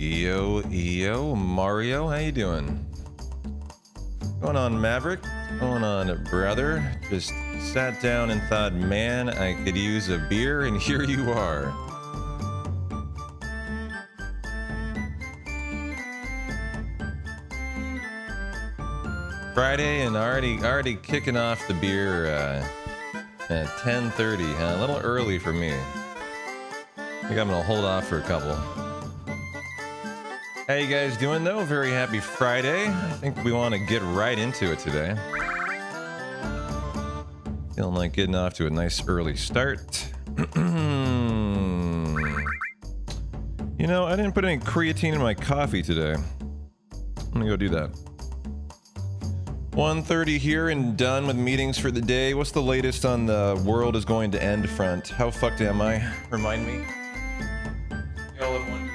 Yo, Mario, how you doing? What's going on, Maverick? What's going on, brother? Just sat down and thought, man, I could use a beer, and here you are. Friday, and already kicking off the beer at 10:30. A little early for me. I think I'm gonna hold off for a couple. How you guys doing though? Very happy Friday. I think we want to get right into it today. Feeling like getting off to a nice early start. You know, I didn't put any creatine in my coffee today. I'm gonna go do that. 1:30 here and done with meetings for the day. What's the latest on the world is going to end front? How fucked am I? Remind me. Y'all have one.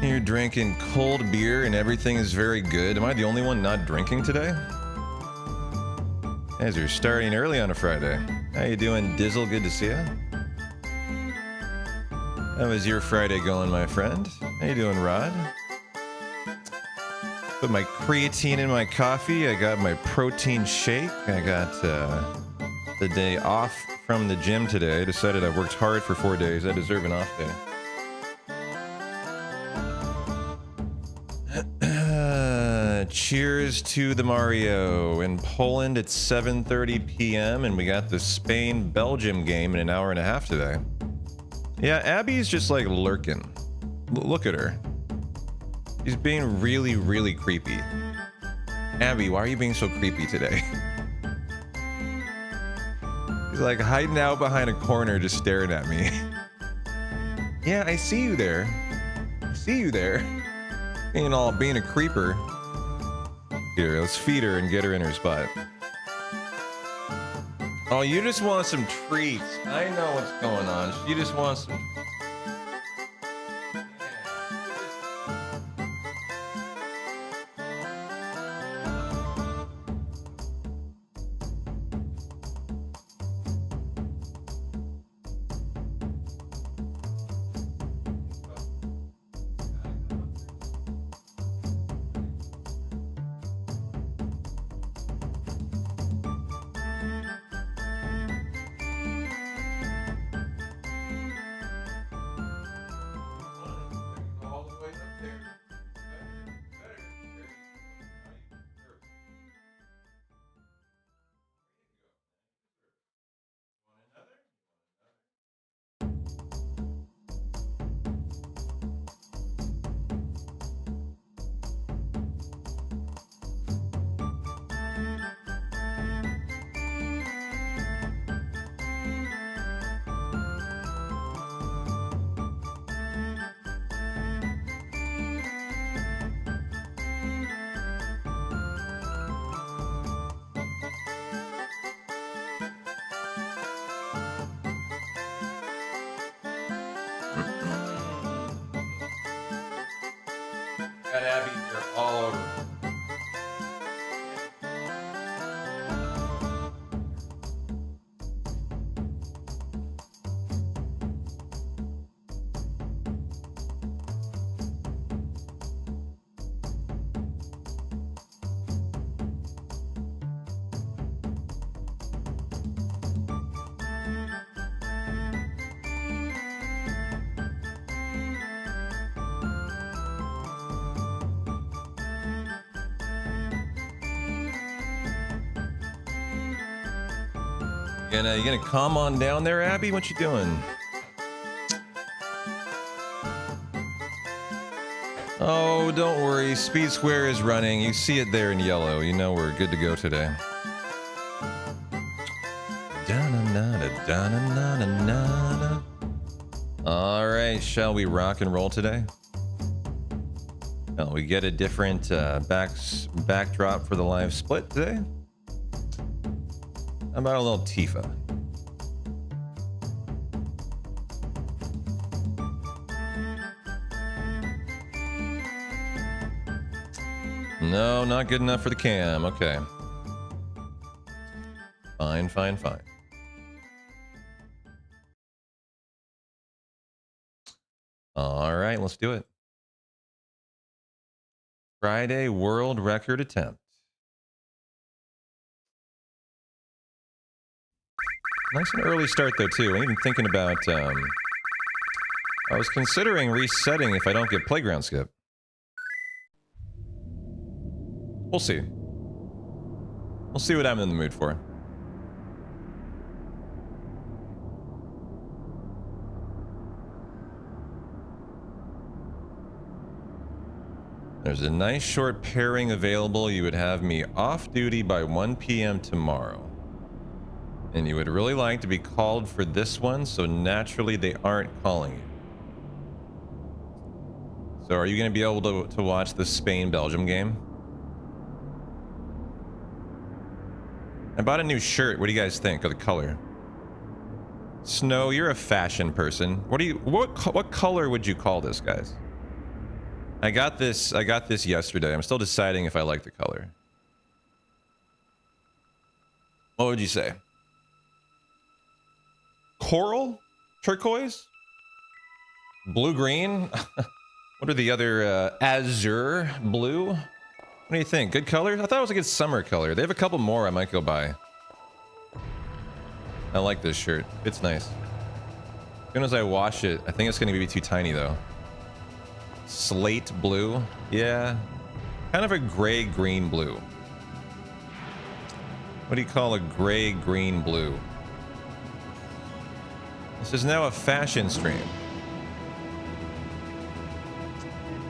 You're drinking cold beer and everything is very good. Am I the only one not drinking today? Guys are starting early on a Friday. How you doing, Dizzle? Good to see you. How was your Friday going, my friend? How you doing, Rod? Put my creatine in my coffee. I got my protein shake. I got the day off from the gym today. I decided I worked hard for 4 days. I deserve an off day. Cheers to the Mario. In Poland, it's 7:30 p.m. and we got the Spain-Belgium game in an hour and a half today. Yeah, Abby's just like lurking. Look at her. She's being really, really creepy. Abby, why are you being so creepy today? She's like hiding out behind a corner just staring at me. Yeah, I see you there. I see you there. Being a creeper. Here, let's feed her and get her in her spot. Oh, you just want some treats. I know what's going on. She just wants some... You gonna calm on down there, Abby? What you doing? Oh, don't worry. Speed Square is running. You see it there in yellow. You know we're good to go today. All right, shall we rock and roll today? Oh, we get a different backdrop for the live split today. How about a little Tifa? No, not good enough for the cam. Okay. Fine, fine, fine. All right, let's do it. Friday world record attempt. Nice and early start though too. I'm even thinking about I was considering resetting if I don't get playground skip. We'll see. We'll see what I'm in the mood for. There's a nice short pairing available. You would have me off duty by 1 p.m. tomorrow. And you would really like to be called for this one, so naturally they aren't calling you. So are you going to be able to watch the Spain-Belgium game? I bought a new shirt. What do you guys think of the color? Snow, you're a fashion person. What color would you call this, guys? I got this yesterday. I'm still deciding if I like the color. What would you say? Coral? Turquoise? Blue-green? What are the other, azure? Blue? What do you think? Good color? I thought it was a good summer color. They have a couple more I might go buy. I like this shirt. It's nice. As soon as I wash it, I think it's going to be too tiny, though. Slate blue. Yeah. Kind of a gray-green blue. What do you call a gray-green blue? This is now a fashion stream.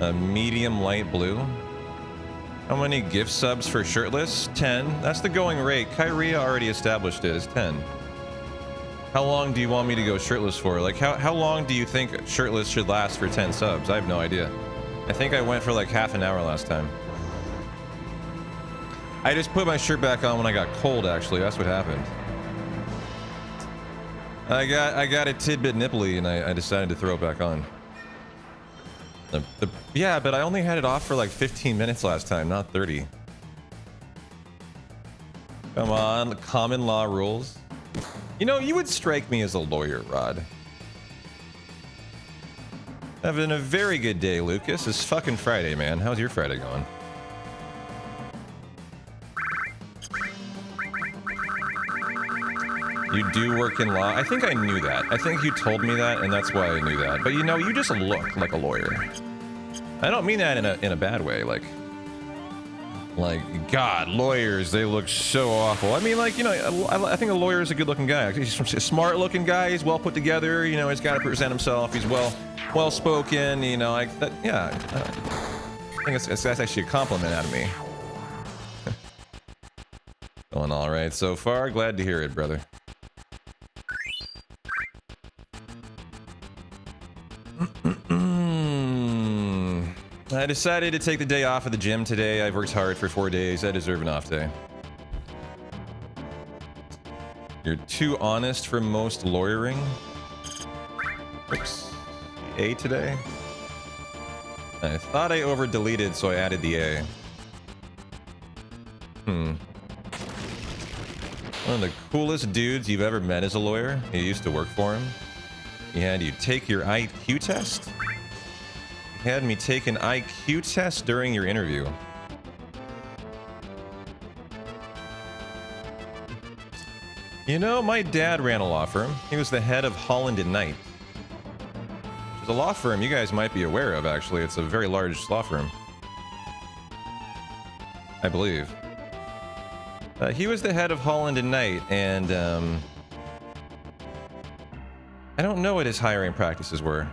A medium light blue. How many gift subs for shirtless? 10. That's the going rate. Kyria already established it as 10. How long do you want me to go shirtless for? Like, how long do you think shirtless should last for 10 subs? I have no idea. I think I went for like half an hour last time. I just put my shirt back on when I got cold, actually. That's what happened. I got a tidbit nipply and I decided to throw it back on. Yeah, but I only had it off for like 15 minutes last time, not 30. Come on, common law rules. You know, you would strike me as a lawyer, Rod. Having a very good day, Lucas. It's fucking Friday, man. How's your Friday going? You do work in law? I think I knew that. I think you told me that, and that's why I knew that. But you know, you just look like a lawyer. I don't mean that in a bad way. Like, God, lawyers, they look so awful. I mean, like, you know, I think a lawyer is a good-looking guy. He's a smart-looking guy. He's well put together. You know, he's got to present himself. He's well-spoken. You know, I think that's actually a compliment out of me. Going all right so far. Glad to hear it, brother. I decided to take the day off of the gym today. I've worked hard for 4 days. I deserve an off day. You're too honest for most lawyering. Oops. A today? I thought I over-deleted, so I added the A. One of the coolest dudes you've ever met as a lawyer. You used to work for him. He had you take your IQ test. He had me take an IQ test during your interview. You know, my dad ran a law firm. He was the head of Holland & Knight. Which is a law firm you guys might be aware of, actually. It's a very large law firm. I believe. He was the head of Holland & Knight, and I don't know what his hiring practices were.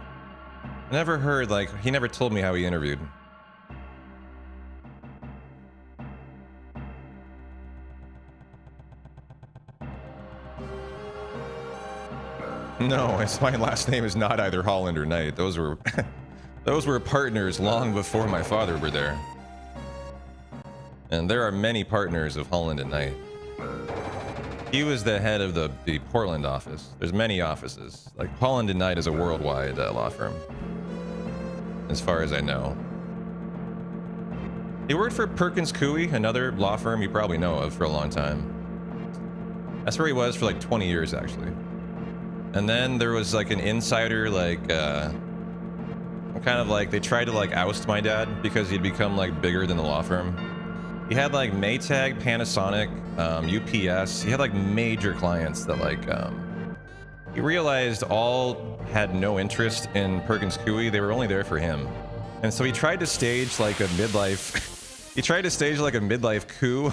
I never heard, like, he never told me how he interviewed. No, my last name is not either Holland or Knight. Those were those were partners long before my father were there. And there are many partners of Holland and Knight. He was the head of the Portland office. There's many offices. Like, Holland and Knight is a worldwide law firm, as far as I know. He worked for Perkins Coie, another law firm you probably know of, for a long time. That's where he was for like 20 years, actually. And then there was like an insider, like, kind of like, they tried to like oust my dad because he'd become like bigger than the law firm. He had like Maytag, Panasonic, UPS. He had like major clients that like, he realized all had no interest in Perkins Coie. They were only there for him. And so he tried to stage like a midlife, he tried to stage like a midlife coup.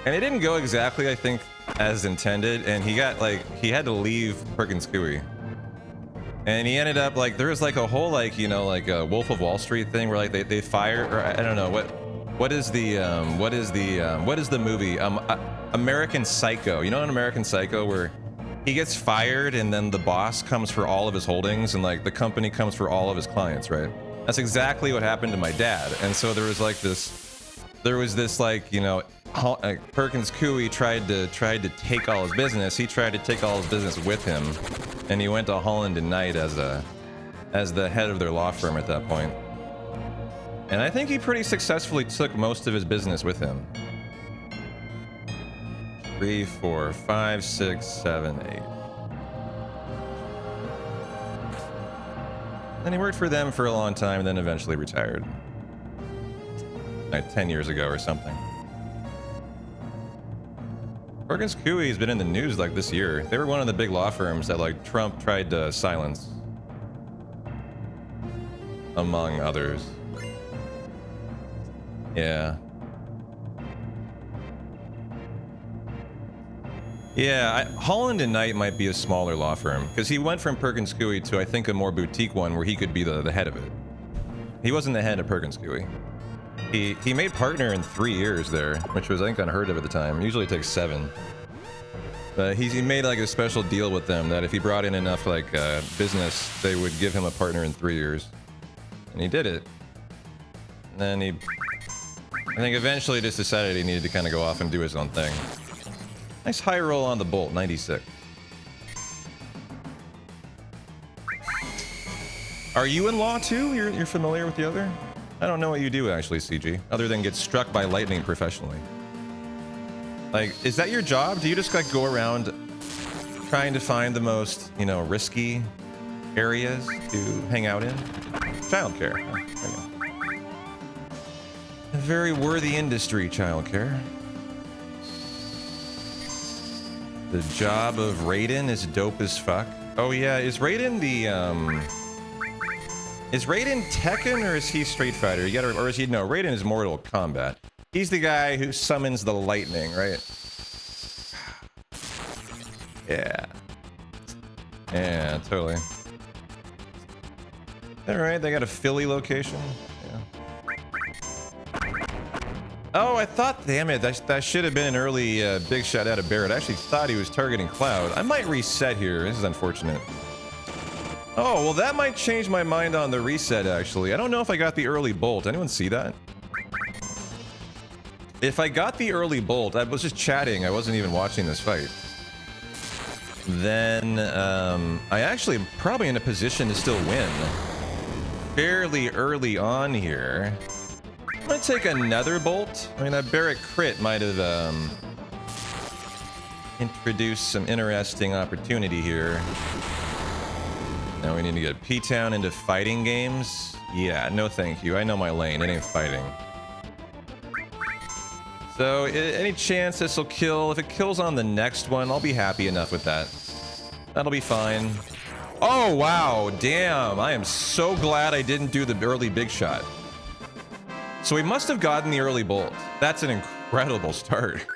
And it didn't go exactly, I think, as intended. And he got like, he had to leave Perkins Coie. And he ended up like, there was like a whole like, you know, like a Wolf of Wall Street thing where like they fire, or I don't know, what is the movie? American Psycho. You know, in American Psycho, where he gets fired and then the boss comes for all of his holdings and like the company comes for all of his clients, right? That's exactly what happened to my dad. And so there was like this, like, you know, Perkins Coie tried to take all his business. He tried to take all his business with him, and he went to Holland and Knight as the head of their law firm at that point. And I think he pretty successfully took most of his business with him. 3, 4, 5, 6, 7, 8. And he worked for them for a long time, and then eventually retired. Like 10 years ago or something. Perkins Coie has been in the news like this year. They were one of the big law firms that like Trump tried to silence, among others. Yeah. Yeah, Holland and Knight might be a smaller law firm, because he went from Perkins Coie to, I think, a more boutique one where he could be the head of it. He wasn't the head of Perkins Coie. He made partner in 3 years there, which was, I think, unheard of at the time. Usually it takes 7. But he made like a special deal with them that if he brought in enough like business, they would give him a partner in 3 years. And he did it. And then he, I think, eventually just decided he needed to kind of go off and do his own thing. Nice high roll on the bolt, 96. Are you in law too? You're familiar with the other? I don't know what you do actually, CG, other than get struck by lightning professionally. Like, is that your job? Do you just like go around trying to find the most, you know, risky areas to hang out in? Childcare. Oh, there you go. A very worthy industry, childcare. The job of Raiden is dope as fuck. Oh yeah, is Raiden the is Raiden Tekken or is he Street Fighter? You gotta, or is he, no, Raiden is Mortal Kombat. He's the guy who summons the lightning, right? Yeah. Yeah, totally. Alright, they got a Philly location. Yeah. Oh, I thought, damn it, that should have been an early big shot out of Barrett. I actually thought he was targeting Cloud. I might reset here. This is unfortunate. Oh, well, that might change my mind on the reset, actually. I don't know if I got the early bolt. Anyone see that? If I got the early bolt, I was just chatting. I wasn't even watching this fight. Then, I actually am probably in a position to still win. Fairly early on here. I'm gonna take another bolt. I mean, that Barrett crit might have, introduced some interesting opportunity here. Now we need to get P-Town into fighting games. Yeah, no thank you. I know my lane. It ain't fighting. So, any chance this will kill? If it kills on the next one, I'll be happy enough with that. That'll be fine. Oh, wow. Damn. I am so glad I didn't do the early big shot. So we must have gotten the early bolt. That's an incredible start.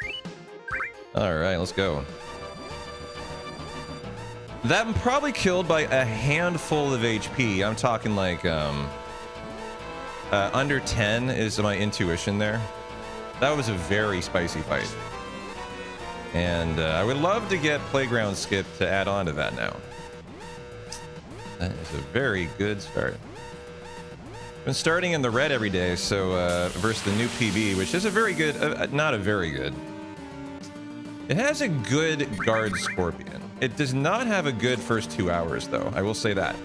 All right, let's go. That I'm probably killed by a handful of HP. I'm talking like under 10 is my intuition there. That was a very spicy fight. And I would love to get Playground Skip to add on to that now. That is a very good start. Been starting in the red every day, so versus the new PB, which is a very good, not a very good. It has a good guard Scorpion. It does not have a good first 2 hours, though. I will say that.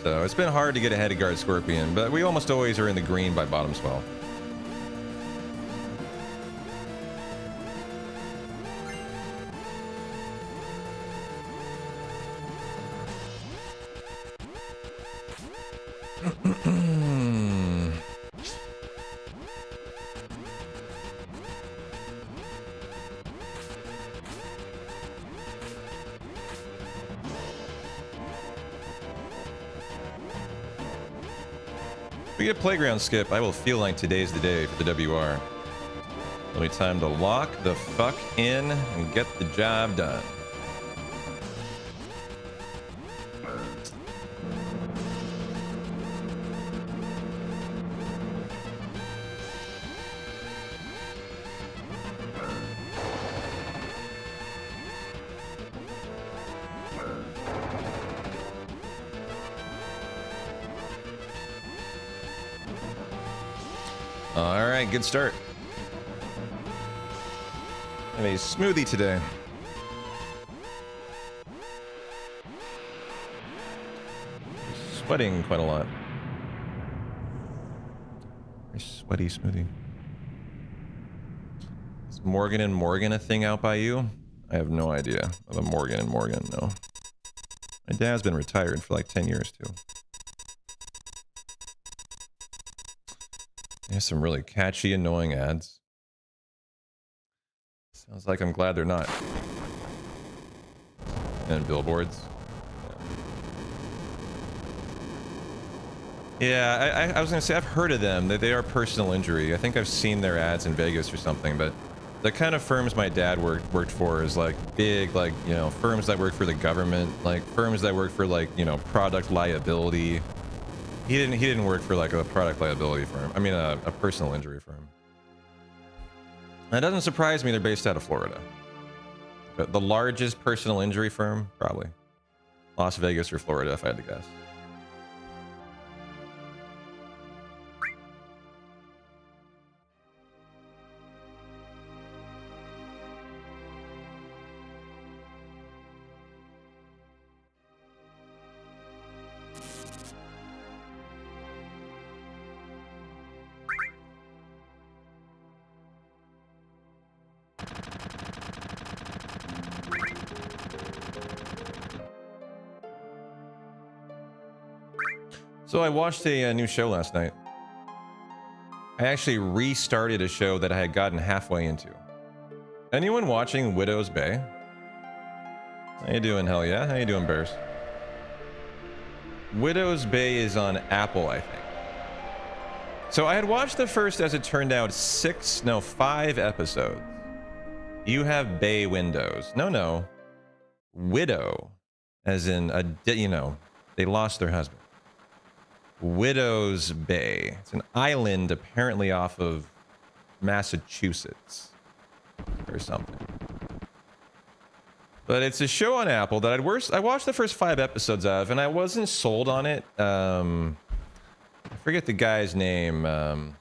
So it's been hard to get ahead of guard Scorpion, but we almost always are in the green by bottom swell. If we get Playground Skip, I will feel like today's the day for the WR. It'll be time to lock the fuck in and get the job done. All right, good start. Have a smoothie today. Sweating quite a lot. Very sweaty smoothie. Is Morgan and Morgan a thing out by you? I have no idea of a Morgan and Morgan, no. My dad's been retired for like 10 years too. There's some really catchy, annoying ads. Sounds like I'm glad they're not. And billboards. Yeah, I was gonna say I've heard of them. They are personal injury. I think I've seen their ads in Vegas or something, but the kind of firms my dad worked for is like big, like, you know, firms that work for the government, like firms that work for, like, you know, product liability. He didn't work for like a product liability firm. I mean, a personal injury firm. That doesn't surprise me. They're based out of Florida. The largest personal injury firm, probably Las Vegas or Florida, if I had to guess. So I watched a new show last night. I actually restarted a show that I had gotten halfway into. Anyone watching Widow's Bay? How you doing, hell yeah? How you doing, Bears? Widow's Bay is on Apple, I think. So I had watched the first, as it turned out, 5 episodes. You have bay windows. No. Widow. As in, you know, they lost their husband. Widow's Bay. It's an island apparently off of Massachusetts or something. But it's a show on Apple that I watched the first 5 episodes of, and I wasn't sold on it. I forget the guy's name.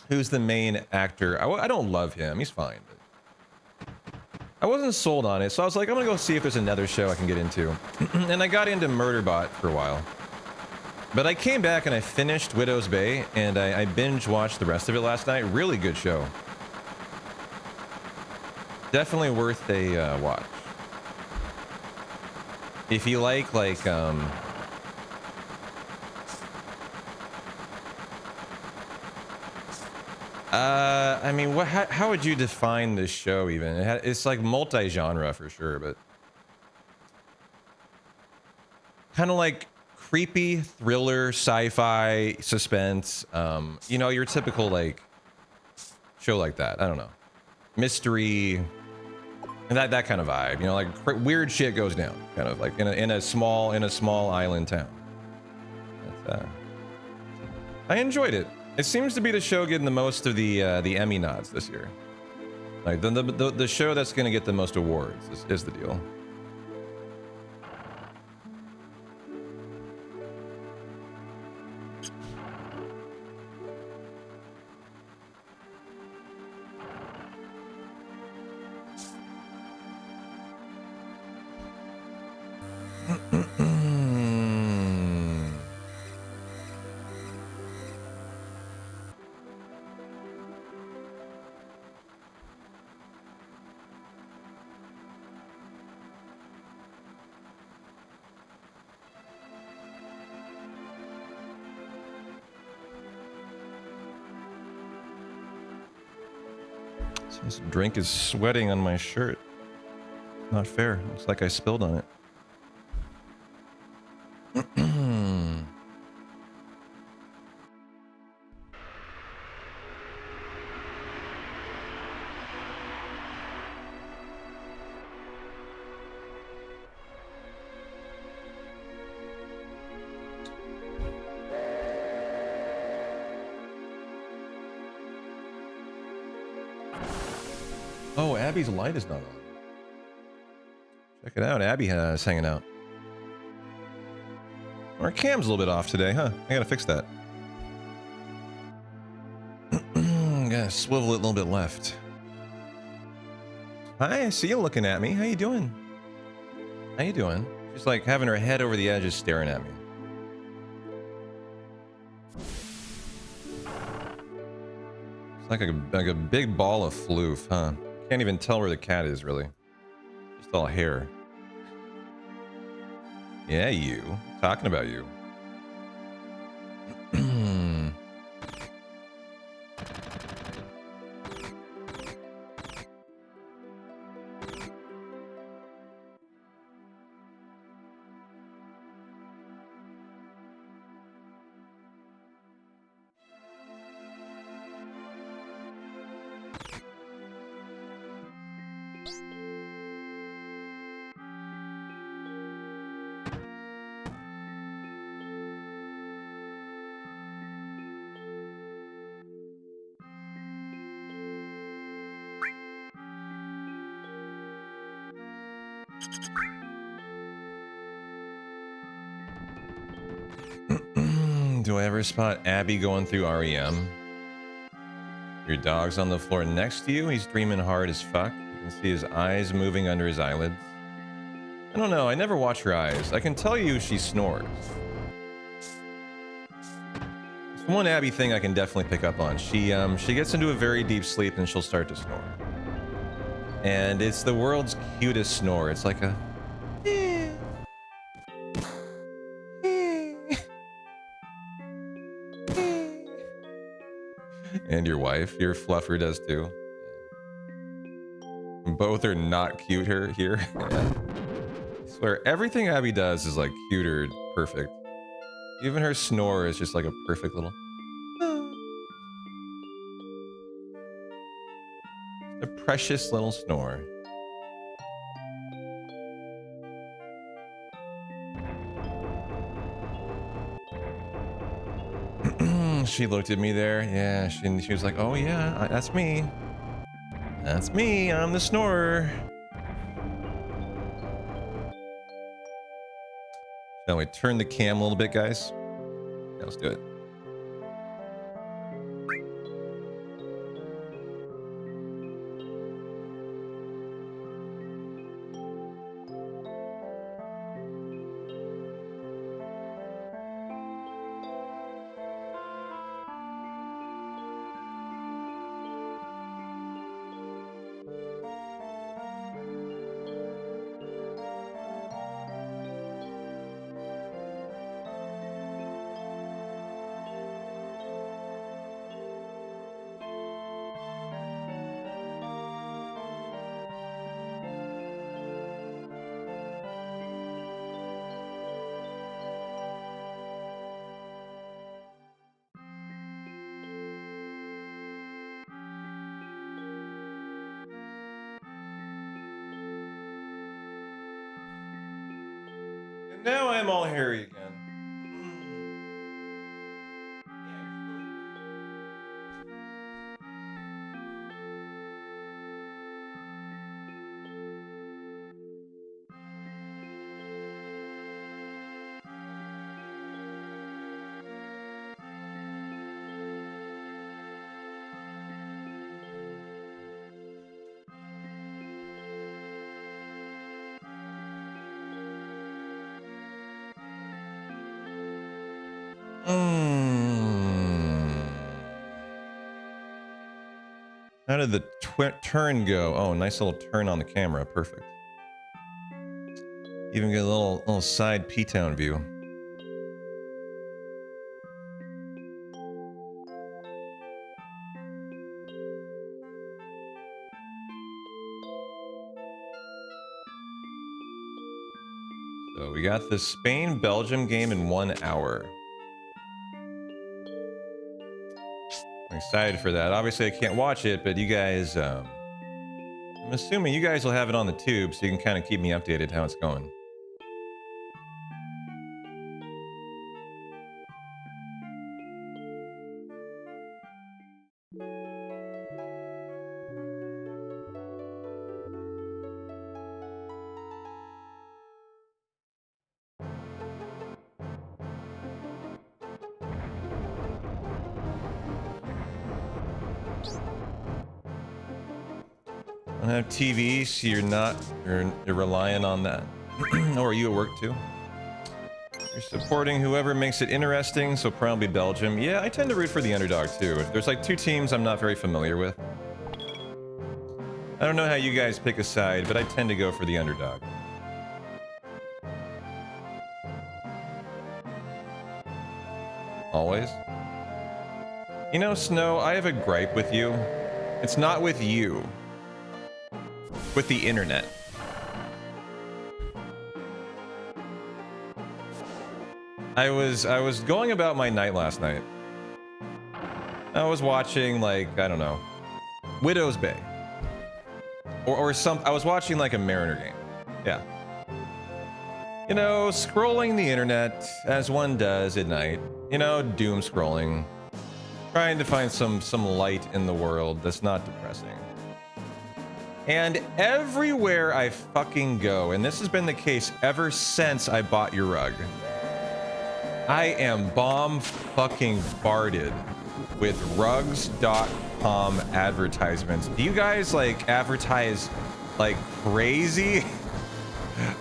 Who's the main actor? I don't love him. He's fine. But I wasn't sold on it, so I was like, I'm gonna go see if there's another show I can get into. And I got into Murderbot for a while. But I came back and I finished Widow's Bay, and I binge watched the rest of it last night. Really good show. Definitely worth a watch. If you like I mean, how would you define this show even? It's like multi-genre for sure, but kind of like creepy thriller, sci-fi, suspense. You know, your typical like show like that. I don't know, mystery, And that kind of vibe, you know, like weird shit goes down, kind of like in a small island town. But, I enjoyed it. It seems to be the show getting the most of the Emmy nods this year. Like the show that's going to get the most awards is the deal. This drink is sweating on my shirt. Not fair. Looks like I spilled on it. Oh, Abby's light is not on. Check it out. Abby is hanging out. Our cam's a little bit off today, huh? I gotta fix that. Gotta swivel it a little bit left. Hi, I see you looking at me. How you doing? How you doing? She's like having her head over the edge, just staring at me. It's like a big ball of floof, huh? Can't even tell where the cat is, really. Just all hair. Yeah, you. Talking about you. Do I ever spot Abby going through REM? Your dog's on the floor next to you. He's dreaming hard as fuck. You can see his eyes moving under his eyelids. I don't know. I never watch her eyes. I can tell you she snores. It's one Abby thing I can definitely pick up on. She gets into a very deep sleep and she'll start to snore. And it's the world's cutest snore. It's like a... And your wife, your fluffer does too. Both are not cute here. Yeah. I swear, everything Abby does is like cuter, perfect. Even her snore is just like a perfect little... A precious little snore. She looked at me there. Yeah, she was like, oh yeah, that's me. That's me, I'm the snorer. Shall we turn the cam a little bit, guys? Yeah, let's do it. Now I'm all hairy again. How did the turn go? Oh, nice little turn on the camera. Perfect. Even get a little side P-Town view. So we got the Spain-Belgium game in 1 hour. I'm excited for that. Obviously, I can't watch it, but you guys, I'm assuming you guys will have it on the tube, so you can kind of keep me updated how it's going. I don't have TV, so you're relying on that. Or are you at work too? You're supporting whoever makes it interesting, so probably Belgium. Yeah, I tend to root for the underdog too. If there's like 2 teams I'm not very familiar with. I don't know how you guys pick a side, but I tend to go for the underdog. Always. You know, Snow, I have a gripe with you. It's not with you. With the internet. I was going about my night last night. I was watching, like, I don't know, Widow's Bay. Or some, I was watching like a Mariner game. Yeah. You know, scrolling the internet as one does at night. You know, doom scrolling. Trying to find some light in the world that's not depressing. And everywhere I fucking go, and this has been the case ever since I bought your rug, I am bomb fucking barded with rugs.com advertisements. Do you guys like advertise like crazy?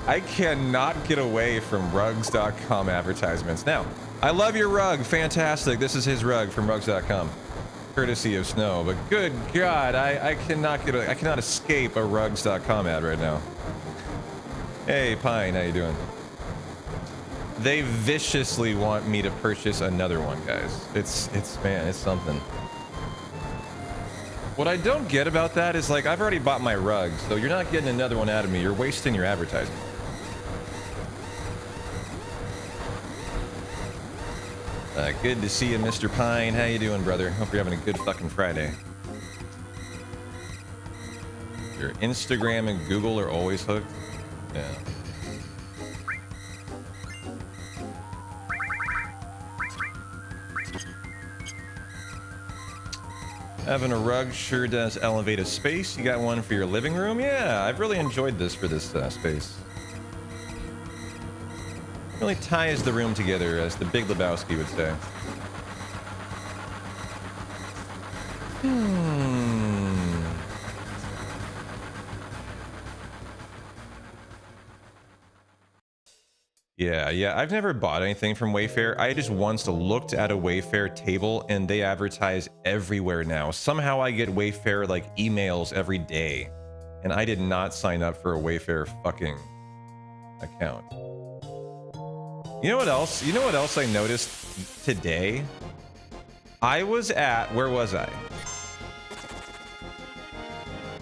I cannot get away from rugs.com advertisements. Now, I love your rug. Fantastic. This is his rug from rugs.com. Courtesy of Snow, but good God, I cannot escape a rugs.com ad right now. Hey Pine, how you doing? They viciously want me to purchase another one, guys. It's man, it's something. What I don't get about that is, like, I've already bought my rug, so you're not getting another one out of me. You're wasting your advertising. Good to see you, Mr. Pine. How you doing, brother? Hope you're having a good fucking Friday. Your Instagram and Google are always hooked. Yeah. Having a rug sure does elevate a space. You got one for your living room? Yeah, I've really enjoyed this for this space. Really ties the room together, as the Big Lebowski would say. Yeah, I've never bought anything from Wayfair. I just once looked at a Wayfair table and they advertise everywhere now. Somehow I get Wayfair like emails every day. And I did not sign up for a Wayfair fucking account. You know what else? You know what else I noticed today? I was at, where was I?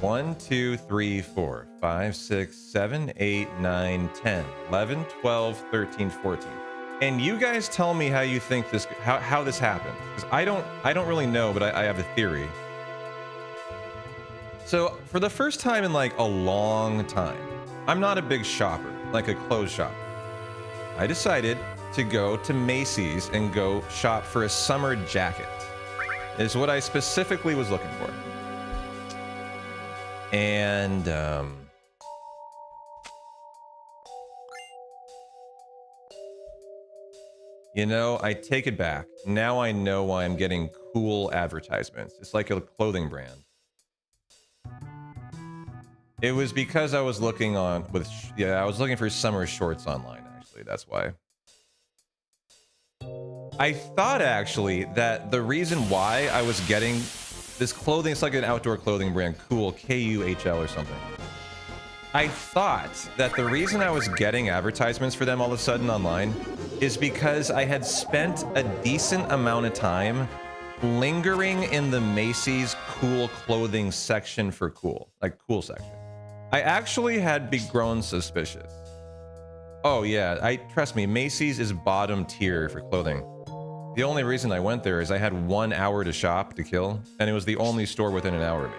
1, 2, 3, 4, 5, 6, 7, 8, 9, 10, 11, 12, 13, 14. And you guys tell me how you think this, how this happened. Because I don't really know, but I have a theory. So for the first time in like a long time, I'm not a big shopper, like a clothes shopper. I decided to go to Macy's and go shop for a summer jacket. Is what I specifically was looking for. And you know, I take it back. Now I know why I'm getting cool advertisements. It's like a clothing brand. It was because I was looking I was looking for summer shorts online, actually. That's why. I thought actually that the reason why I was getting this clothing, it's like an outdoor clothing brand, Cool, K-U-H-L or something. I thought that the reason I was getting advertisements for them all of a sudden online is because I had spent a decent amount of time lingering in the Macy's cool clothing section for cool section. I actually had grown suspicious. Oh yeah, trust me, Macy's is bottom tier for clothing. The only reason I went there is I had 1 hour to shop to kill, and it was the only store within an hour of me.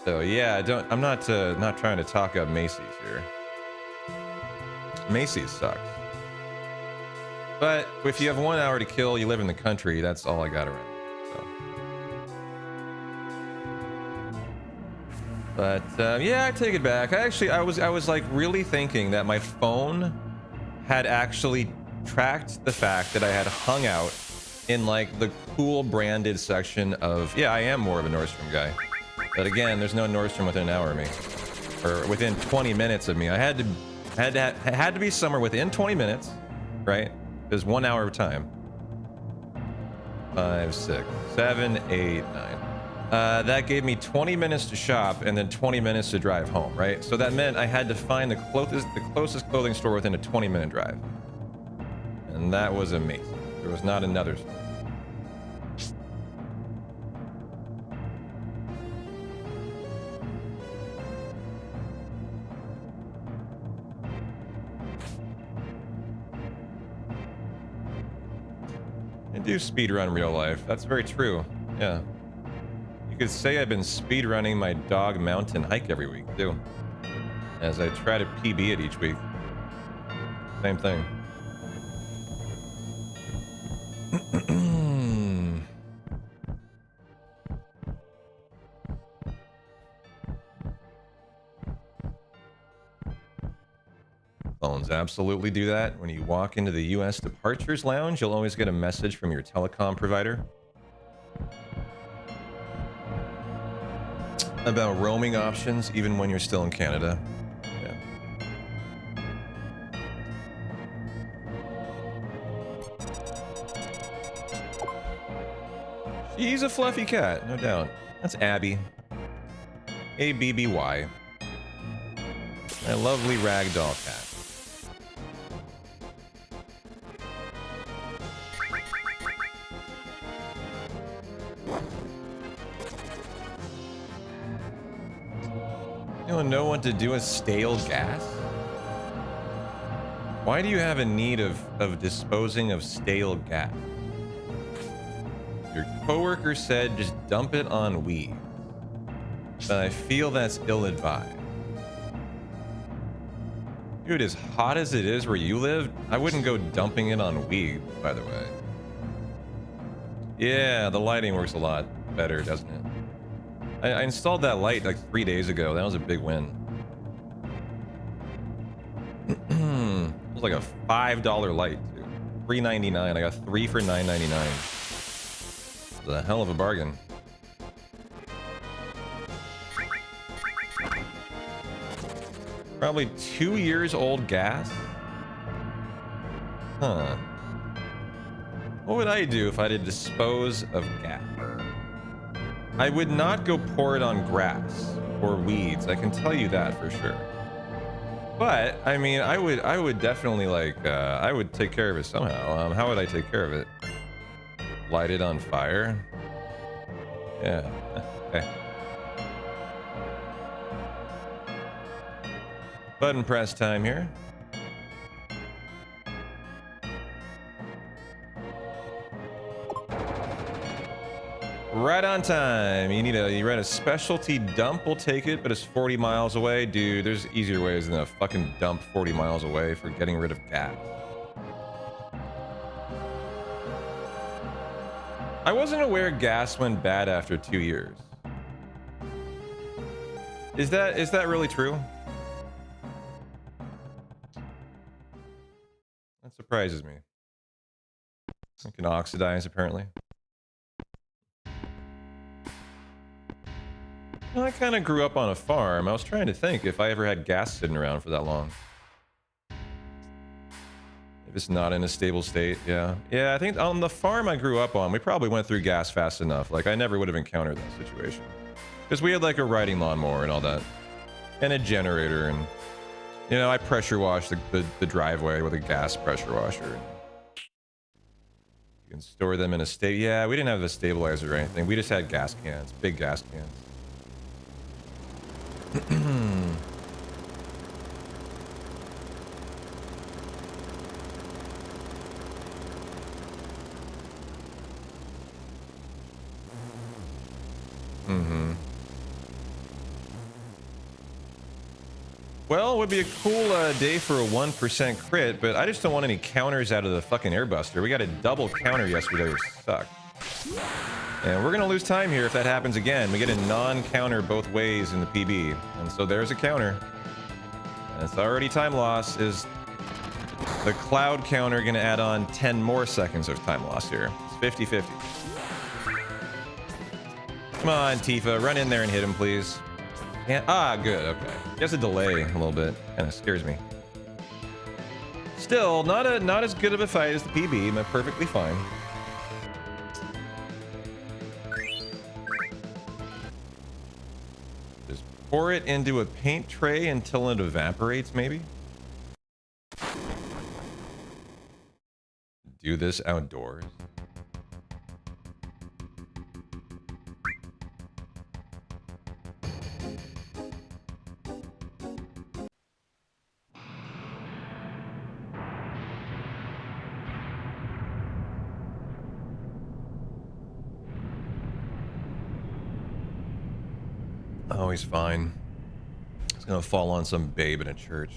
So yeah, I'm not trying to talk up Macy's here. Macy's sucks. But if you have 1 hour to kill, you live in the country, that's all I got around. So. But yeah, I take it back. I was like really thinking that my phone had actually tracked the fact that I had hung out in like the cool branded section of, yeah, I am more of a Nordstrom guy. But again, there's no Nordstrom within an hour of me, or within 20 minutes of me. I had to be somewhere within 20 minutes, right? There's 1 hour of time. 5, 6, 7, 8, 9. That gave me 20 minutes to shop and then 20 minutes to drive home, right? So that meant I had to find the closest clothing store within a 20-minute drive. And that was amazing. There was not another store. I do speedrun real life. That's very true. Yeah. You could say I've been speedrunning my Dog Mountain hike every week, too. As I try to PB it each week. Same thing. Phones absolutely do that. When you walk into the U.S. Departures Lounge, you'll always get a message from your telecom provider about roaming options, even when you're still in Canada. Yeah. She's a fluffy cat, no doubt. That's Abby. A-B-B-Y. My lovely ragdoll cat. You don't know what to do with stale gas? Why do you have a need of disposing of stale gas? Your coworker said just dump it on weed, but I feel that's ill-advised. Dude, as hot as it is where you live, I wouldn't go dumping it on weed, by the way. Yeah, the lighting works a lot better, doesn't it? I installed that light like 3 days ago. That was a big win. It was like a $5 light, too. $3.99. I got 3 for $9.99. It's a hell of a bargain. Probably 2 years old gas? Huh. What would I do if I had to dispose of gas? I would not go pour it on grass or weeds. I can tell you that for sure. But I mean, I would definitely like. I would take care of it somehow. How would I take care of it? Light it on fire? Yeah. Okay. Button press time here. Right on time. You rent a specialty dump, we'll take it, but it's 40 miles away. Dude, there's easier ways than a fucking dump 40 miles away for getting rid of gas. I wasn't aware gas went bad after 2 years. Is that really true? That surprises me. It can oxidize, apparently. Well, I kind of grew up on a farm. I was trying to think if I ever had gas sitting around for that long. If it's not in a stable state, yeah. Yeah, I think on the farm I grew up on, we probably went through gas fast enough. Like, I never would have encountered that situation. Because we had, like, a riding lawnmower and all that. And a generator, and... You know, I pressure washed the driveway with a gas pressure washer. You can store them in a state. Yeah, we didn't have the stabilizer or anything. We just had gas cans, big gas cans. Well, it would be a cool day for a 1% crit, but I just don't want any counters out of the fucking airbuster. We got a double counter yesterday, which sucked. And we're gonna lose time here if that happens again. We get a non-counter both ways in the PB, and so there's a counter. That's already time loss. Is the cloud counter gonna add on 10 more seconds of time loss here? It's 50-50. Come on, Tifa, run in there and hit him, please. Yeah, good, okay. He has a delay a little bit. Kind of scares me. Still, not as good of a fight as the PB, but perfectly fine. Just pour it into a paint tray until it evaporates, maybe? Do this outdoors. Oh, he's fine. He's gonna fall on some babe in a church.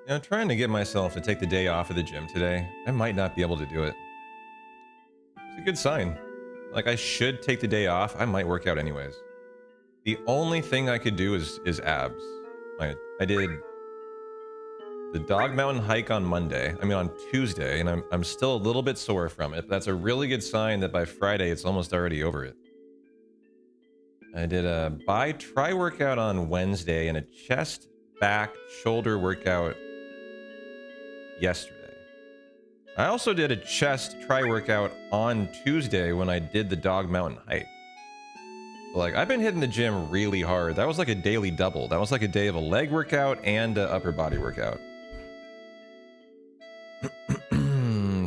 I'm trying to get myself to take the day off of the gym today. I might not be able to do it. It's a good sign. Like, I should take the day off. I might work out anyways. The only thing I could do is abs. I did the Dog Mountain hike on Monday. I mean, on Tuesday, and I'm still a little bit sore from it. That's a really good sign that by Friday, it's almost already over it. I did a tri workout on Wednesday and a chest, back, shoulder workout yesterday. I also did a chest tri workout on Tuesday when I did the Dog Mountain hike. So, like, I've been hitting the gym really hard. That was like a daily double. That was like a day of a leg workout and an upper body workout.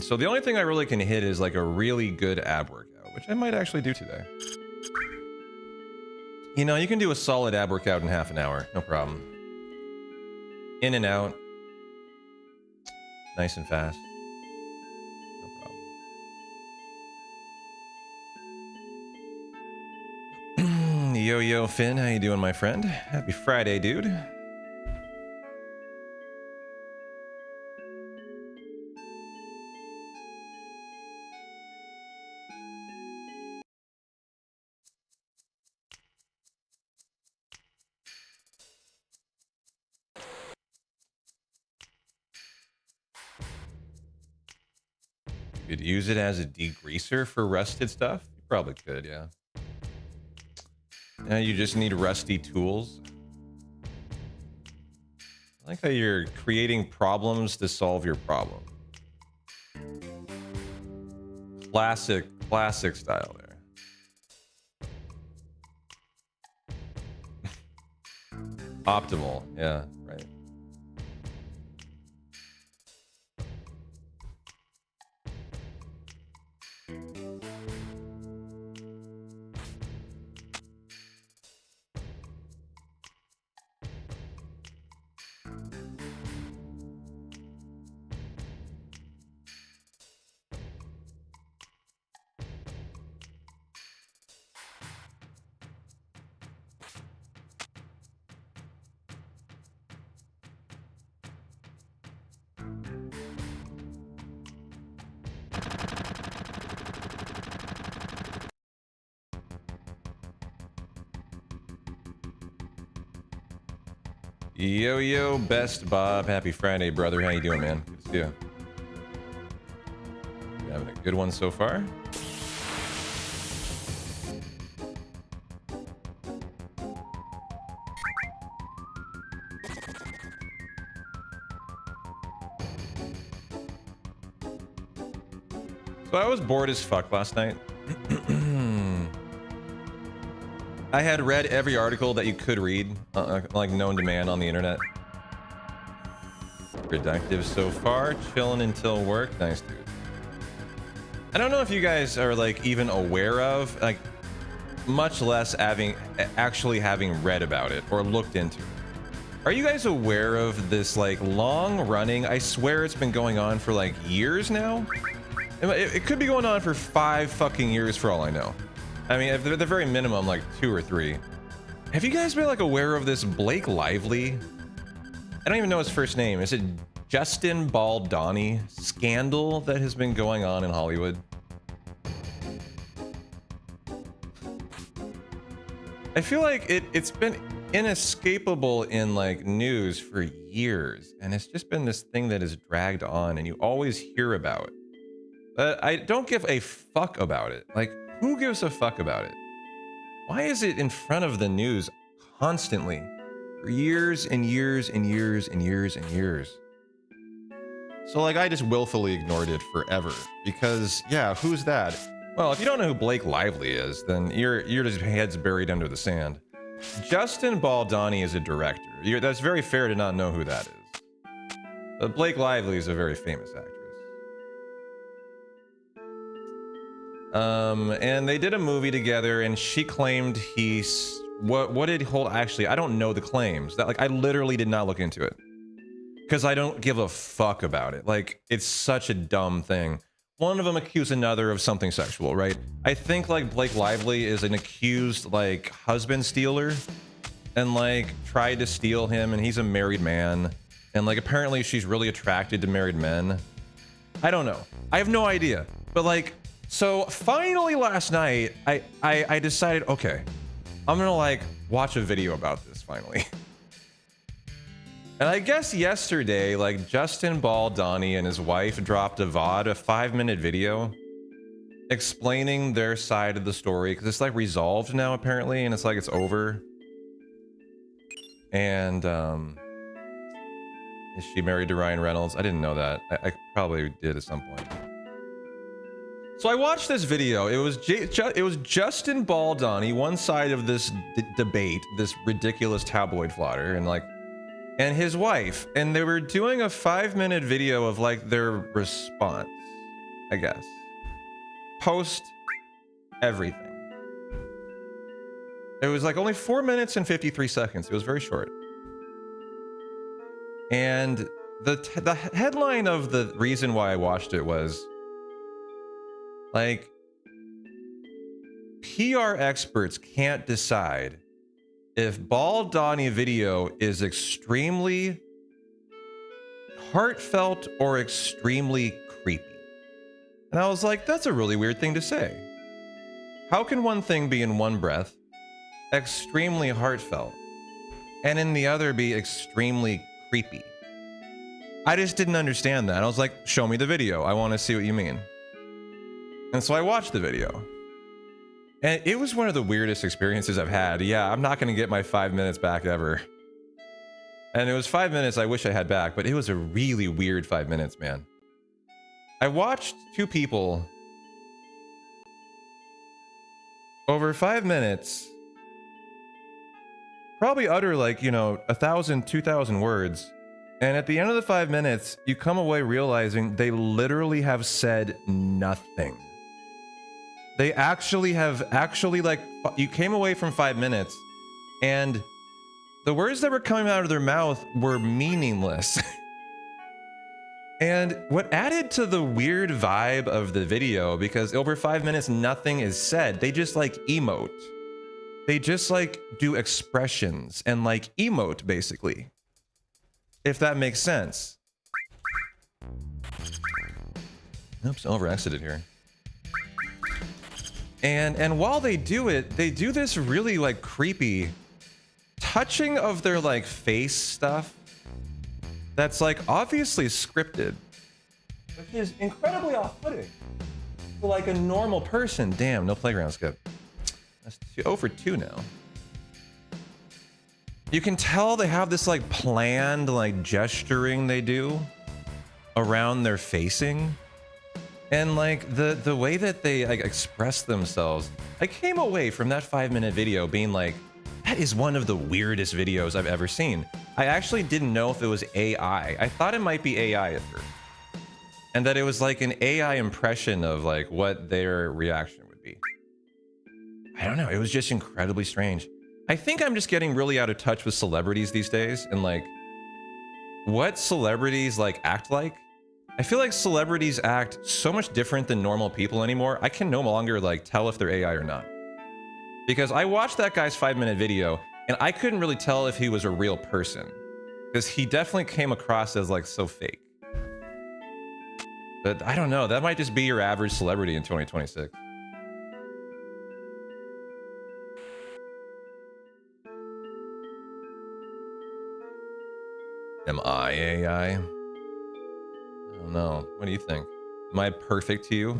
So the only thing I really can hit is like a really good ab workout, which I might actually do today. You know, you can do a solid ab workout in half an hour, no problem. In and out. Nice and fast. No problem. Yo, Finn, how you doing, my friend? Happy Friday, dude. Could use it as a degreaser for rusted stuff. You probably could, yeah. Now you just need rusty tools. I like how you're creating problems to solve your problem. Classic style there. Optimal, yeah, right. Yo, best Bob. Happy Friday, brother. How you doing, man? Good to see you. You having a good one so far? So I was bored as fuck last night. I had read every article that you could read, like known to man on the internet. Productive so far, chilling until work. Nice, dude. I don't know if you guys are like even aware of, like, much less actually having read about it or looked into it. Are you guys aware of this like long running? I swear it's been going on for like years now. It could be going on for 5 fucking years for all I know. I mean, at the very minimum, like 2 or 3. Have you guys been like aware of this Blake Lively? I don't even know his first name. Is it Justin Baldoni scandal that has been going on in Hollywood? I feel like it's been inescapable in like news for years, and it's just been this thing that is dragged on and you always hear about. I don't give a fuck about it. Like, who gives a fuck about it? Why is it in front of the news constantly for years and years and years and years and years? So like, I just willfully ignored it forever because, yeah, who's that? Well, if you don't know who Blake Lively is, then you're just heads buried under the sand. Justin Baldoni is a director. That's very fair to not know who that is. But Blake Lively is a very famous actress. And they did a movie together, and she claimed what did hold? Actually, I don't know the claims. That, like, I literally did not look into it because I don't give a fuck about it. Like, it's such a dumb thing. One of them accused another of something sexual, right? I think like Blake Lively is an accused like husband stealer, and like tried to steal him, and he's a married man, and like apparently she's really attracted to married men. I don't know. I have no idea. But like. So finally last night, I decided, okay, I'm gonna like watch a video about this finally. And I guess yesterday, like Justin Baldoni and his wife dropped a VOD, a 5-minute video explaining their side of the story, because it's like resolved now apparently, and it's like it's over. And is she married to Ryan Reynolds? I didn't know that. I probably did at some point. So I watched this video. It was Justin Baldoni, one side of this debate, this ridiculous tabloid fodder, and his wife, and they were doing a 5-minute video of like their response, I guess, post everything. It was like only 4 minutes and 53 seconds. It was very short. And the headline of the reason why I watched it was like, PR experts can't decide if Baldoni video is extremely heartfelt or extremely creepy. And I was like, that's a really weird thing to say. How can one thing be in one breath extremely heartfelt and in the other be extremely creepy? I just didn't understand that. I was like, show me the video. I want to see what you mean. And so I watched the video. And it was one of the weirdest experiences I've had. Yeah, I'm not going to get my 5 minutes back ever. And it was 5 minutes I wish I had back, but it was a really weird 5 minutes, man. I watched two people over 5 minutes probably utter like, you know, 1,000, 2,000 words. And at the end of the 5 minutes, you come away realizing they literally have said nothing. They actually like, you came away from 5 minutes and the words that were coming out of their mouth were meaningless. And what added to the weird vibe of the video, because over 5 minutes, nothing is said. They just like emote. They just like do expressions and like emote basically. If that makes sense. Oops, over exited here. And while they do it, they do this really like creepy touching of their like face stuff that's like obviously scripted, which is incredibly off-putting for like a normal person. Damn, no playground skip. That's 0 for 2 now. You can tell they have this like planned like gesturing they do around their facing. And like the way that they like express themselves, I came away from that 5 minute video being like, that is one of the weirdest videos I've ever seen. I actually didn't know if it was AI. I thought it might be AI at first. And that it was like an AI impression of like what their reaction would be. I don't know, it was just incredibly strange. I think I'm just getting really out of touch with celebrities these days and like what celebrities like act like. I feel like celebrities act so much different than normal people anymore. I can no longer like tell if they're AI or not. Because I watched that guy's 5 minute video and I couldn't really tell if he was a real person. Because he definitely came across as like so fake. But I don't know, that might just be your average celebrity in 2026. Am I AI? I don't know. What do you think? Am I perfect to you?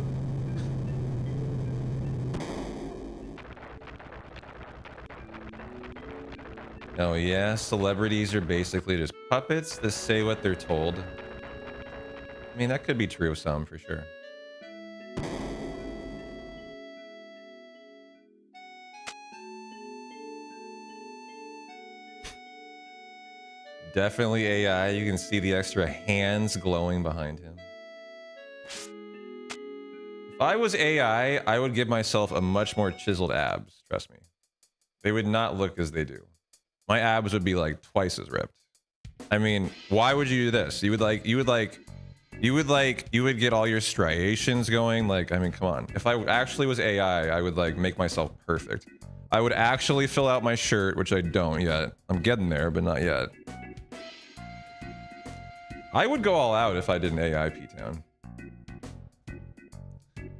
Oh yeah, celebrities are basically just puppets that say what they're told. I mean, that could be true of some, for sure. Definitely AI. You can see the extra hands glowing behind him. If I was AI, I would give myself a much more chiseled abs. Trust me. They would not look as they do. My abs would be like twice as ripped. I mean, why would you do this? You would get all your striations going. Like, I mean, come on. If I actually was AI, I would like make myself perfect. I would actually fill out my shirt, which I don't yet. I'm getting there, but not yet. I would go all out if I did an AI P-Town.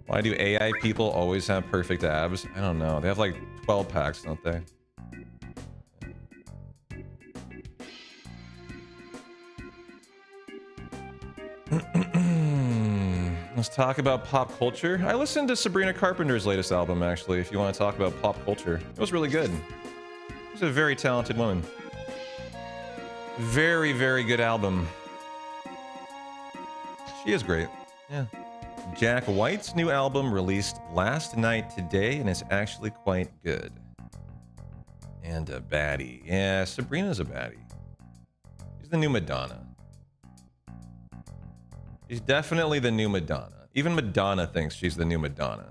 Why do AI people always have perfect abs? I don't know. They have like 12 packs, don't they? Let's talk about pop culture. I listened to Sabrina Carpenter's latest album, actually, if you want to talk about pop culture. It was really good. She's a very talented woman. Very, very good album. She is great. Yeah. Jack White's new album released last night today, and it's actually quite good. And a baddie. Yeah, Sabrina's a baddie. She's the new Madonna. She's definitely the new Madonna. Even Madonna thinks she's the new Madonna.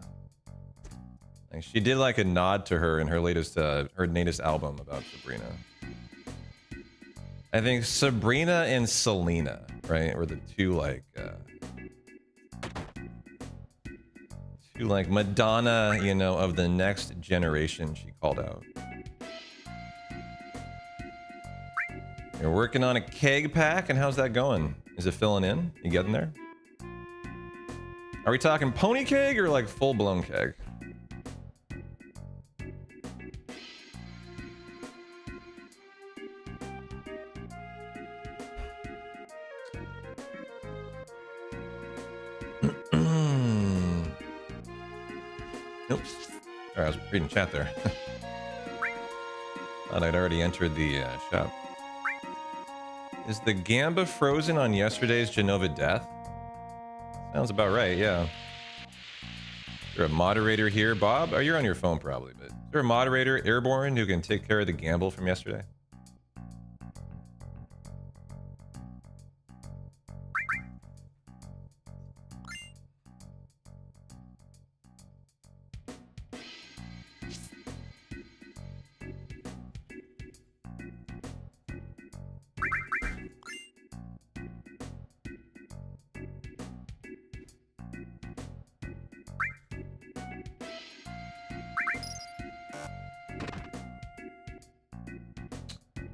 Like, she did like a nod to her in her latest album about Sabrina. I think Sabrina and Selena, right, were the two like Madonna, you know, of the next generation. She called out. You're working on a keg pack, and how's that going? Is it filling in? You getting there? Are we talking pony keg or like full-blown keg? Sorry, I was reading chat there. Thought I'd already entered the shop. Is the Gamba frozen on yesterday's Genova death? Sounds about right, yeah. Is there a moderator here, Bob? Oh, you're on your phone probably, but is there a moderator, Airborne, who can take care of the gamble from yesterday?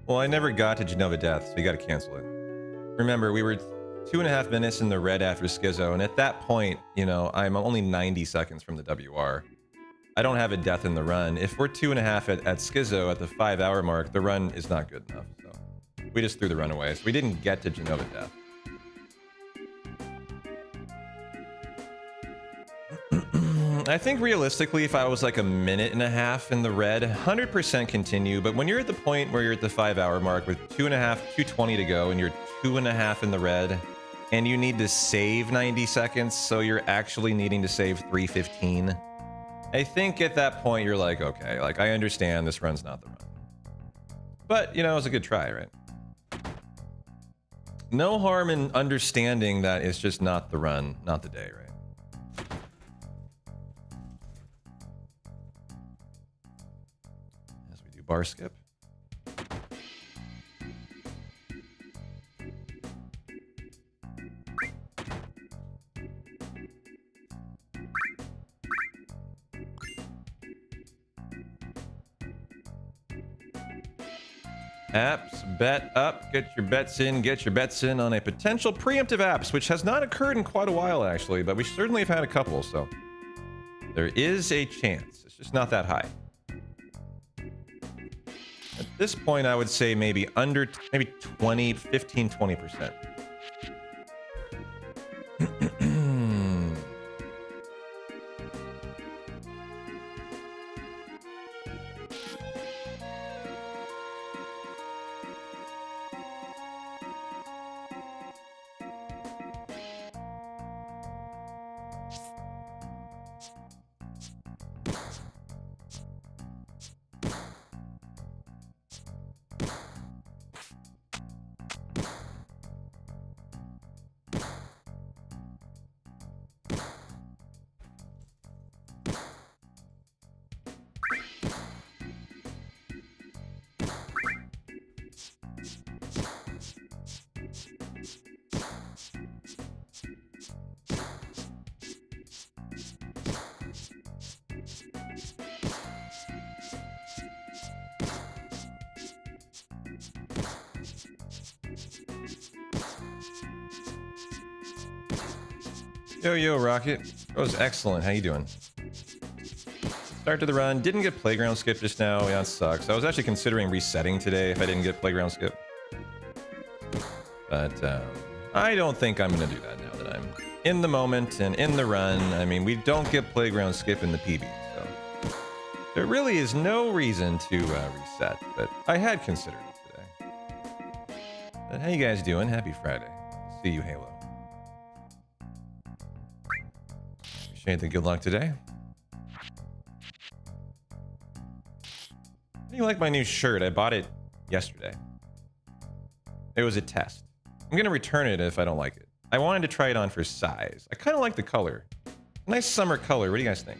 Well, I never got to Genova Death, so you gotta cancel it. Remember, we were 2.5 minutes in the red after Schizo, and at that point, you know, I'm only 90 seconds from the WR. I don't have a death in the run. If we're 2.5 at Schizo at the 5-hour mark, the run is not good enough, so we just threw the run away. So we didn't get to Genova Death. I think realistically, if I was like 1.5 minutes in the red, 100% continue. But when you're at the point where you're at the 5-hour mark with 220 to go and you're 2.5 in the red and you need to save 90 seconds, so you're actually needing to save 315. I think at that point you're like, okay, like I understand this run's not the run. But, you know, it was a good try, right? No harm in understanding that it's just not the run, not the day, right? Bar skip. Apps, bet up, get your bets in on a potential preemptive apps, which has not occurred in quite a while actually, but we certainly have had a couple, so there is a chance. It's just not that high. At this point, I would say maybe under, maybe 20, 15, 20%. Yo, Rocket. That was excellent. How you doing? Start to the run. Didn't get playground skip just now. Yeah, it sucks. I was actually considering resetting today if I didn't get playground skip. But I don't think I'm going to do that now that I'm in the moment and in the run. I mean, we don't get playground skip in the PB, so there really is no reason to reset, but I had considered it today. But how you guys doing? Happy Friday. See you, Halo. Appreciate the good luck today. How do you like my new shirt? I bought it yesterday. It was a test. I'm gonna return it if I don't like it. I wanted to try it on for size. I kind of like the color. Nice summer color. What do you guys think?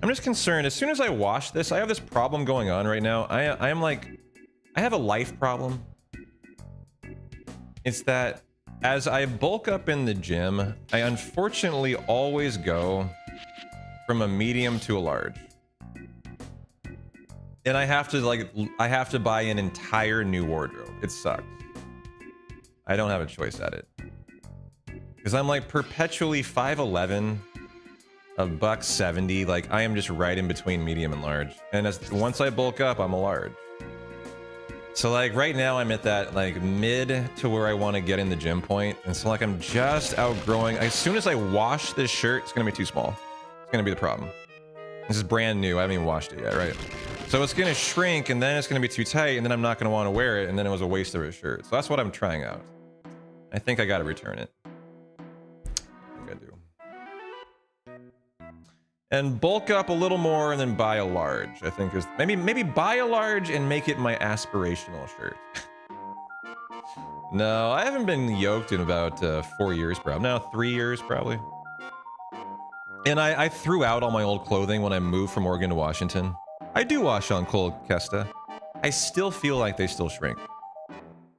I'm just concerned. As soon as I wash this, I have this problem going on right now. I am like, I have a life problem. It's that as I bulk up in the gym, I unfortunately always go from a medium to a large. And I have to buy an entire new wardrobe. It sucks. I don't have a choice at it. Because I'm like perpetually 5'11", $170. Like I am just right in between medium and large. And once I bulk up, I'm a large. So like right now I'm at that like mid to where I want to get in the gym point. And so like I'm just outgrowing. As soon as I wash this shirt, it's going to be too small. It's going to be the problem. This is brand new. I haven't even washed it yet, right? So it's gonna shrink, and then it's gonna be too tight, and then I'm not gonna want to wear it, and then it was a waste of a shirt. So that's what I'm trying out. I think I gotta return it. I think I do. And bulk up a little more, and then buy a large. I think is maybe buy a large and make it my aspirational shirt. No, I haven't been yoked in about 4 years, probably. No, 3 years, probably. And I threw out all my old clothing when I moved from Oregon to Washington. I do wash on cold, Kesta. I still feel like they still shrink.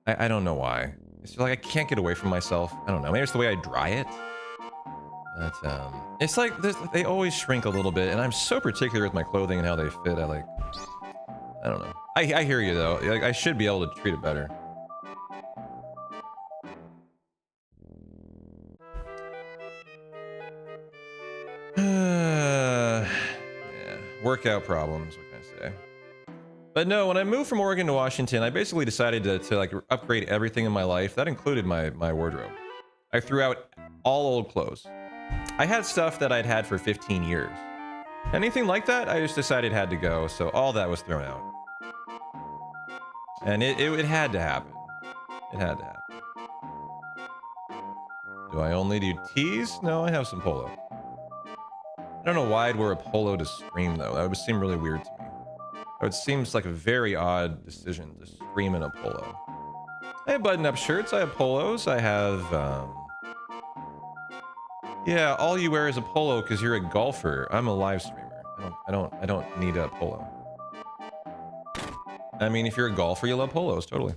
I don't know why. It's like I can't get away from myself. I don't know. Maybe it's the way I dry it. But it's like they always shrink a little bit, and I'm so particular with my clothing and how they fit. I don't know. I hear you though. Like, I should be able to treat it better. Yeah, workout problems, what can I say? But no, when I moved from Oregon to Washington, I basically decided to like upgrade everything in my life. That included my wardrobe. I threw out all old clothes. I had stuff that I'd had for 15 years. Anything like that, I just decided had to go, so all that was thrown out. And it had to happen. It had to happen. Do I only do tees? No, I have some polo. I don't know why I'd wear a polo to stream, though. That would seem really weird to me. It seems like a very odd decision to stream in a polo. I have button-up shirts. I have polos. I have, yeah, all you wear is a polo because you're a golfer. I'm a live streamer. I don't need a polo. I mean, if you're a golfer, you love polos, totally.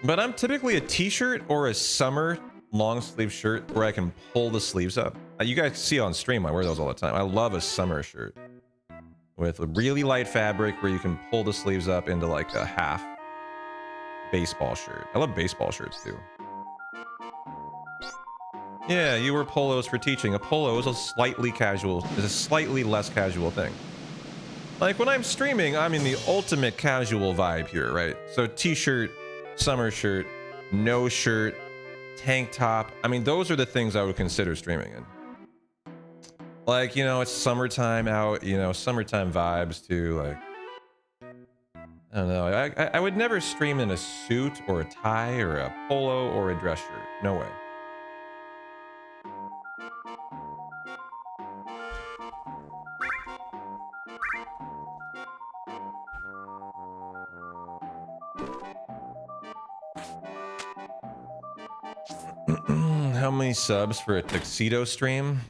But I'm typically a t-shirt or a summer long sleeve shirt where I can pull the sleeves up. You guys see on stream, I wear those all the time. I love a summer shirt with a really light fabric where you can pull the sleeves up into like a half baseball shirt. I love baseball shirts too. Yeah, you wear polos for teaching. A polo is a slightly less casual thing. Like when I'm streaming, I'm in the ultimate casual vibe here, right? So t-shirt, summer shirt, no shirt, tank top. I mean, those are the things I would consider streaming in. Like, you know, it's summertime out, you know, summertime vibes too. Like, I don't know. I would never stream in a suit or a tie or a polo or a dress shirt. No way. How many subs for a tuxedo stream?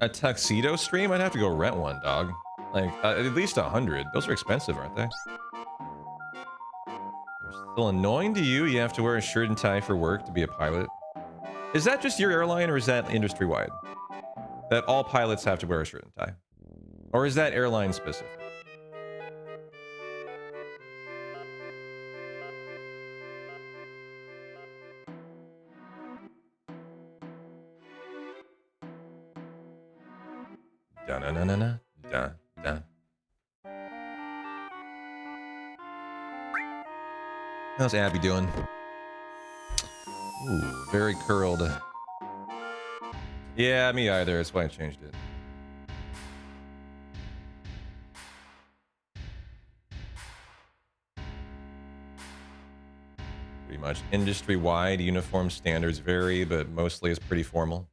A tuxedo stream? I'd have to go rent one, dog. Like, at least 100. Those are expensive, aren't they? They're still annoying to you? You have to wear a shirt and tie for work to be a pilot? Is that just your airline, or is that industry-wide? That all pilots have to wear a shirt and tie? Or is that airline specific? Da-na-na-na-na. How's Abby doing? Ooh, very curled. Yeah, me either. That's why I changed it. Pretty much industry-wide uniform standards vary, but mostly it's pretty formal.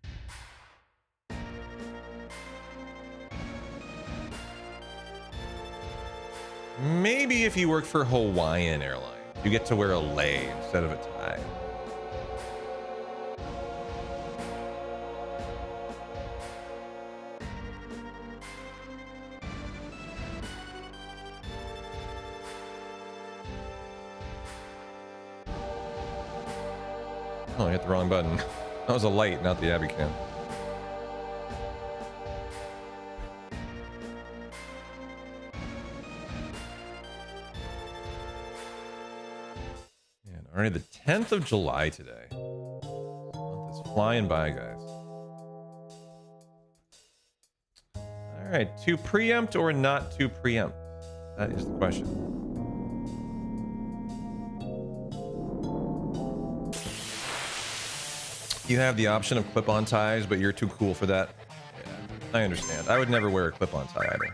Maybe if you work for Hawaiian Airlines, you get to wear a lei instead of a tie. Oh, I hit the wrong button. That was a light, not the Abby cam. Already the 10th of July today. It's flying by, guys. All right, to preempt or not to preempt? That is the question. You have the option of clip-on ties, but you're too cool for that. Yeah, I understand. I would never wear a clip-on tie either.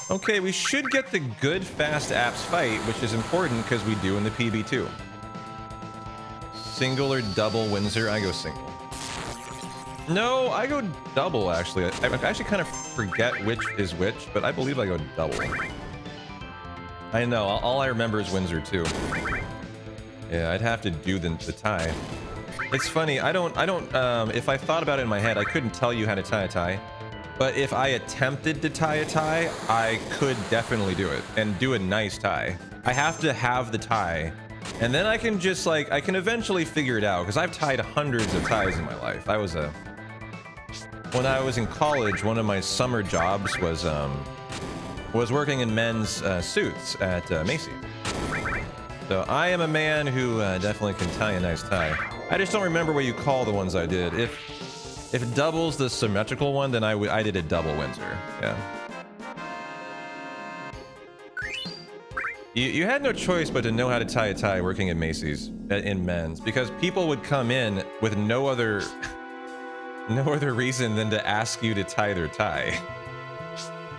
Okay, we should get the good fast apps fight, which is important because we do in the PB2. Single or double Windsor? I go single. No, I go double, actually. I actually kind of forget which is which, but I believe I go double. I know, all I remember is Windsor, too. Yeah, I'd have to do the tie. It's funny, if I thought about it in my head, I couldn't tell you how to tie a tie. But if I attempted to tie a tie, I could definitely do it, and do a nice tie. I have to have the tie, and then I can just, like, I can eventually figure it out, because I've tied hundreds of ties in my life. When I was in college, one of my summer jobs was working in men's suits at Macy's. So I am a man who definitely can tie a nice tie. I just don't remember what you call the ones I did. If double's the symmetrical one, then I did a double Windsor. Yeah. You had no choice but to know how to tie a tie working at Macy's in men's, because people would come in with no other reason than to ask you to tie their tie.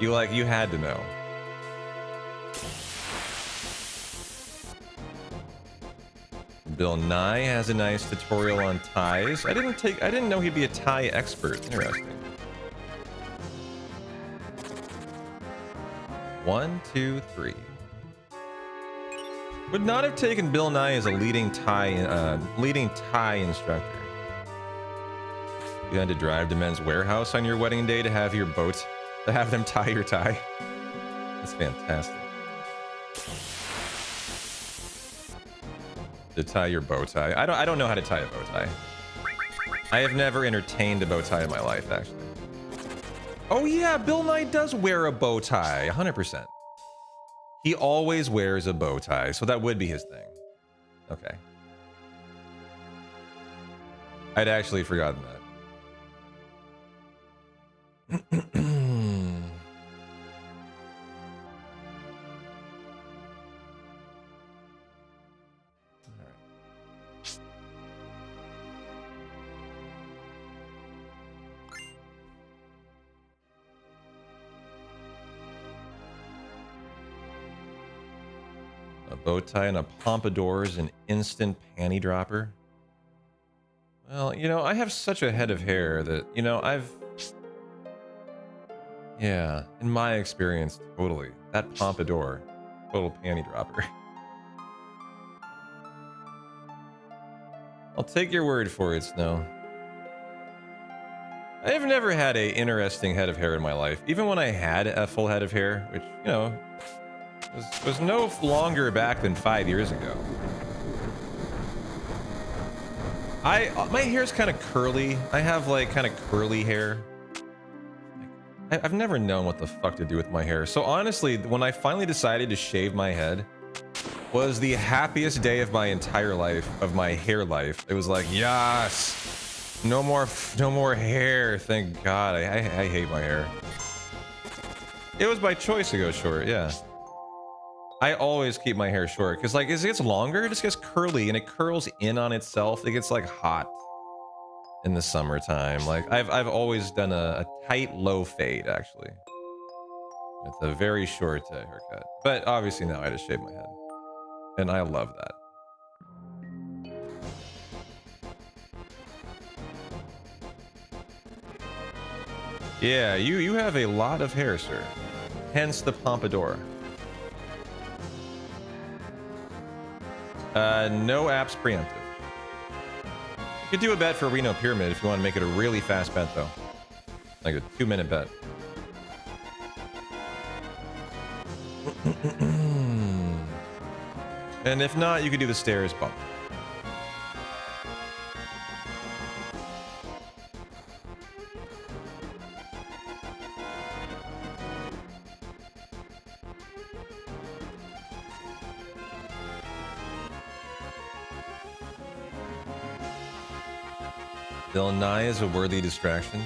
You had to know. Bill Nye has a nice tutorial on ties. I didn't know he'd be a tie expert. Interesting. 1, 2, 3. Would not have taken Bill Nye as a leading tie instructor. You had to drive to Men's Warehouse on your wedding day to have them tie your tie. That's fantastic. To tie your bow tie. I don't know how to tie a bow tie. I have never entertained a bow tie in my life, actually. Oh yeah, Bill Nye does wear a bow tie, 100%. He always wears a bow tie, so that would be his thing. Okay. I'd actually forgotten that. A bow tie and a pompadour is an instant panty dropper. Well, you know, I have such a head of hair that, you know, yeah, in my experience, totally. That pompadour, total panty dropper. I'll take your word for it, Snow. I have never had an interesting head of hair in my life. Even when I had a full head of hair, which, you know, was no longer back than 5 years ago. My hair's kind of curly. I have like kind of curly hair. I've never known what the fuck to do with my hair. So honestly, when I finally decided to shave my head, was the happiest day of my entire life, of my hair life. It was like, yes, no more hair. Thank God. I hate my hair. It was by choice to go short. Yeah. I always keep my hair short because, like, as it gets longer, it just gets curly and it curls in on itself. It gets like hot in the summertime. Like, I've always done a tight low fade, actually. It's a very short haircut, but obviously now I just shave my head, and I love that. Yeah, you have a lot of hair, sir. Hence the pompadour. No apps preemptive. You could do a bet for Reno Pyramid if you want to make it a really fast bet, though. Like a 2-minute bet. And if not, you could do the stairs bump. Bill Nye is a worthy distraction.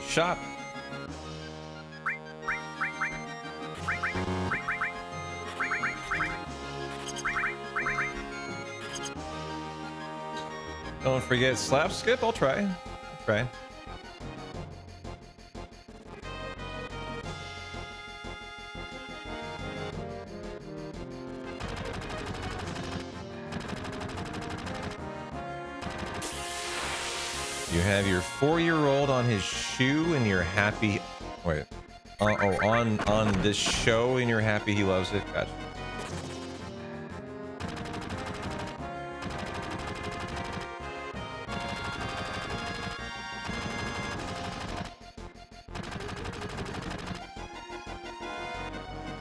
Shop. Don't forget slap skip. I'll try. I'll try. You have your 4-year-old on his shoe and you're happy. Wait. On this show and you're happy he loves it. Gotcha.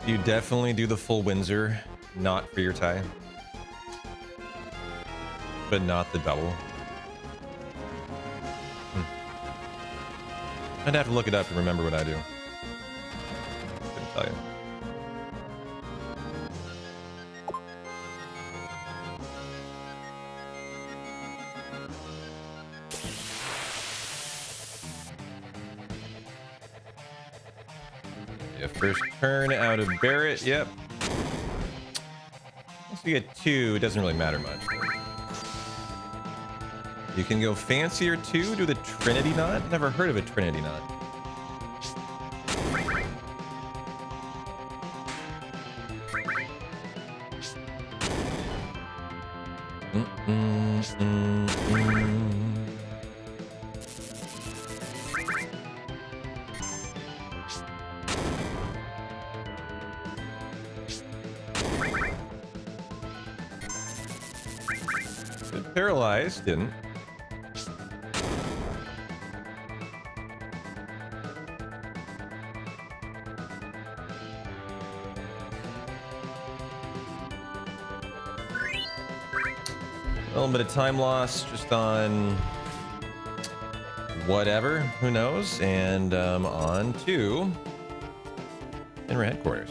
You definitely do the full Windsor, not for your tie, but not the double. I'd have to look it up to remember what I do. Couldn't tell you. Yeah, first turn out of Barrett. Yep. Once you get 2, it doesn't really matter much. You can go fancier too, do the Trinity Knot. Never heard of a Trinity Knot. Paralyzed, didn't. A little bit of time loss just on whatever, who knows, and on to Inner Headquarters.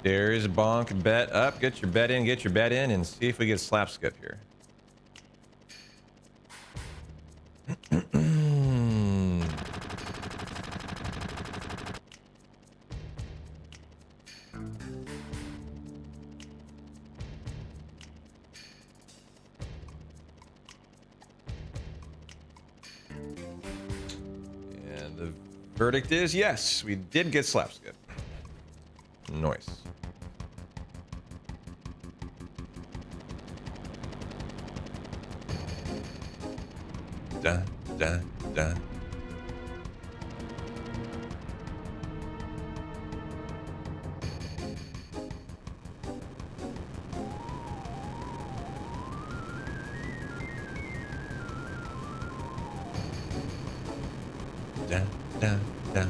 Stairs, bonk, bet up, get your bet in, and see if we get slap skip here. And the verdict is yes, we did get slap skip. Nice. Da, da, da. Da, da, da.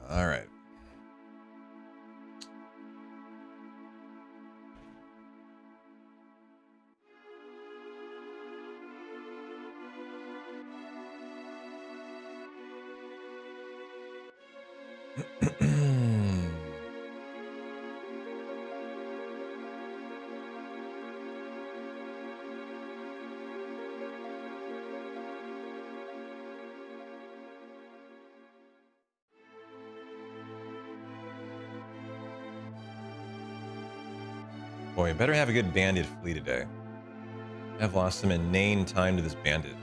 All right. Boy, better have a good bandit flea today. I've lost some inane time to this bandit.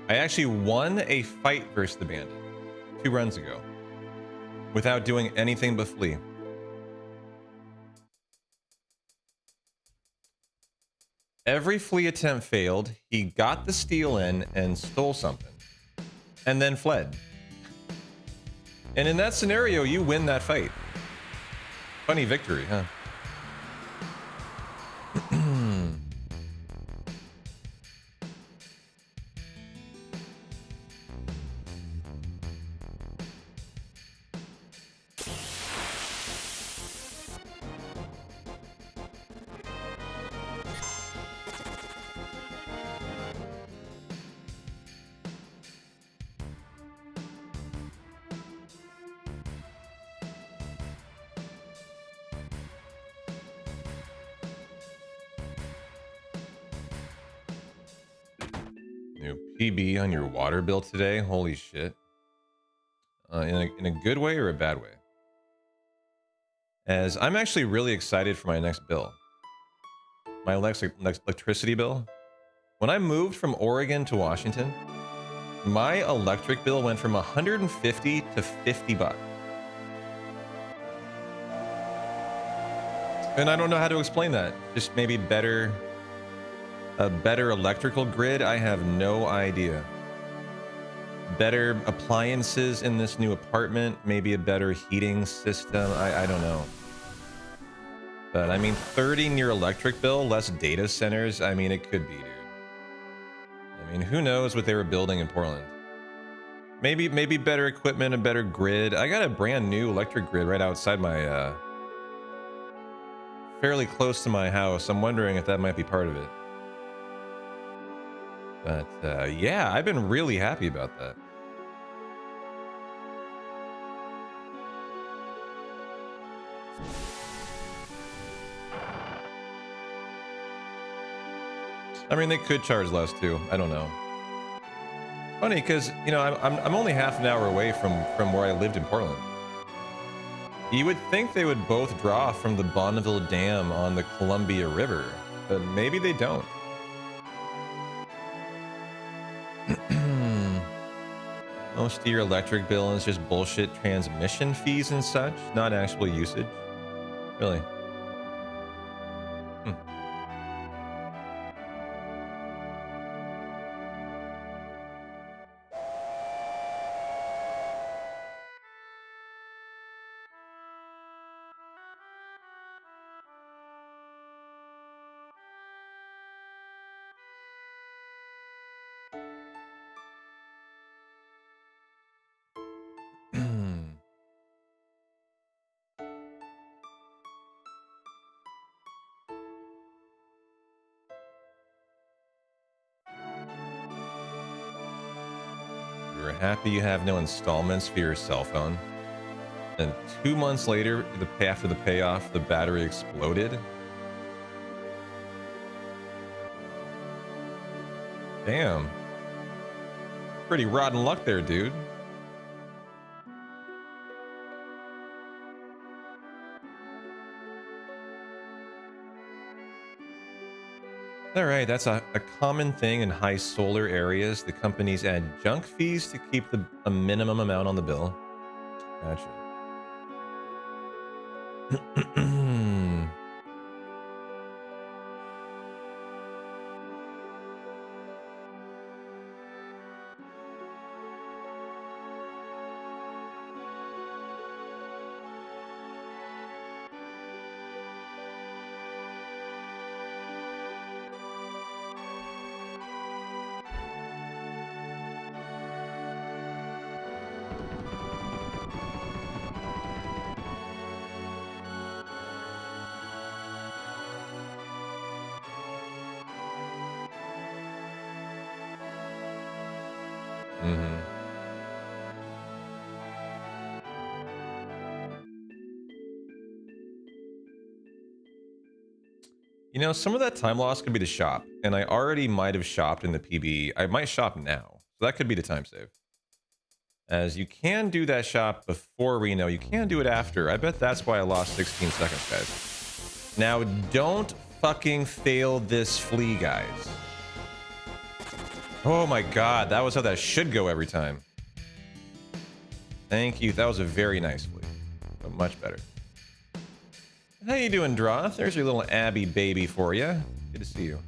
I actually won a fight versus the bandit 2 runs ago without doing anything but flee. Every flee attempt failed. He got the steal in and stole something and then fled. And in that scenario, you win that fight. Funny victory, huh? New PB on your water bill today? Holy shit. In a good way or a bad way? As I'm actually really excited for my next bill. My electricity bill. When I moved from Oregon to Washington, my electric bill went from 150 to 50 bucks. And I don't know how to explain that. Just maybe a better electrical grid. I have no idea. Better appliances in this new apartment. Maybe a better heating system. I don't know. But I mean, 30 in your electric bill, less data centers. I mean, it could be, dude. I mean, who knows what they were building in Portland? Maybe better equipment, a better grid. I got a brand new electric grid right outside my, fairly close to my house. I'm wondering if that might be part of it. But yeah, I've been really happy about that. I mean, they could charge less too. I don't know. Funny, because you know, I'm only half an hour away from where I lived in Portland. You would think they would both draw from the Bonneville Dam on the Columbia River, but maybe they don't. Most of your electric bill is just bullshit transmission fees and such, not actual usage. Really? You're happy you have no installments for your cell phone. And 2 months later, after the payoff, the battery exploded. Damn. Pretty rotten luck there, dude. Alright, that's a common thing in high solar areas. The companies add junk fees to keep a minimum amount on the bill. Gotcha. Mm-hmm. You know, some of that time loss could be to shop, and I already might have shopped in the PB. I might shop now, so that could be the time save. As you can do that shop before Reno, you can do it after. I bet that's why I lost 16 seconds, guys. Now, don't fucking fail this flea, guys. Oh my god, that was how that should go every time. Thank you, that was a very nice flea. But much better. How you doing, Droth? There's your little Abby baby for you. Good to see you.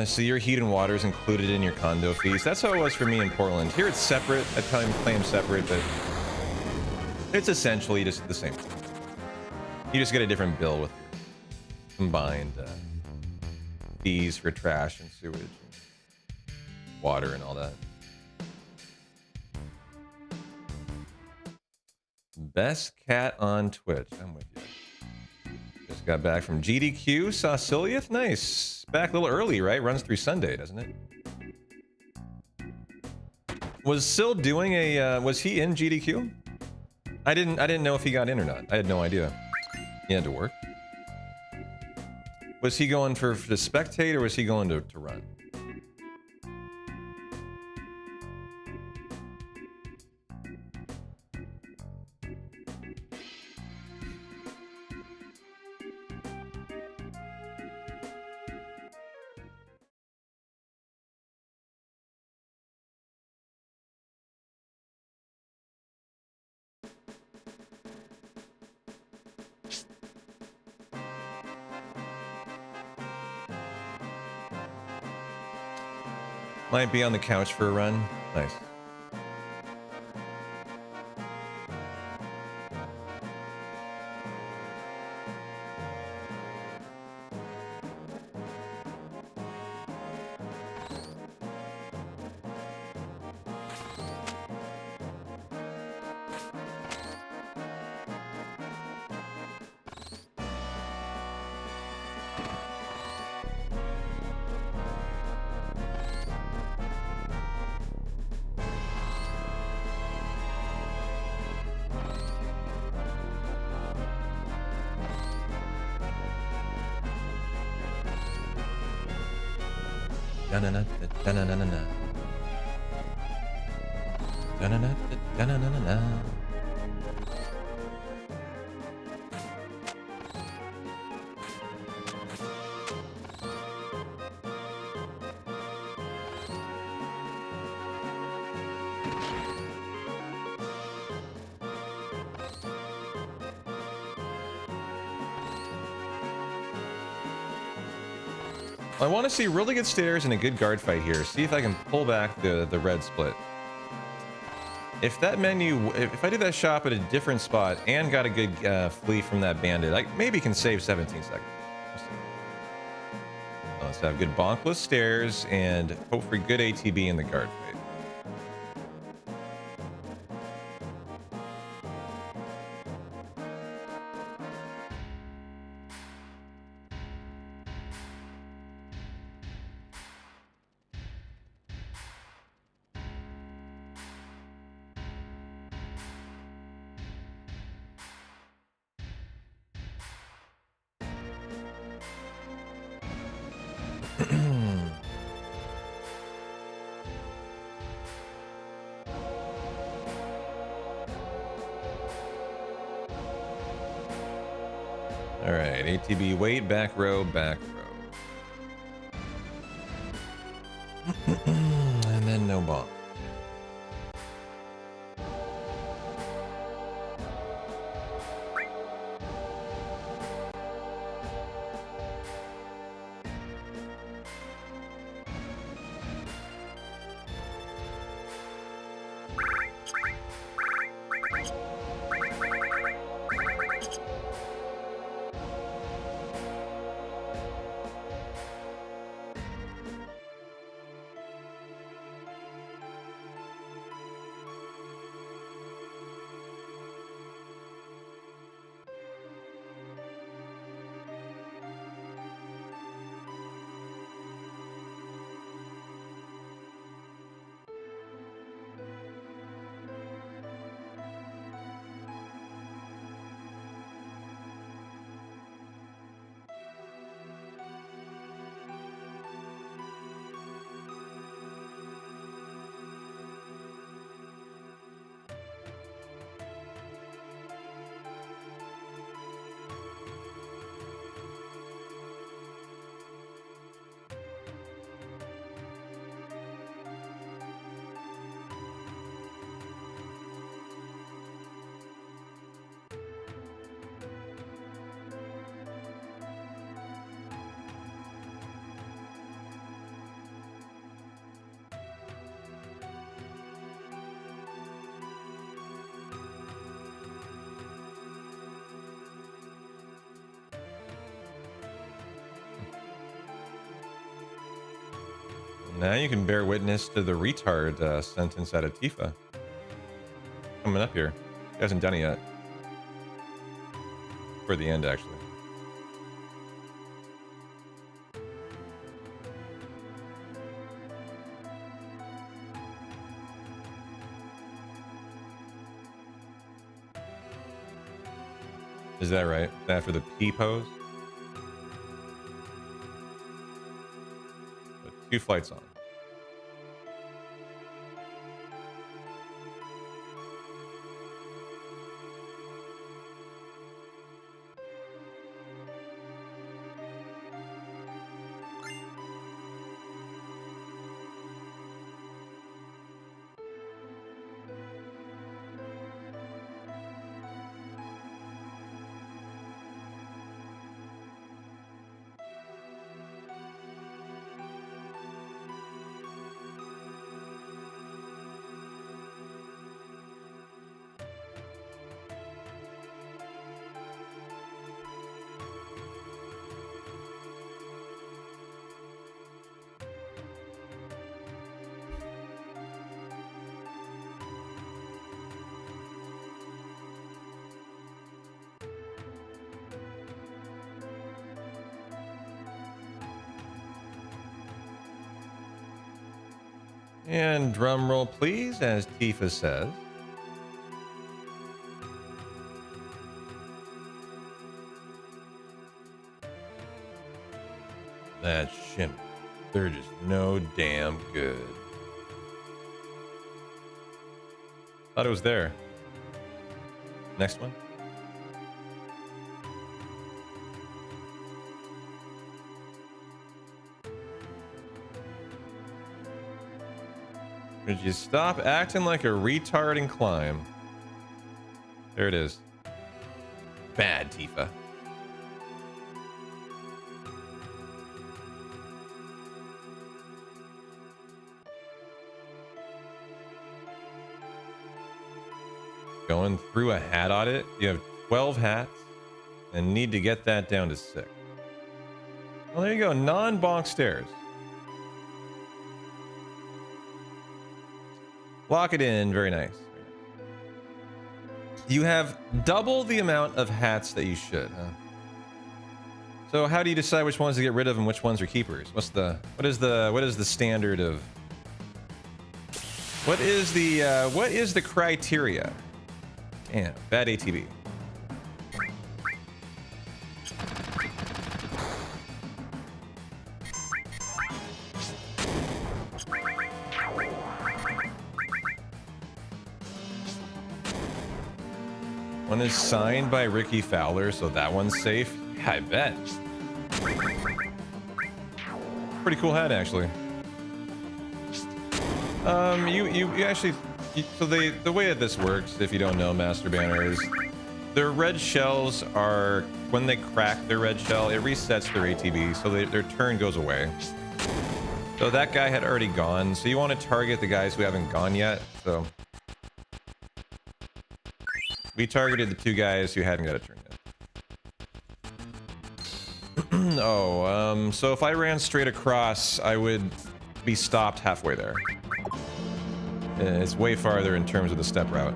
So your heat and water is included in your condo fees. That's how it was for me in Portland. Here it's separate. I claim separate, but it's essentially just the same thing. You just get a different bill with combined fees for trash and sewage and water and all that. Best cat on Twitch. I'm with you. Just got back from GDQ. Saw Silliath. Nice. Back a little early, right? Runs through Sunday, doesn't it? Was Sil doing a? Was he in GDQ? I didn't know if he got in or not. I had no idea. He had to work. Was he going to spectate or was he going to run? Might be on the couch for a run. Nice. I want to see really good stairs and a good guard fight here. See if I can pull back the red split. If that menu, if I do that shop at a different spot and got a good flea from that bandit, I maybe can save 17 seconds. Let's have good bonkless stairs and hope for good ATB in the guard fight. All right, ATB, wait, back row, back row. And then no bomb. Now you can bear witness to the retard sentence out of Tifa. Coming up here. He hasn't done it yet. For the end, actually. Is that right? After the P pose? So 2 flights on. And drum roll, please, as Tifa says. That shimmy. They're just no damn good. Thought it was there. Next one. Could you stop acting like a retard and climb? There it is. Bad, Tifa. Going through a hat audit. You have 12 hats and need to get that down to 6. Well, there you go. Non-bonk stairs. Lock it in. Very nice. You have double the amount of hats that you should, huh? So how do you decide which ones to get rid of and which ones are keepers? What is the standard of what is the criteria? Damn, bad ATB. One is signed by Ricky Fowler, so that one's safe. Yeah, I bet. Pretty cool hat, actually. You actually. So the way that this works, if you don't know, Master Banner, is their red shells are, when they crack their red shell, it resets their ATB, so their turn goes away. So that guy had already gone, so you want to target the guys who haven't gone yet. So we targeted the 2 guys who hadn't got a turn yet. So if I ran straight across, I would be stopped halfway there. It's way farther in terms of the step route.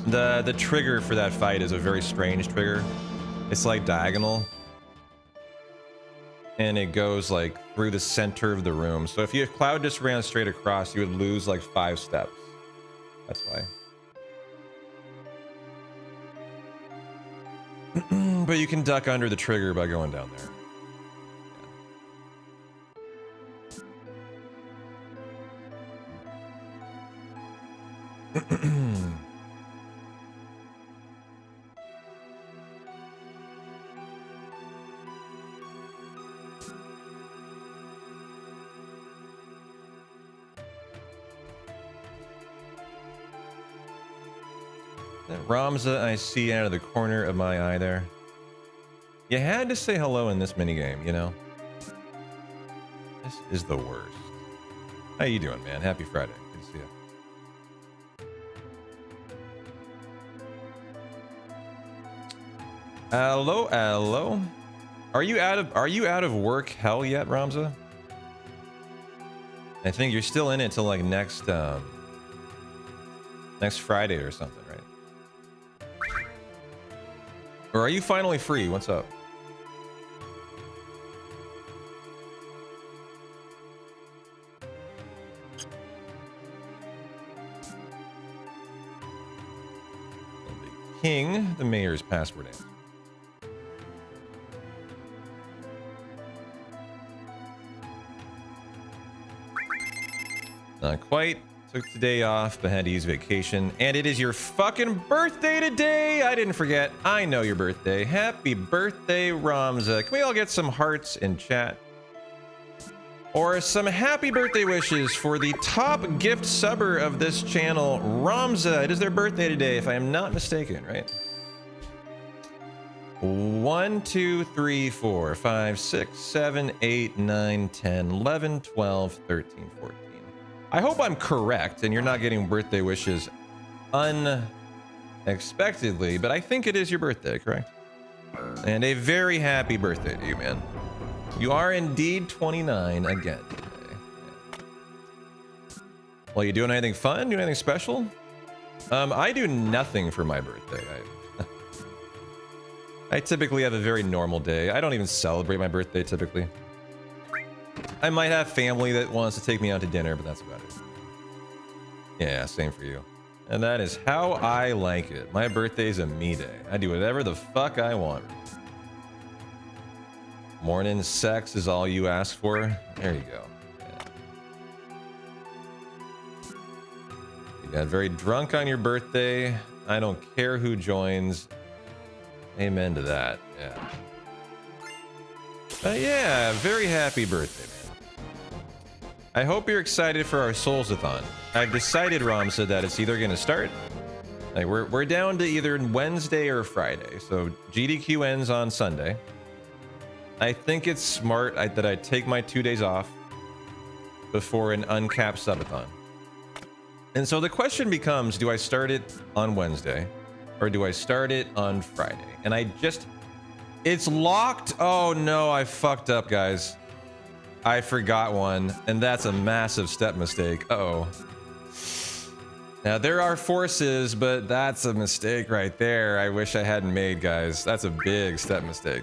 The trigger for that fight is a very strange trigger. It's like diagonal. And it goes like through the center of the room. So if Cloud just ran straight across, you would lose like 5 steps. That's why. But you can duck under the trigger by going down there. That Ramza I see out of the corner of my eye there. You had to say hello in this minigame, you know? This is the worst. How you doing, man? Happy Friday. Good to see you. Hello, hello. Are you out of work hell yet, Ramza? I think you're still in it till like next Friday or something, right? Or are you finally free? What's up? King, the mayor's password answer. Not quite. Took today off, but had to use vacation. And it is your fucking birthday today! I didn't forget. I know your birthday. Happy birthday, Ramza. Can we all get some hearts in chat? Or some happy birthday wishes for the top gift subber of this channel, Ramza. It is their birthday today, if I am not mistaken, right? 1, 2, 3, 4, 5, 6, 7, 8, 9, 10, 11, 12, 13, 14. I hope I'm correct and you're not getting birthday wishes unexpectedly, but I think it is your birthday, correct? And a very happy birthday to you, man. You are indeed 29 again today. Well, you doing anything fun? Doing anything special? I do nothing for my birthday. I typically have a very normal day. I don't even celebrate my birthday typically. I might have family that wants to take me out to dinner, but that's about it. Yeah, same for you. And that is how I like it. My birthday's a me day. I do whatever the fuck I want. Morning sex is all you ask for. There you go. Yeah. You got very drunk on your birthday. I don't care who joins. Amen to that. Yeah. Yeah, very happy birthday, man. I hope you're excited for our Soulsathon. I've decided, Ramsa, that it's either going to start. Like we're down to either Wednesday or Friday. So GDQ ends on Sunday. I think it's smart that I take my 2 days off before an uncapped subathon. And so the question becomes, do I start it on Wednesday or do I start it on Friday? And it's locked. Oh no, I fucked up, guys. I forgot one, and that's a massive step mistake. Uh-oh. Now there are forces, but that's a mistake right there. I wish I hadn't made, guys. That's a big step mistake.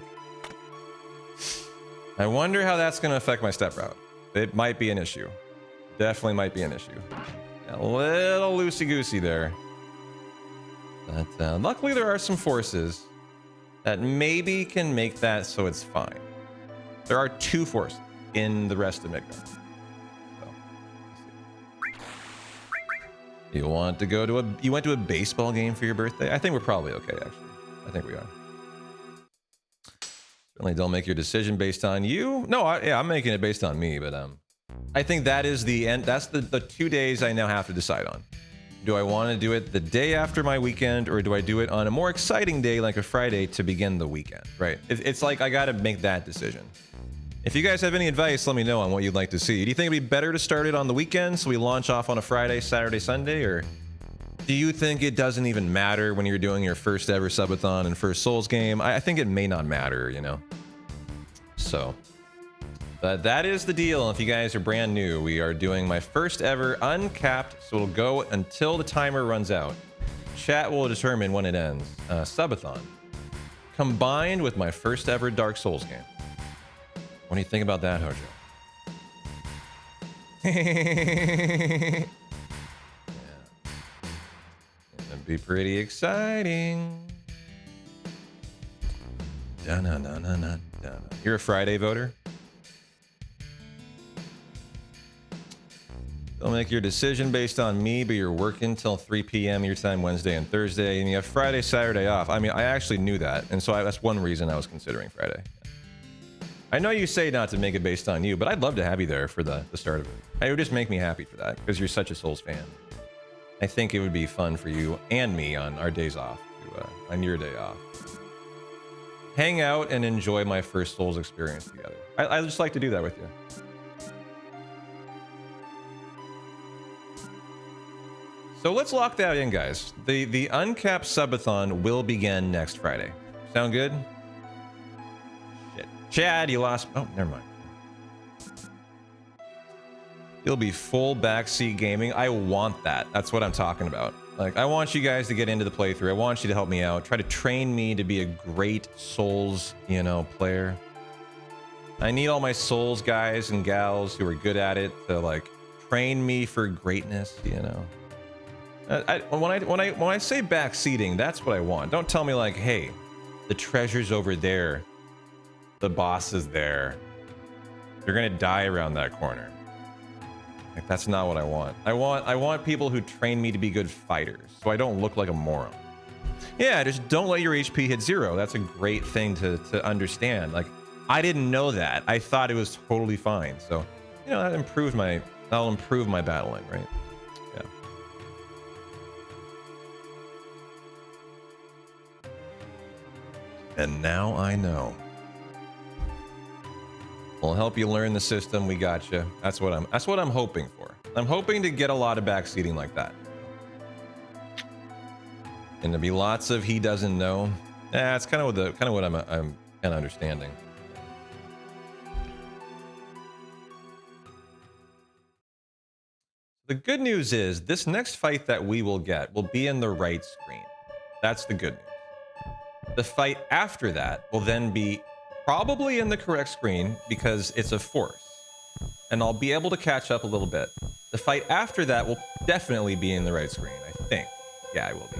I wonder how that's gonna affect my step route. It might be an issue. Definitely might be an issue. A little loosey-goosey there. But luckily there are some forces that maybe can make that so it's fine. There are 2 forces in the rest of Midgard. So, you want to go to you went to a baseball game for your birthday? I think we're probably okay, actually. I think we are. Certainly don't make your decision based on you. No, I'm making it based on me, but I think that is the end. That's the 2 days I now have to decide on. Do I want to do it the day after my weekend, or do I do it on a more exciting day like a Friday to begin the weekend, right? It's like I got to make that decision. If you guys have any advice, let me know on what you'd like to see. Do you think it'd be better to start it on the weekend so we launch off on a Friday, Saturday, Sunday, or do you think it doesn't even matter when you're doing your first ever subathon and first Souls game? I think it may not matter, you know? So, but that is the deal. If you guys are brand new, we are doing my first ever uncapped, so it'll go until the timer runs out. Chat will determine when it ends. Subathon, combined with my first ever Dark Souls game. What do you think about that, Hojo? Yeah. It'd be pretty exciting. You're a Friday voter? Don't make your decision based on me, but you're working till 3 p.m. your time Wednesday and Thursday, and you have Friday, Saturday off. I mean, I actually knew that, and so that's one reason I was considering Friday. I know you say not to make it based on you, but I'd love to have you there for the start of it. It would just make me happy for that, because you're such a Souls fan. I think it would be fun for you and me on our days off, on your day off. Hang out and enjoy my first Souls experience together. I just like to do that with you. So let's lock that in, guys. The uncapped subathon will begin next Friday. Sound good? Shit. Chad, you lost. Oh, never mind. You'll be full backseat gaming. I want that. That's what I'm talking about. Like, I want you guys to get into the playthrough. I want you to help me out. Try to train me to be a great Souls, you know, player. I need all my Souls guys and gals who are good at it to, like, train me for greatness, you know. When I say backseating, that's what I want. Don't tell me, like, hey, the treasure's over there. The boss is there. You're gonna die around that corner. Like, that's not what I want. I want people who train me to be good fighters, so I don't look like a moron. Yeah, just don't let your HP hit 0. That's a great thing to understand. Like, I didn't know that. I thought it was totally fine. So, you know, that'll improve my battling, right? Yeah. And now I know. We'll help you learn the system. We got you. That's what I'm hoping for. I'm hoping to get a lot of backseating like that. And there'll be lots of he doesn't know. That's kind of what I'm kind of understanding. The good news is this next fight that we will get will be in the right screen. That's the good news. The fight after that will then be probably in the correct screen because it's a force, and I'll be able to catch up a little bit. The fight after that will definitely be in the right screen, I think. Yeah, I will be.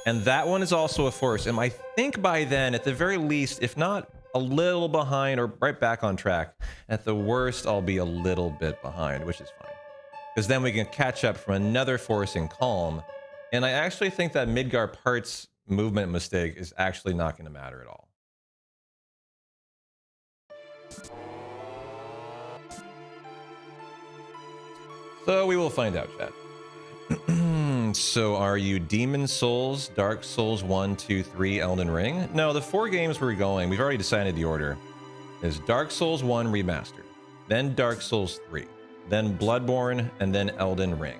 And that one is also a force, and I think by then, at the very least, if not a little behind or right back on track, at the worst, I'll be a little bit behind, which is fine. Because then we can catch up from another force in Calm, and I actually think that Midgar Part's movement mistake is actually not going to matter at all. So we will find out, chat. So are you Demon Souls, Dark Souls 1, 2, 3, Elden Ring? No, the 4 games we're going, we've already decided the order. Is Dark Souls 1 Remastered, then Dark Souls 3, then Bloodborne, and then Elden Ring.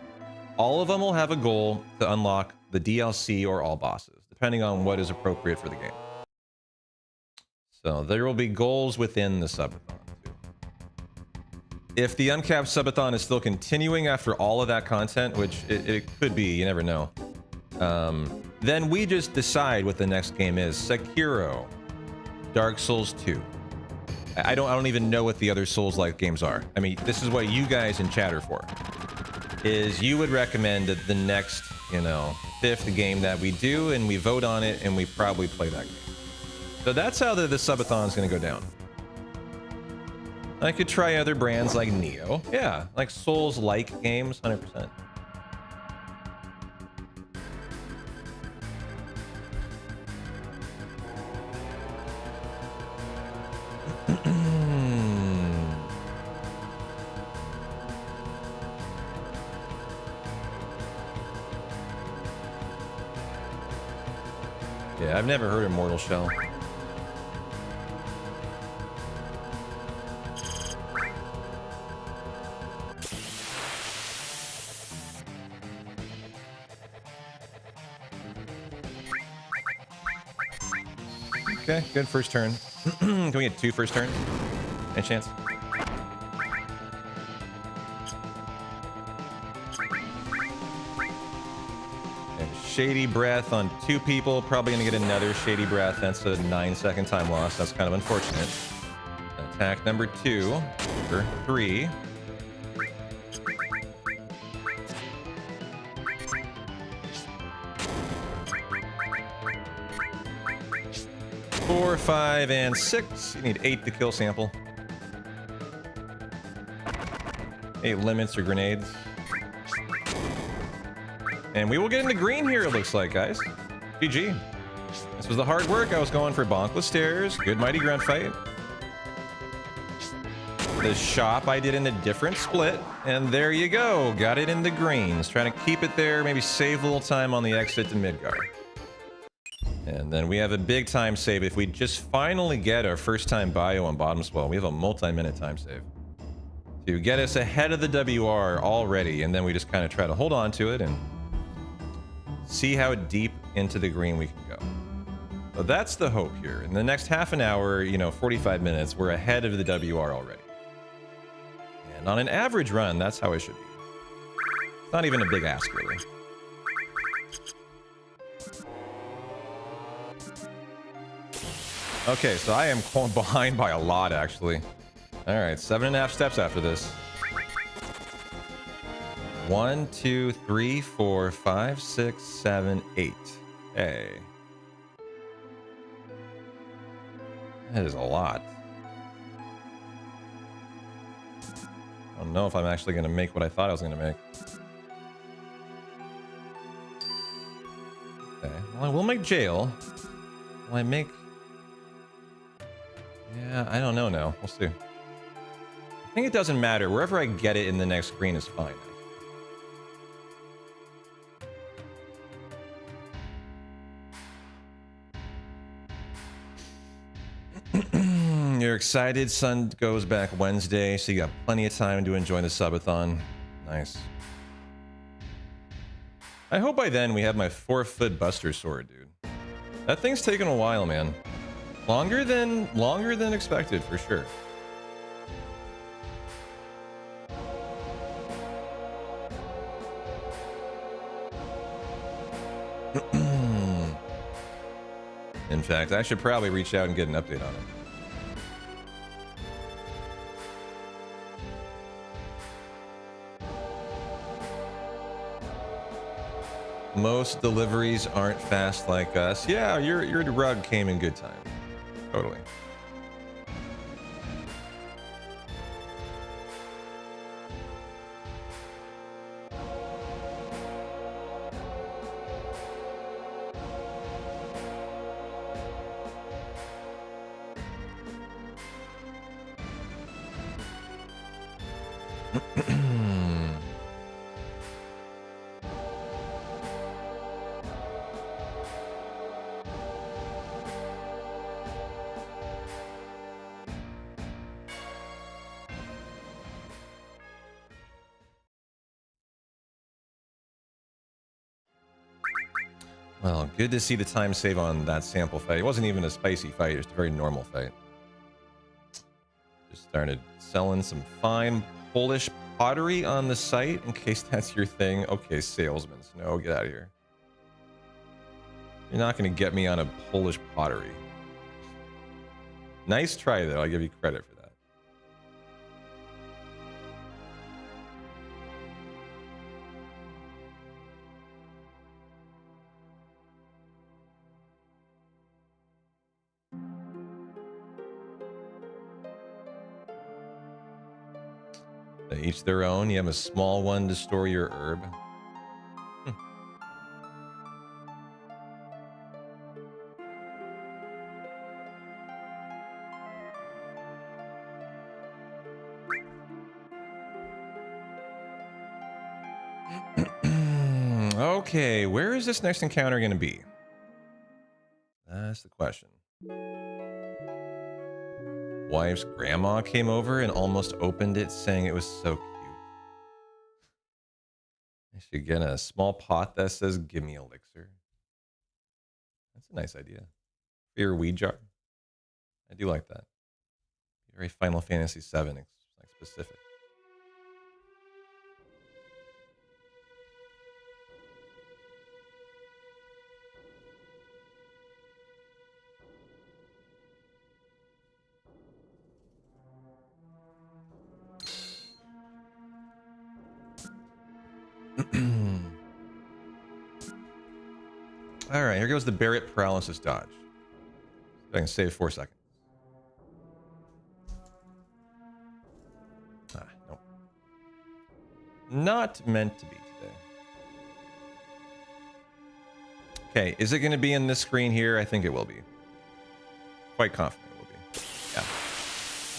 All of them will have a goal to unlock the DLC or all bosses, depending on what is appropriate for the game. So there will be goals within the subathon. If the uncapped subathon is still continuing after all of that content, which it could be, you never know, then we just decide what the next game is. Sekiro, Dark Souls 2. I don't even know what the other Souls-like games are. I mean, this is what you guys in chat are for. Is you would recommend that the next, you know, 5th game that we do, and we vote on it, and we probably play that game. So that's how the subathon is going to go down. I could try other brands like Neo. Yeah, like Souls-like games, 100%. Yeah, I've never heard of Mortal Shell. Okay, good first turn. Can we get 2 first turn? Any chance? And shady breath on 2 people. Probably gonna get another shady breath. That's a 9-second time loss. That's kind of unfortunate. Attack number 2 or 3. 4, 5, and 6. You need 8 to kill sample. 8 limits or grenades. And we will get into green here, it looks like, guys. GG. This was the hard work. I was going for bonkless stairs. Good mighty grunt fight. The shop I did in a different split. And there you go. Got it in the greens. Trying to keep it there. Maybe save a little time on the exit to Midgar. And then we have a big time save. If we just finally get our first time bio on bottom swell, we have a multi-minute time save to get us ahead of the WR already. And then we just kind of try to hold on to it and see how deep into the green we can go. So that's the hope here. In the next half an hour, you know, 45 minutes, we're ahead of the WR already. And on an average run, that's how it should be. It's not even a big ask, really. Okay, so I am behind by a lot, actually. All right, 7.5 steps after this. 1, 2, 3, 4, 5, 6, 7, 8. Okay. That is a lot. I don't know if I'm actually going to make what I thought I was going to make. Okay. Well, I will make jail. Will I make... Yeah, I don't know now. We'll see. I think it doesn't matter. Wherever I get it in the next screen is fine. You're excited. Sun goes back Wednesday, so you got plenty of time to enjoy the subathon. Nice. I hope by then we have my 4-foot Buster Sword, dude. That thing's taken a while, man. Longer than expected, for sure. In fact, I should probably reach out and get an update on it. Most deliveries aren't fast like us. Yeah, your rug came in good time. Totally. Well, good to see the time save on that sample fight. It wasn't even a spicy fight, it was a very normal fight. Just started selling some fine Polish pottery on the site, in case that's your thing. Okay, salesman, no, get out of here. You're not going to get me on a Polish pottery. Nice try, though. I'll give you credit for that. Each their own. You have a small one to store your herb. Okay, where is this next encounter going to be? That's the question. Wife's grandma came over and almost opened it, saying it was so cute. I should get a small pot that says, "Give me elixir." That's a nice idea. For your weed jar. I do like that. Very Final Fantasy VII like specific. All right, here goes the Barrett paralysis dodge. I can save 4 seconds. Nope. Not meant to be today. Okay, is it going to be in this screen here? I think it will be. Quite confident it will be. Yeah.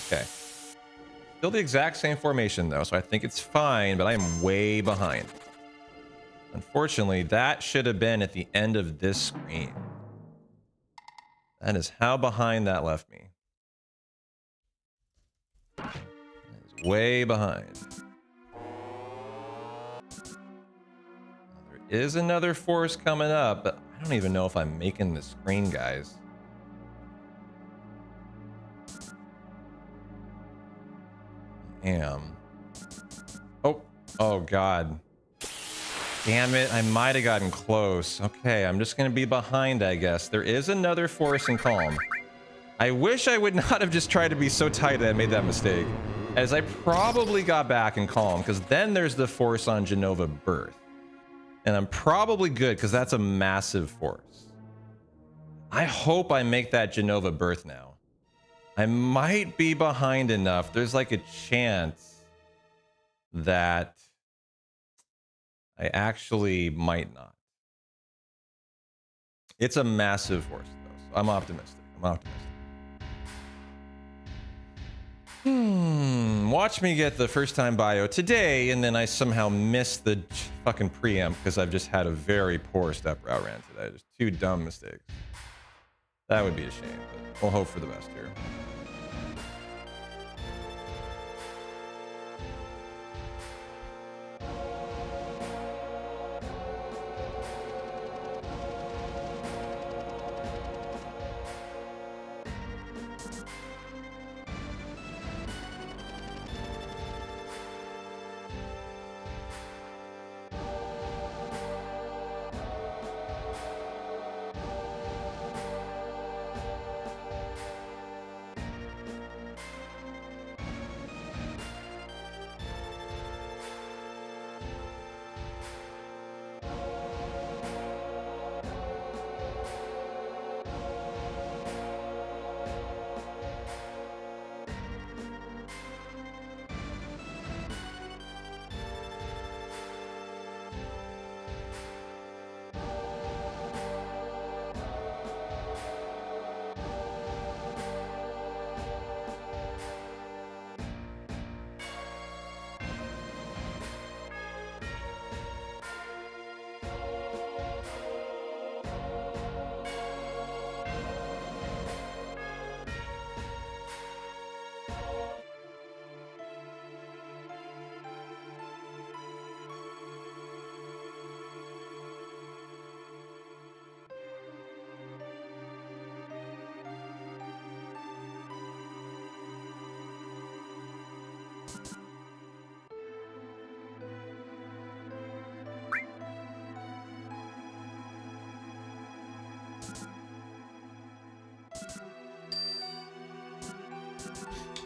Okay. Still the exact same formation, though, so I think it's fine, but I am way behind. Unfortunately, that should have been at the end of this screen. That is how behind that left me. That is way behind. There is another force coming up, but I don't even know if I'm making the screen, guys. I am. Oh, God. Damn it. I might have gotten close. Okay, I'm just going to be behind, I guess. There is another Force and Calm. I wish I would not have just tried to be so tight that I made that mistake. As I probably got back in Calm, because then there's the Force on Genova Birth. And I'm probably good, because that's a massive Force. I hope I make that Genova Birth now. I might be behind enough. There's like a chance that I actually might not. It's a massive Force, though, so I'm optimistic. I'm optimistic. Watch me get the first time bio today, and then I somehow missed the fucking preamp because I've just had a very poor step route ran today. Just two dumb mistakes. That would be a shame, but we'll hope for the best here.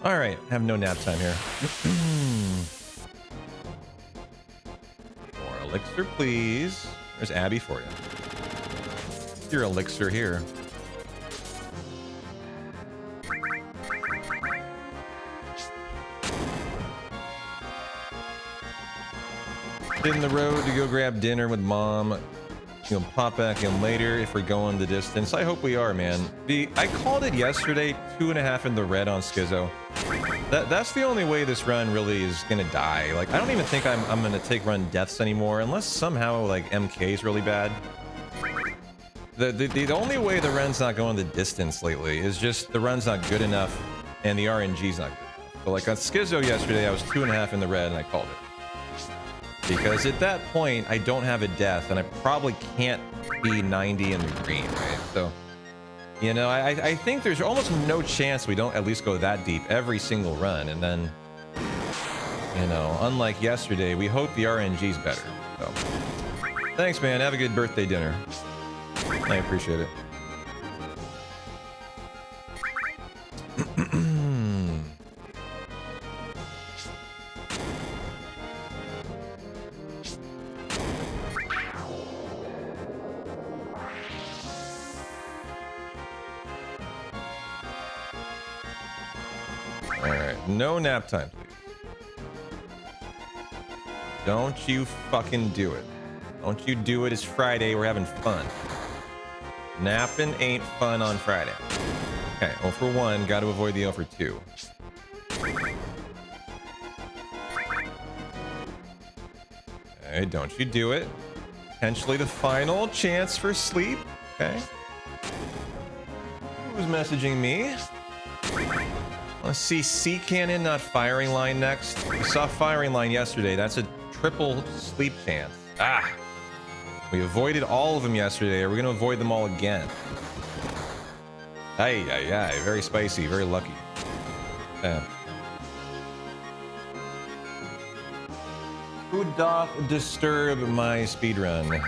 All right, have no nap time here. More elixir, please. There's Abby for you. Your elixir here. In the road to go grab dinner with mom. You know, pop back in later if we're going the distance. I hope we are, man. I called it yesterday, 2.5 in the red on Schizo. That's the only way this run really is gonna die. Like, I don't even think I'm gonna take run deaths anymore unless somehow like MK is really bad. The only way the run's not going the distance lately is just the run's not good enough and the RNG's not good enough. But like on Schizo yesterday, I was 2.5 in the red and I called it. Because at that point, I don't have a death, and I probably can't be 90 in the green, right? So, you know, I think there's almost no chance we don't at least go that deep every single run, and then, you know, unlike yesterday, we hope the RNG's better. So, thanks, man. Have a good birthday dinner. I appreciate it. No nap time, please. Don't you fucking do it. Don't you do it. It's Friday. We're having fun. Napping ain't fun on Friday. Okay, 0 for 1. Got to avoid the 0 for 2. Okay, don't you do it. Potentially the final chance for sleep. Okay. Who's messaging me? Let's see, sea cannon, not firing line next. We saw firing line yesterday. That's a triple sleep chance. Ah! We avoided all of them yesterday. Are we going to avoid them all again? Ay, ay, ay. Very spicy. Very lucky. Who doth disturb my speedrun?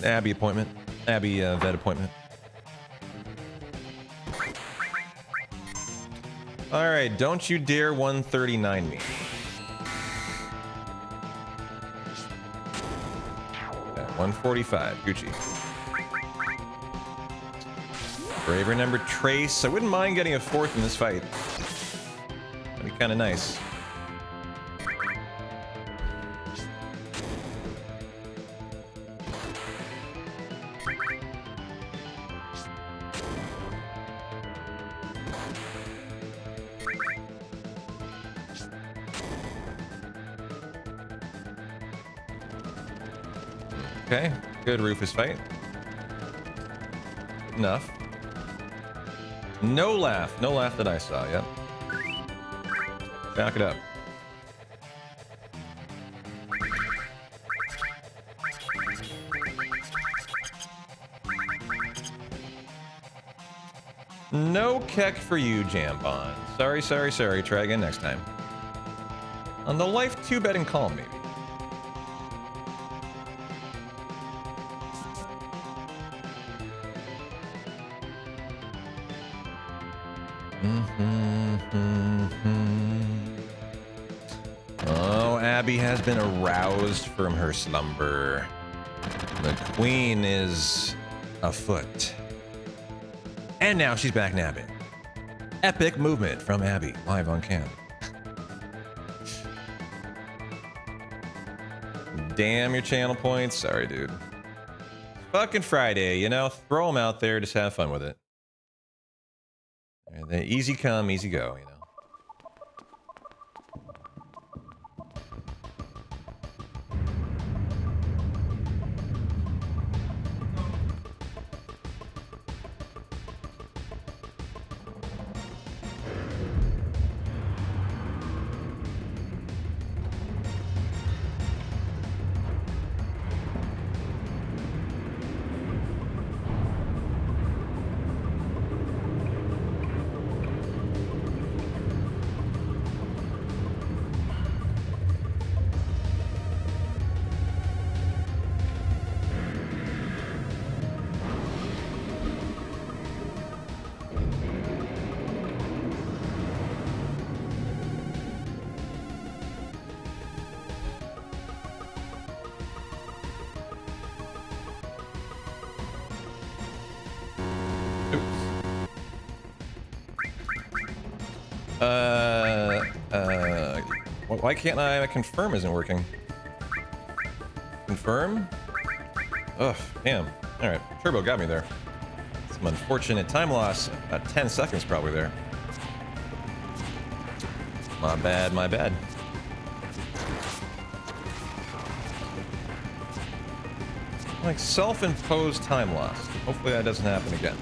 Abby appointment. Abby vet appointment. Alright, don't you dare 139 me. Okay, 145, Gucci. Braver number Trace. I wouldn't mind getting a fourth in this fight. That'd be kind of nice. Okay, good Rufus fight. Enough. No laugh that I saw, yep. Back it up. No keck for you, Jambon. Sorry, sorry, sorry. Try again next time. On the life 2-bet and calm, maybe. Oh, Abby has been aroused from her slumber. The queen is afoot. And now she's back napping. Epic movement from Abby, live on cam. Damn your channel points. Sorry, dude. Fucking Friday, you know? Throw them out there, just have fun with it. And then easy come, easy go, you know? Why can't I confirm isn't working? Confirm? Ugh, damn. Alright, Turbo got me there. Some unfortunate time loss. About 10 seconds probably there. My bad, my bad. Like self-imposed time loss. Hopefully that doesn't happen again.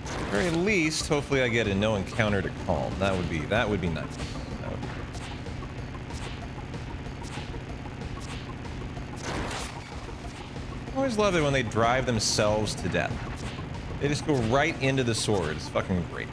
At the very least, hopefully I get a no encounter to calm. That would be nice. That would be nice. I always love it when they drive themselves to death. They just go right into the sword. It's fucking great.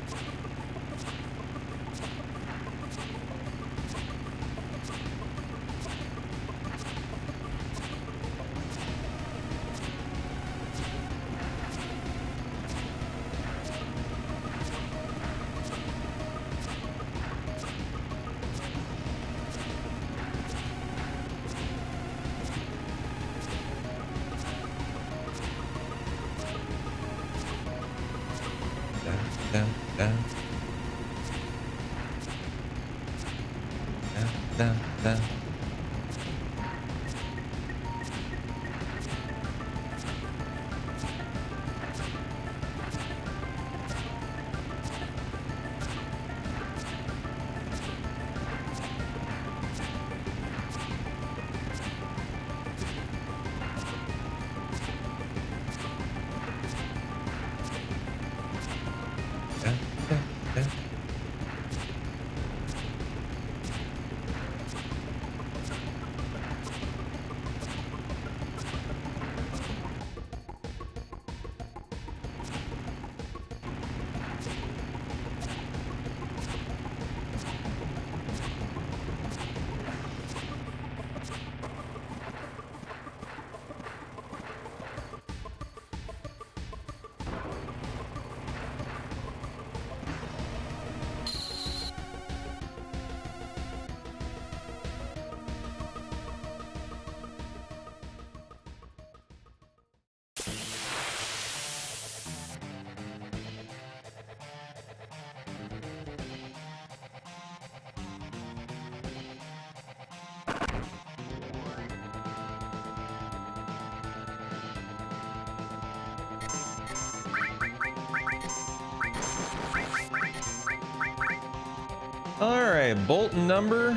All right, bolt number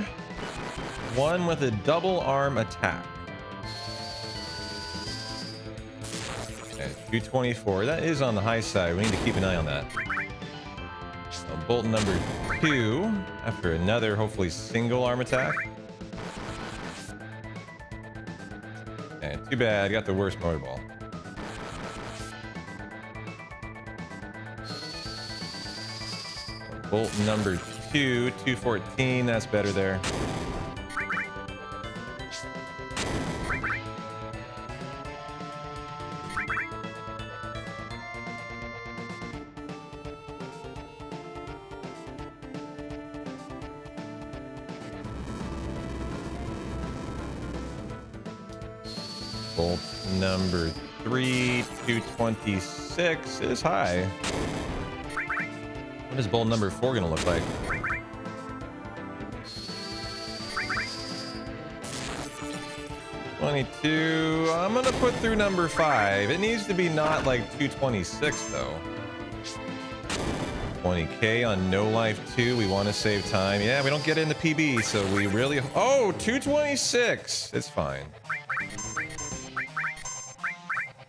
1 with a double arm attack. Okay, 224. That is on the high side. We need to keep an eye on that. So bolt number 2 after another, hopefully, single arm attack. Okay, too bad. Got the worst motorball. Bolt number 2, 214. That's better there. Bolt number 3, 226 is high. What is bolt number 4 gonna look like? $22. I'm gonna put through number 5. It needs to be not like 226 though. 20k on No Life 2. We want to save time. Yeah, we don't get in the PB, so we really. Oh, 226. It's fine.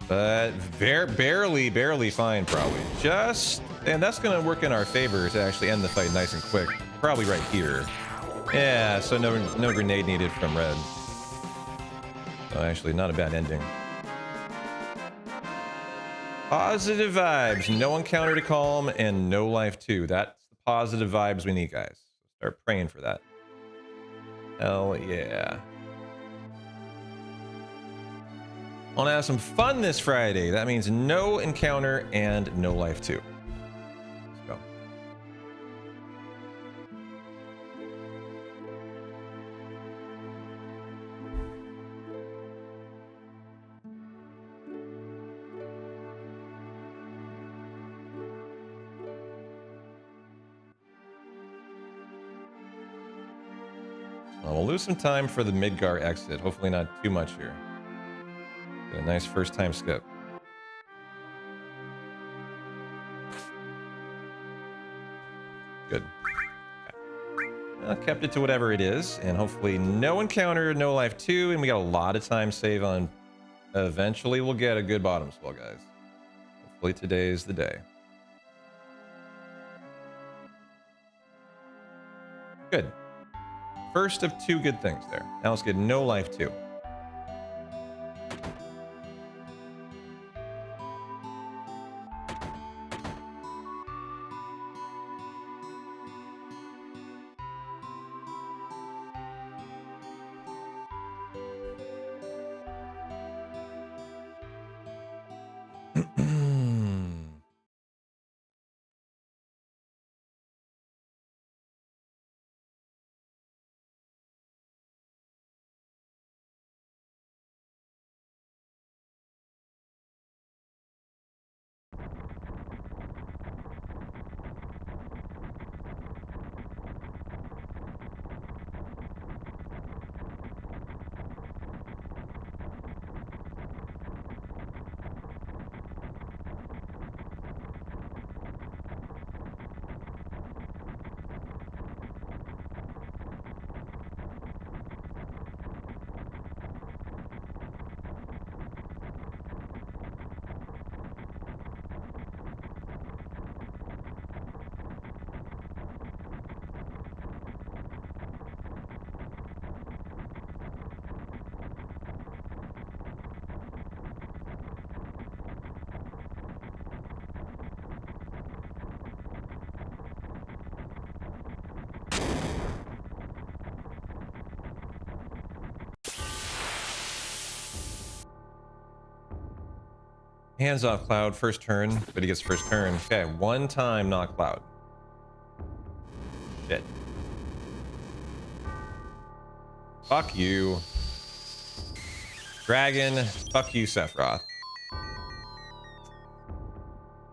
But barely fine, probably. Just, and that's gonna work in our favor to actually end the fight nice and quick. Probably right here. Yeah, so no grenade needed from red. So actually, not a bad ending. Positive vibes. No encounter to calm and No Life 2. That's the positive vibes we need, guys. Start praying for that. Hell yeah. Want to have some fun this Friday. That means no encounter and No Life 2. Let's go. Well, we'll lose some time for the Midgar exit. Hopefully not too much here. Get a nice first time skip. Good. Okay. Well, kept it to whatever it is, and hopefully no encounter, No Life 2, and we got a lot of time save on. Eventually we'll get a good bottom swell, guys. Hopefully today's the day. Good. First of 2 good things there. Now let's get No Life 2. Hands off Cloud, first turn, but he gets first turn. Okay, 1 time not Cloud. Shit. Fuck you. Dragon, fuck you, Sephiroth.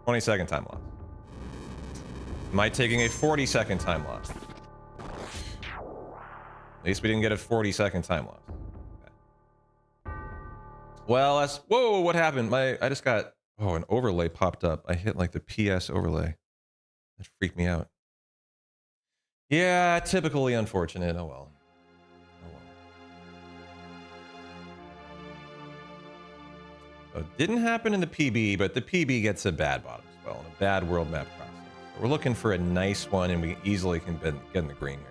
20-second time loss. Am I taking a 40-second time loss? At least we didn't get a 40-second time loss. Well, that's, whoa, what happened? I just got, oh, an overlay popped up. I hit like the PS overlay. That freaked me out. Yeah, typically unfortunate. Oh well. Oh well. So it didn't happen in the PB, but the PB gets a bad bottom spell and a bad world map crossing. So we're looking for a nice one, and we easily can get in the green here.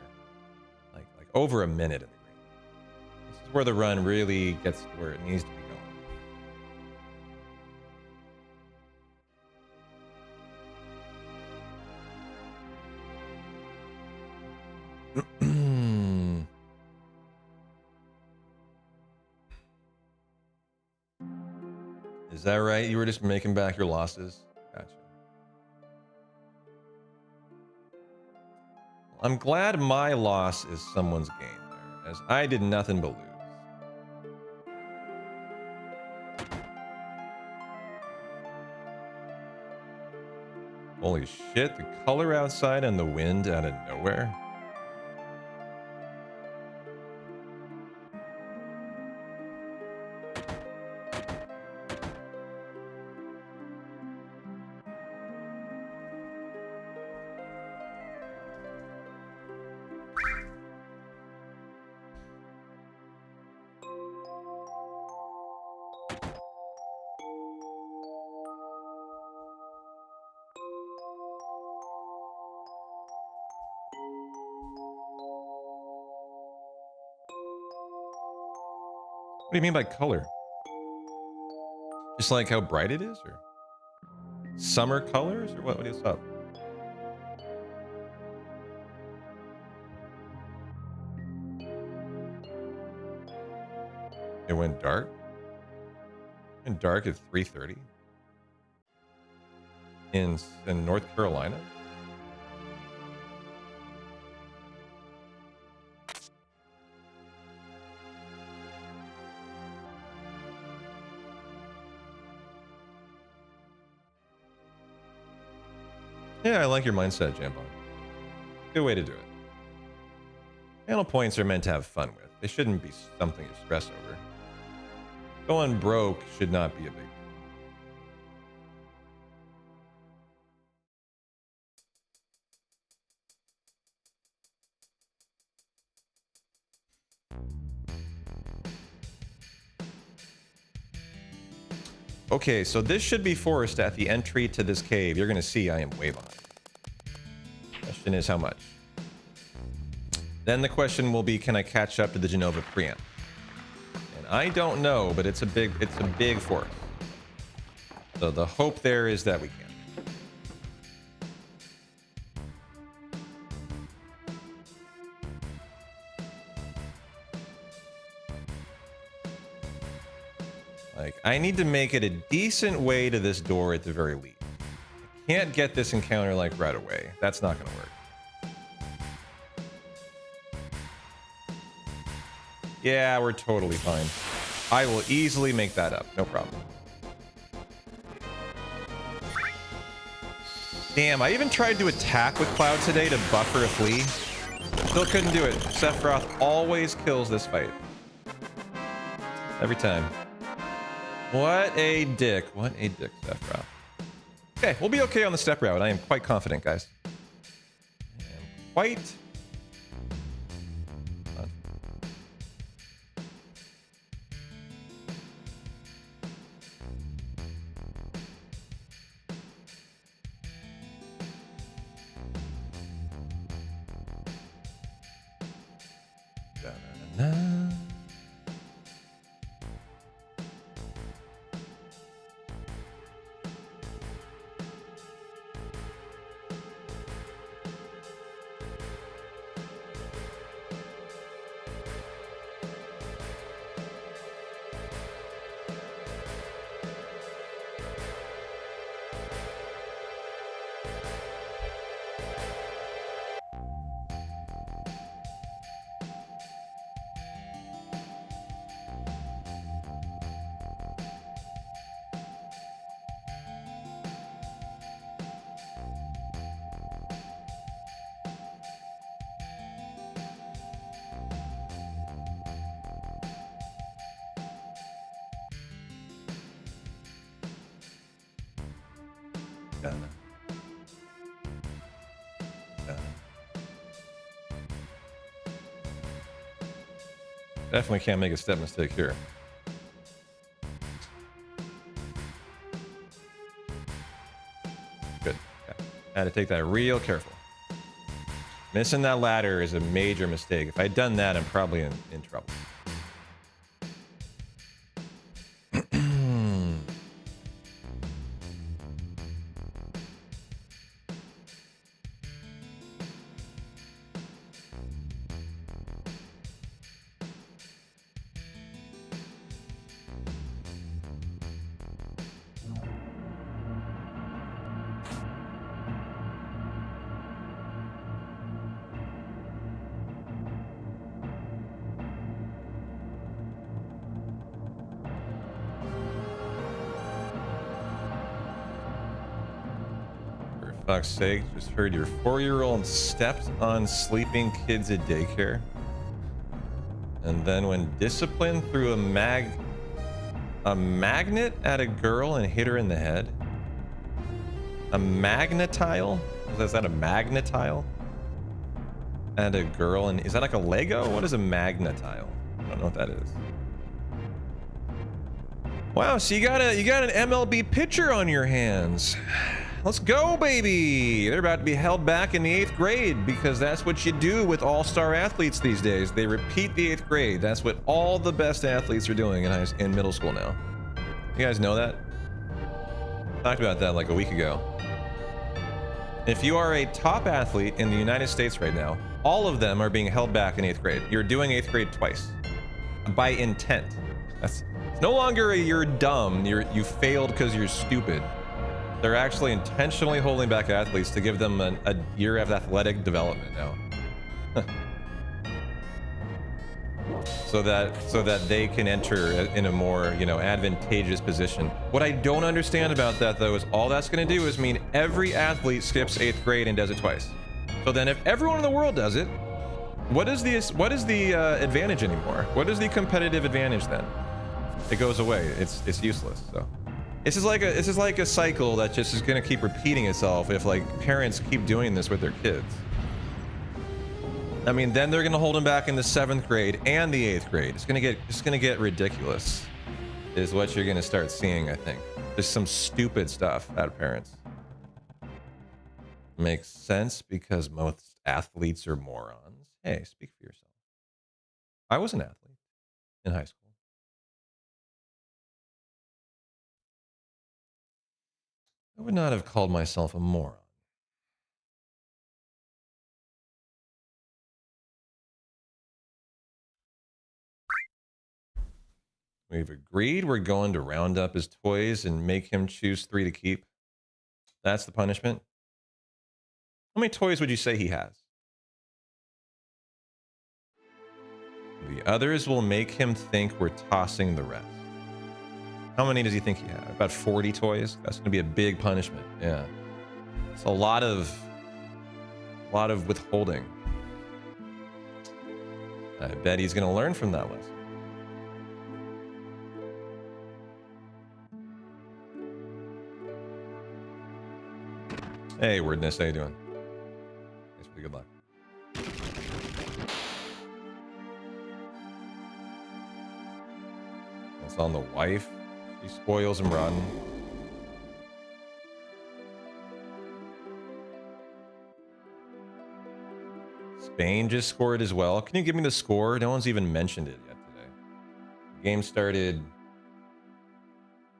Like over a minute in the green. This is where the run really gets to where it needs to be going. Is that right? You were just making back your losses? Gotcha. I'm glad my loss is someone's gain there, as I did nothing but lose. Holy shit, the color outside and the wind out of nowhere. What do you mean by color? Just like how bright it is, or summer colors, or what is up? It went dark. It went dark at 3:30 in North Carolina. Yeah, I like your mindset, Jambon. Good way to do it. Panel points are meant to have fun with. They shouldn't be something to stress over. Going broke should not be a big deal. Okay, so this should be forced at the entry to this cave. You're going to see I am way behind. Question is how much? Then the question will be, can I catch up to the Genova preamp? And I don't know, but it's a big force. So the hope there is that we can. Like, I need to make it a decent way to this door at the very least. I can't get this encounter like right away. That's not going to work. Yeah, we're totally fine. I will easily make that up. No problem. Damn, I even tried to attack with Cloud today to buffer a flea. Still couldn't do it. Sephiroth always kills this fight. Every time. What a dick. What a dick, Sephiroth. Okay, we'll be okay on the step route. I am quite confident, guys. I am quite... Da-na-na-na. Dun, dun. Definitely can't make a step mistake here. Good. Okay. Had to take that real careful. Missing that ladder is a major mistake. If I'd done that, I'm probably in trouble. Fuck's sake, just heard your 4-year-old stepped on sleeping kids at daycare. And then when disciplined threw a magnet at a girl and hit her in the head. A magnetile? Is that a magnetile? At a girl, and is that like a Lego? What is a magnetile? I don't know what that is. Wow, so you got an MLB pitcher on your hands. Let's go, baby! They're about to be held back in the 8th grade because that's what you do with all-star athletes these days. They repeat the 8th grade. That's what all the best athletes are doing in middle school now. You guys know that? Talked about that like a week ago. If you are a top athlete in the United States right now, all of them are being held back in 8th grade. You're doing 8th grade twice. By intent. It's no longer you're dumb, you failed because you're stupid. They're actually intentionally holding back athletes to give them a year of athletic development now. so that they can enter in a more, advantageous position. What I don't understand about that, though, is all that's going to do is mean every athlete skips 8th grade and does it twice. So then if everyone in the world does it, what is the advantage anymore? What is the competitive advantage then? It goes away. It's useless. So this is like a cycle that just is going to keep repeating itself if like parents keep doing this with their kids. I mean, then they're going to hold them back in the 7th grade and the 8th grade. It's going to get ridiculous is what you're going to start seeing, I think. There's some stupid stuff out of parents. Makes sense because most athletes are morons. Hey, speak for yourself. I was an athlete in high school. I would not have called myself a moron. We've agreed we're going to round up his toys and make him choose 3 to keep. That's the punishment. How many toys would you say he has? The others will make him think we're tossing the rest. How many does he think he had? About 40 toys? That's going to be a big punishment. Yeah. It's a lot of withholding. I bet he's going to learn from that lesson. Hey, Wordness, how you doing? Thanks for the good luck. It's on the wife. She spoils him rotten. Spain just scored as well. Can you give me the score? No one's even mentioned it yet today. The game started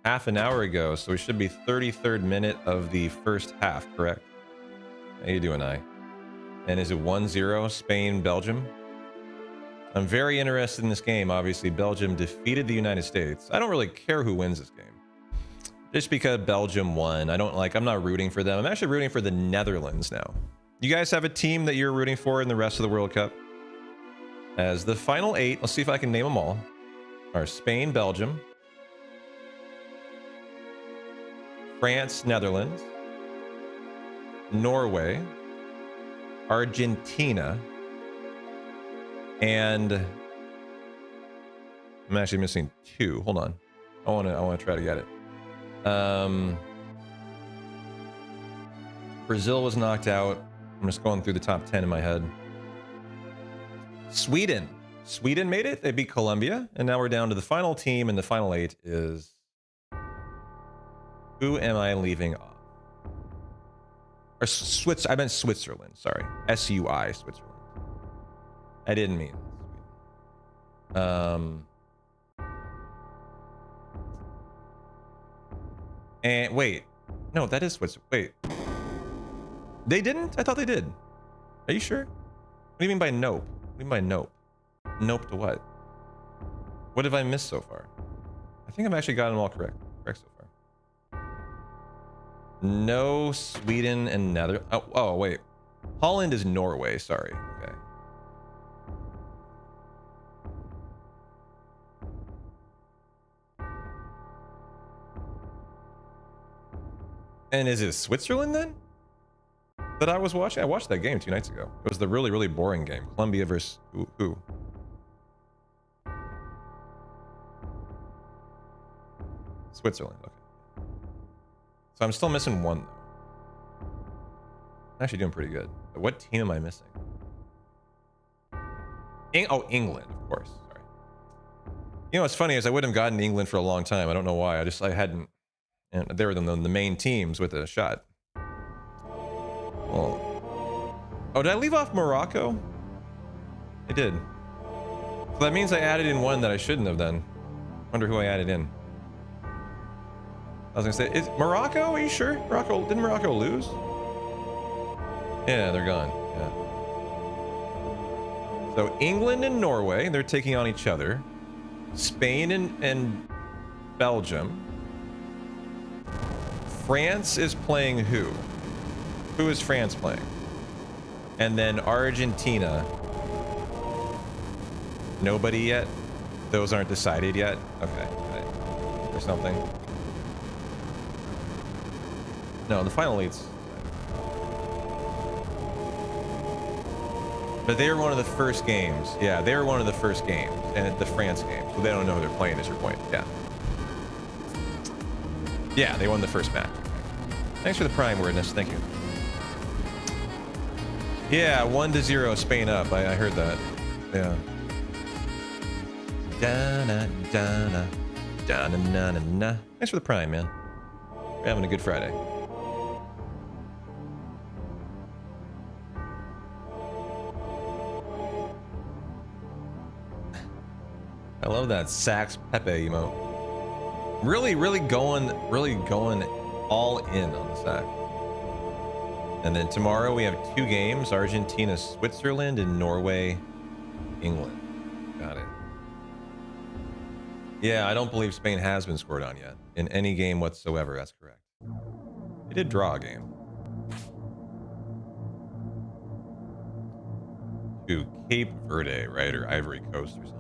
half an hour ago, so it should be 33rd minute of the first half, correct? How you doing, I? And is it 1-0 Spain, Belgium? I'm very interested in this game. Obviously, Belgium defeated the United States. I don't really care who wins this game. Just because Belgium won. I'm not rooting for them. I'm actually rooting for the Netherlands now. You guys have a team that you're rooting for in the rest of the World Cup? As the final 8, let's see if I can name them all, are Spain, Belgium, France, Netherlands, Norway, Argentina, and I'm actually missing 2. Hold on. I want to try to get it. Brazil was knocked out. I'm just going through the top 10 in my head. Sweden. Sweden made it. They beat Colombia, and now we're down to the final team, and the final 8 is... Who am I leaving off? Or I meant Switzerland, sorry. S-U-I, Switzerland. I didn't mean and wait. No, that is Switzerland. Wait. They didn't? I thought they did. Are you sure? What do you mean by nope? What do you mean by nope? Nope to what? What have I missed so far? I think I've actually gotten them all correct so far. No, Sweden and Netherlands. Oh, wait. Holland is Norway. Sorry. Okay. And is it Switzerland then? That I was watching? I watched that game 2 nights ago. It was the really, really boring game. Colombia versus who? Switzerland. Okay. So I'm still missing one though. I'm actually doing pretty good. But what team am I missing? England, of course. Sorry. You know what's funny is I wouldn't have gotten England for a long time. I don't know why. I hadn't. And they were the main teams with a shot. Oh, did I leave off Morocco? I did. So that means I added in one that I shouldn't have done. Wonder who I added in. I was gonna say, is Morocco? Are you sure? Didn't Morocco lose? Yeah, they're gone. Yeah. So England and Norway, they're taking on each other. Spain and Belgium. France is playing who? Who is France playing? And then Argentina. Nobody yet? Those aren't decided yet? Okay. Or something. No, the final 8's. But they were one of the first games. Yeah, they were one of the first games. And the France game. So they don't know who they're playing is your point. Yeah. Yeah, they won the first match. Thanks for the prime wordness. Thank you. Yeah, 1-0 Spain up. I heard that. Yeah. Da-na-da-na. Da-na-na-na-na. Thanks for the prime, man. We're having a good Friday. I love that Sax Pepe emote. Really going all in on the sack. And then tomorrow we have 2 games: Argentina, Switzerland, and Norway, England. Got it. Yeah, I don't believe Spain has been scored on yet in any game whatsoever. That's correct. They did draw a game. To Cape Verde, right? Or Ivory Coast or something.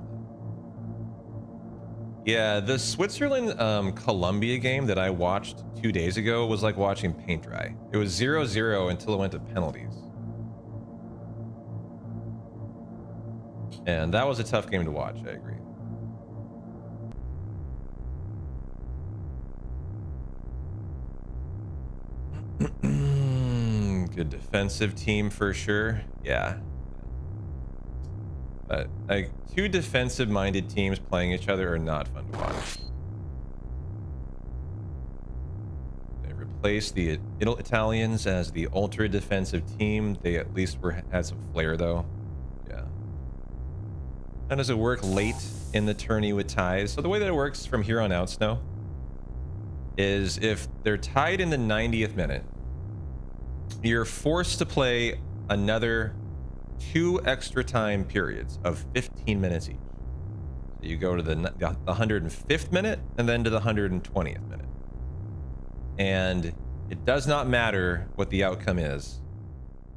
Yeah, the Switzerland Colombia game that I watched 2 days ago was like watching paint dry. It was 0-0 until it went to penalties. And that was a tough game to watch, I agree. Good defensive team for sure. Yeah. Like 2 defensive-minded teams playing each other are not fun to watch. They replaced the Italians as the ultra-defensive team. They at least had some flair, though. Yeah. How does it work late in the tourney with ties? So the way that it works from here on out, Snow, is if they're tied in the 90th minute, you're forced to play another 2 extra time periods of 15 minutes each. So you go to the 105th minute and then to the 120th minute. And it does not matter what the outcome is.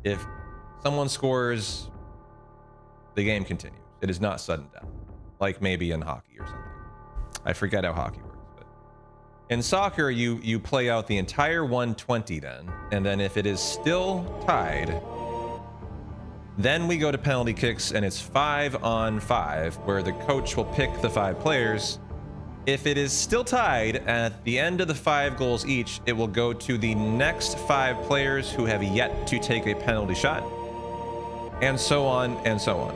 If someone scores, the game continues. It is not sudden death, like maybe in hockey or something. I forget how hockey works, but in soccer, you play out the entire 120 then, and then if it is still tied, then we go to penalty kicks, and it's 5-on-5, where the coach will pick the 5 players. If it is still tied at the end of the 5 goals each, it will go to the next 5 players who have yet to take a penalty shot, and so on and so on.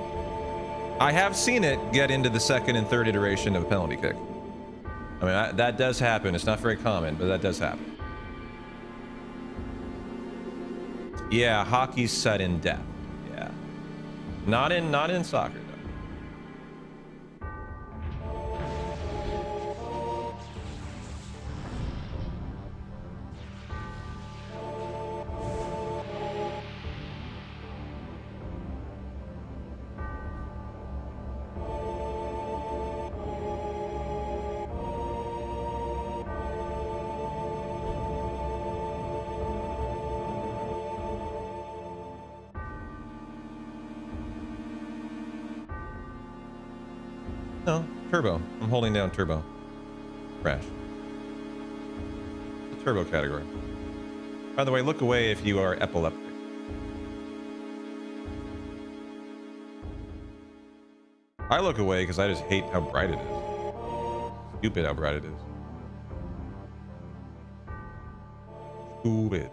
I have seen it get into the second and third iteration of a penalty kick. I mean, that does happen. It's not very common, but that does happen. Yeah, hockey's set in depth. Yeah. Not in soccer, though. No, turbo. I'm holding down turbo. Crash. The turbo category. By the way, look away if you are epileptic. I look away because I just hate how bright it is. Stupid how bright it is. Stupid.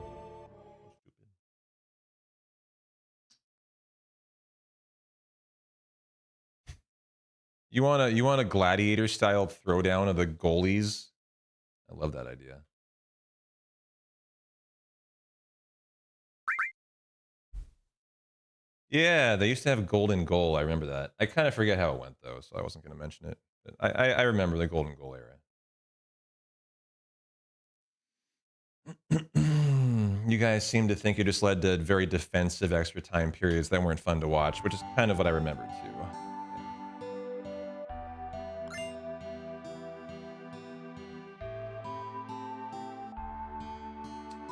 You want a gladiator style throwdown of the goalies? I love that idea. Yeah, they used to have golden goal. I remember that. I kind of forget how it went though, so I wasn't going to mention it. But I remember the golden goal era. You guys seem to think it just led to very defensive extra time periods that weren't fun to watch, which is kind of what I remembered too.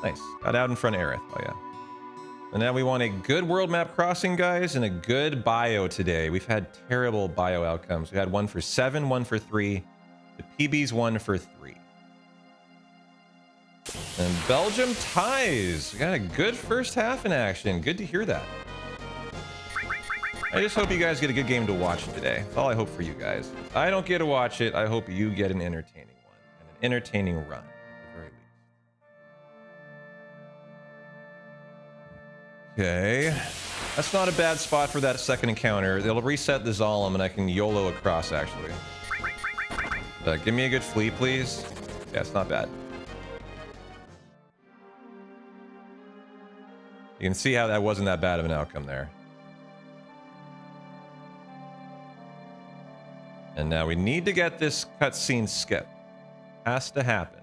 Nice. Got out in front of Aerith. Oh, yeah. And now we want a good world map crossing, guys, and a good bio today. We've had terrible bio outcomes. We had one for 7, one for 3. The PB's 1 for 3. And Belgium ties. We got a good first half in action. Good to hear that. I just hope you guys get a good game to watch today. That's all I hope for you guys. If I don't get to watch it, I hope you get an entertaining one and an entertaining run. Okay, that's not a bad spot for that second encounter. They'll reset the Zalem and I can YOLO across, actually. Give me a good fleet, please. Yeah, it's not bad. You can see how that wasn't that bad of an outcome there. And now we need to get this cutscene skip. Has to happen.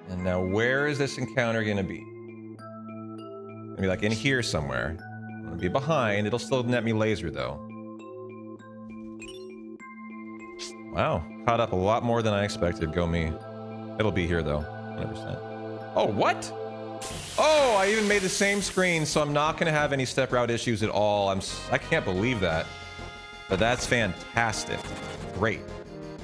And now where is this encounter going to be? Gonna be like in here somewhere. I'm gonna be behind. It'll still net me laser though. Wow, caught up a lot more than I expected. Go me. It'll be here though, 100%. Oh, what? Oh, I even made the same screen, so I'm not gonna have any step route issues at all. I can't believe that. But that's fantastic. Great.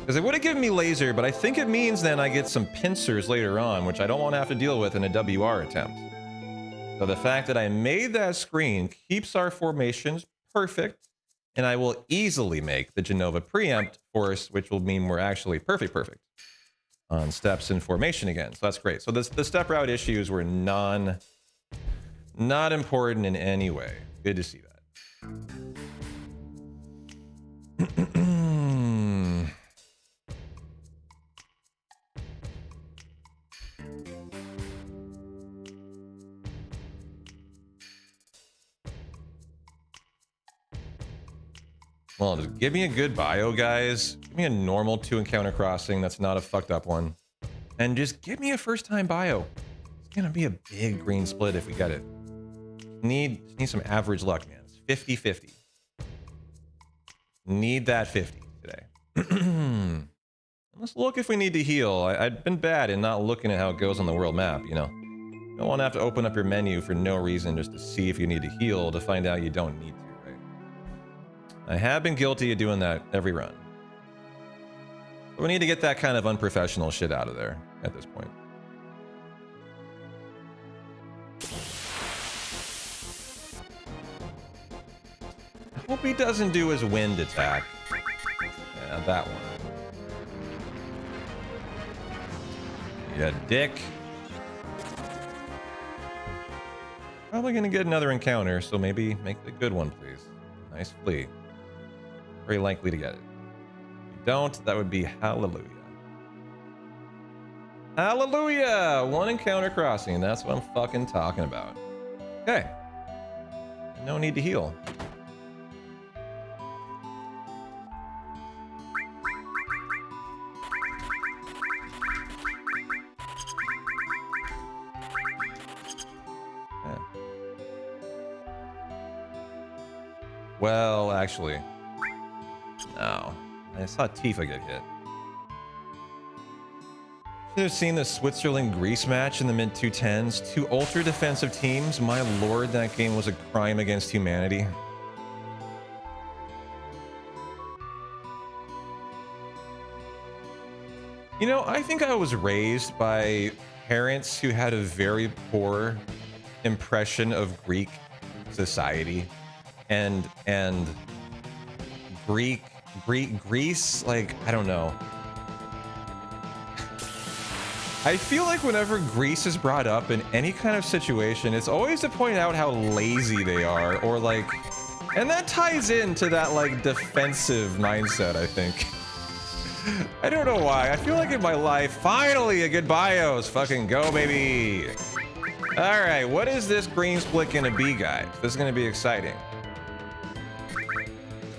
Because it would have given me laser, but I think it means then I get some pincers later on, which I don't want to have to deal with in a WR attempt. So the fact that I made that screen keeps our formations perfect, and I will easily make the Genova preempt force, which will mean we're actually perfect on steps and formation again. So that's great. So the step route issues were not important in any way. Good to see that. Well, just give me a good bio, guys. Give me a normal 2 encounter crossing that's not a fucked up one. And just give me a first time bio. It's gonna be a big green split if we get it. Need some average luck, man. It's 50-50. Need that 50 today. Let's look if we need to heal. I've been bad in not looking at how it goes on the world map, you know. You don't want to have to open up your menu for no reason just to see if you need to heal to find out you don't need to. I have been guilty of doing that every run. But we need to get that kind of unprofessional shit out of there at this point. I hope he doesn't do his wind attack. Yeah, that one. Yeah, dick. Probably gonna get another encounter, so maybe make it a good one, please. Nice flea. Very likely to get it. If you don't, that would be hallelujah. Hallelujah! One encounter crossing, that's what I'm fucking talking about. Okay. No need to heal. Yeah. Well, actually, no. I saw Tifa get hit. Should have seen the Switzerland-Greece match in the mid-2010s. Two ultra-defensive teams. My lord, that game was a crime against humanity. You know, I think I was raised by parents who had a very poor impression of Greek society and Greece, like, I don't know. I feel like whenever Greece is brought up in any kind of situation, it's always to point out how lazy they are, or like, and that ties into that like defensive mindset, I think. I don't know why. I feel like in my life, finally a good BIOS. Fucking go, baby. All right, what is this green split gonna be, guys? This is gonna be exciting.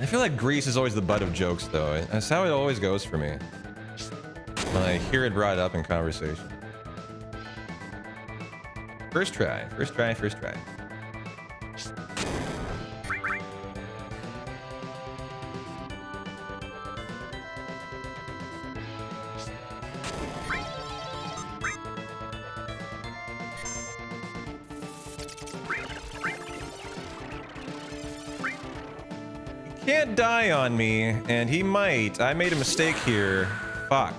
I feel like Greece is always the butt of jokes, though. That's how it always goes for me when I hear it brought up in conversation. First try, first try, first try. He can't die on me, and he might. I made a mistake here. Fuck.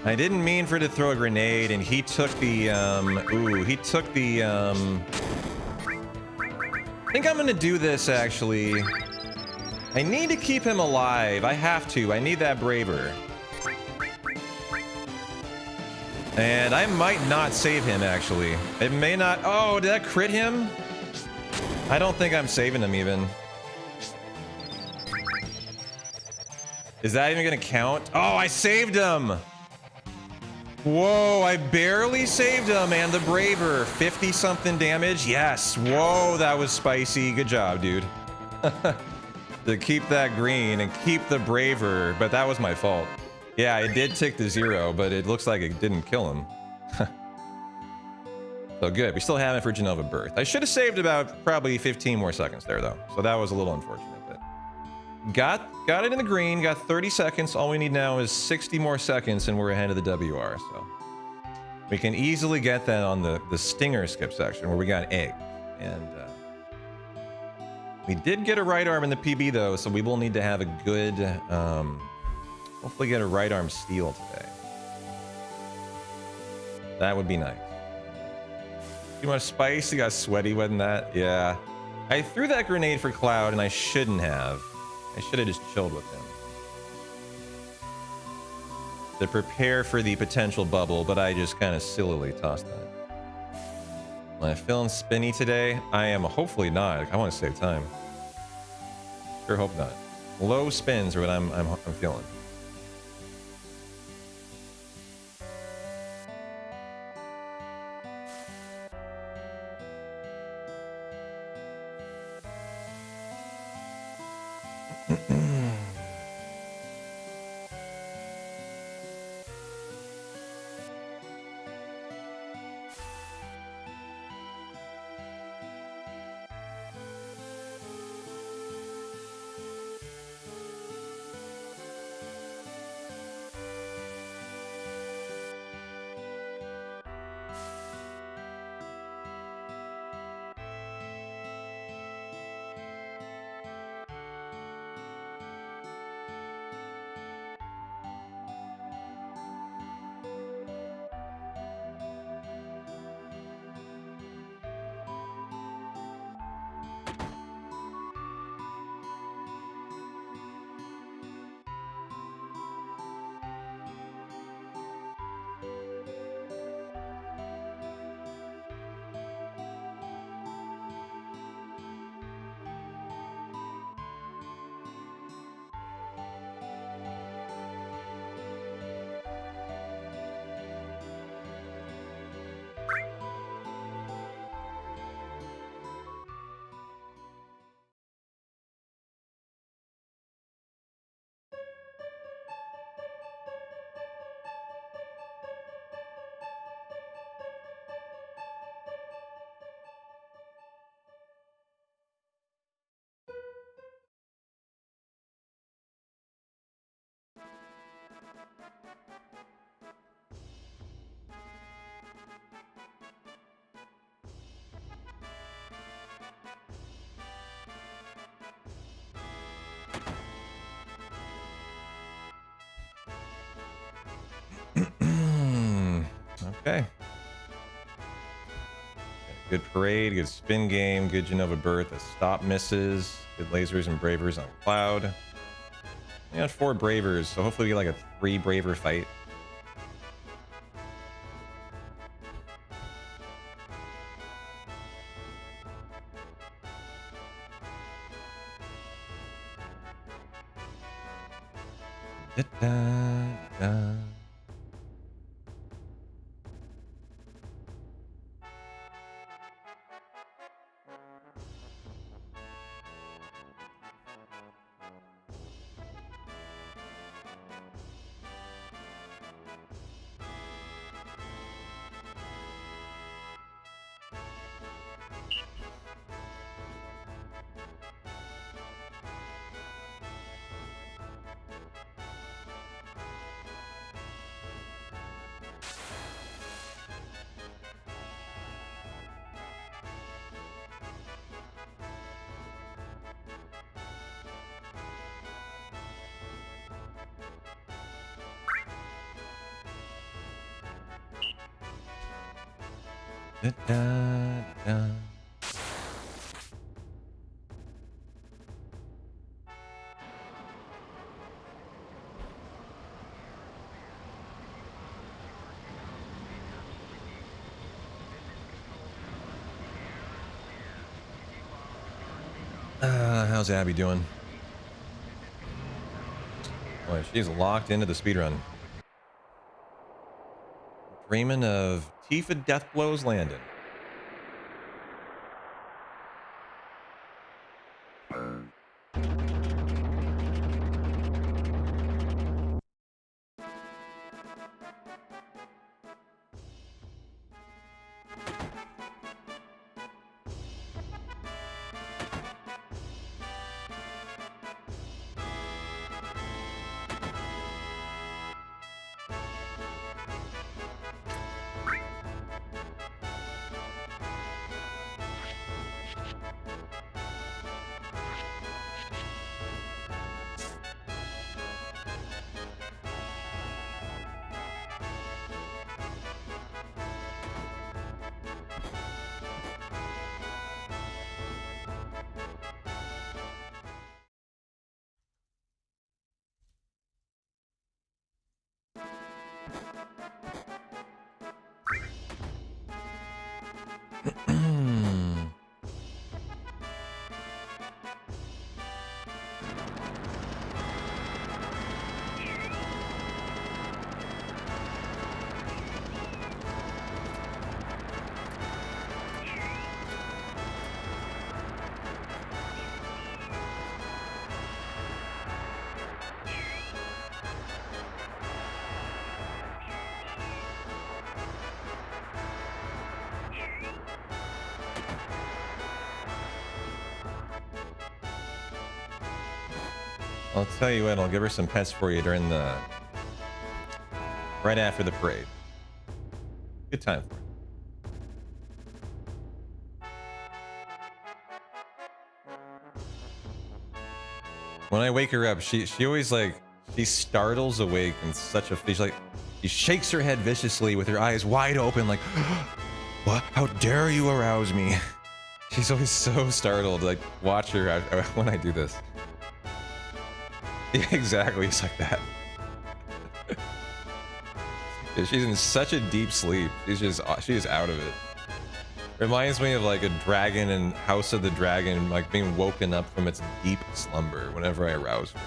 I didn't mean for it to throw a grenade, and he took the, he took the, I think I'm gonna do this, actually. I need to keep him alive. I have to. I need that braver. And I might not save him, actually. It may not... Oh, did that crit him? I don't think I'm saving him, even. Is that even gonna count? Oh, I saved him! Whoa, I barely saved him, and the braver. 50-something damage? Yes. Whoa, that was spicy. Good job, dude. To keep that green and keep the braver, but that was my fault. Yeah, it did tick to 0, but it looks like it didn't kill him. So good, we still have it for Genova Birth. I should have saved about probably 15 more seconds there, though. So that was a little unfortunate, but... Got it in the green, got 30 seconds. All we need now is 60 more seconds, and we're ahead of the WR, so... We can easily get that on the stinger skip section, where we got egg. And, we did get a right arm in the PB, though, so we will need to have a good, hopefully get a right arm steal today. That would be nice. Too much spice? He got sweaty, wasn't that? Yeah. I threw that grenade for Cloud, and I shouldn't have. I should have just chilled with him. To prepare for the potential bubble, but I just kind of sillily tossed that. Am I feeling spinny today? I am. Hopefully not. I want to save time. Sure hope not. Low spins are what I'm feeling. Okay. Good parade, good spin game, good Genova Birth, a stop misses, good lasers and bravers on Cloud. Yeah, 4 bravers, so hopefully we get like a 3 braver fight. Da, da, da. Da, da, da. How's Abby doing? Boy, she's locked into the speedrun. Dreaming of Tifa Deathblows Landon. I'll tell you what, I'll give her some pets for you during the... right after the parade. Good time for it. When I wake her up, she always like, she startles awake in such a... she's like, she shakes her head viciously with her eyes wide open like, what? How dare you arouse me? She's always so startled. Like, watch her when I do this. Yeah, exactly, it's like that. She's in such a deep sleep. She is out of it. Reminds me of like a dragon in House of the Dragon, like being woken up from its deep slumber whenever I arouse her.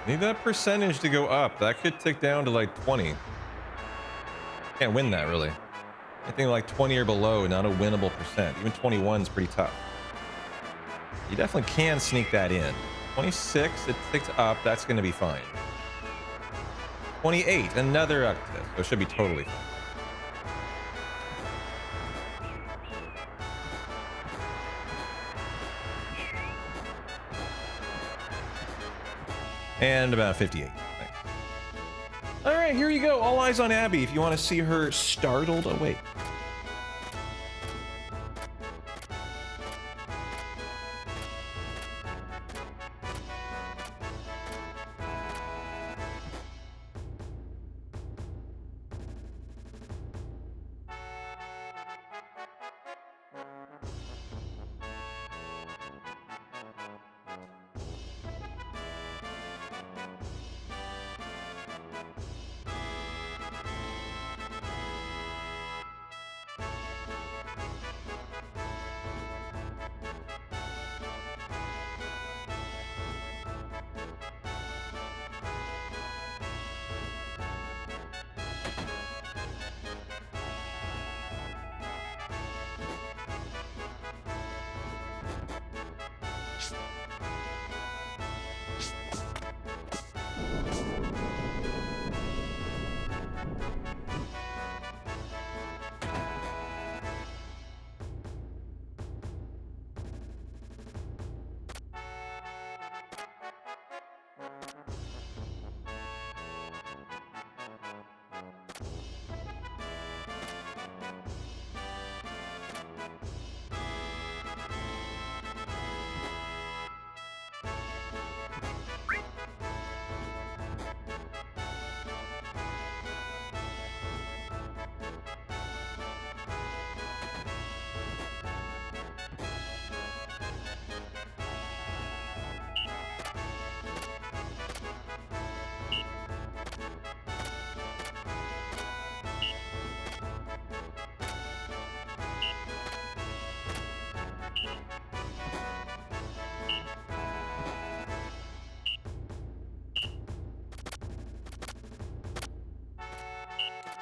Need that percentage to go up. That could tick down to like 20. Can't win that really. Anything like 20 or below, not a winnable percent. Even 21 is pretty tough. You definitely can sneak that in. 26, it ticked up. That's going to be fine. 28, another octave. So it should be totally fine. And about 58. Thanks. All right, here you go. All eyes on Abby if you want to see her startled awake.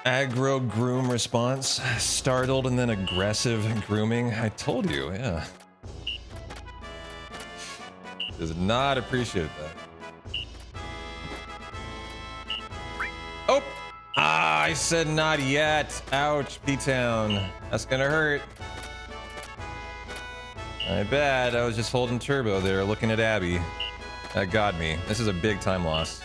Aggro groom response. Startled and then aggressive grooming. I told you, yeah. Does not appreciate that. Oh! Ah, I said not yet. Ouch, P-Town. That's gonna hurt. My bad. I was just holding turbo there, looking at Abby. That got me. This is a big time loss.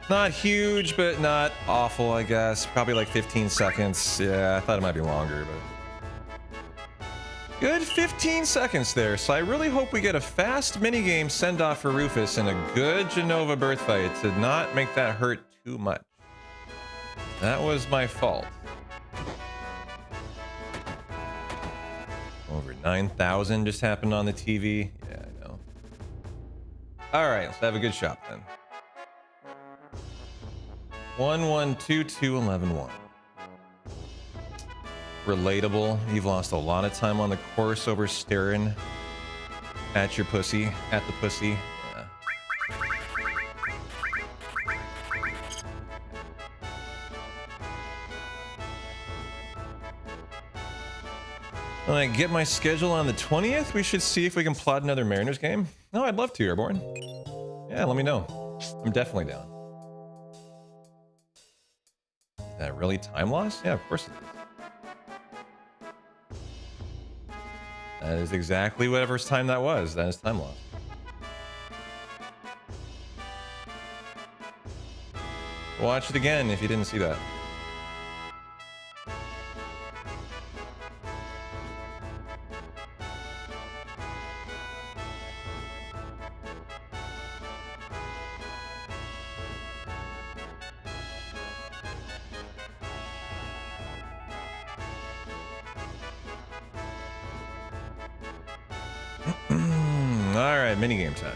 Not huge, but not awful, I guess. Probably like 15 seconds. Yeah, I thought it might be longer, but... Good 15 seconds there, so I really hope we get a fast minigame send-off for Rufus and a good Genova birth fight to not make that hurt too much. That was my fault. Over 9,000 just happened on the TV. Yeah, I know. Alright, let's have a good shot then. 1-1-2-2-11-1. Relatable. You've lost a lot of time on the course over staring at your pussy, at the pussy. Yeah. When I get my schedule on the 20th, we should see if we can plot another Mariners game. No, I'd love to, Airborne. Yeah, let me know. I'm definitely down. Is that really time loss? Yeah, of course it is. That is exactly whatever time that was. That is time loss. Watch it again if you didn't see that. Alright, minigame time.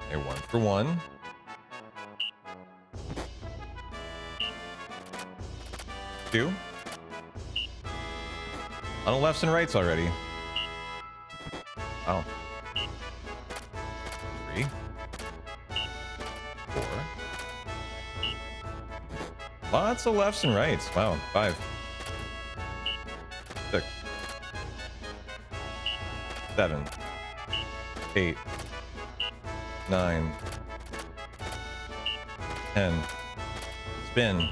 Okay, 1 for 1. 2. On the lefts and rights already. Oh. 3, 4, Lots of lefts and rights. Wow. 5, 6, 7, 8, 9, 10. Spin.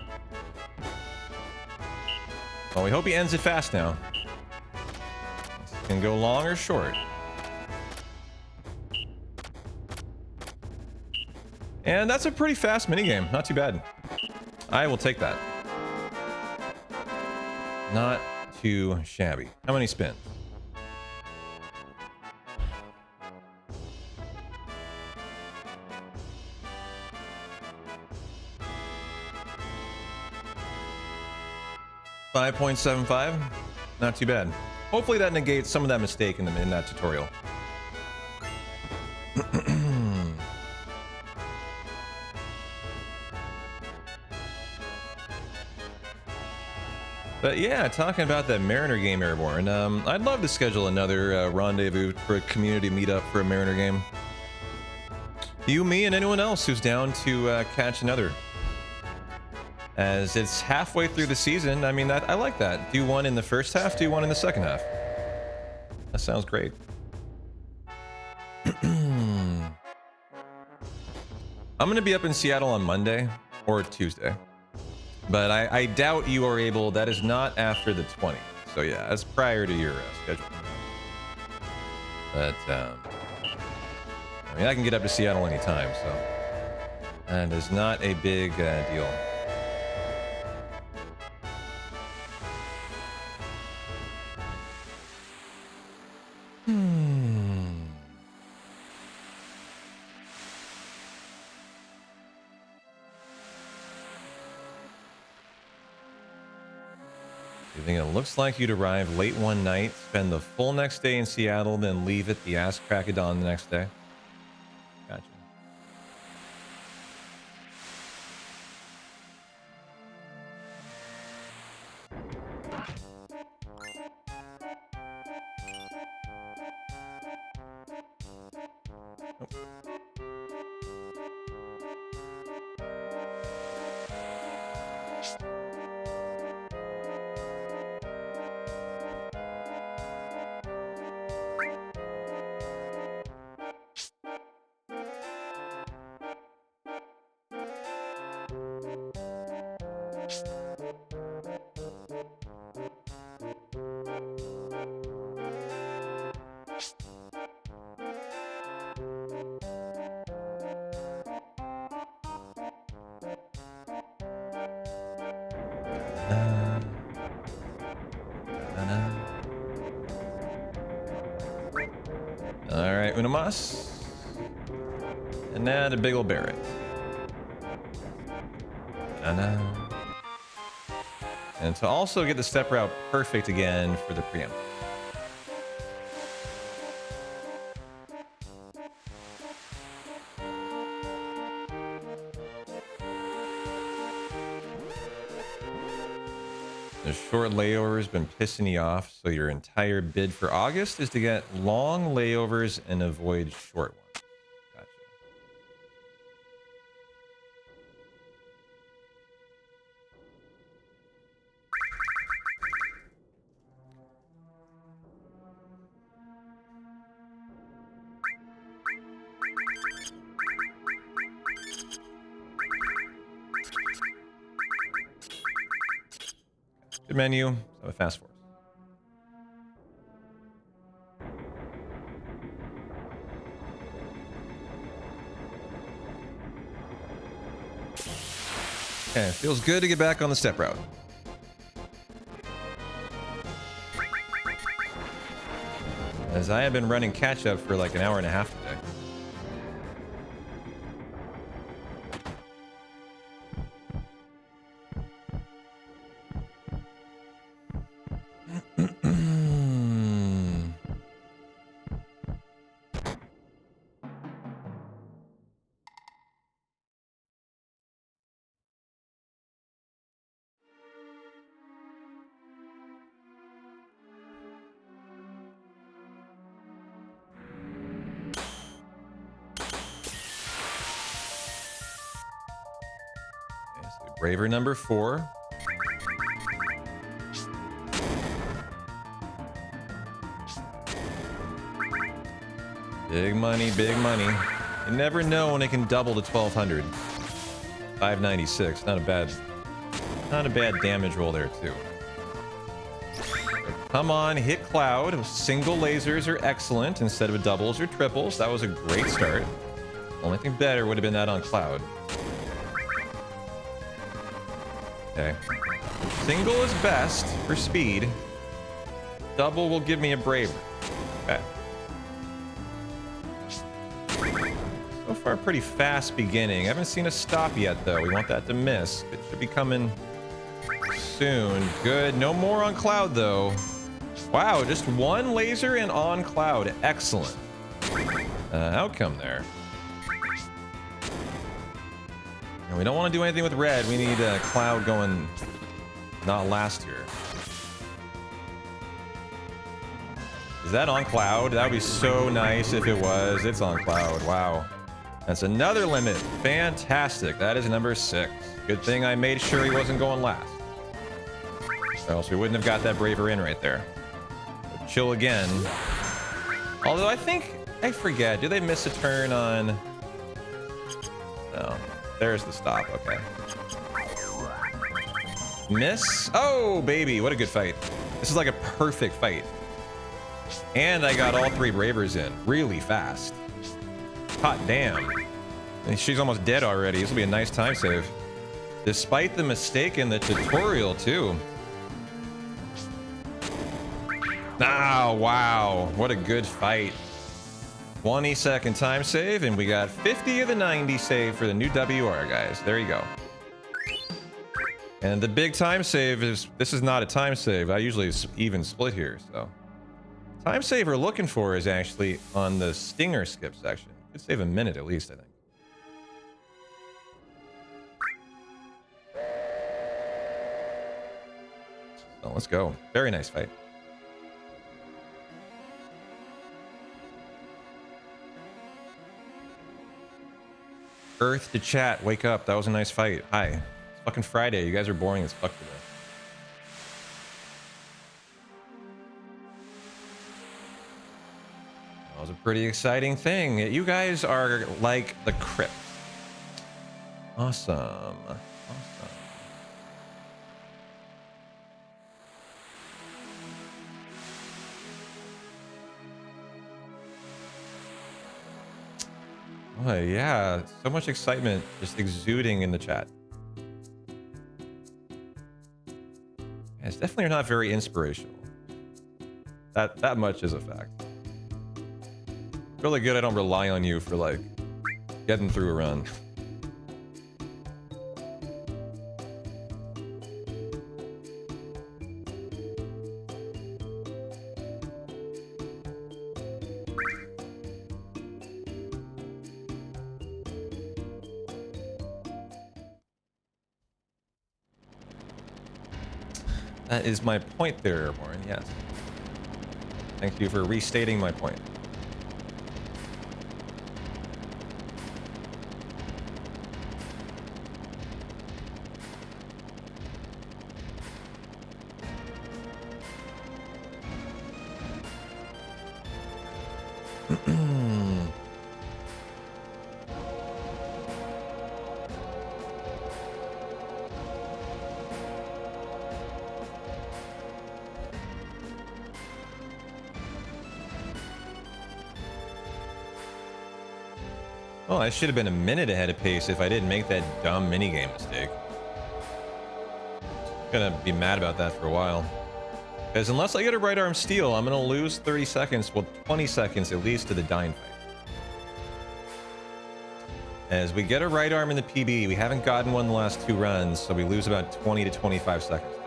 Well, we hope he ends it fast now. Can go long or short. And that's a pretty fast minigame. Not too bad. I will take that. Not too shabby. How many spins? $5.75. Not too bad. Hopefully that negates some of that mistake in that tutorial. But yeah, talking about that Mariner game, Airborne, I'd love to schedule another rendezvous for a community meetup for a Mariner game. You, me, and anyone else who's down to catch another. As it's halfway through the season, I mean, I like that. Do one in the first half, do one in the second half. That sounds great. I'm going to be up in Seattle on Monday or Tuesday. But I doubt you are able. That is not after the 20th. So yeah, that's prior to your schedule. But I mean, I can get up to Seattle anytime, so that is not a big deal. It looks like you'd arrive late one night, spend the full next day in Seattle, then leave at the ass crack of dawn the next day. Gotcha. Alright, Unamas. And now the big ol' Barrett. And to also get the step route perfect again for the preempt. The short layover has been pissing you off, so your entire bid for August is to get long layovers and avoid short ones. Gotcha. Good menu, so a fast force. Okay, feels good to get back on the step route. As I have been running catch up for like an hour and a half today. Braver number 4. Big money, big money. You never know when it can double to 1200. 596, not a bad damage roll there too. Come on, hit Cloud. Single lasers are excellent instead of doubles or triples. That was a great start. Only thing better would have been that on Cloud. Okay. Single is best for speed. Double will give me a Braver. Okay. So far, pretty fast beginning. I haven't seen a stop yet, though. We want that to miss. It should be coming soon. Good. No more on Cloud, though. Wow, just one laser and on Cloud. Excellent. Outcome there. And we don't want to do anything with red. We need Cloud going not last here. Is that on Cloud? That would be so nice if it was. It's on Cloud. Wow. That's another limit. Fantastic. That is number 6. Good thing I made sure he wasn't going last. Or else we wouldn't have got that Braver in right there. But chill again. Although I think... I forget. Did they miss a turn on... No. There's the stop. Okay. Miss? Oh, baby. What a good fight. This is like a perfect fight. And I got all 3 Bravers in really fast. Hot damn. And she's almost dead already. This will be a nice time save. Despite the mistake in the tutorial, too. Ah, wow. What a good fight. 20-second time save, and we got 50 of the 90 save for the new WR, guys. There you go. And the big time save is... This is not a time save. I usually even split here, so... Time save we're looking for is actually on the Stinger skip section. Could save a minute at least, I think. So let's go. Very nice fight. Earth to chat. Wake up. That was a nice fight. Hi. It's fucking Friday. You guys are boring as fuck today. That was a pretty exciting thing. You guys are like the Crypt. Awesome. Awesome. Oh, yeah, so much excitement just exuding in the chat. Yeah, it's definitely not very inspirational. That much is a fact. Really good I don't rely on you for like getting through a run. That is my point there, Warren, yes. Thank you for restating my point. Oh, I should have been a minute ahead of pace if I didn't make that dumb minigame mistake. I'm gonna be mad about that for a while. Because unless I get a right arm steal, I'm gonna lose 30 seconds, well 20 seconds at least to the Dyne fight. As we get a right arm in the PB, we haven't gotten one the last 2 runs, so we lose about 20 to 25 seconds there.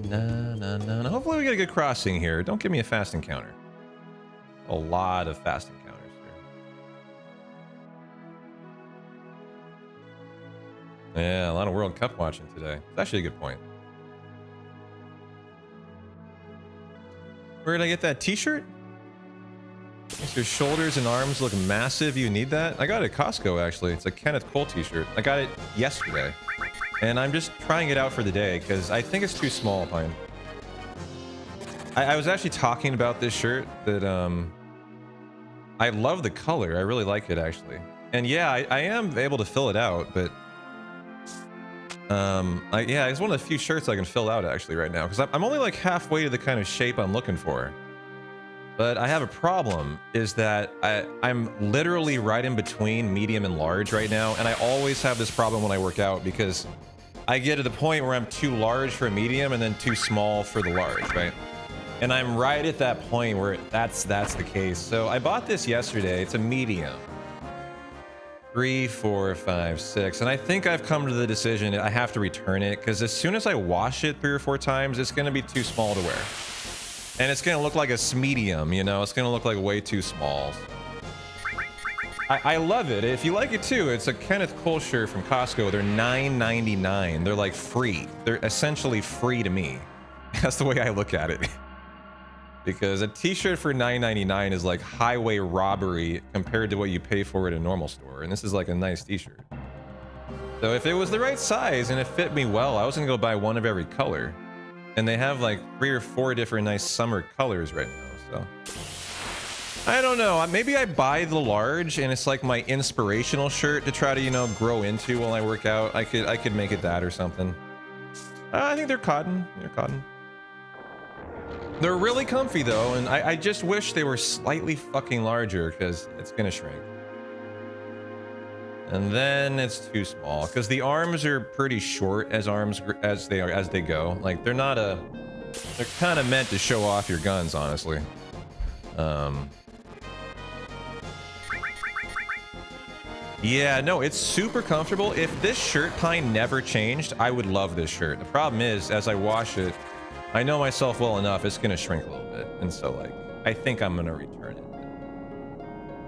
No. Hopefully we get a good crossing here. Don't give me a fast encounter. A lot of fast encounters here. Yeah, a lot of World Cup watching today. It's actually a good point. Where did I get that t-shirt? Makes your shoulders and arms look massive. You need that? I got it at Costco, actually. It's a Kenneth Cole t-shirt. I got it yesterday. And I'm just trying it out for the day because I think it's too small, Pine. I was actually talking about this shirt that I love the color. I really like it, actually. And yeah, I am able to fill it out, but yeah, it's one of the few shirts I can fill out actually right now because I'm only like halfway to the kind of shape I'm looking for. But I have a problem, is that I'm literally right in between medium and large right now, and I always have this problem when I work out because I get to the point where I'm too large for a medium and then too small for the large, right? And I'm right at that point where that's the case. So I bought this yesterday. It's a medium. 3, 4, 5, 6, and I think I've come to the decision I have to return it because as soon as I wash it 3 or 4 times, it's going to be too small to wear. And it's going to look like a medium, you know? It's going to look like way too small. I love it. If you like it too, it's a Kenneth Cole shirt from Costco. They're $9.99. They're like free. They're essentially free to me. That's the way I look at it. Because a t-shirt for $9.99 is like highway robbery compared to what you pay for at a normal store. And this is like a nice t-shirt. So if it was the right size and it fit me well, I was going to go buy one of every color. And they have like 3 or 4 different nice summer colors right now, so I don't know. Maybe I buy the large and it's like my inspirational shirt to try to, you know, grow into while I work out. I could make it that or something. I think they're cotton. They're cotton. They're really comfy though, and I just wish they were slightly fucking larger because it's gonna shrink. And then it's too small because the arms are pretty short as they go. Like they're kind of meant to show off your guns, honestly. Yeah, no, it's super comfortable. If this shirt Pine never changed, I would love this shirt. The problem is, as I wash it, I know myself well enough, it's gonna shrink a little bit, and so like I think I'm gonna return it.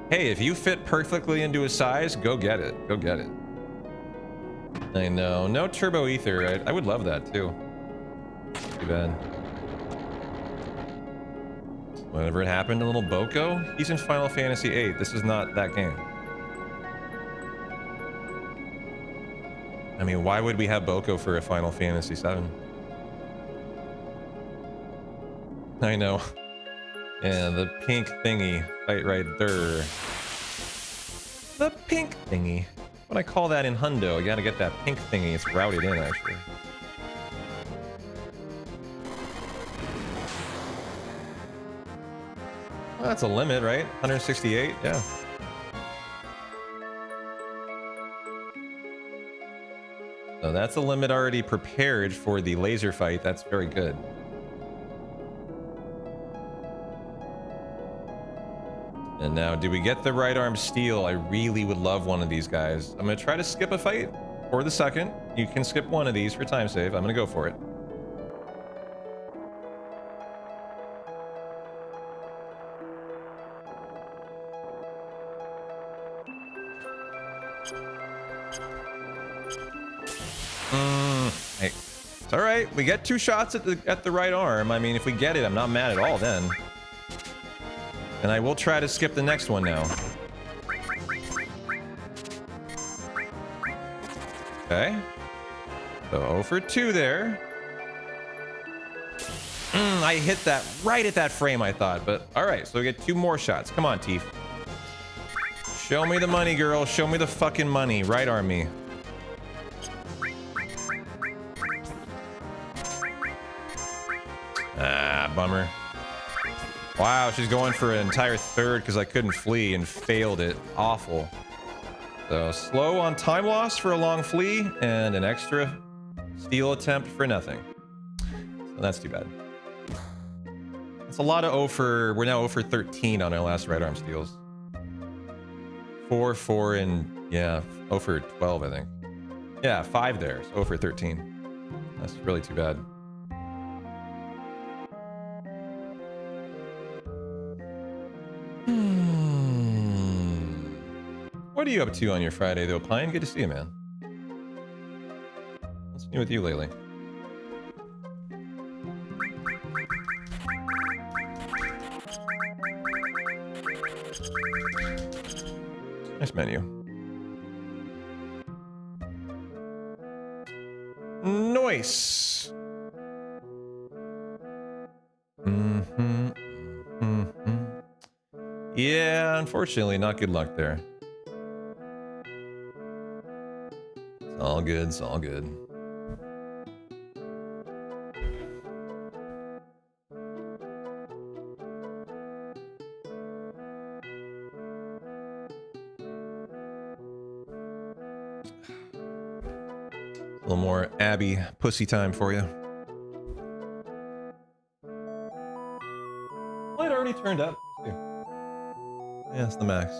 Hey, if you fit perfectly into a size, go get it. Go get it. I know. No turbo ether. I would love that too. Too bad. Whatever happened to little Boko? He's in Final Fantasy VIII. This is not that game. I mean, why would we have Boko for a Final Fantasy VII? I know. Yeah, the pink thingy. Right there. The pink thingy. What I call that in Hundo. You gotta get that pink thingy. It's routed in, actually. Well, that's a limit, right? 168? Yeah. So that's a limit already prepared for the laser fight. That's very good. And now, do we get the right arm steel? I really would love one of these guys. I'm going to try to skip a fight for the second. You can skip one of these for time save. I'm going to go for it. Hey, it's all right. We get 2 shots at the right arm. I mean, if we get it, I'm not mad at all then. And I will try to skip the next one now. Okay. So 0 for 2 there. I hit that right at that frame, I thought. But all right, so we get 2 more shots. Come on, Teef. Show me the money, girl. Show me the fucking money. Right arm me. Ah, bummer. Wow, she's going for an entire third because I couldn't flee and failed it. Awful. So slow on time loss for a long flee and an extra steal attempt for nothing. So that's too bad. That's a lot of 0 for... We're now 0 for 13 on our last right arm steals. 4, 4, and Yeah, 0 for 12, I think. Yeah, 5 there, so 0 for 13. That's really too bad. What are you up to on your Friday, though, Pine? Good to see you, man. What's new with you lately? Nice menu. Nice. Yeah, unfortunately, not good luck there. It's all good, it's all good. A little more Abby pussy time for you. Light already turned up. Yeah, it's the max.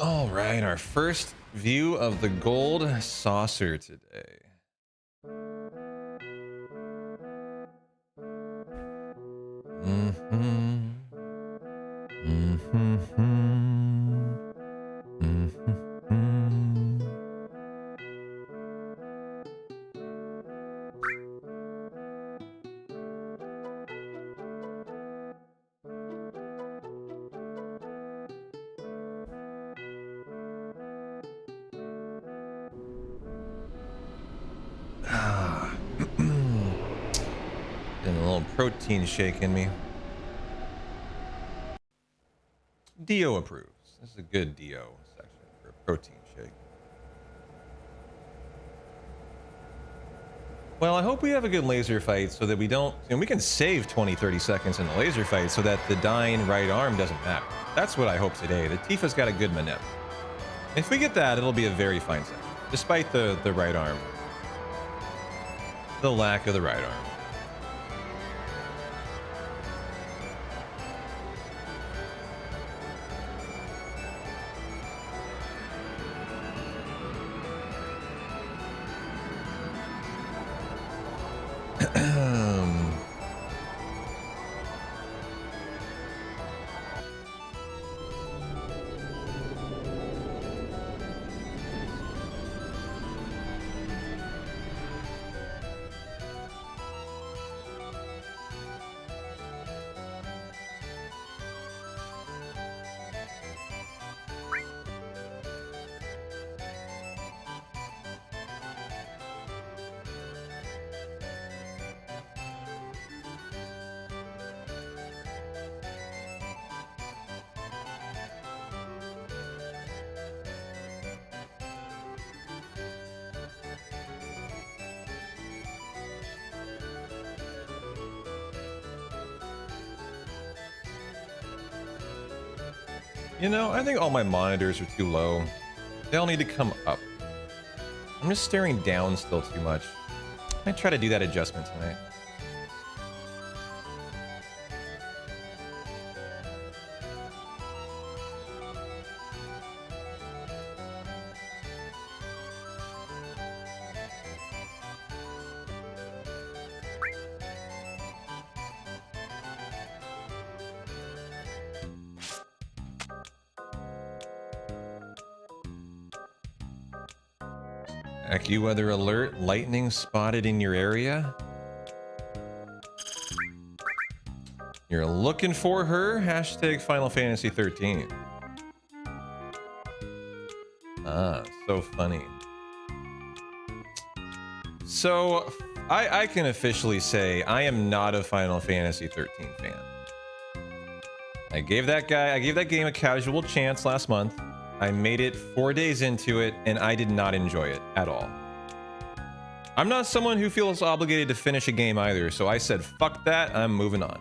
All right, our first view of the gold saucer today. Getting a little protein shake in me. Dio approves. This is a good Dio section for a protein shake. Well, I hope we have a good laser fight so that we don't... And we can save 20-30 seconds in the laser fight so that the dying right arm doesn't matter. That's what I hope today. The Tifa's got a good manip. If we get that, it'll be a very fine section. Despite the right arm. The lack of the right arm. You know, I think all my monitors are too low. They all need to come up. I'm just staring down still too much. I might try to do that adjustment tonight. AccuWeather alert, lightning spotted in your area. You're looking for her? Hashtag Final Fantasy 13. Ah, so funny. So, I can officially say I am not a Final Fantasy 13 fan. I gave that game a casual chance last month. I made it 4 days into it, and I did not enjoy it at all. I'm not someone who feels obligated to finish a game either, so I said, fuck that, I'm moving on.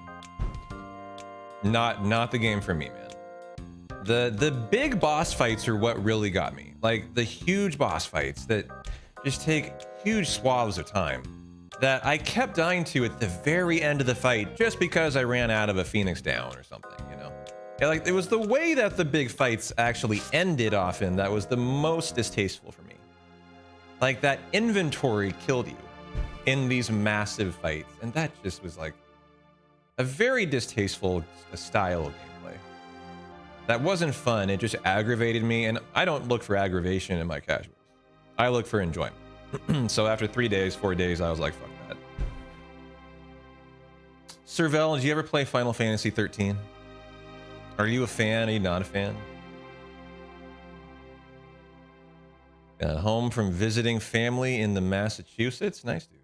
Not the game for me, man. The big boss fights are what really got me. Like, the huge boss fights that just take huge swaths of time that I kept dying to at the very end of the fight just because I ran out of a Phoenix down or something, you know? Yeah, like, it was the way that the big fights actually ended often that was the most distasteful for me. Like, that inventory killed you in these massive fights, and that just was like a very distasteful style of gameplay. That wasn't fun, it just aggravated me, and I don't look for aggravation in my casuals. I look for enjoyment. So after 3 days, 4 days, I was like, fuck that. Servel, did you ever play Final Fantasy 13? Are you a fan? Are you not a fan? Got home from visiting family in the Massachusetts. Nice, dude.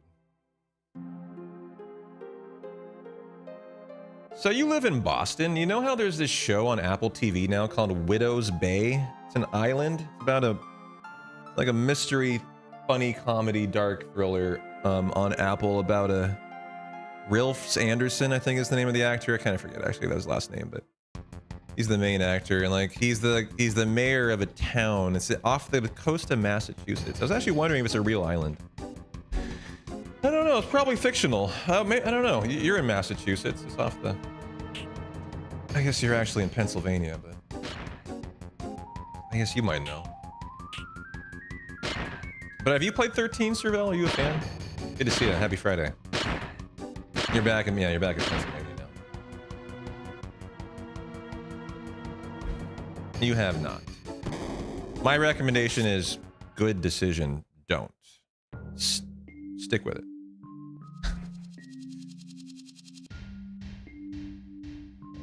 So you live in Boston. You know how there's this show on Apple TV now called Widow's Bay? It's an island. It's about a mystery, funny comedy, dark thriller on Apple about a Rilf Anderson, I think is the name of the actor. I kind of forget actually that was his last name, but he's the main actor, and like he's the mayor of a town. It's off the coast of Massachusetts. I was actually wondering if it's a real island. I don't know. It's probably fictional. I don't know. You're in Massachusetts. It's off the. I guess you're actually in Pennsylvania, but I guess you might know. But have you played 13, Servel? Are you a fan? Good to see you. Happy Friday. You're back in Pennsylvania now. You have not. My recommendation is good decision. Don't. Stick with it.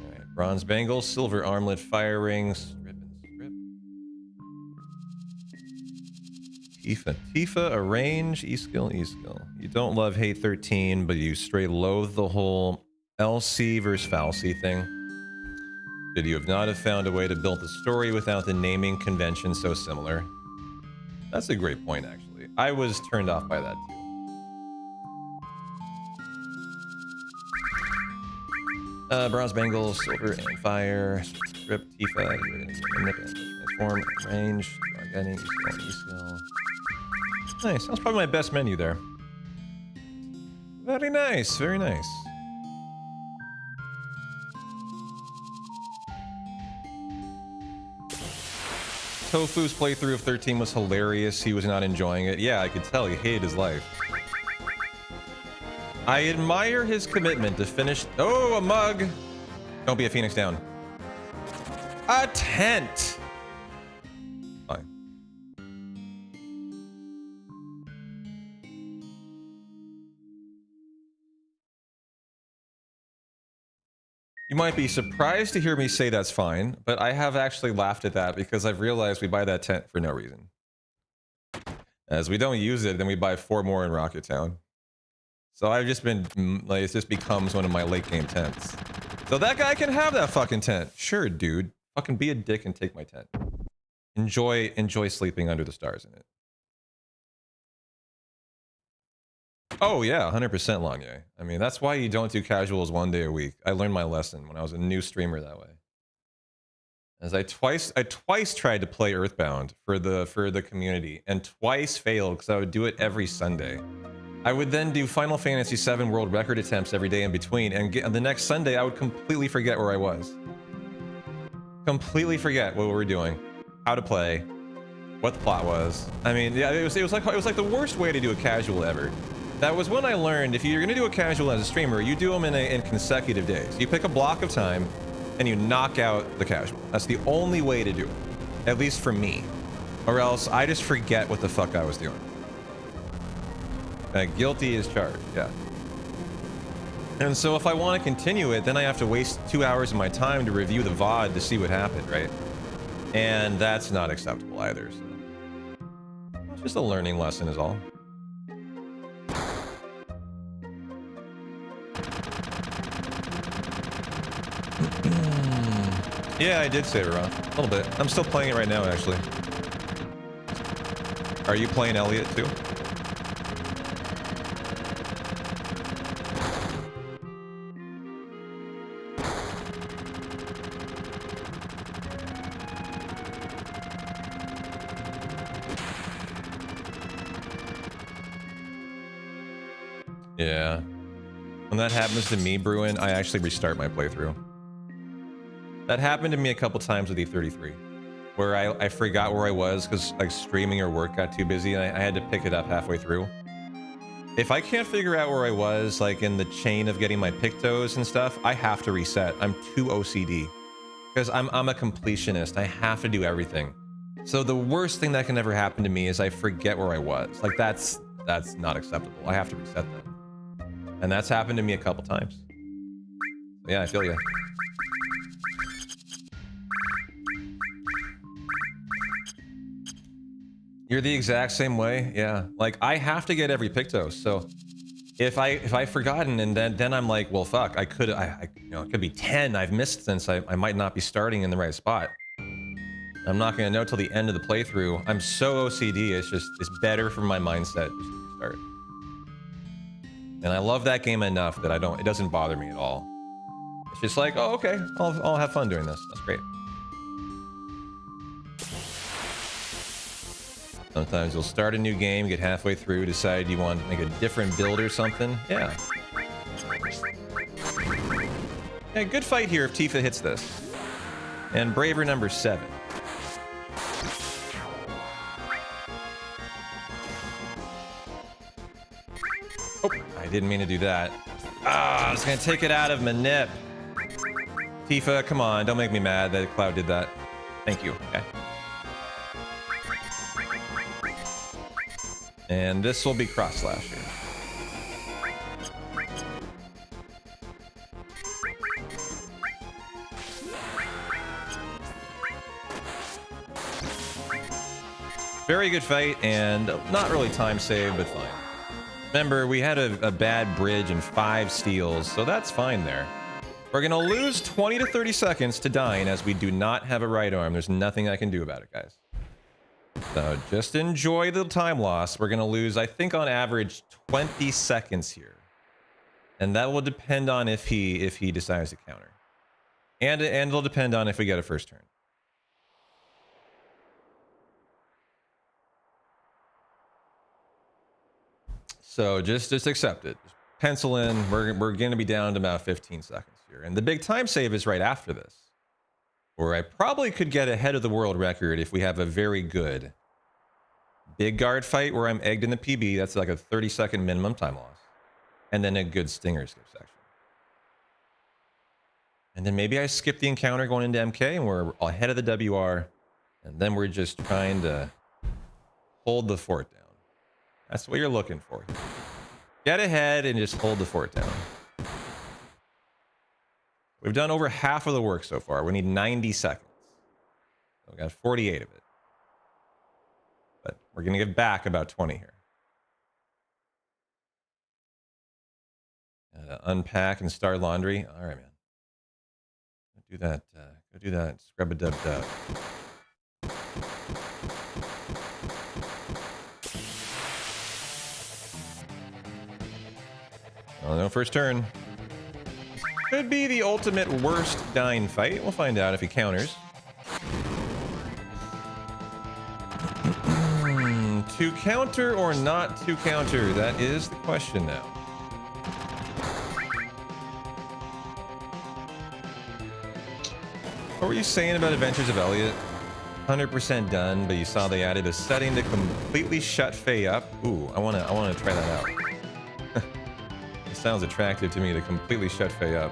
Alright. Bronze bangles, silver armlet, fire rings. Strip and strip. Tifa, arrange, E-skill. You don't love hate 13, but you straight loathe the whole LC versus Falsy thing. Could you not have found a way to build the story without the naming convention so similar? That's a great point, actually. I was turned off by that, too. Bronze bangles, silver and fire, strip, Tifa, nip and transform, range, getting E-skill. Nice, that was probably my best menu there. Very nice, very nice. Tofu's playthrough of 13 was hilarious. He was not enjoying it. Yeah, I could tell he hated his life. I admire his commitment to finish. Oh, a mug. Don't be a Phoenix down. A tent. Fine. You might be surprised to hear me say that's fine, but I have actually laughed at that because I've realized we buy that tent for no reason. As we don't use it, then we buy 4 more in Rocket Town. So I've just been, like, it just becomes one of my late game tents. So that guy can have that fucking tent. Sure, dude. Fucking be a dick and take my tent. Enjoy sleeping under the stars in it. Oh yeah, 100% Longyay. I mean, that's why you don't do casuals 1 day a week. I learned my lesson when I was a new streamer that way. As I twice tried to play Earthbound for the community, and twice failed because I would do it every Sunday. I would then do Final Fantasy VII world record attempts every day in between, and the next Sunday I would completely forget where I was. Completely forget what we were doing, how to play, what the plot was. I mean, yeah, it was like the worst way to do a casual ever. That was when I learned if you're gonna do a casual as a streamer, you do them in consecutive days. You pick a block of time and you knock out the casual. That's the only way to do it, at least for me, or else I just forget what the fuck I was doing. Guilty as charged, yeah. And so if I want to continue it, then I have to waste 2 hours of my time to review the VOD to see what happened, right? And that's not acceptable either. So Just a learning lesson is all. Yeah, I did save it wrong. A little bit. I'm still playing it right now, actually. Are you playing Elliot too? Yeah. When that happens to me, Bruin, I actually restart my playthrough. That happened to me a couple times with E33, where I forgot where I was because like streaming or work got too busy and I had to pick it up halfway through. If I can't figure out where I was, like in the chain of getting my pictos and stuff, I have to reset. I'm too OCD because I'm a completionist. I have to do everything. So the worst thing that can ever happen to me is I forget where I was. Like that's not acceptable. I have to reset that. And that's happened to me a couple times. Yeah, I feel you. You're the exact same way. Yeah. Like I have to get every picto. So if I've forgotten and then I'm like, well, fuck, I you know, it could be 10 I've missed since I might not be starting in the right spot. I'm not going to know till the end of the playthrough. I'm so OCD. It's better for my mindset just to start. And I love that game enough that it doesn't bother me at all. It's just like, oh, okay, I'll have fun doing this. That's great. Sometimes you'll start a new game, get halfway through, decide you want to make a different build or something. Yeah. Yeah, good fight here if Tifa hits this. And Braver number 7. Oh, I didn't mean to do that. Ah, I was gonna take it out of Manip. Tifa, come on, don't make me mad that Cloud did that. Thank you. Okay. And this will be cross slash here. Very good fight and not really time saved, but fine. Remember, we had a bad bridge and 5 steals, so that's fine there. We're gonna lose 20 to 30 seconds to dying as we do not have a right arm. There's nothing I can do about it, guys. So just enjoy the time loss. We're gonna lose, I think, on average 20 seconds here, and that will depend on if he decides to counter, and it'll depend on if we get a first turn. So just accept it. Just pencil in. We're gonna be down to about 15 seconds here, and the big time save is right after this, where I probably could get ahead of the world record if we have a very good big guard fight where I'm egged in the PB. That's like a 30-second minimum time loss. And then a good stinger skip section. And then maybe I skip the encounter going into MK and we're ahead of the WR. And then we're just trying to hold the fort down. That's what you're looking for. Get ahead and just hold the fort down. We've done over half of the work so far. We need 90 seconds. So we got 48 of it. But we're going to give back about 20 here. Unpack and start laundry. All right, man. Go do that. Go do that. Scrub a dub dub. Oh, no first turn. Could be the ultimate worst dying fight. We'll find out if he counters. To counter or not to counter? That is the question now. What were you saying about Adventures of Elliot? 100% done, but you saw they added a setting to completely shut Faye up. Ooh, I wanna try that out. It sounds attractive to me to completely shut Faye up.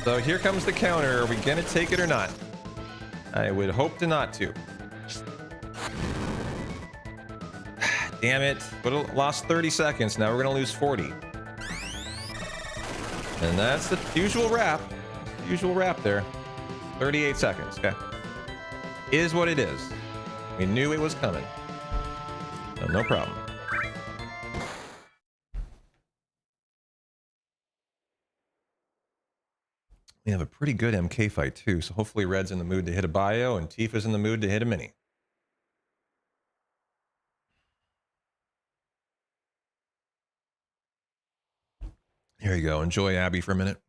So here comes the counter. Are we gonna take it or not? I would hope to not to. Damn it. Would have lost 30 seconds. Now we're going to lose 40. And that's the usual wrap. The usual wrap there. 38 seconds. Okay. Is what it is. We knew it was coming. No problem. We have a pretty good MK fight too, so hopefully Red's in the mood to hit a bio and Tifa's in the mood to hit a mini. Here you go. Enjoy Abby for a minute.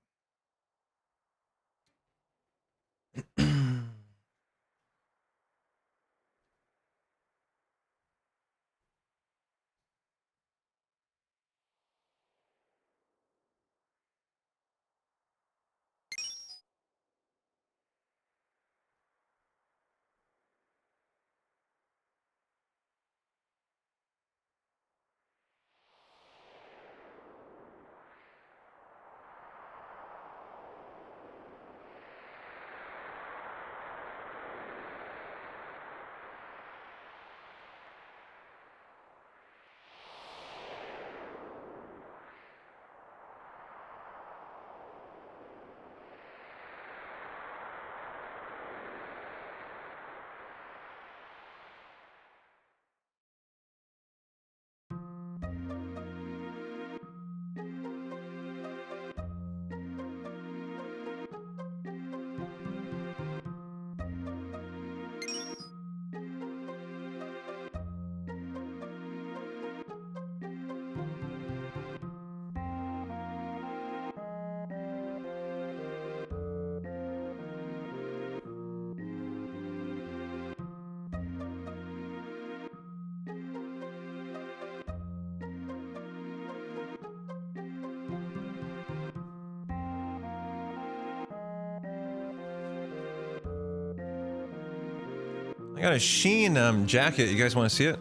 I got a Shein jacket. You guys want to see it?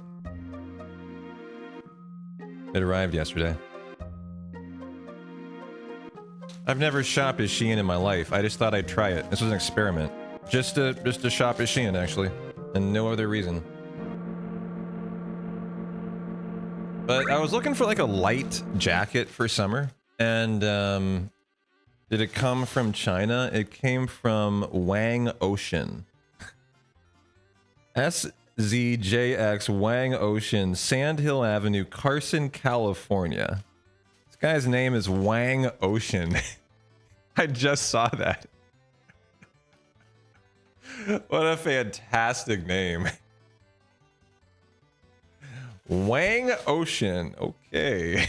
It arrived yesterday. I've never shopped at Shein in my life. I just thought I'd try it. This was an experiment. Just to shop at Shein, actually. And no other reason. But I was looking for like a light jacket for summer. And did it come from China? It came from Wang Ocean. SZJX Wang Ocean, Sand Hill Avenue, Carson, California. This guy's name is Wang Ocean. I just saw that. What a fantastic name. Wang Ocean. Okay.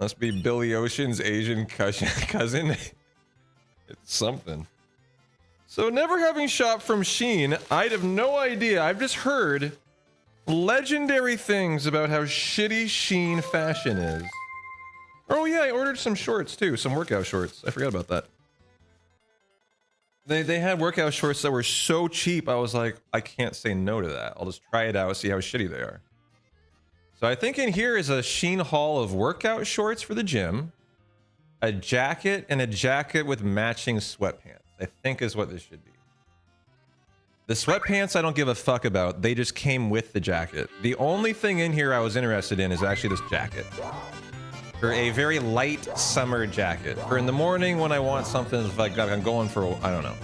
Must be Billy Ocean's Asian cousin. It's something. So never having shopped from Shein, I'd have no idea. I've just heard legendary things about how shitty Shein fashion is. Oh yeah, I ordered some shorts too, some workout shorts. I forgot about that. They had workout shorts that were so cheap, I was like, I can't say no to that. I'll just try it out, see how shitty they are. So I think in here is a Shein haul of workout shorts for the gym, a jacket, and a jacket with matching sweatpants. I think is what this should be. The sweatpants I don't give a fuck about. They just came with the jacket. The only thing in here I was interested in is actually this jacket. For a very light summer jacket. For in the morning when I want something like I'm going for, I don't know,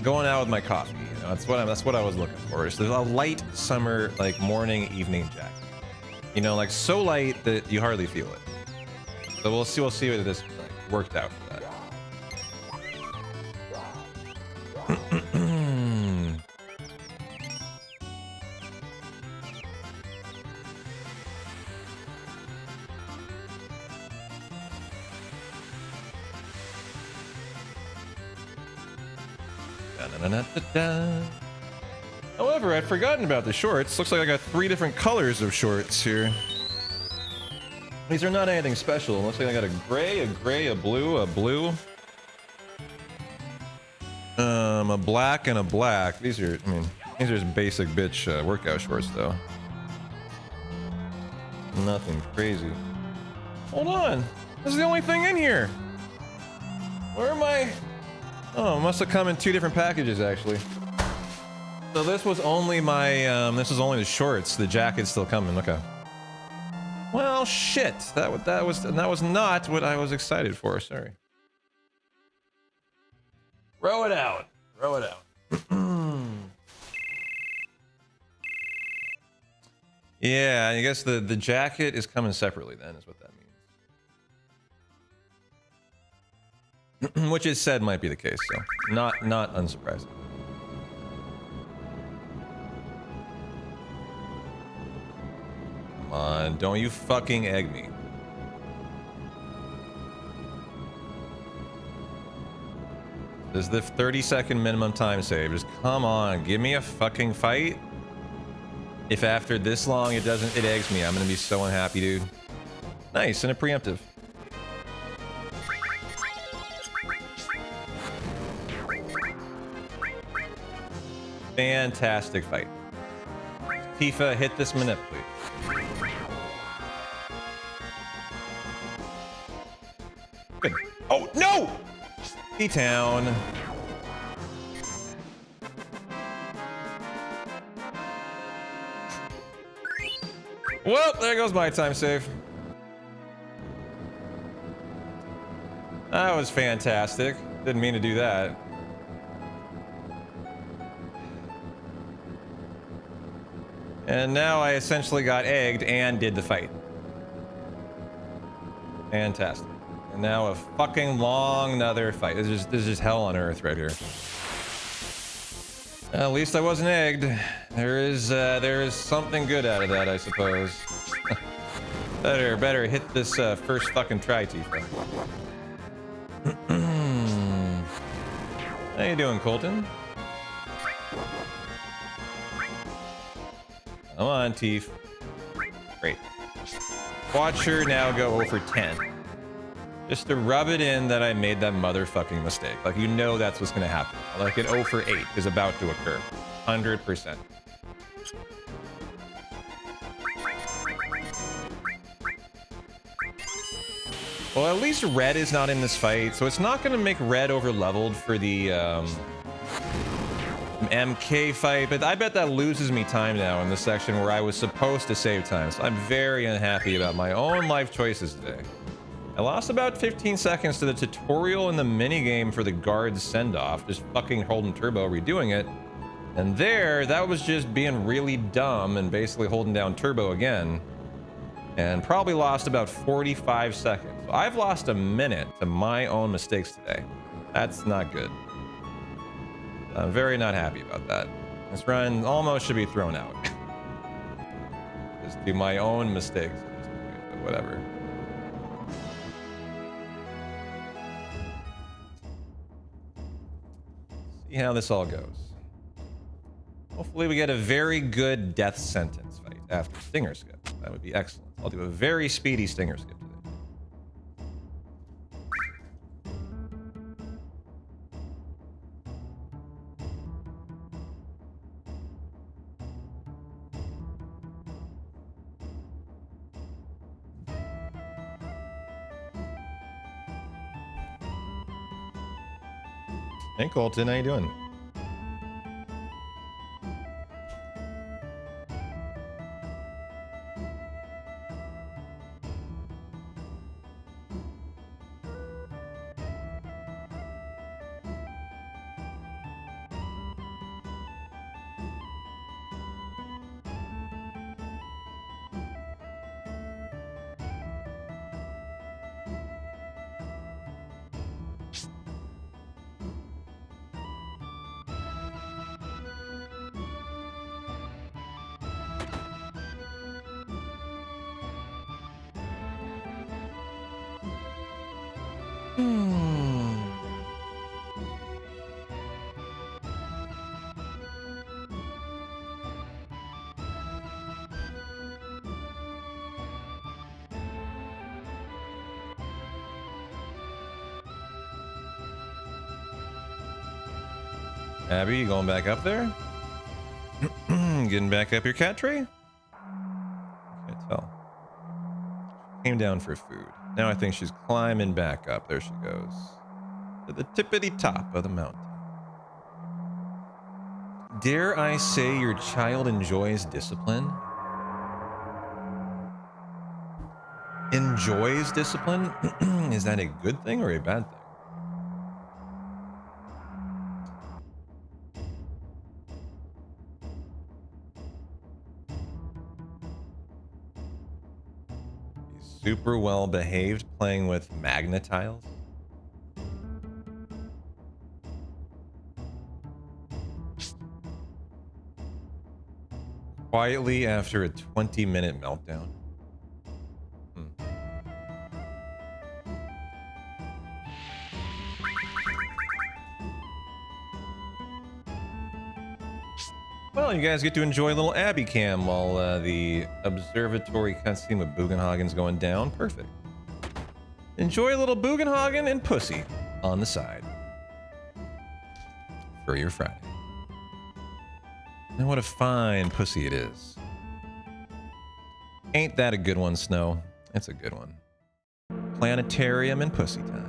going out with my coffee. You know, that's what I was looking for. It's a light summer, like morning, evening jacket. You know, like so light that you hardly feel it. So we'll see whether this like, worked out for that. However, I'd forgotten about the shorts. Looks like I got 3 different colors of shorts here. These are not anything special. Looks like I got a gray, a blue, a black, and a black. These are, I mean, these are just basic bitch workout shorts, though. Nothing crazy. Hold on. This is the only thing in here. Where am I? Oh, it must have come in 2 different packages, actually. So this was only my, this was only the shorts. The jacket's still coming. Okay. Well, shit. That was not what I was excited for. Sorry. Throw it out. Throw it out. Yeah, I guess the jacket is coming separately then, is what that means. Which is said might be the case, so not unsurprising. Come on, don't you fucking egg me. This is the 30-second minimum time save. Just come on, give me a fucking fight. If after this long it eggs me, I'm gonna be so unhappy, dude. Nice, and a preemptive. Fantastic fight. Tifa, hit this minute, please. Good. Oh, no! T-Town. Well, there goes my time save. That was fantastic. Didn't mean to do that. And now I essentially got egged and did the fight. Fantastic. And now a fucking long another fight. This is just hell on earth right here. At least I wasn't egged. There is something good out of that, I suppose. better hit this first fucking try, Tifa. How you doing, Colton? Come on, Tifa. Great. Watch her now go 0 for 10. Just to rub it in that I made that motherfucking mistake. Like, you know that's what's gonna happen. Like an 0 for 8 is about to occur. 100%. Well, at least red is not in this fight, so it's not gonna make red over leveled for the MK fight, but I bet that loses me time now in the section where I was supposed to save time. So I'm very unhappy about my own life choices today. I lost about 15 seconds to the tutorial and the minigame for the guard's send-off, just fucking holding turbo, redoing it. And there, that was just being really dumb and basically holding down turbo again. And probably lost about 45 seconds. So I've lost a minute to my own mistakes today. That's not good. I'm very not happy about that. This run almost should be thrown out. Just do my own mistakes at this point, but whatever. See how this all goes. Hopefully we get a very good death sentence fight after Stinger Skip. That would be excellent. I'll do a very speedy Stinger Skip today. Hey Colton, how you doing? Abby, you going back up there? Getting back up your cat tree? Can't tell. Came down for food. Now I think she's climbing back up. There she goes. To the tippity top of the mountain. Dare I say your child enjoys discipline? Enjoys discipline? Is that a good thing or a bad thing? super well behaved playing with magnetiles. Quietly after a 20-minute meltdown. Well, you guys get to enjoy a little Abby cam while the observatory cutscene with Bugenhagen's going down. Perfect. Enjoy a little Bugenhagen and pussy on the side for your Friday. And what a fine pussy it is. Ain't that a good one, Snow? It's a good one. Planetarium and pussy time.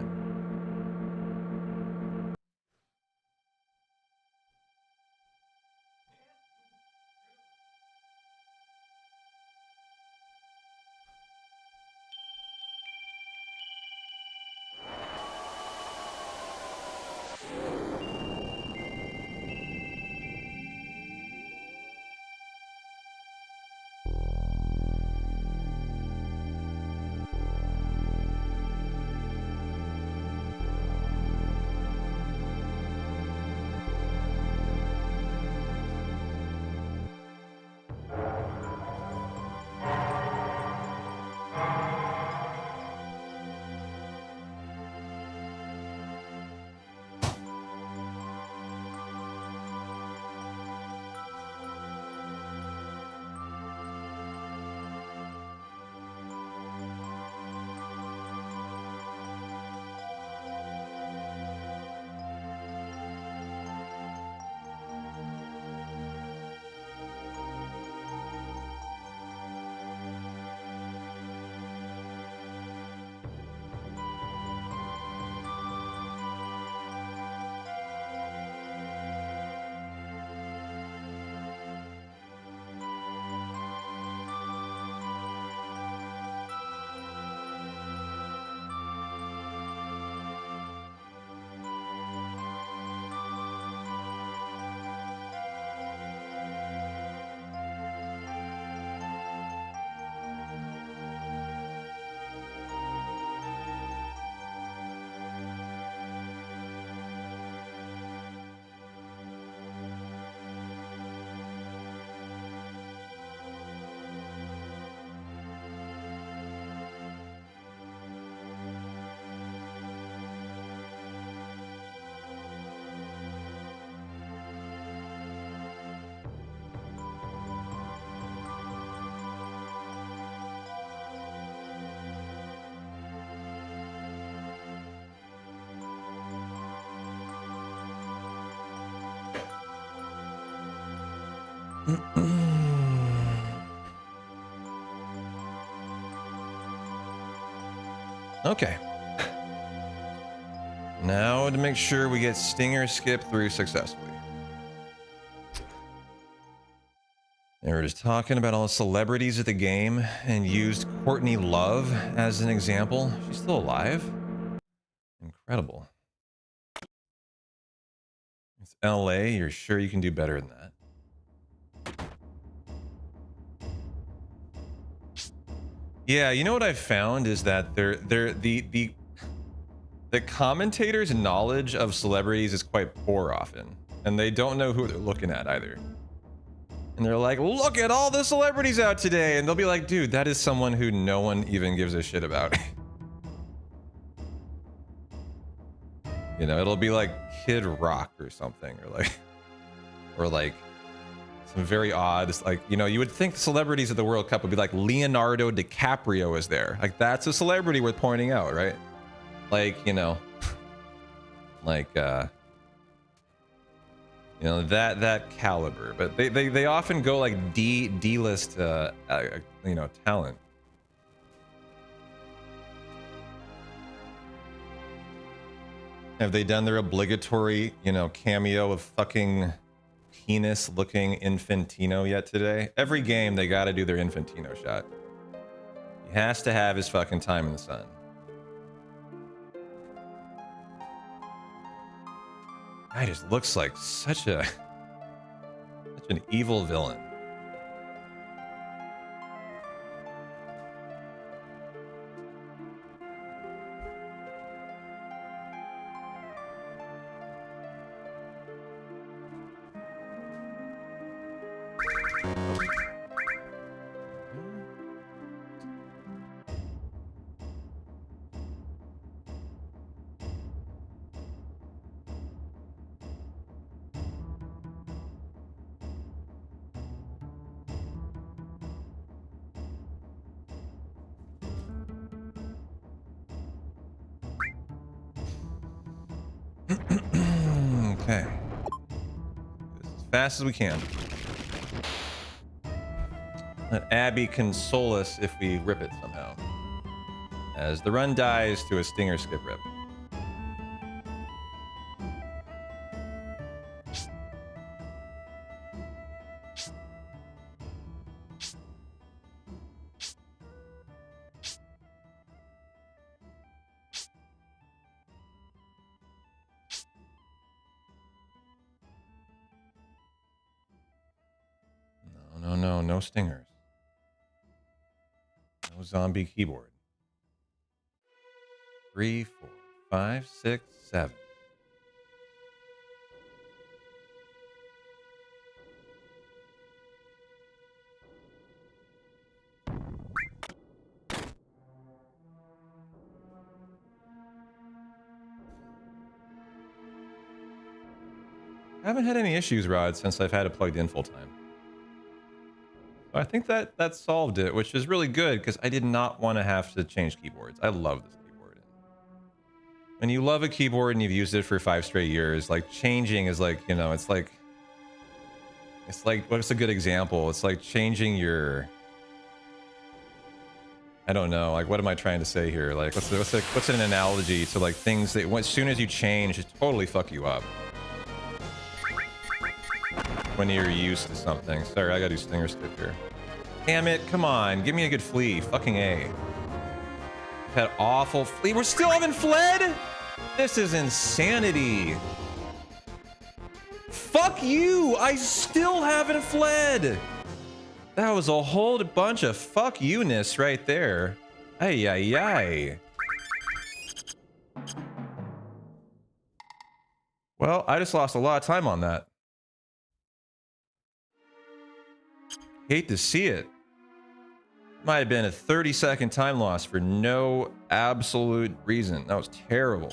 Okay. Now to make sure we get Stinger skipped through successfully. They were just talking about all the celebrities at the game and used Courtney Love as an example. She's still alive? Incredible. It's LA. You're sure you can do better than that? Yeah, you know what I've found is that the commentators' knowledge of celebrities is quite poor often, and they don't know who they're looking at either. And they're like, look at all the celebrities out today, and they'll be like, dude, that is someone who no one even gives a shit about. You know, it'll be like Kid Rock or something, or like some very odd, like, you know, you would think celebrities at the World Cup would be like Leonardo DiCaprio is there. Like, that's a celebrity worth pointing out, right? Like, you know, like, you know, that caliber. But they often go like D-list, you know, talent. Have they done their obligatory, you know, cameo of fucking penis-looking Infantino yet today? Every game, they gotta do their Infantino shot. He has to have his fucking time in the sun. Guy just looks like such an evil villain. Okay. As fast as we can. Let Abby console us if we rip it somehow. As the run dies to a stinger skip rip. No stingers. No zombie keyboard. 3, 4, 5, 6, 7. I haven't had any issues, Rod, since I've had it plugged in full time. So I think that solved it, which is really good because I did not want to have to change keyboards. I love this keyboard. When you love a keyboard and you've used it for 5 straight years, like changing is like, you know, it's like what's a good example? It's like changing your, I don't know, like what am I trying to say here? Like what's an analogy to like things that as soon as you change, it totally fuck you up. When you're used to something. Sorry, I gotta do stinger skip here. Damn it, come on, give me a good flea. Fucking A. Had awful flea. We still haven't fled? This is insanity. Fuck you! I still haven't fled! That was a whole bunch of fuck you-ness right there. Ay, ay, ay. Well, I just lost a lot of time on that. Hate to see it. Might have been a 30-second time loss for no absolute reason. That was terrible.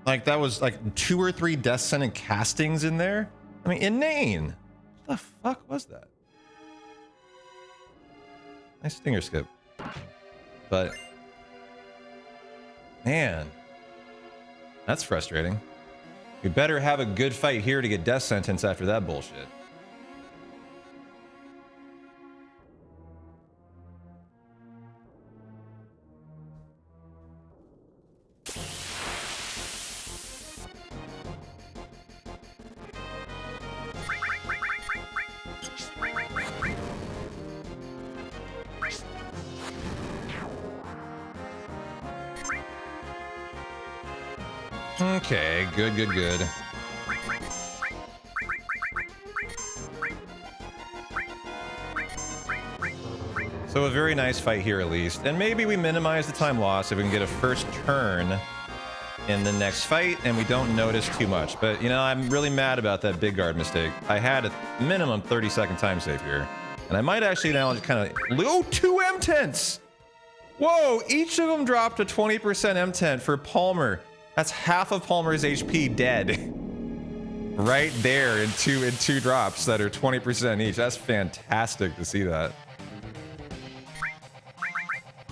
Like, that was like 2 or 3 death sentence castings in there. I mean, inane. What the fuck was that? Nice stinger skip. But, man, that's frustrating. We better have a good fight here to get death sentence after that bullshit. Okay, good. So a very nice fight here at least. And maybe we minimize the time loss if we can get a first turn in the next fight and we don't notice too much. But, you know, I'm really mad about that big guard mistake. I had a minimum 30-second time save here. And I might actually now just kind of... Oh, 2 M-Tents! Whoa, each of them dropped a 20% M-Tent for Palmer. That's half of Palmer's HP dead. Right there in two drops that are 20% each. That's fantastic to see that.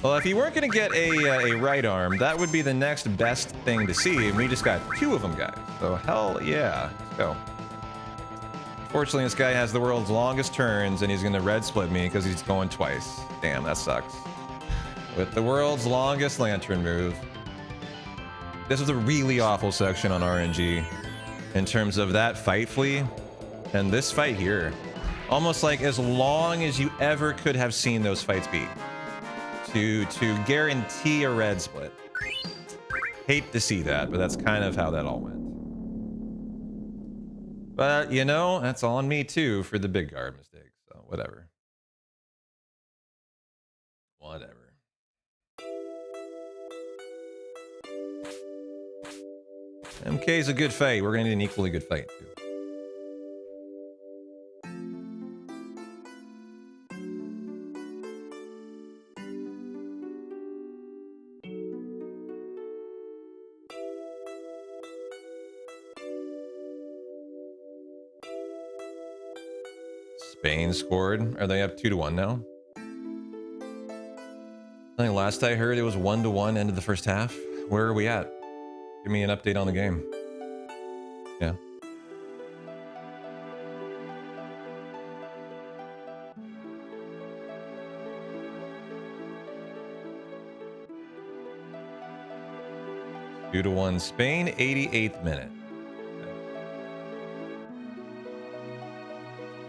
Well, if you weren't going to get a right arm, that would be the next best thing to see, and we just got 2 of them, guys. So, hell yeah. Let's go. Fortunately, this guy has the world's longest turns, and he's going to red split me because he's going twice. Damn, that sucks. With the world's longest lantern move. This was a really awful section on RNG in terms of that fight flea and this fight here. Almost like as long as you ever could have seen those fights be. To guarantee a red split. Hate to see that, but that's kind of how that all went. But, you know, that's on me too for the big guard mistake, so whatever. Whatever. MK is a good fight. We're going to need an equally good fight too. Spain scored. Are they up 2-1 now? I think last I heard it was 1-1 end of the first half. Where are we at? Give me an update on the game. Yeah. Two to 1 Spain, 88th minute.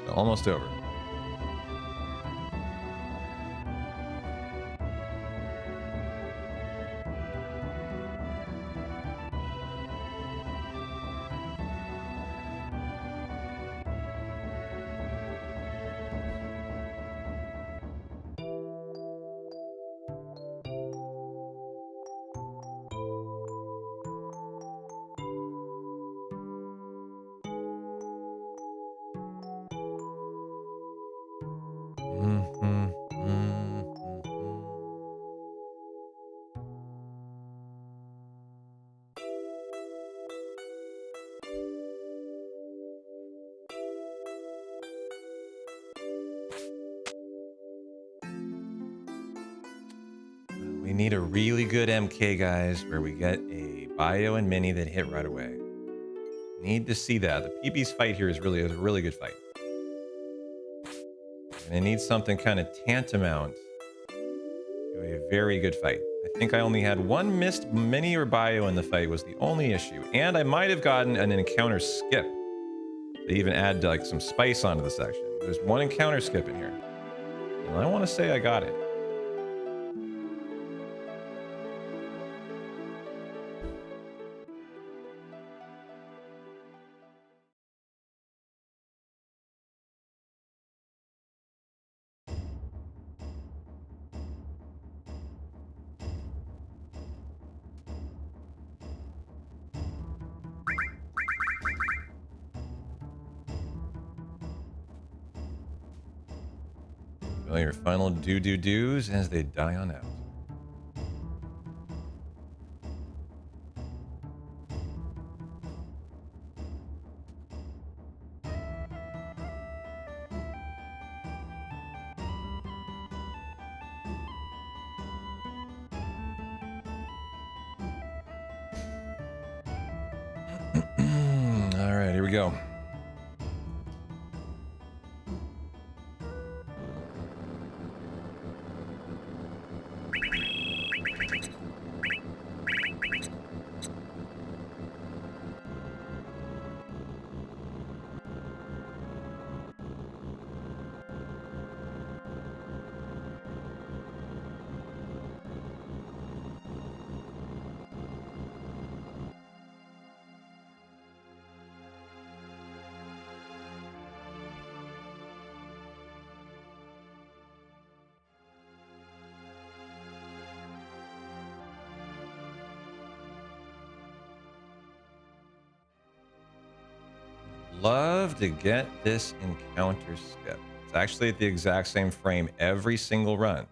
Okay. Almost over. We need a really good MK, guys, where we get a bio and mini that hit right away. Need to see that. The PB's fight here is a really good fight. And it needs something kind of tantamount to a very good fight. I think I only had one missed mini or bio in the fight was the only issue. And I might have gotten an encounter skip. They even add like some spice onto the section. There's one encounter skip in here. And I want to say I got it. Well, your final do-do-dos as they die on out. All right, here we go. Love to get this encounter skip. It's actually at the exact same frame every single run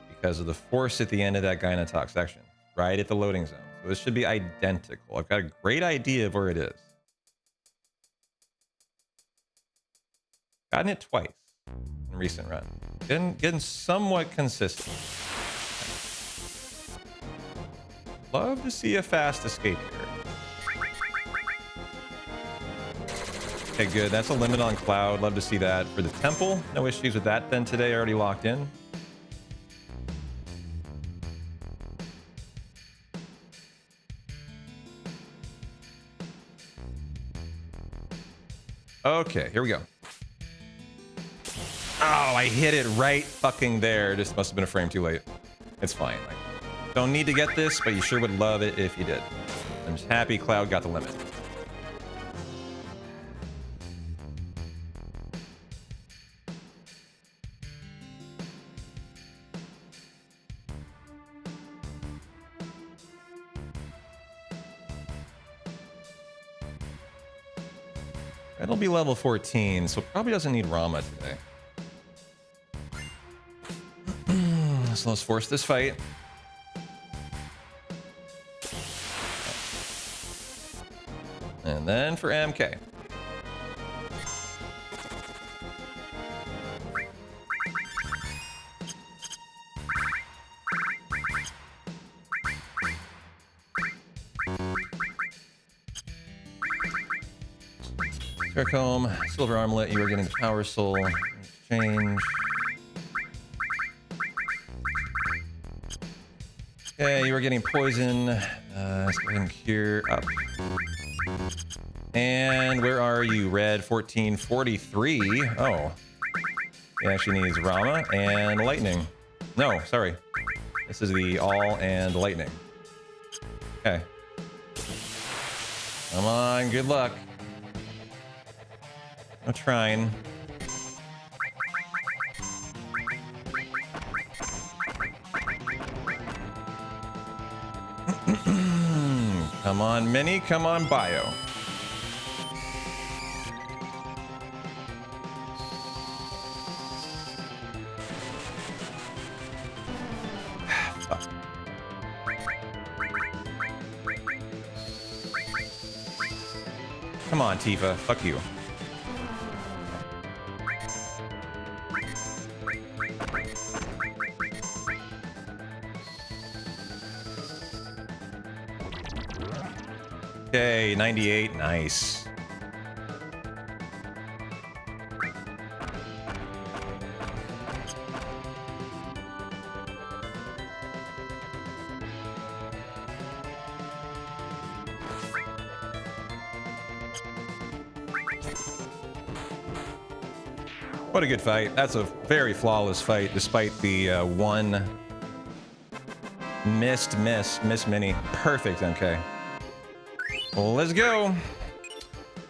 because of the force at the end of that Gynotox section, right at the loading zone. So this should be identical. I've got a great idea of where it is. Gotten it twice in recent run. Getting somewhat consistent. Love to see a fast escape here. Okay, good. That's a limit on Cloud. Love to see that. For the Temple, no issues with that then today. Already locked in. Okay, here we go. Oh, I hit it right fucking there. Just must have been a frame too late. It's fine. Like, don't need to get this, but you sure would love it if you did. I'm just happy Cloud got the limit. It'll be level 14, so probably doesn't need Rama today. So let's force this fight. And then for MK. Trichome, Silver Armlet, you are getting the Power Soul. Change. Okay, you are getting Poison. Let's go ahead and cure up. And where are you? Red 1443. Oh. He actually needs Rama and Lightning. No, sorry. This is the All and Lightning. Okay. Come on, good luck. I'm trying. Come on, Mini. Come on, Bio. Come on, Tifa. Fuck you. Okay, 98. Nice. What a good fight. That's a very flawless fight, despite the one miss Mini. Perfect MK. Well, let's go.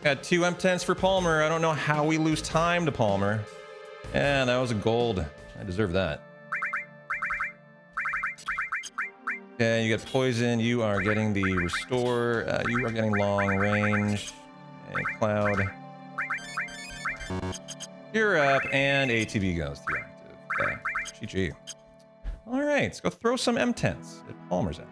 Got 2 M10s for Palmer. I don't know how we lose time to Palmer. And that was a gold. I deserve that. Okay, you got Poison. You are getting the Restore. You are getting Long Range. And Cloud. You're up, and ATB goes through active. Okay, GG. All right, let's go throw some M10s at Palmer's house.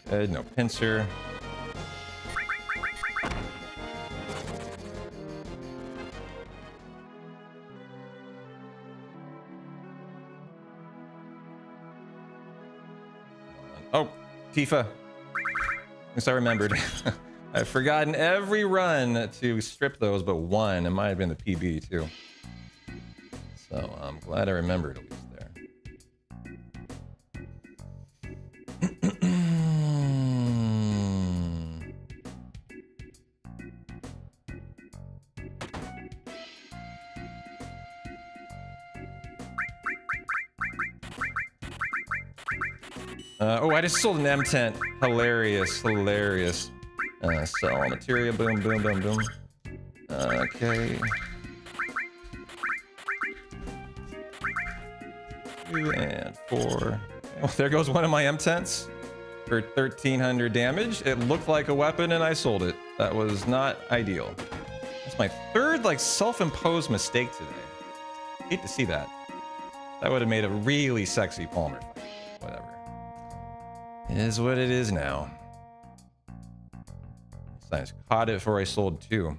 Good, no pincer. Oh, Tifa. At least I remembered. I've forgotten every run to strip those, but one. It might have been the PB too. So I'm glad I remembered at least there. Oh, I just sold an M10. Hilarious, hilarious. Sell materia, boom, boom, boom, boom. Okay. 2 and 4. Oh, there goes one of my M10s for 1300 damage. It looked like a weapon and I sold it. That was not ideal. That's my third, like, self-imposed mistake today. Hate to see that. That would have made a really sexy Palmer fight. Whatever. It is what it is now. I caught it before I sold 2.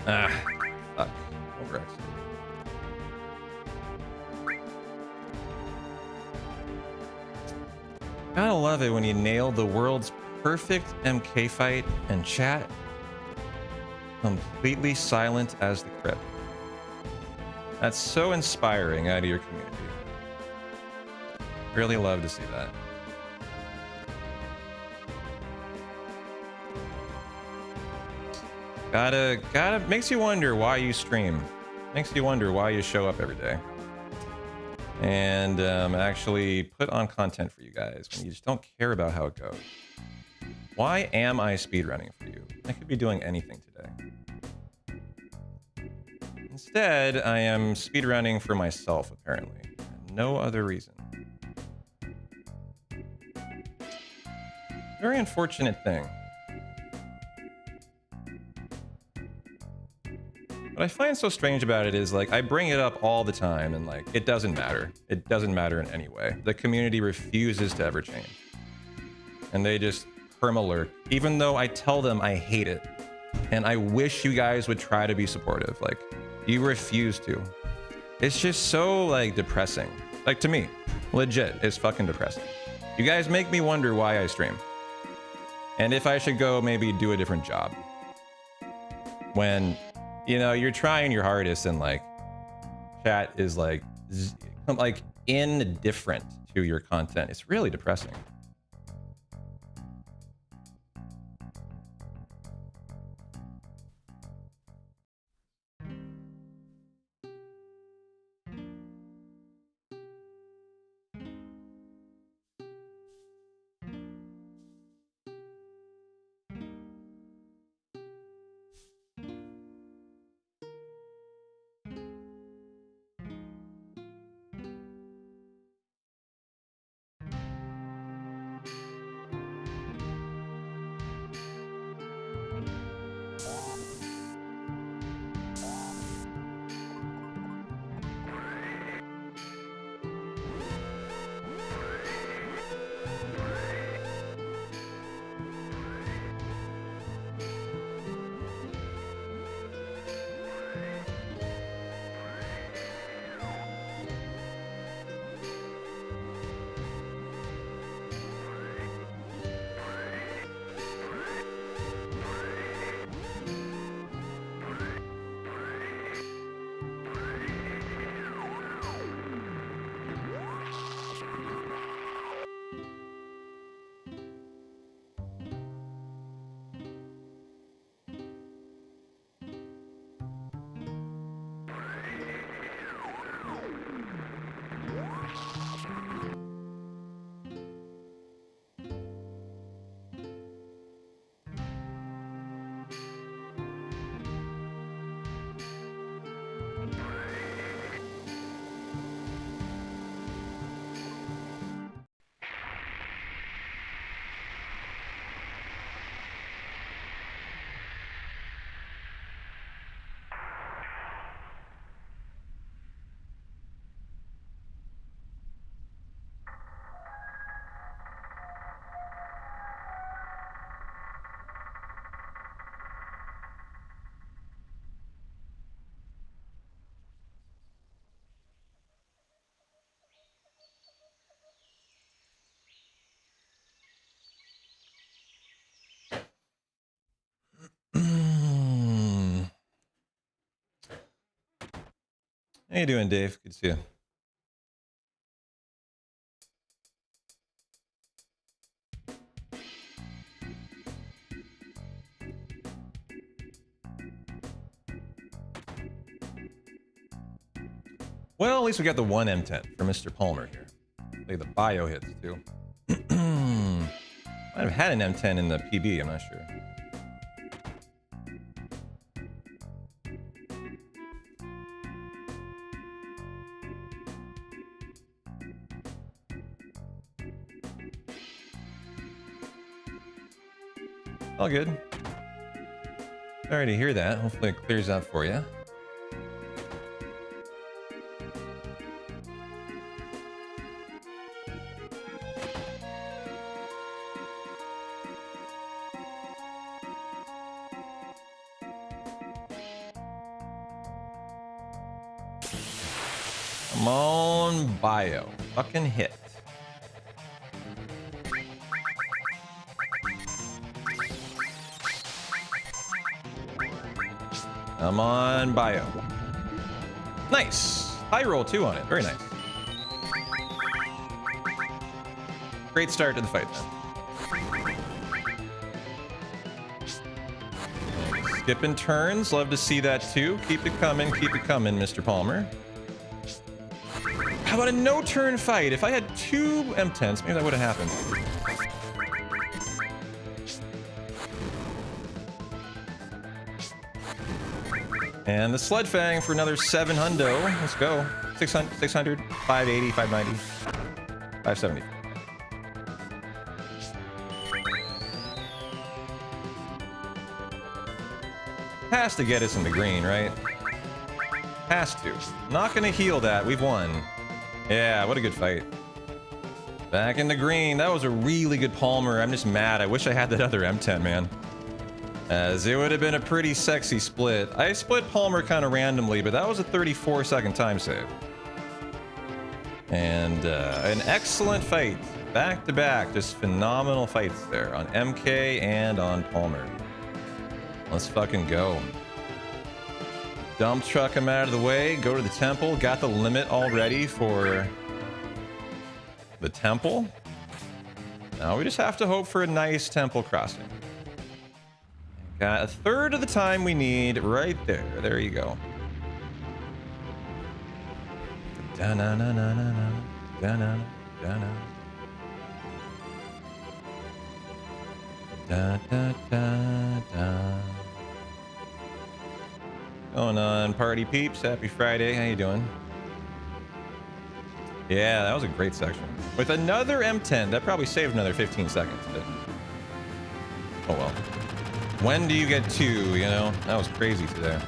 Ah, fuck. Overextended. Gotta love it when you nail the world's perfect MK fight and chat completely silent as the crypt. That's so inspiring out of your community. Really love to see that. Gotta makes you wonder why you stream. Makes you wonder why you show up every day and actually put on content for you guys when you just don't care about how it goes. Why am I speedrunning for you? I could be doing anything today. Instead, I am speedrunning for myself, apparently. No other reason. Very unfortunate thing. What I find so strange about it is, like, I bring it up all the time and, like, it doesn't matter. It doesn't matter in any way. The community refuses to ever change. And they just perma-lurk, even though I tell them I hate it. And I wish you guys would try to be supportive. Like, you refuse to. It's just so, like, depressing. Like, to me, legit, it's fucking depressing. You guys make me wonder why I stream. And if I should go maybe do a different job. When, you know, you're trying your hardest and, like, chat is, like indifferent to your content. It's really depressing. How you doing, Dave? Good to see you. Well, at least we got the one M10 for Mr. Palmer here. Like the bio hits too. Might have had an M10 in the PB, I'm not sure. All good. Sorry to hear that. Hopefully it clears out for you. Come on, bio. Fucking hit. Come on, bio. Nice. High roll too on it. Very nice. Great start to the fight then. Nice. Skipping turns. Love to see that too. Keep it coming, Mr. Palmer. How about a no-turn fight? If I had 2 M10s, maybe that would have happened. And the Sled Fang for another 7 hundo. Let's go. 600, 580, 590, 570. Has to get us in the green, right? Has to. Not gonna heal that. We've won. Yeah, what a good fight. Back in the green. That was a really good Palmer. I'm just mad. I wish I had that other M10, man. As it would have been a pretty sexy split. I split Palmer kind of randomly, but that was a 34-second time save. And an excellent fight. Back to back. Just phenomenal fights there on MK and on Palmer. Let's fucking go. Dump truck him out of the way. Go to the temple. Got the limit already for the temple. Now we just have to hope for a nice temple crossing. Got a third of the time we need right there. There you go. Da-na-na-na-na-na. Da-na-na-na-na. Da-da-da-da. Going on, party peeps. Happy Friday. How you doing? Yeah, that was a great section. With another M10, that probably saved another 15 seconds. But... oh well. When do you get 2, you know? That was crazy today.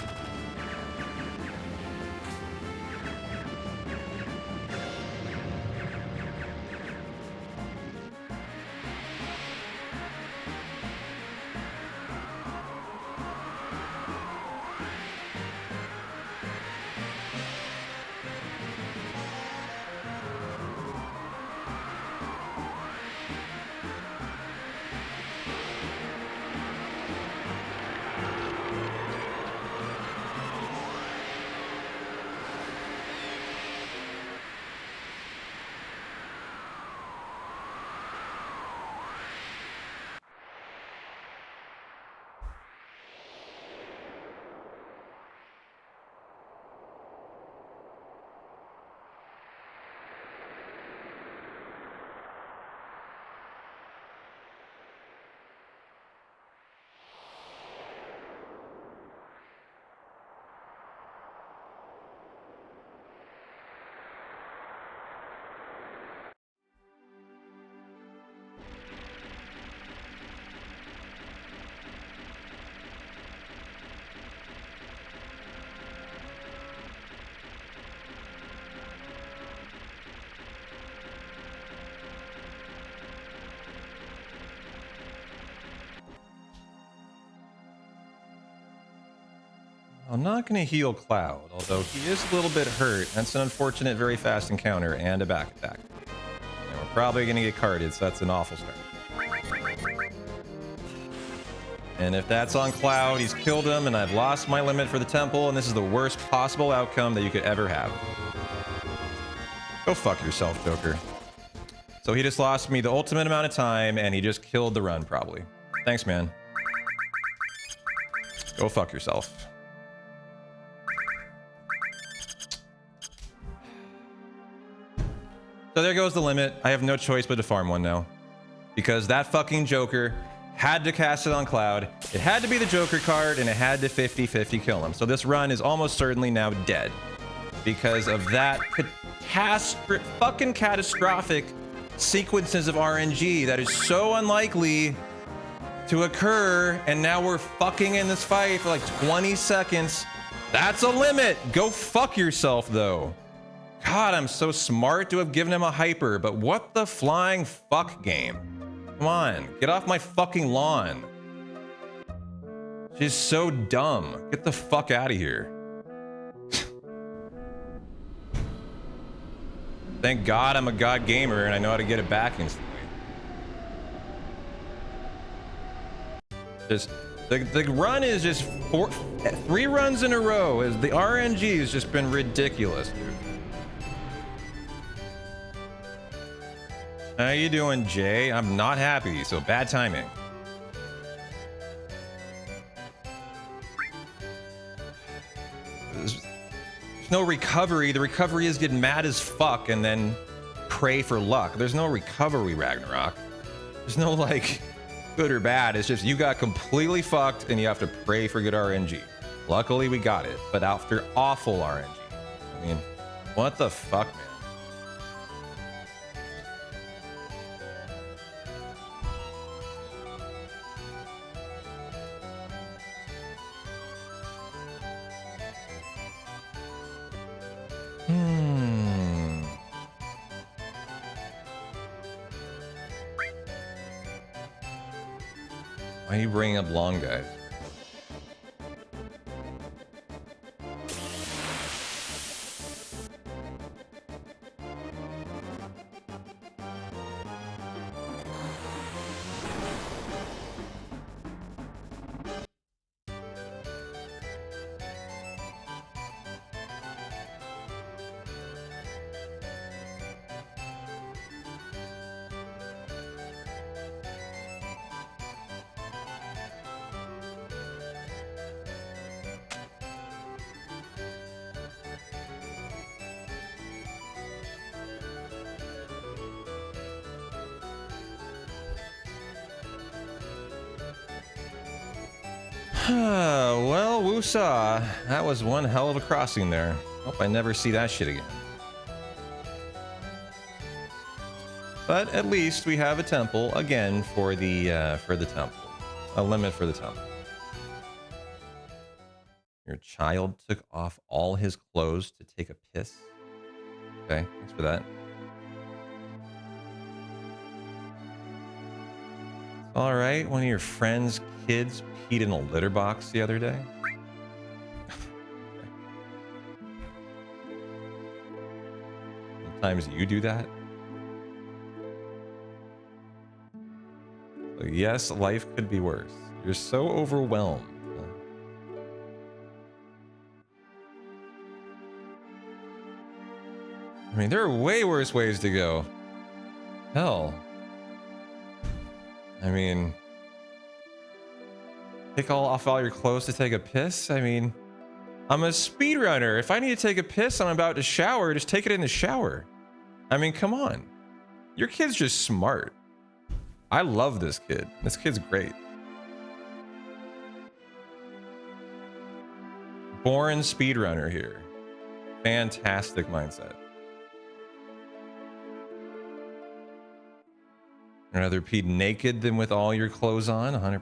I'm not going to heal Cloud, although he is a little bit hurt. That's an unfortunate, very fast encounter and a back attack. And we're probably going to get carded, so that's an awful start. And if that's on Cloud, he's killed him, and I've lost my limit for the temple, and this is the worst possible outcome that you could ever have. Go fuck yourself, Joker. So he just lost me the ultimate amount of time, and he just killed the run, probably. Thanks, man. Go fuck yourself. So there goes the limit. I have no choice but to farm one now. Because that fucking Joker had to cast it on Cloud. It had to be the Joker card, and it had to 50-50 kill him. So this run is almost certainly now dead. Because of that fucking catastrophic sequences of RNG that is so unlikely to occur, and now we're fucking in this fight for like 20 seconds. That's a limit. Go fuck yourself, though. God, I'm so smart to have given him a hyper, but what the flying fuck game? Come on, get off my fucking lawn. She's so dumb. Get the fuck out of here. Thank God I'm a god gamer and I know how to get it back instantly. Just the run is just 3 runs in a row. As the RNG has just been ridiculous, dude. How you doing, Jay? I'm not happy, so bad timing. There's no recovery. The recovery is get mad as fuck and then pray for luck. There's no recovery, Ragnarok. There's no, like, good or bad. It's just you got completely fucked and you have to pray for good RNG. Luckily, we got it, but after awful RNG. I mean, what the fuck, man? Why are you bringing up long guys? Well, woosah. That was one hell of a crossing there. Hope I never see that shit again. But at least we have a temple again for the temple. A limit for the temple. Your child took off all his clothes to take a piss. Okay, thanks for that. All right, one of your friend's kids peed in a litter box the other day. Sometimes you do that. So yes, life could be worse. You're so overwhelmed. I mean, there are way worse ways to go. Hell. I mean, take off all your clothes to take a piss? I mean, I'm a speedrunner. If I need to take a piss, I'm about to shower, just take it in the shower. I mean, come on. Your kid's just smart. I love this kid. This kid's great. Born speedrunner here. Fantastic mindset. I'd rather pee naked than with all your clothes on, 100%.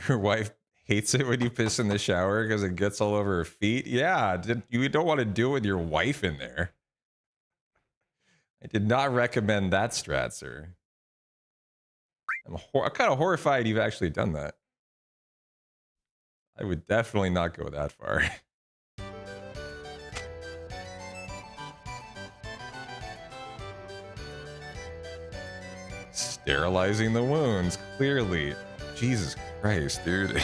Your wife hates it when you piss in the shower because it gets all over her feet. Yeah, you don't want to do it with your wife in there. I did not recommend that strat, sir. I'm kind of horrified you've actually done that. I would definitely not go that far. Sterilizing the wounds, clearly. Jesus Christ, dude.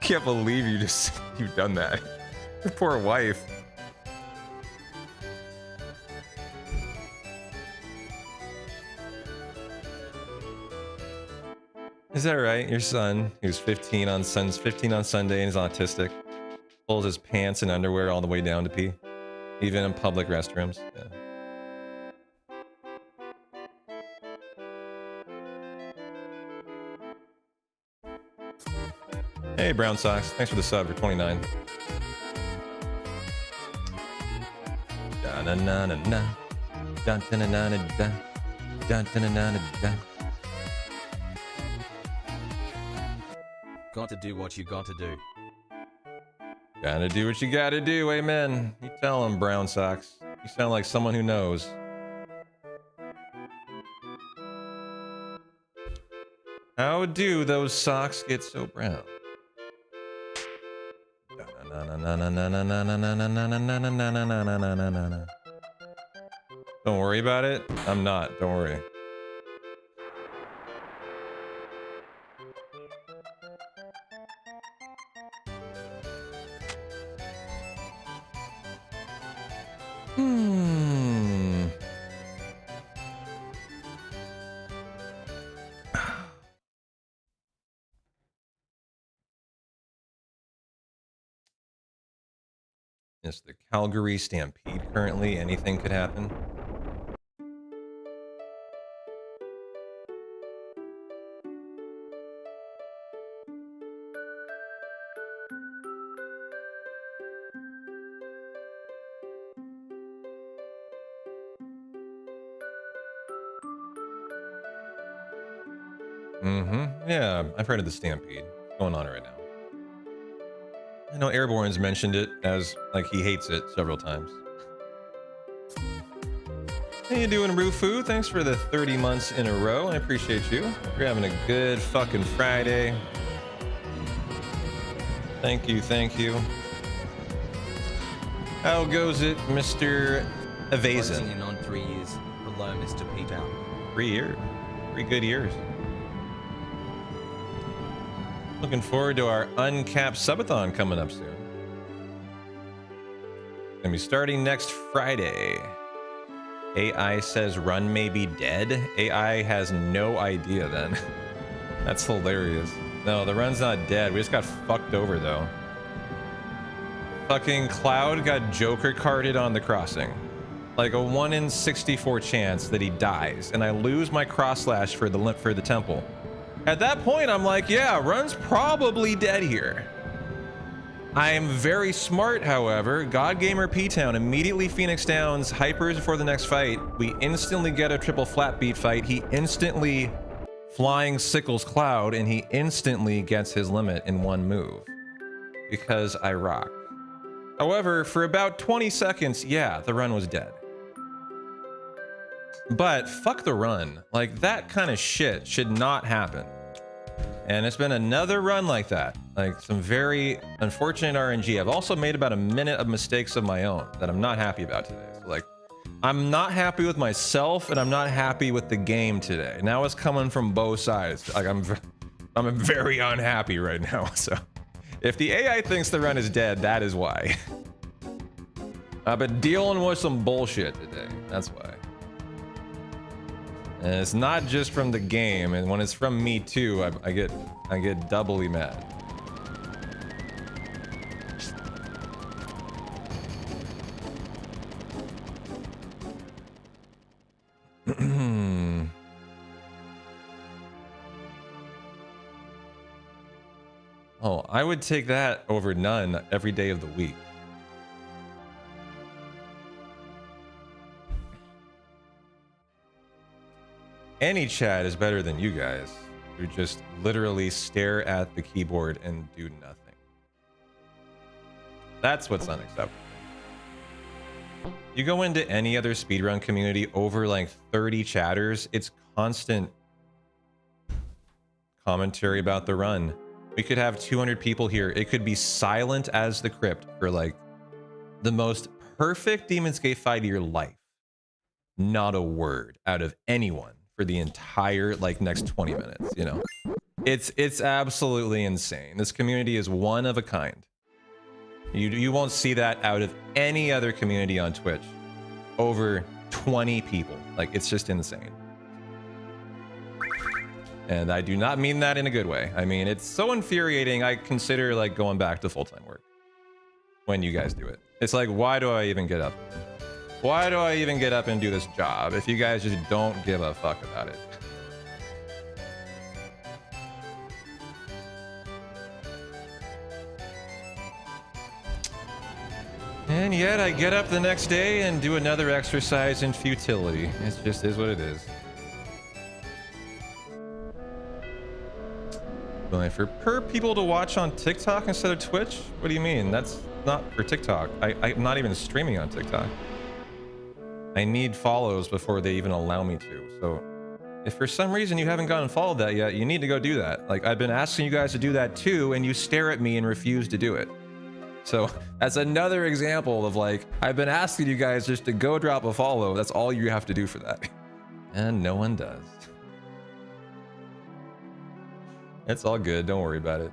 Can't believe you've done that. Your poor wife. Is that right? Your son, who's 15 on Sunday and is autistic, pulls his pants and underwear all the way down to pee, even in public restrooms. Yeah. Hey, Brown Sox. Thanks for the sub for 29. Da-na-na-na-na. Da-na-na-na-na. Da-na-na-na-na. Got to do what you got to do. Gotta do what you gotta do, amen. You tell him, Brown Sox. You sound like someone who knows. How do those socks get so brown? Don't worry about it. I'm not. Don't worry. It's the Calgary Stampede currently. Anything could happen. Yeah, I've heard of the Stampede. What's going on right now? I know Airborne's mentioned it as like he hates it several times. How you doing, Rufu? Thanks for the 30 months in a row. I appreciate you. You're having a good fucking Friday. Thank you, thank you. How goes it, Mr. Evasion? Closing in on 3 years. Hello, Mr. Peter. 3 years. 3 good years. Looking forward to our uncapped subathon coming up soon. Gonna be starting next Friday. AI says run may be dead. AI has no idea then. That's hilarious. No, the run's not dead. We just got fucked over though. Fucking Cloud got Joker carded on the crossing. Like a 1 in 64 chance that he dies, and I lose my cross slash for the temple. At that point, I'm like, yeah, run's probably dead here. I am very smart, however. God Gamer P-Town immediately Phoenix Downs hypers before the next fight. We instantly get a triple flat beat fight. He instantly flying sickles Cloud, and he instantly gets his limit in 1 move. Because I rock. However, for about 20 seconds, yeah, the run was dead. But fuck the run. Like, that kind of shit should not happen. And it's been another run like that. Like, some very unfortunate RNG. I've also made about a minute of mistakes of my own that I'm not happy about today. So, like, I'm not happy with myself, and I'm not happy with the game today. Now it's coming from both sides. Like, I'm very unhappy right now. So, if the AI thinks the run is dead, that is why. I've been dealing with some bullshit today. That's why. And it's not just from the game, and when it's from me too, I get doubly mad. Oh, I would take that over none every day of the week. Any chat is better than you guys who just literally stare at the keyboard and do nothing. That's what's unacceptable. You go into any other speedrun community over like 30 chatters, it's constant commentary about the run. We could have 200 people here. It could be silent as the crypt for like the most perfect Demon's Gate fight of your life. Not a word out of anyone for the entire like next 20 minutes, you know. It's absolutely insane. This community is one of a kind. You won't see that out of any other community on Twitch. Over 20 people. Like, it's just insane. And I do not mean that in a good way. I mean, it's so infuriating. I consider like going back to full-time work when you guys do it. It's like, why do I even get up? Why do I even get up and do this job if you guys just don't give a fuck about it? And yet I get up the next day and do another exercise in futility. It just is what it is. Really, for people to watch on TikTok instead of Twitch? What do you mean? That's not for TikTok. I'm not even streaming on TikTok. I need follows before they even allow me to. So if for some reason you haven't gotten followed that yet, you need to go do that. Like, I've been asking you guys to do that too, and you stare at me and refuse to do it. So that's another example of like, I've been asking you guys just to go drop a follow. That's all you have to do for that. And no one does. It's all good. Don't worry about it.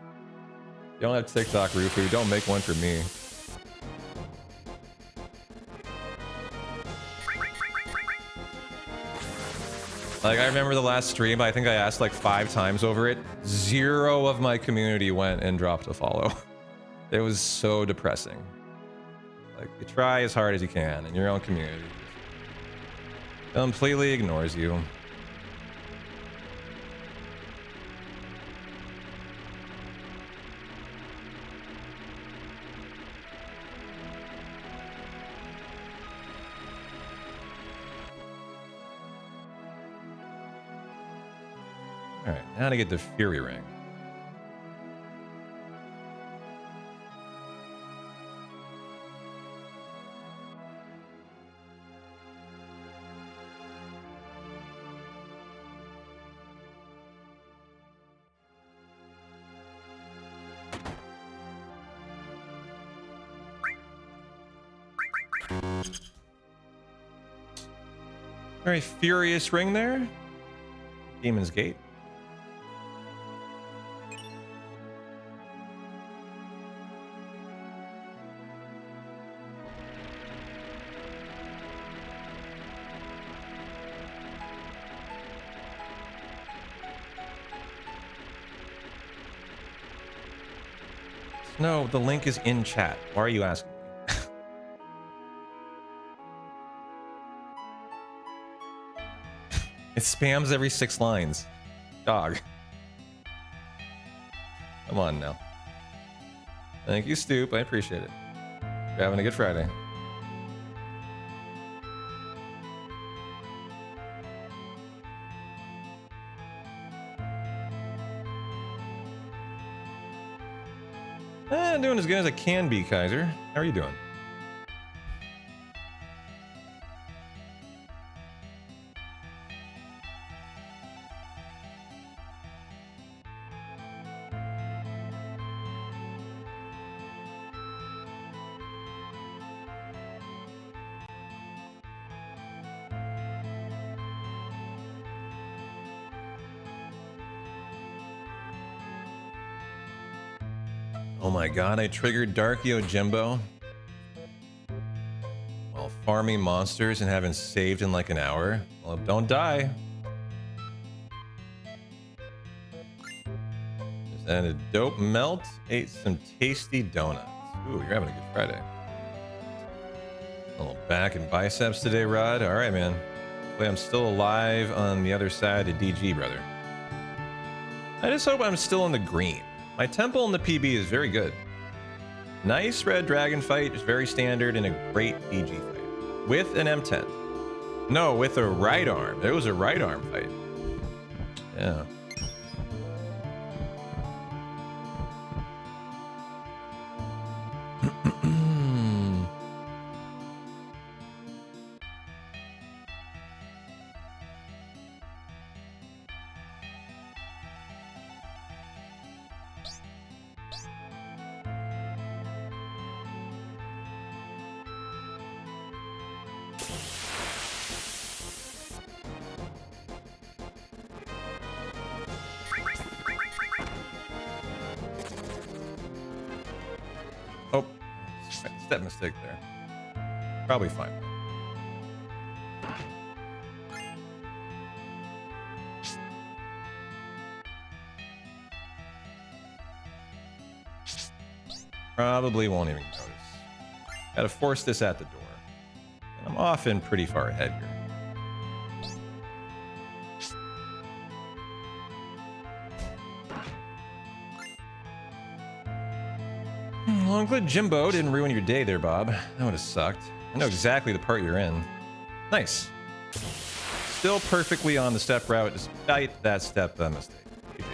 You don't have TikTok, Rufu. Don't make one for me. Like, I remember the last stream, I think I asked like 5 times over it. 0 of my community went and dropped a follow. It was so depressing. Like, you try as hard as you can, and your own community completely ignores you. Alright, now to get the Fury Ring. Very furious ring there. Demon's Gate. No, the link is in chat. Why are you asking me? It spams every 6 lines. Dog. Come on now. Thank you, Stoop. I appreciate it. You're having a good Friday. I'm doing as good as I can be, Kaiser. How are you doing? Oh my god, I triggered Dark Yojimbo while farming monsters and having saved in like an hour. Well, don't die. Just had a dope melt, ate some tasty donuts. Ooh, you're having a good Friday. A little back and biceps today, Rod. All right, man. Hopefully I'm still alive on the other side of DG, brother. I just hope I'm still in the green. My temple in the PB is very good. Nice red dragon fight is very standard and a great DG fight. With an M10. No, with a right arm. There was a right arm fight. Yeah. Oh, step mistake there. Probably fine. Probably won't even notice. Gotta force this at the door. And I'm often pretty far ahead here. Well, I'm glad Jimbo didn't ruin your day there, Bob. That would have sucked. I know exactly the part you're in. Nice. Still perfectly on the step route despite that step mistake. GG.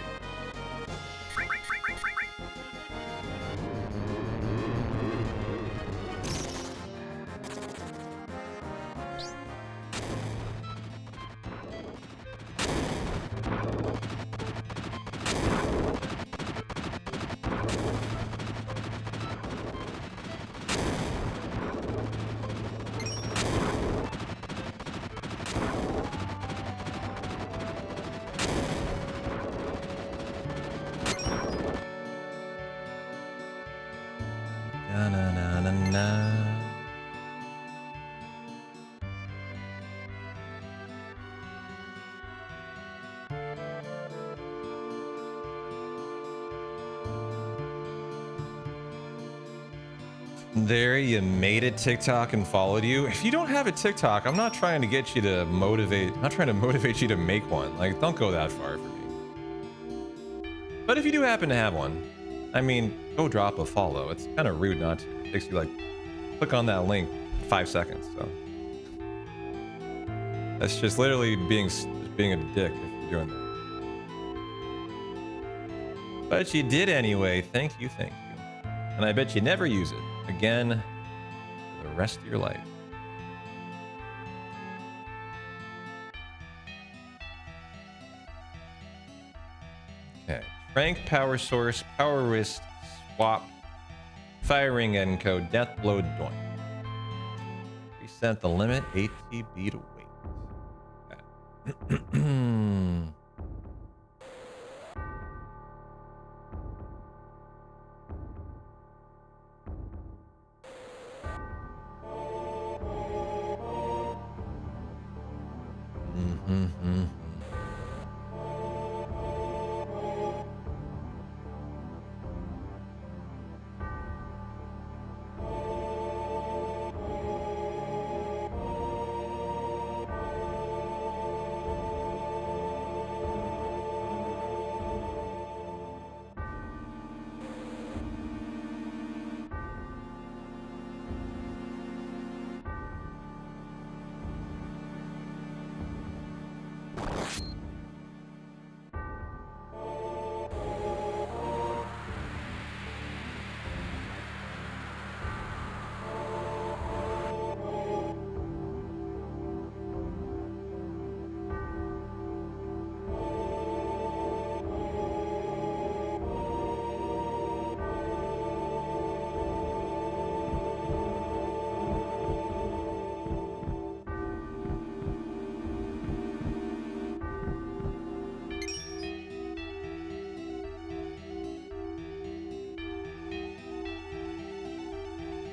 There, you made it TikTok and followed you. If you don't have a TikTok, I'm not trying to get you to motivate. I'm not trying to motivate you to make one. Like, don't go that far for me. But if you do happen to have one, I mean, go drop a follow. It's kind of rude not to. It takes you like, click on that link, 5 seconds. So that's just literally being a dick if you're doing that. But you did anyway. Thank you, thank you. And I bet you never use it again for the rest of your life. Okay. Frank, power source, power wrist, swap, firing encode, death blow, doink. Reset the limit, ATB to wait. Okay.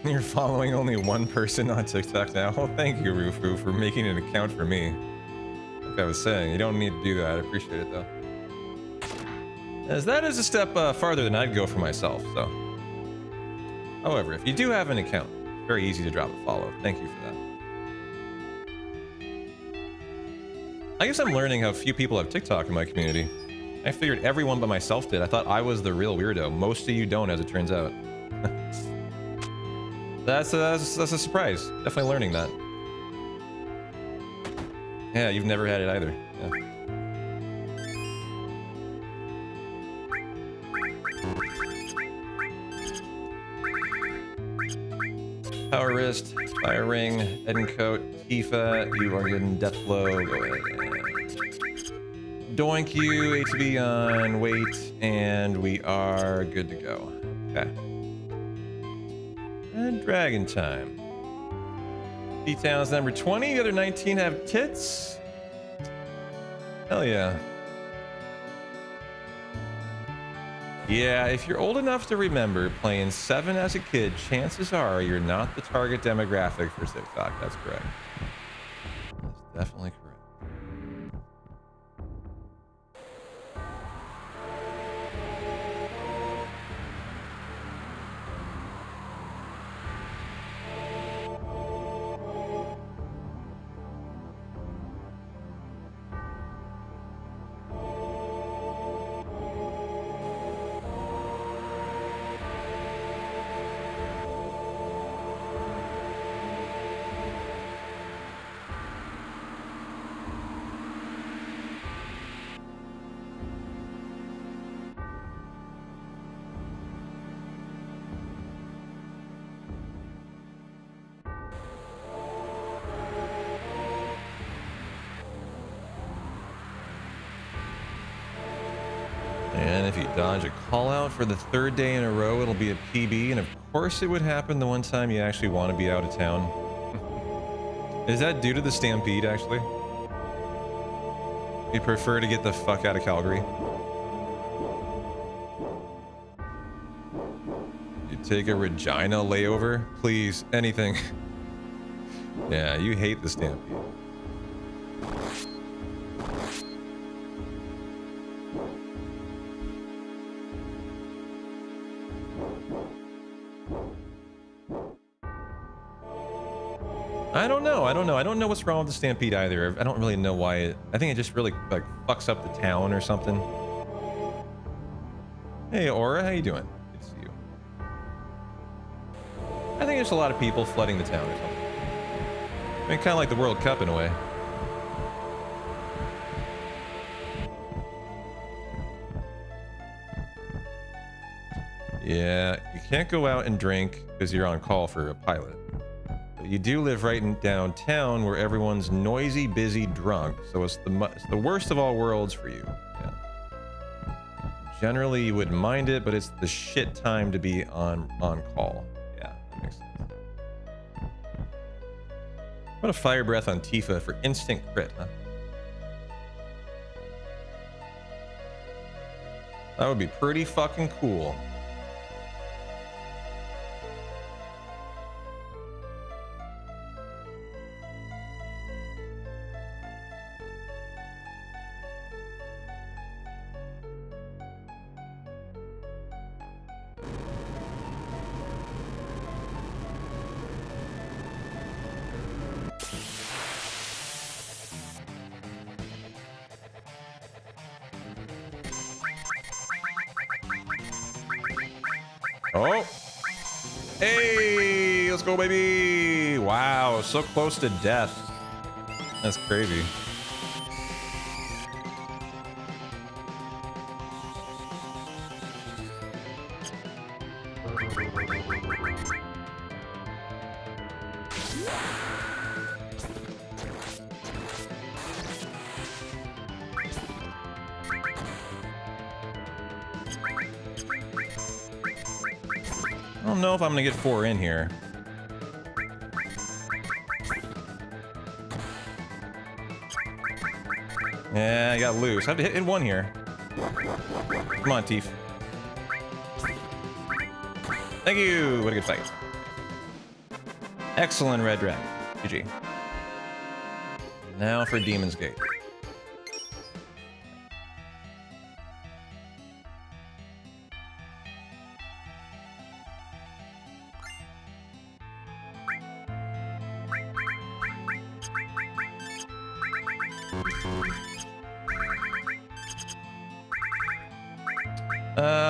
You're following only one person on TikTok now? Well, thank you, Rufu, for making an account for me. Like I was saying, you don't need to do that. I appreciate it, though. As that is a step farther than I'd go for myself, so. However, if you do have an account, it's very easy to drop a follow. Thank you for that. I guess I'm learning how few people have TikTok in my community. I figured everyone but myself did. I thought I was the real weirdo. Most of you don't, as it turns out. That's a surprise. Definitely learning that. Yeah, you've never had it either. Yeah. Power wrist, fire ring, head and coat, Tifa, you are getting death blow. Go ahead. Doink you, HB on, wait, and we are good to go. Okay. And Dragon Time. T-Town's number 20. The other 19 have tits. Hell yeah. Yeah, if you're old enough to remember playing 7 as a kid, chances are you're not the target demographic for TikTok. That's correct. That's definitely correct. And if you dodge a call out for the 3rd day in a row, it'll be a PB. And of course it would happen the one time you actually want to be out of town. Is that due to the stampede, actually? You prefer to get the fuck out of Calgary? You take a Regina layover? Please, anything. Yeah, you hate the stampede. I don't know. I don't know what's wrong with the Stampede either. I don't really know why it... I think it just really, like, fucks up the town or something. Hey, Aura, how you doing? Good to see you. I think there's a lot of people flooding the town or something. I mean, kind of like the World Cup in a way. Yeah, you can't go out and drink because you're on call for a pilot. But you do live right in downtown where everyone's noisy, busy, drunk. So it's the worst of all worlds for you. Yeah. Generally, you wouldn't mind it, but it's the shit time to be on call. Yeah, that makes sense. What a fire breath on Tifa for instant crit, huh? That would be pretty fucking cool. Oh, hey, let's go, baby. Wow, so close to death. That's crazy. I don't know if I'm gonna get 4 in here. Yeah, I got loose. I have to hit in 1 here. Come on, Teef. Thank you. What a good fight. Excellent, Red Dragon. GG. Now for Demon's Gate.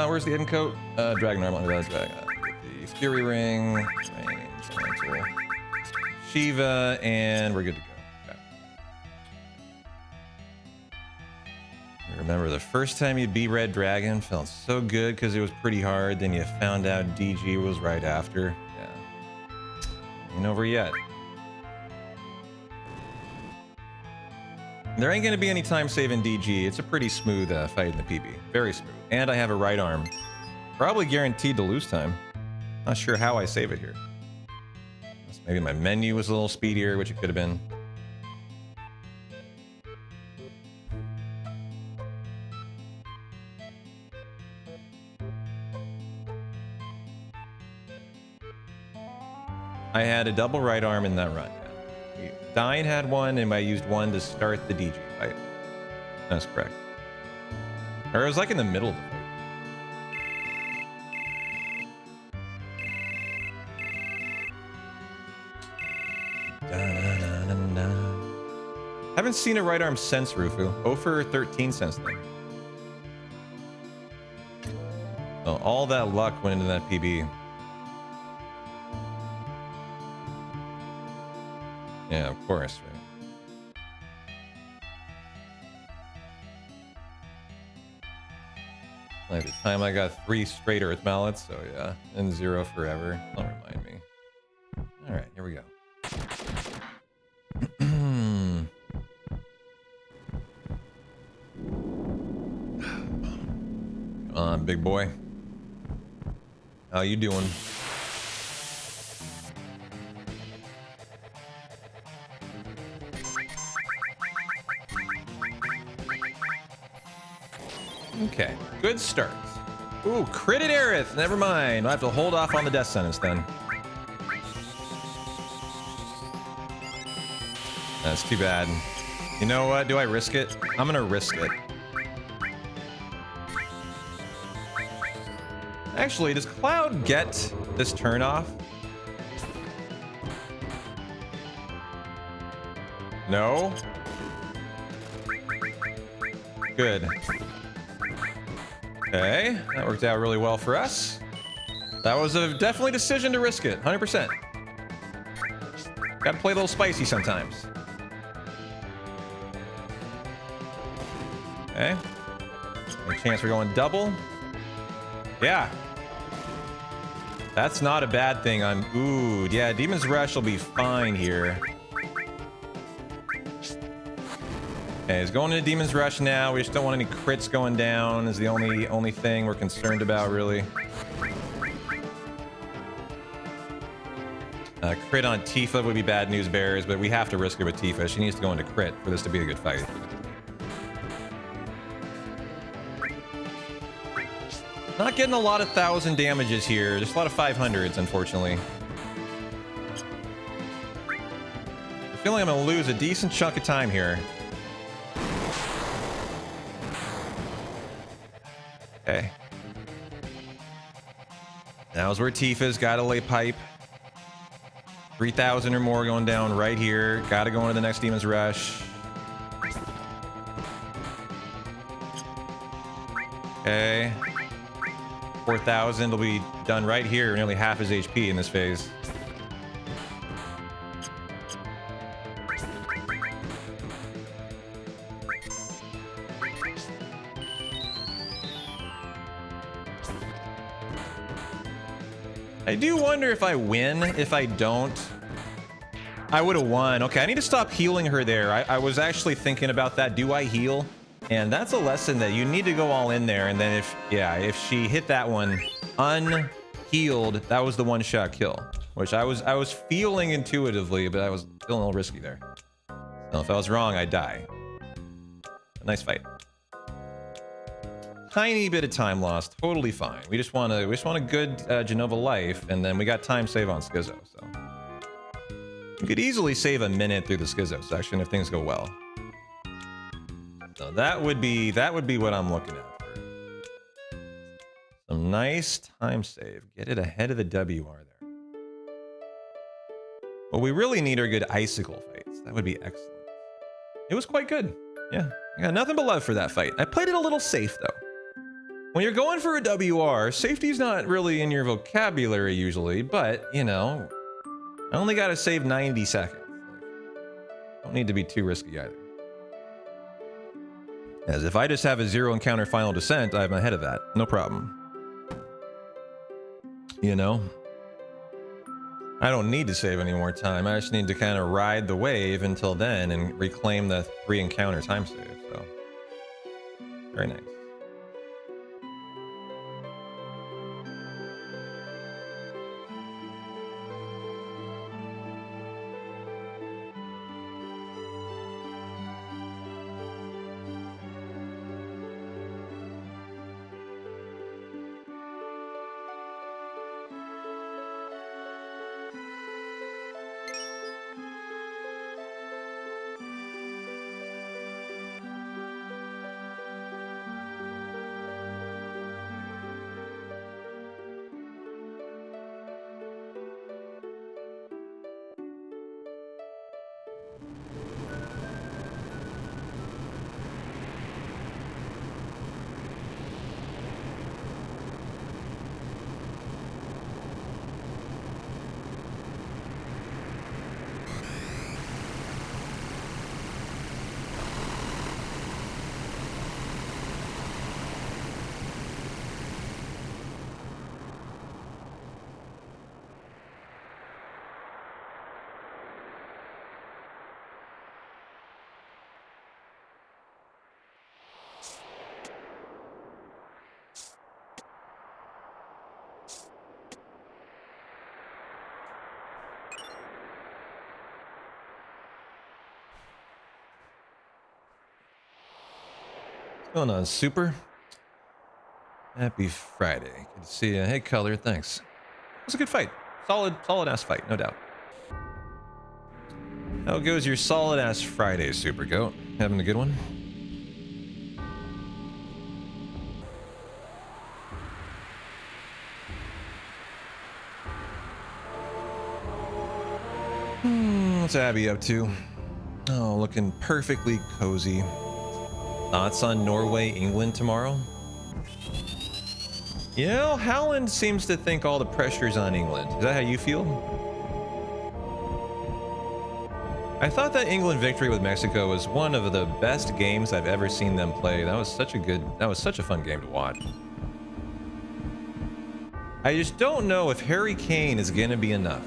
Where's the hidden coat? Dragon armor, dragon. The Fury Ring, Mantle, Shiva, and we're good to go. Okay. Remember, the first time you beat Red Dragon felt so good because it was pretty hard. Then you found out DG was right after. Yeah. Ain't over yet. There ain't gonna be any time saving DG. It's a pretty smooth fight in the PB. Very smooth. And I have a right arm. Probably guaranteed to lose time. Not sure how I save it here. Maybe my menu was a little speedier, which it could have been. I had a double right arm in that run. Dine had one, and I used one to start the DG fight. That's correct. Or it was like in the middle of the fight. Haven't seen a right arm since, Rufu. 0 for 13 since then. Oh, all that luck went into that PB. Yeah, of course. Right? Like the time I got 3 straight Earth Mallets, so yeah, and 0 forever. Don't remind me. All right, here we go. Come on, big boy. How you doing? Okay, good starts. Ooh, critted Aerith. Never mind. I have to hold off on the death sentence then. That's too bad. You know what? Do I risk it? I'm gonna risk it. Actually, does Cloud get this turn off? No. Good. Okay, that worked out really well for us. That was a definitely decision to risk it, 100%. Gotta play a little spicy sometimes. Okay. Any chance we're going double? Yeah. That's not a bad thing. Ooh, yeah, Demon's Rush will be fine here. Okay, he's going into Demon's Rush now. We just don't want any crits going down is the only thing we're concerned about, really. Crit on Tifa would be bad news bears, but we have to risk it with Tifa. She needs to go into crit for this to be a good fight. Not getting a lot of 1,000 damages here. Just a lot of 500s, unfortunately. I feel like I'm going to lose a decent chunk of time here. Okay. Now's where Tifa's got to lay pipe. 3,000 or more going down right here. Got to go into the next Demon's Rush. Okay. 4,000 will be done right here. Nearly half his HP in this phase. I do wonder if I win. If I don't, I would have won. Okay, I need to stop healing her there. I was actually thinking about that. Do I heal? And that's a lesson that you need to go all in there. And then if she hit that one unhealed, that was the one-shot kill, which I was feeling intuitively, but I was feeling a little risky there. So if I was wrong, I'd die. A nice fight. Tiny bit of time lost, totally fine. We just want a good Genova life, and then we got time save on Schizo, so you could easily save a minute through the Schizo section if things go well. So that would be what I'm looking at for some nice time save. Get it ahead of the WR there. What we really need are good icicle fights. That would be excellent. It was quite good. Yeah, I got nothing but love for that fight. I played it a little safe though. When you're going for a WR, safety's not really in your vocabulary usually, but, you know, I only got to save 90 seconds. Don't need to be too risky either. As if I just have a 0 encounter final descent, I'm ahead of that. No problem. You know? I don't need to save any more time. I just need to kind of ride the wave until then and reclaim the 3 encounter time save, so. Very nice. What's going on, Super? Happy Friday. Good to see you. Hey, Color, thanks. It was a good fight. Solid ass fight, no doubt. How goes your solid ass Friday, Super Goat? Having a good one? What's Abby up to? Oh, looking perfectly cozy. Thoughts on Norway, England tomorrow? You know, Haaland seems to think all the pressure's on England. Is that how you feel? I thought that England victory with Mexico was one of the best games I've ever seen them play. That was such a fun game to watch. I just don't know if Harry Kane is going to be enough.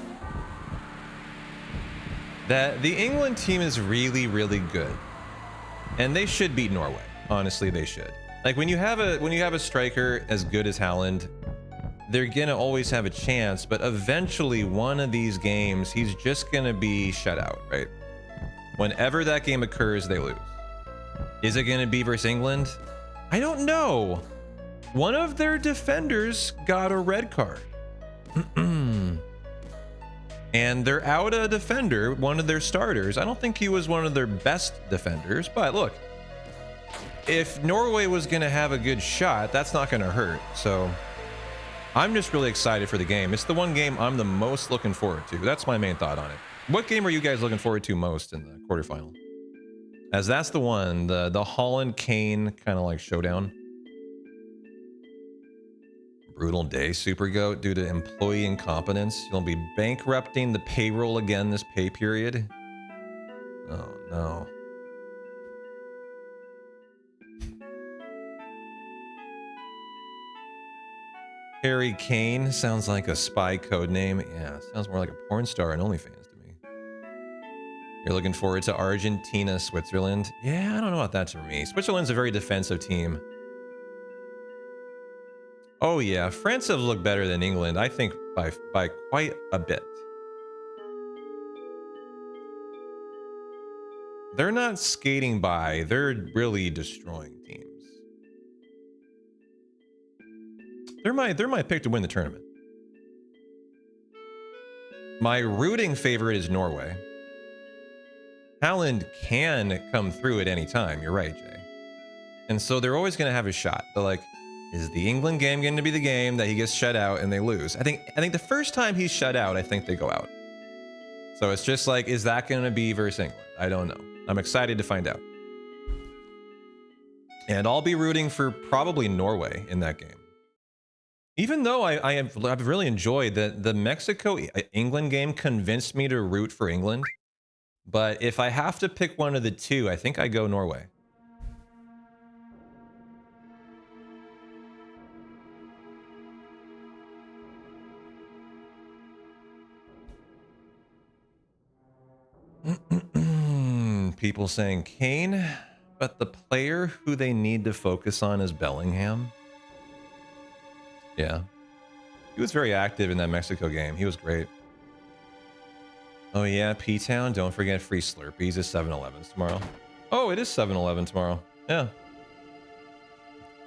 That the England team is really, really good. And they should beat Norway. Honestly, they should. Like when you have a striker as good as Haaland, they're gonna always have a chance, but eventually one of these games he's just gonna be shut out, right? Whenever that game occurs, they lose. Is it gonna be versus England? I don't know. One of their defenders got a red card. And they're out a defender, one of their starters. I don't think he was one of their best defenders, but look, if Norway was going to have a good shot, that's not going to hurt. So I'm just really excited for the game. It's the one game I'm the most looking forward to. That's my main thought on it. What game are you guys looking forward to most in the quarterfinal? As that's the one, the Holland-Kane kind of like showdown. Brutal day, Super Goat. Due to employee incompetence, you'll be bankrupting the payroll again this pay period. Oh no. Harry Kane sounds like a spy code name. Yeah, sounds more like a porn star and OnlyFans to me. You're looking forward to Argentina, Switzerland? Yeah, I don't know about that for me. Switzerland's a very defensive team. Oh yeah, France have looked better than England, I think by quite a bit. They're not skating by, they're really destroying teams. They're my pick to win the tournament. My rooting favorite is Norway. Haaland can come through at any time, you're right, Jay. And so they're always gonna have a shot. But like, is the England game going to be the game that he gets shut out and they lose? I think the first time he's shut out, I think they go out. So it's just like, is that going to be versus England? I don't know. I'm excited to find out. And I'll be rooting for probably Norway in that game. Even though I've really enjoyed the Mexico-England game convinced me to root for England. But if I have to pick one of the two, I think I go Norway. People saying Kane, but the player who they need to focus on is Bellingham. Yeah. He was very active in that Mexico game. He was great. Oh yeah, P-Town, don't forget free Slurpees at 7-Elevens tomorrow. Oh, it is 7-Eleven tomorrow. Yeah.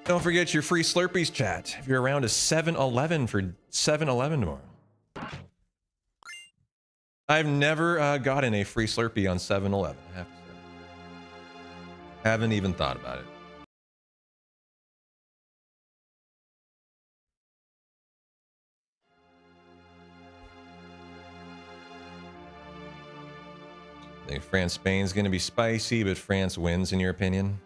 Don't forget your free Slurpees, chat. If you're around a 7-Eleven for 7-Eleven tomorrow. I've never gotten a free Slurpee on 7-Eleven, I have to say. Haven't even thought about it. I think France-Spain's going to be spicy, but France wins, in your opinion?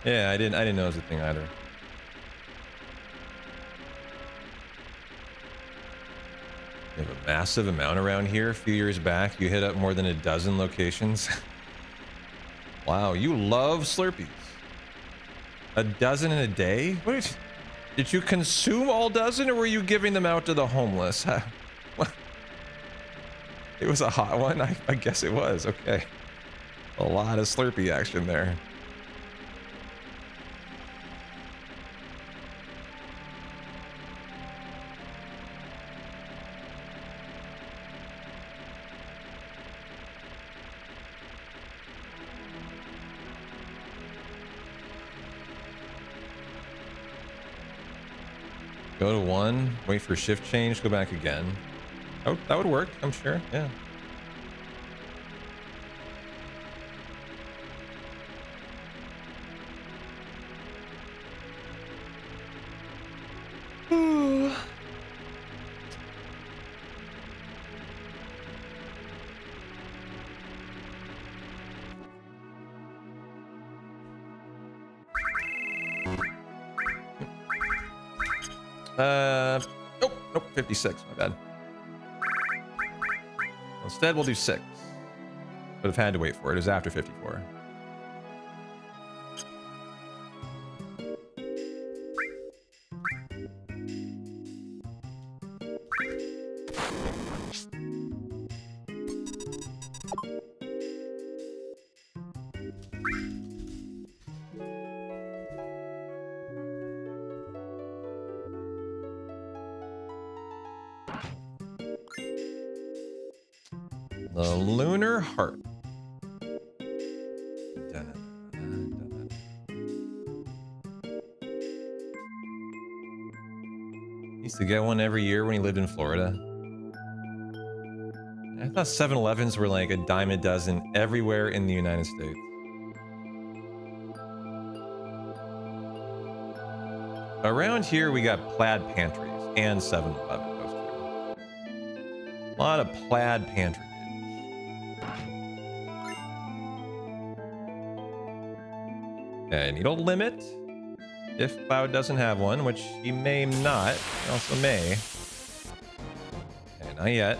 Yeah, I didn't know it was a thing either. We have a massive amount around here. A few years back, you hit up more than a dozen locations. Wow, you love Slurpees. A dozen in a day? Wait, did you consume all dozen, or were you giving them out to the homeless? It was a hot one? I guess it was. Okay. A lot of Slurpee action there. Go to one, wait for shift change, go back again. Oh, that would work, I'm sure, yeah. Nope, 56, my bad. Instead, we'll do 6. But I've had to wait for it. It was after 54. The Lunar Heart. Used to get one every year when he lived in Florida. I thought 7-Elevens were like a dime a dozen everywhere in the United States. Around here, we got plaid pantries and 7-Eleven. Those two. A lot of plaid pantry. Okay, needle limit. If Cloud doesn't have one, which he may not, he also may. Okay, not yet.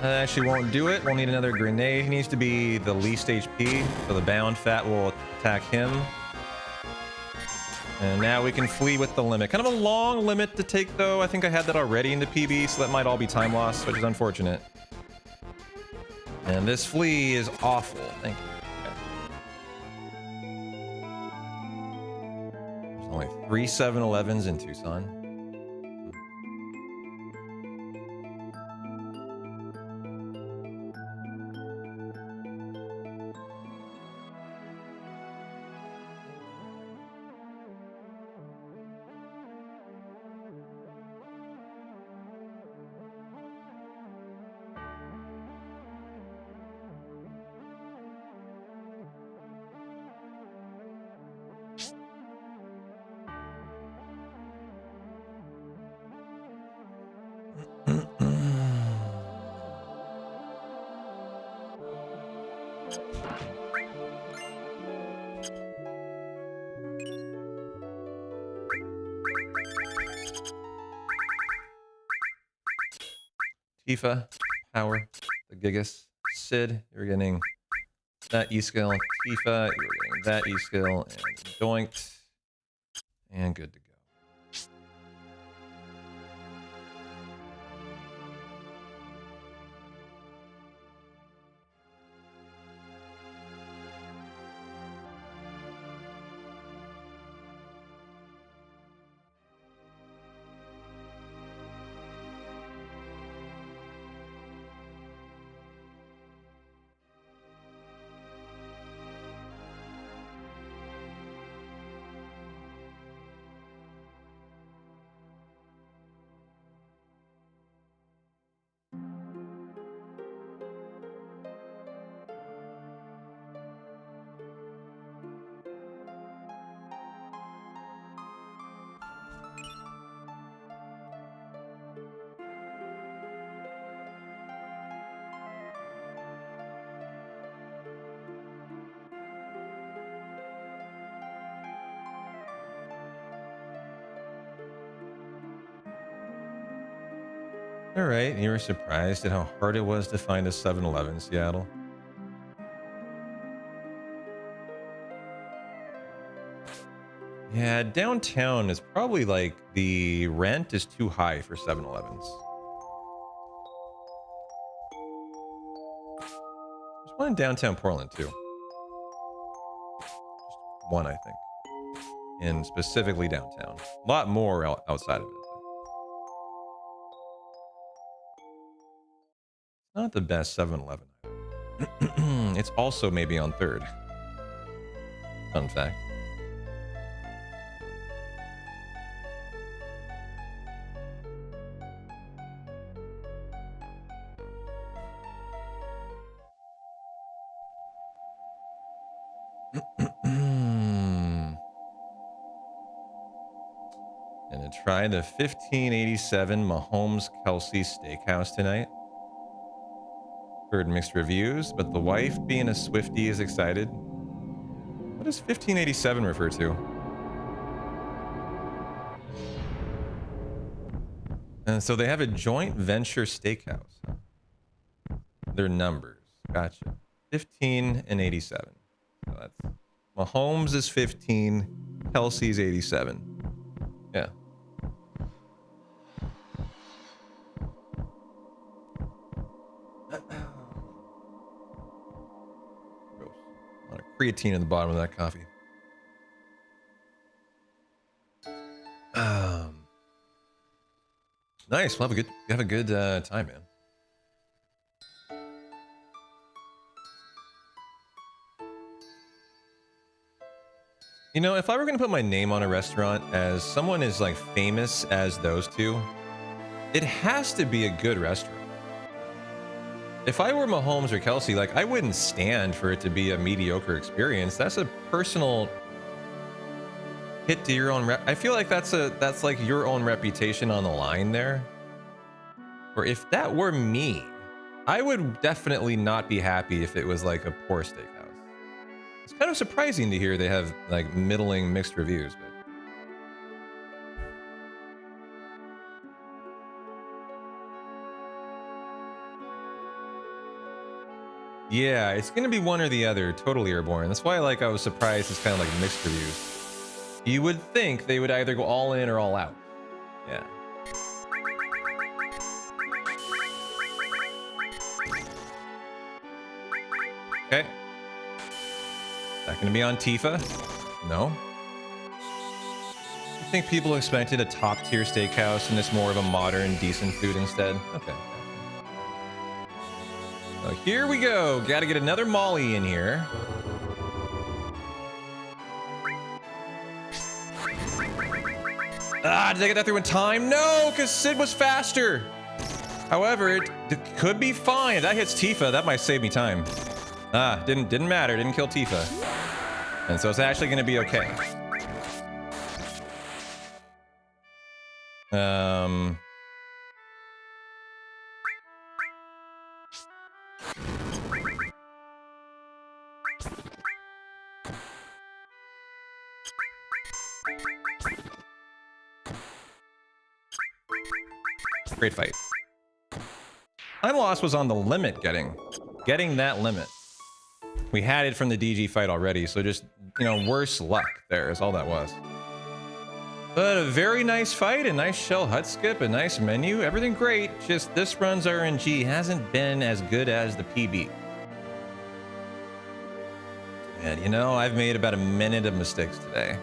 That actually won't do it. We'll need another grenade. He needs to be the least HP, so the bound fat will attack him. And now we can flee with the limit. Kind of a long limit to take, though. I think I had that already in the PB, so that might all be time loss, which is unfortunate. And this flee is awful. Thank you. Okay. There's only 3 7-Elevens in Tucson. Tifa, Power, the Gigas, Sid, you're getting that E skill. Tifa, you're getting that E skill, and doinked, and good to go. All right, you were surprised at how hard it was to find a 7-Eleven in Seattle. Yeah, downtown is probably like the rent is too high for 7-Elevens. There's one in downtown Portland too. Just one, I think. In specifically downtown. A lot more outside of it. Not the best 7-Eleven. It's also maybe on 3rd. Fun fact. Gonna try the 1587 Mahomes Kelsey Steakhouse tonight. Heard mixed reviews, but the wife, being a Swiftie, is excited. What does 1587 refer to? And so they have a joint venture steakhouse. Their numbers. Gotcha. 15 and 87. So that's Mahomes is 15, Kelsey's 87. Yeah. Gross. A lot of creatine in the bottom of that coffee. Nice. We'll have a good time, man. You know, if I were going to put my name on a restaurant as someone as like famous as those two, it has to be a good restaurant. If I were Mahomes or Kelsey, like I wouldn't stand for it to be a mediocre experience. That's a personal hit to your own I feel like that's like your own reputation on the line there. Or if that were me, I would definitely not be happy if it was like a poor steakhouse. It's kind of surprising to hear they have like middling mixed reviews, but yeah, it's gonna be one or the other. Totally Airborne. That's why I was surprised it's kind of like mixed reviews. You would think they would either go all in or all out. Yeah. Okay. Is that gonna be on Tifa? No. I think people expected a top tier steakhouse and it's more of a modern, decent food instead. Okay. So here we go. Gotta get another Molly in here. Ah, did I get that through in time? No, because Sid was faster. However, it could be fine. If that hits Tifa, that might save me time. Ah, didn't matter. Didn't kill Tifa. And so it's actually going to be okay. Great fight. Time loss was on the limit getting that limit. We had it from the DG fight already, so just, worse luck there is all that was. But a very nice fight, a nice shell hut skip, a nice menu, everything great. Just this run's RNG hasn't been as good as the PB. And I've made about a minute of mistakes today.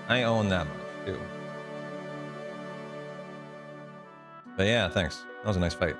I own that much too. But yeah, thanks. That was a nice fight.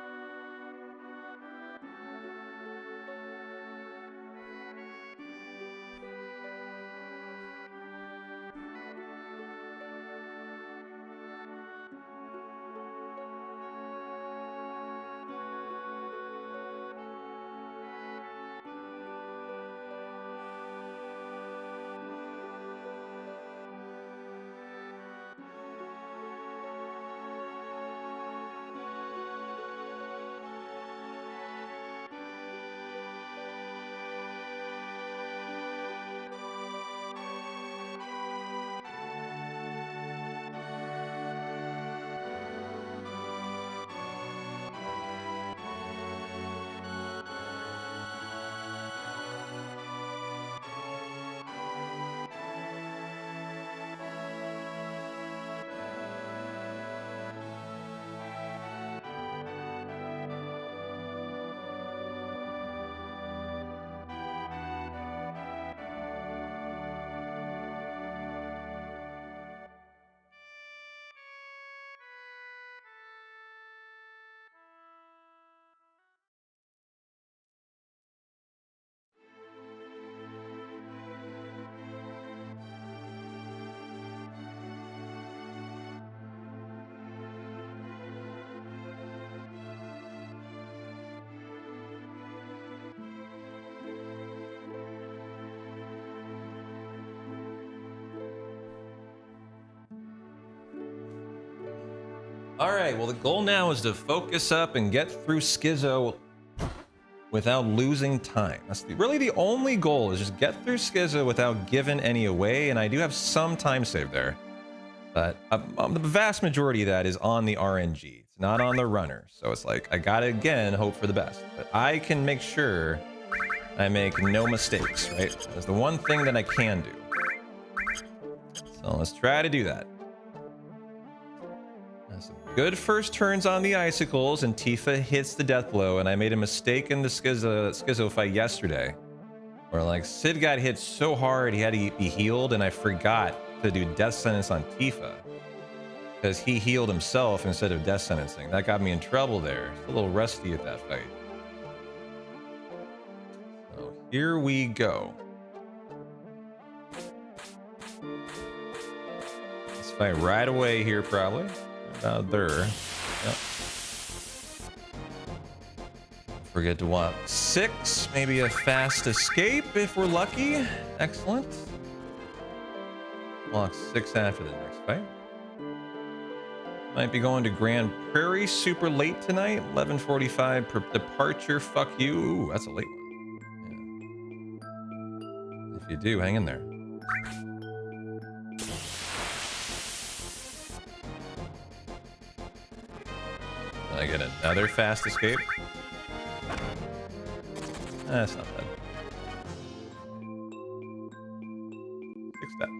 All right, well, the goal now is to focus up and get through Schizo without losing time. That's really the only goal, is just get through Schizo without giving any away, and I do have some time saved there. But the vast majority of that is on the RNG. It's not on the runner. So it's like, I gotta, again, hope for the best. But I can make sure I make no mistakes, right? That's the one thing that I can do. So let's try to do that. Some good first turns on the icicles, and Tifa hits the death blow, and I made a mistake in the Schizo fight yesterday, where like Sid got hit so hard he had to be healed, and I forgot to do death sentence on Tifa because he healed himself instead of death sentencing. That got me in trouble there. It's a little rusty at that fight. So here we go. Let's fight right away here, probably. About there. Yep. Forget to walk 6. Maybe a fast escape if we're lucky. Excellent. Walk 6 after the next fight. Might be going to Grand Prairie super late tonight. 11:45 departure. Fuck you. Ooh, that's a late one. Yeah. If you do, hang in there. I get another fast escape. That's not bad. 6 steps.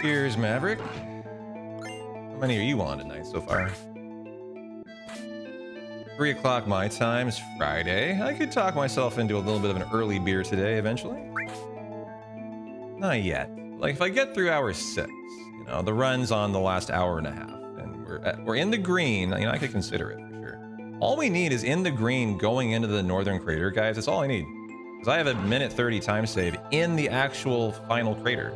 Cheers, Maverick. How many are you on tonight so far? 3 o'clock my time is Friday. I could talk myself into a little bit of an early beer today eventually. Not yet. Like if I get through hour 6, you know, the run's on the last hour and a half, and we're in the green. You know, I could consider it for sure. All we need is in the green going into the northern crater, guys. That's all I need. Because I have a minute 30 time save in the actual final crater.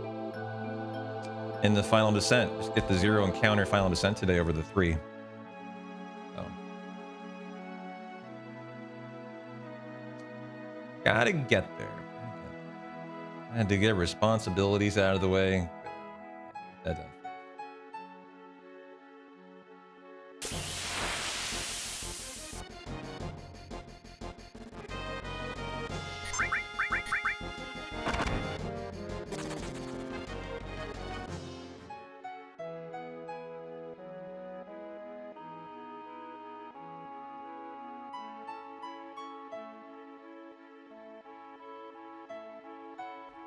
In the final descent. Just get the 0 and counter final descent today over the 3. Gotta get there. I had to get responsibilities out of the way. That done.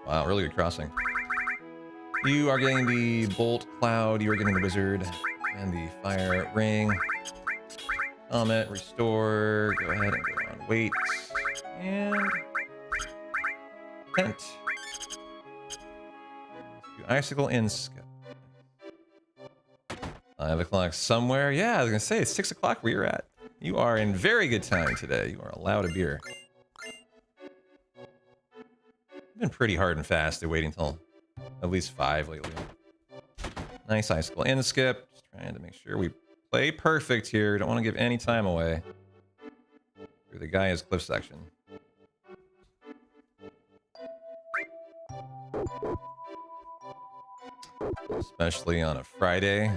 Wow, really good crossing. You are getting the Bolt Cloud, you are getting the Wizard, and the Fire Ring. Comet, Restore, go ahead and go on Wait, and Tent. Do Icicle in Skip. 5 o'clock somewhere. Yeah, I was gonna say, it's 6 o'clock where you're at. You are in very good time today. You are allowed a beer. Been pretty hard and fast. They're waiting until at least 5 lately. Nice icicle in skip. Just trying to make sure we play perfect here. Don't want to give any time away. The guy is cliff section. Especially on a Friday.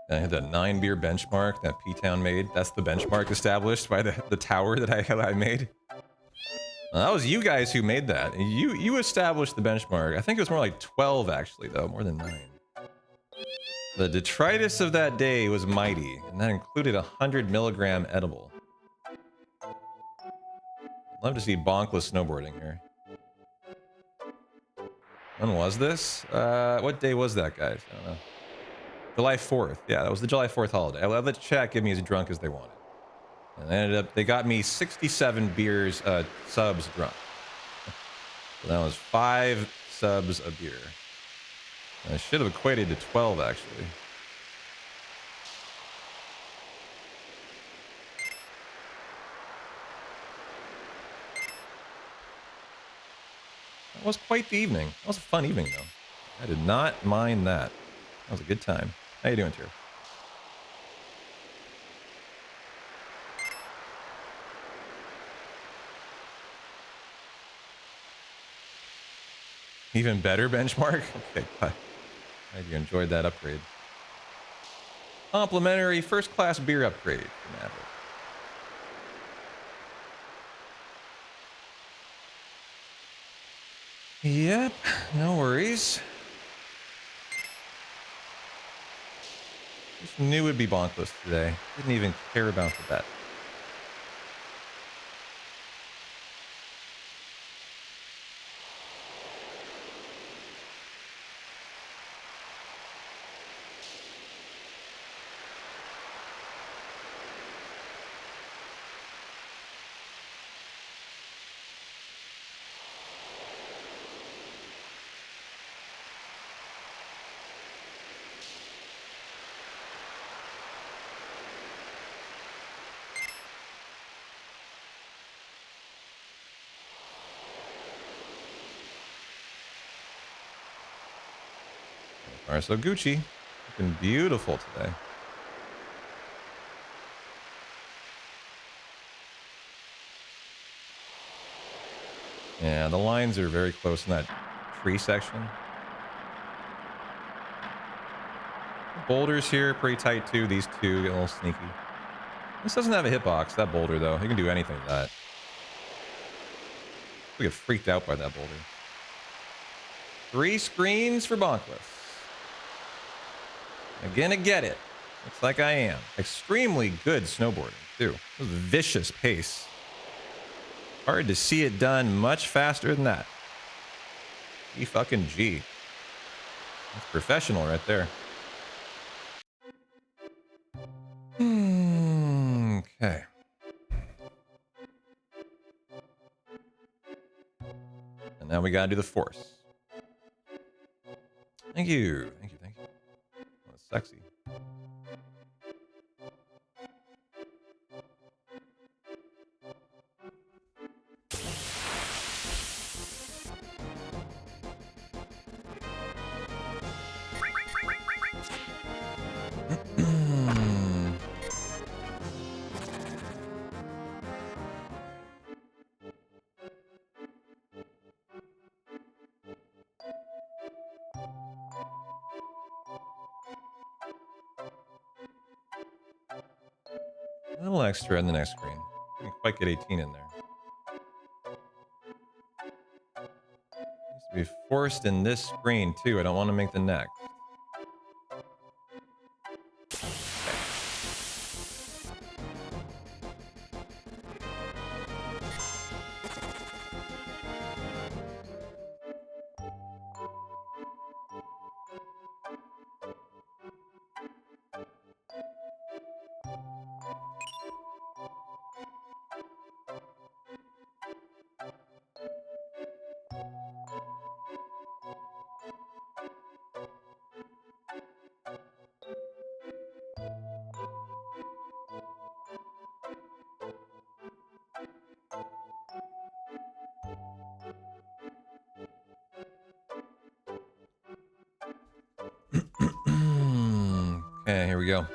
I had that 9 beer benchmark that P-Town made. That's the benchmark established by the tower that I made. That was you guys who made that. You established the benchmark. I think it was more like 12 actually, though, more than 9. The detritus of that day was mighty, and that included a 100 milligram edible. Love to see bonkless snowboarding here. When was this? What day was that, guys? I don't know. July 4th. Yeah, that was the July 4th holiday. I let the chat give me as drunk as they wanted. And they got me 67 beers, subs drunk. So that was 5 subs a beer. I should have equated to 12, actually. That was quite the evening. That was a fun evening, though. I did not mind that. That was a good time. How you doing, Tyr? Even better benchmark? Okay, glad you enjoyed that upgrade. Complimentary first class beer upgrade from Maverick. Yep, no worries. Just knew it'd be bonkless today. Didn't even care about the bet. All right, so Gucci, looking beautiful today. Yeah, the lines are very close in that tree section. The boulders here pretty tight too. These two get a little sneaky. This doesn't have a hitbox, that boulder though. You can do anything with that. We get freaked out by that boulder. 3 screens for bonkless. I'm gonna get it. Looks like I am. Extremely good snowboarding too. It was a vicious pace. Hard to see it done much faster than that. G. That's professional right there. Okay. And now we gotta do the force. Thank you. Thank you. That was sexy. A little extra in the next screen. Didn't quite get 18 in there. Needs to be forced in this screen too. I don't want to make the next. Okay, here we go.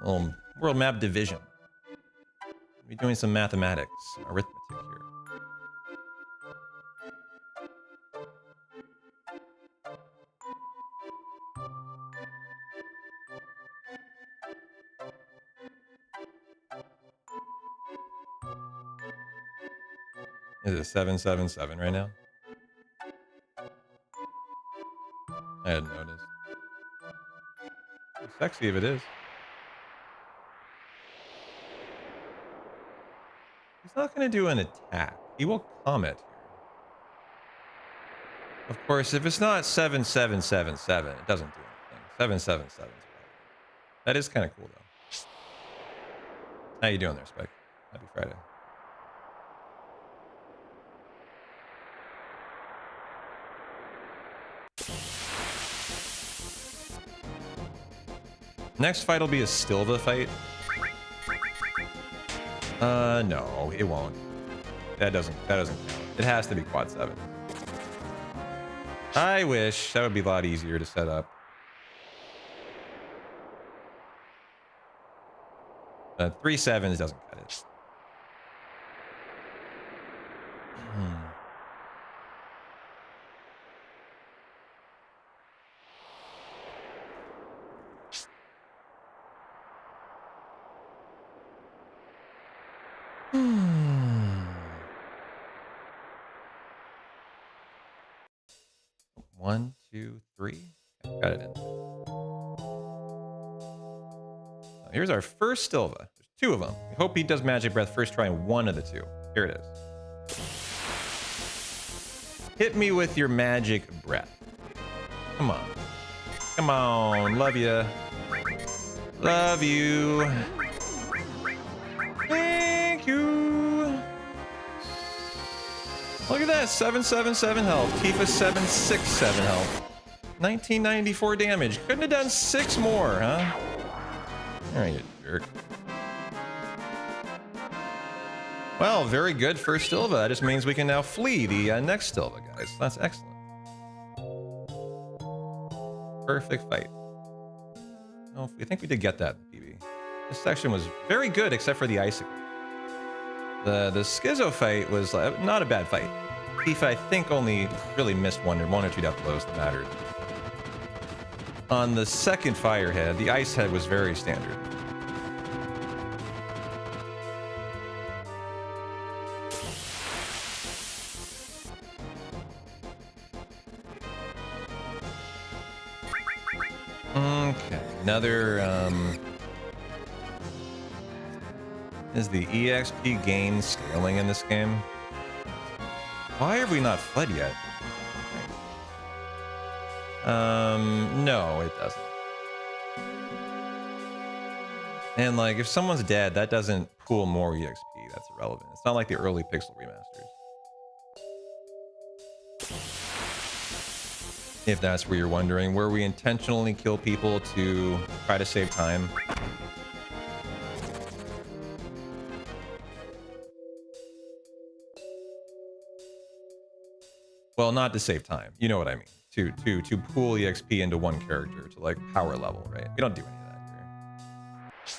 A little world map division. We're doing some mathematics, arithmetic here. Is it 777 right now? I hadn't noticed. Sexy if it is. He's not going to do an attack. He will comment here. Of course, if it's not 7777, it doesn't do anything. 777 is whatever. That is kind of cool, though. How you doing there, Spec? Happy Friday. Next fight will be a Stilva fight. No, it won't. That doesn't count. It has to be quad 7. I wish that would be a lot easier to set up. 3 7s doesn't cut it. One, two, three. Okay, got it in. Here's our first Stilva. There's 2 of them. We hope he does Magic Breath first try in one of the 2. Here it is. Hit me with your Magic Breath. Come on. Come on. Love you. Love you. Thank you. Look at that. 777 health. Tifa 767 health. 1994 damage. Couldn't have done 6 more, huh? Alright, you jerk. Well, very good first Stilva. That just means we can now flee the next Stilva, guys. That's excellent. Perfect fight. Oh, I think we did get that in PB. This section was very good, except for the icicles. The Schizo fight was not a bad fight. Tifa, I think, only really missed one or 2 death blows that mattered. On the second Firehead, the Ice Head was very standard. Okay, another, is the EXP gain scaling in this game? Why have we not fled yet? No, it doesn't. And like, if someone's dead, that doesn't pool more EXP. That's irrelevant. It's not like the early Pixel remasters. If that's where you're wondering, where we intentionally kill people to try to save time. Well, not to save time. You know what I mean. To pool EXP into one character to like power level, right? We don't do any of that here.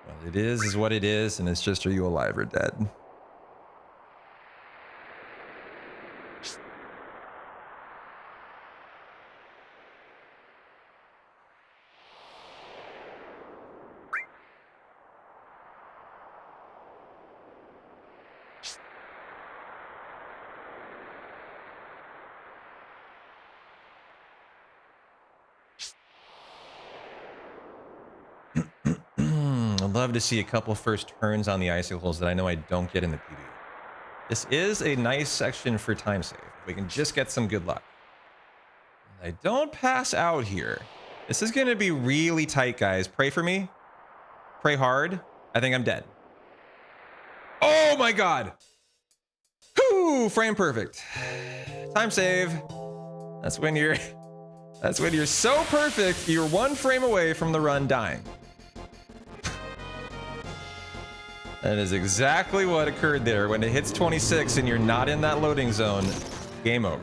What it is what it is, and it's just, are you alive or dead? I'd love to see a couple first turns on the icicles that I know I don't get in the PB. This is a nice section for time save. We can just get some good luck. I don't pass out here. This is going to be really tight, guys. Pray for me. Pray hard. I think I'm dead. Oh my god! Whoo! Frame perfect. Time save. That's when you're so perfect, you're 1 frame away from the run dying. That is exactly what occurred there. When it hits 26 and you're not in that loading zone, game over.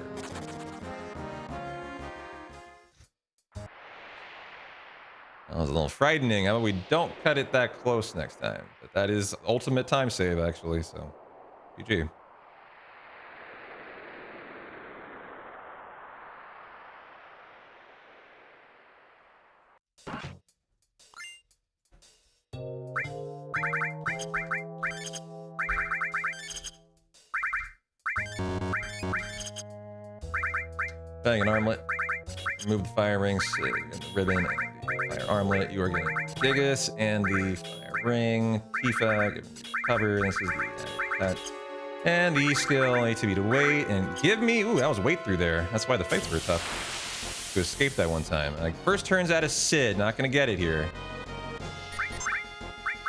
That was a little frightening. How about we don't cut it that close next time? But that is ultimate time save, actually, so GG. Bang an armlet. Remove the fire rings, the ribbon, and the fire armlet. You are getting Gigas and the fire ring. Tifa, give me cover. This is the cut. And the E skill needs to be to wait and give me. Ooh, that was weight through there. That's why the fights were tough. To escape that one time. Like, first turns out of Sid. Not gonna get it here.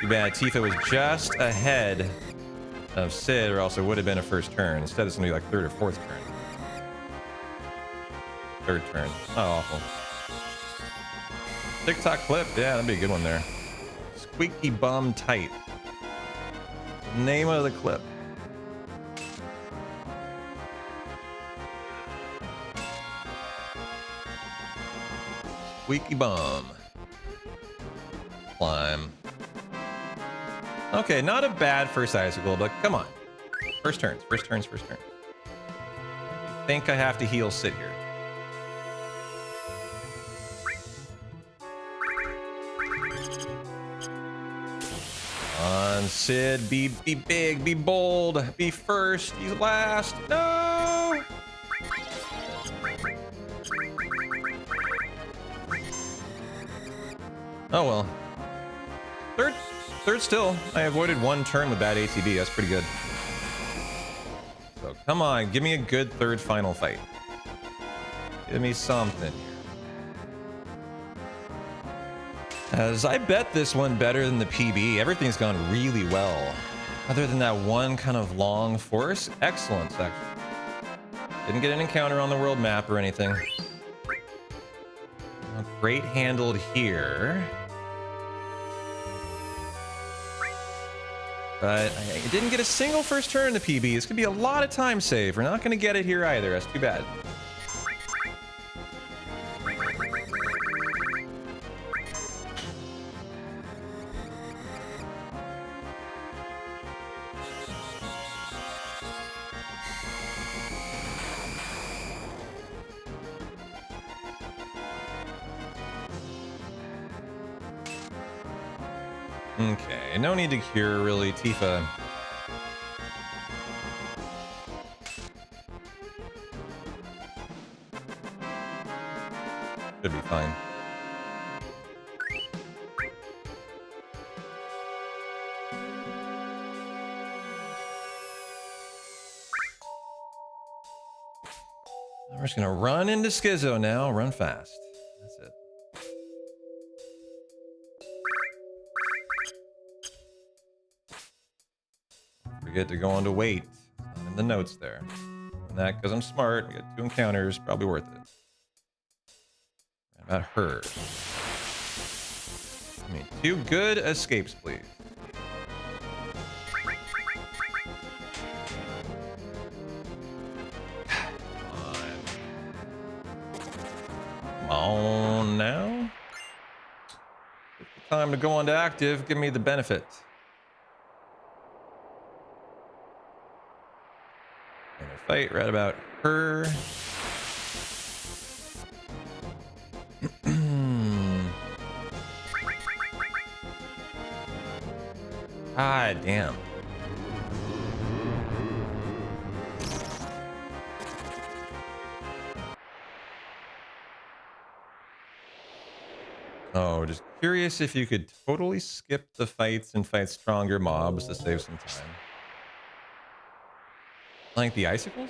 Too bad. Tifa was just ahead of Sid, or else it would have been a first turn. Instead, it's gonna be like 3rd or 4th turn. third turn. Not awful. TikTok clip. Yeah, that'd be a good one there. Squeaky bum tight. Name of the clip. Squeaky bum. Climb. Okay, not a bad first icicle, but come on. First turns. I think I have to heal Sid here. Come on, Sid, be big, be bold, be first, he's last. No! Oh well. Third still. I avoided one turn with bad ATB. That's pretty good. So come on, give me a good third final fight. Give me something here. As I bet this one better than the PB, everything's gone really well. Other than that one kind of long force, excellent section. Didn't get an encounter on the world map or anything. Great handled here. But I didn't get a single first turn in the PB. This could be a lot of time save. We're not going to get it here either. That's too bad. Okay, no need to cure, really. Tifa. Should be fine. We're just gonna run into Schizo now. Run fast. That's it. Forget to go on to wait. It's not in the notes there. And that because I'm smart. We got 2 encounters. Probably worth it. About her. I mean, 2 good escapes, please. Come on now. Time to go on to active. Give me the benefit. And a fight right about her. Ah, damn. Oh, just curious if you could totally skip the fights and fight stronger mobs to save some time. Like the icicles?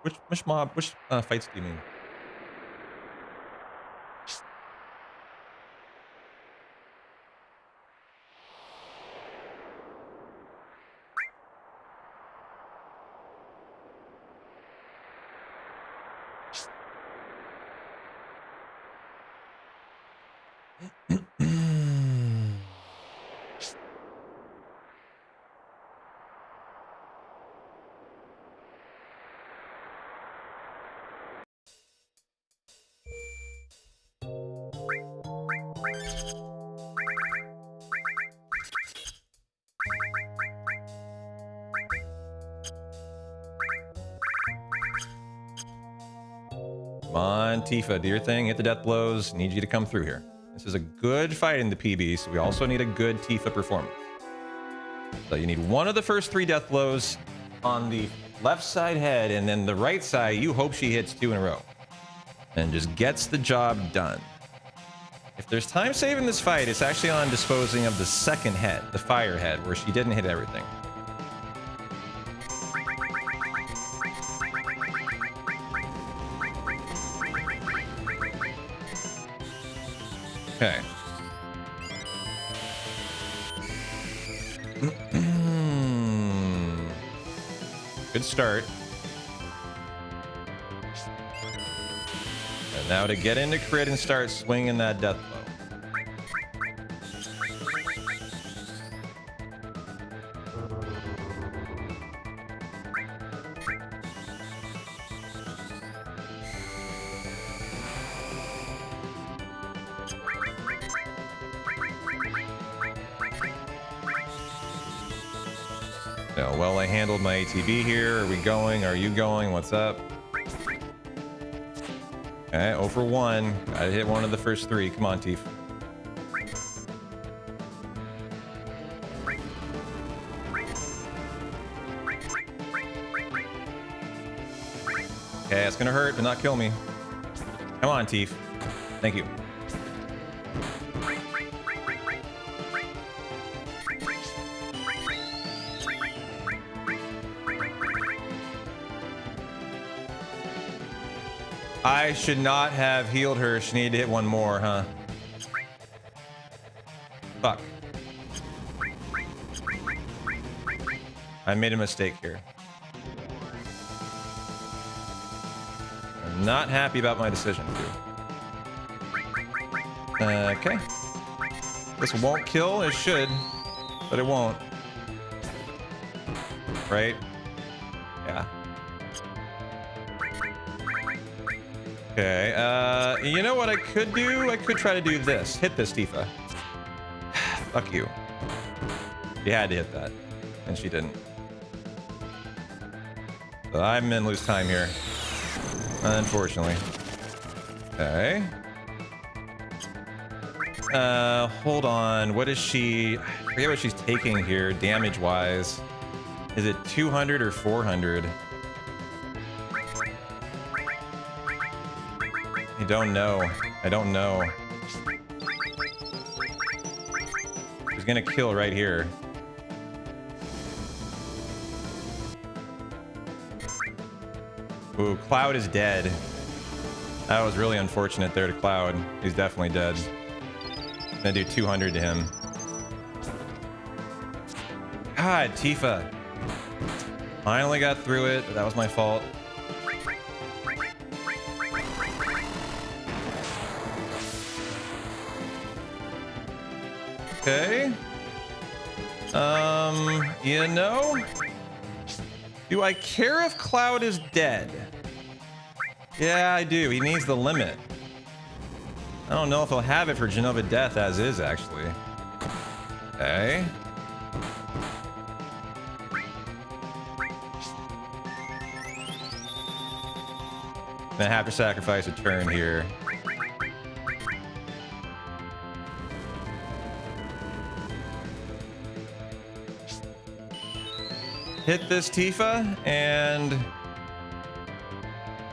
Which fights do you mean? Come on, Tifa, do your thing, hit the death blows. Need you to come through here. This is a good fight in the PB, so we also need a good Tifa performance. So you need one of the first 3 death blows on the left side head, and then the right side, you hope she hits 2 in a row. And just gets the job done. If there's time save in this fight, it's actually on disposing of the second head, the fire head, where she didn't hit everything. Okay. Good start. And now to get into crit and start swinging that death blow. No, well, I handled my ATB here. Are we going? Are you going? What's up? Okay, 0 for 1. Gotta hit one of the first 3. Come on, Teef. Okay, it's gonna hurt, but not kill me. Come on, Teef. Thank you. I should not have healed her. She needed to hit one more, huh? Fuck. I made a mistake here. I'm not happy about my decision, too. Okay. This won't kill. It should, but it won't. Right? Yeah. Okay, you know what I could do? I could try to do this. Hit this, Tifa. Fuck you. She had to hit that, and she didn't. So I'm in lose time here, unfortunately. Okay. Hold on. What is she? I forget what she's taking here, damage-wise. Is it 200 or 400? I don't know. I don't know. She's gonna kill right here. Ooh, Cloud is dead. That was really unfortunate there to Cloud. He's definitely dead. Gonna do 200 to him. God, Tifa. Finally got through it, but that was my fault. Okay. You know, do I care if Cloud is dead? Yeah, I do. He needs the limit. I don't know if I'll have it for Genova Death as is, actually. Okay. Gonna have to sacrifice a turn here. Hit this Tifa, and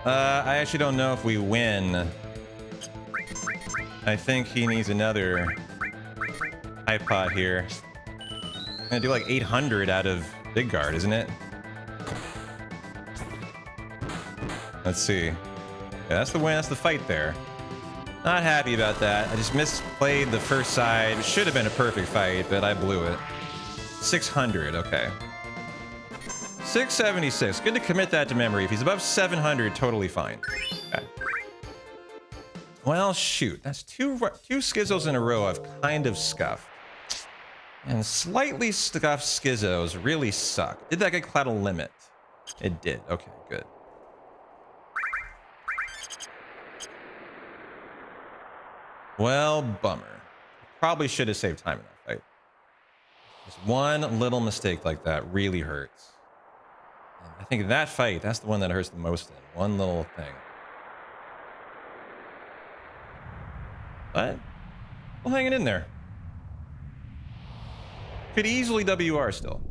I actually don't know if we win. I think he needs another iPod here. I'm gonna do like 800 out of Big Guard, isn't it? Let's see. Yeah, that's the win. That's the fight there. Not happy about that. I just misplayed the first side. It should have been a perfect fight, but I blew it. 600. Okay. 676. Good to commit that to memory. If he's above 700, totally fine. Okay. Well, shoot. That's two Skizzos in a row I've kind of scuffed. And slightly scuffed Skizzos really suck. Did that get Cloud a limit? It did. Okay, good. Well, bummer. Probably should have saved time in that fight. Just one little mistake like that really hurts. And I think that fight, that's the one that hurts the most in. One little thing. But we'll hang it in there. Could easily WR still.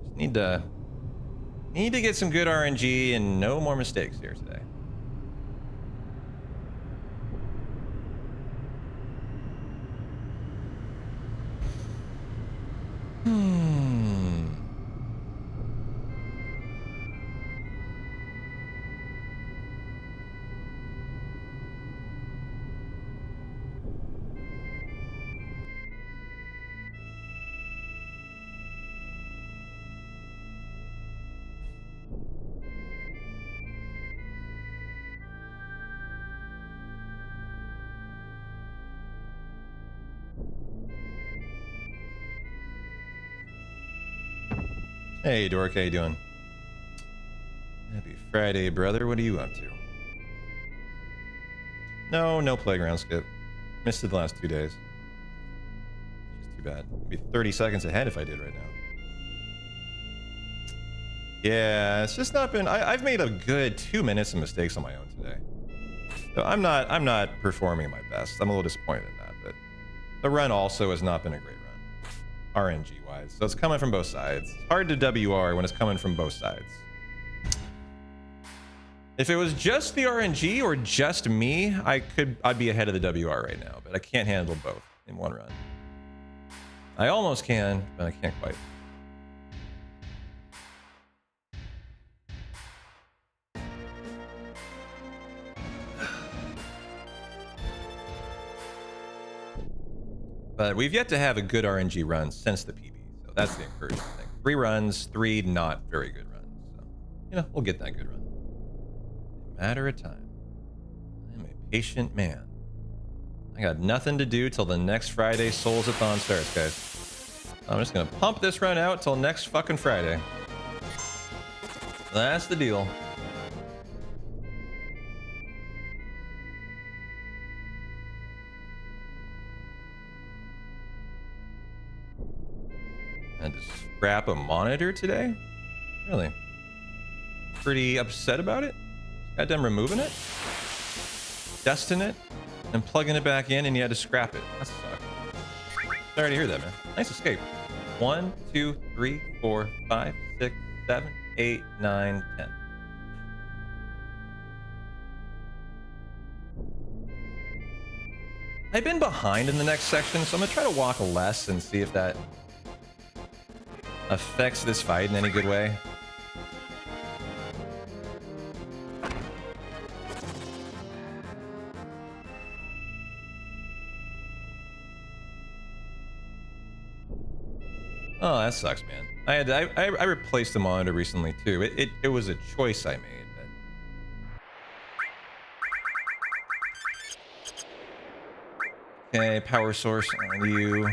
Just need to get some good RNG and no more mistakes here today. Hey, Dork, how you doing? Happy Friday, brother. What are you up to? No playground skip. Missed it the last 2 days. Just too bad. I'd be 30 seconds ahead if I did right now. Yeah, it's just not been. I've made a good 2 minutes of mistakes on my own today. So I'm not performing at my best. I'm a little disappointed in that, but the run also has not been a great run, RNG wise. So it's coming from both sides. It's hard to WR when it's coming from both sides. If it was just the RNG or just me, I'd be ahead of the WR right now, but I can't handle both in one run. I almost can, but I can't quite. But we've yet to have a good RNG run since the PB, so that's the encouraging thing. 3 runs, 3 not very good runs. So, you know, we'll get that good run. A matter of time. I'm a patient man. I got nothing to do till the next Friday Souls-a-thon starts, guys. I'm just gonna pump this run out till next fucking Friday. That's the deal. And to scrap a monitor today? Really? Pretty upset about it? Got done removing it, dusting it, and plugging it back in, and you had to scrap it. That sucks. Sorry to hear that, man. Nice escape. 1, 2, 3, 4, 5, 6, 7, 8, 9, 10. I've been behind in the next section, so I'm gonna try to walk less and see if that affects this fight in any good way. Oh, that sucks, man. I replaced the monitor recently too. It was a choice I made. But... Okay, power source on you.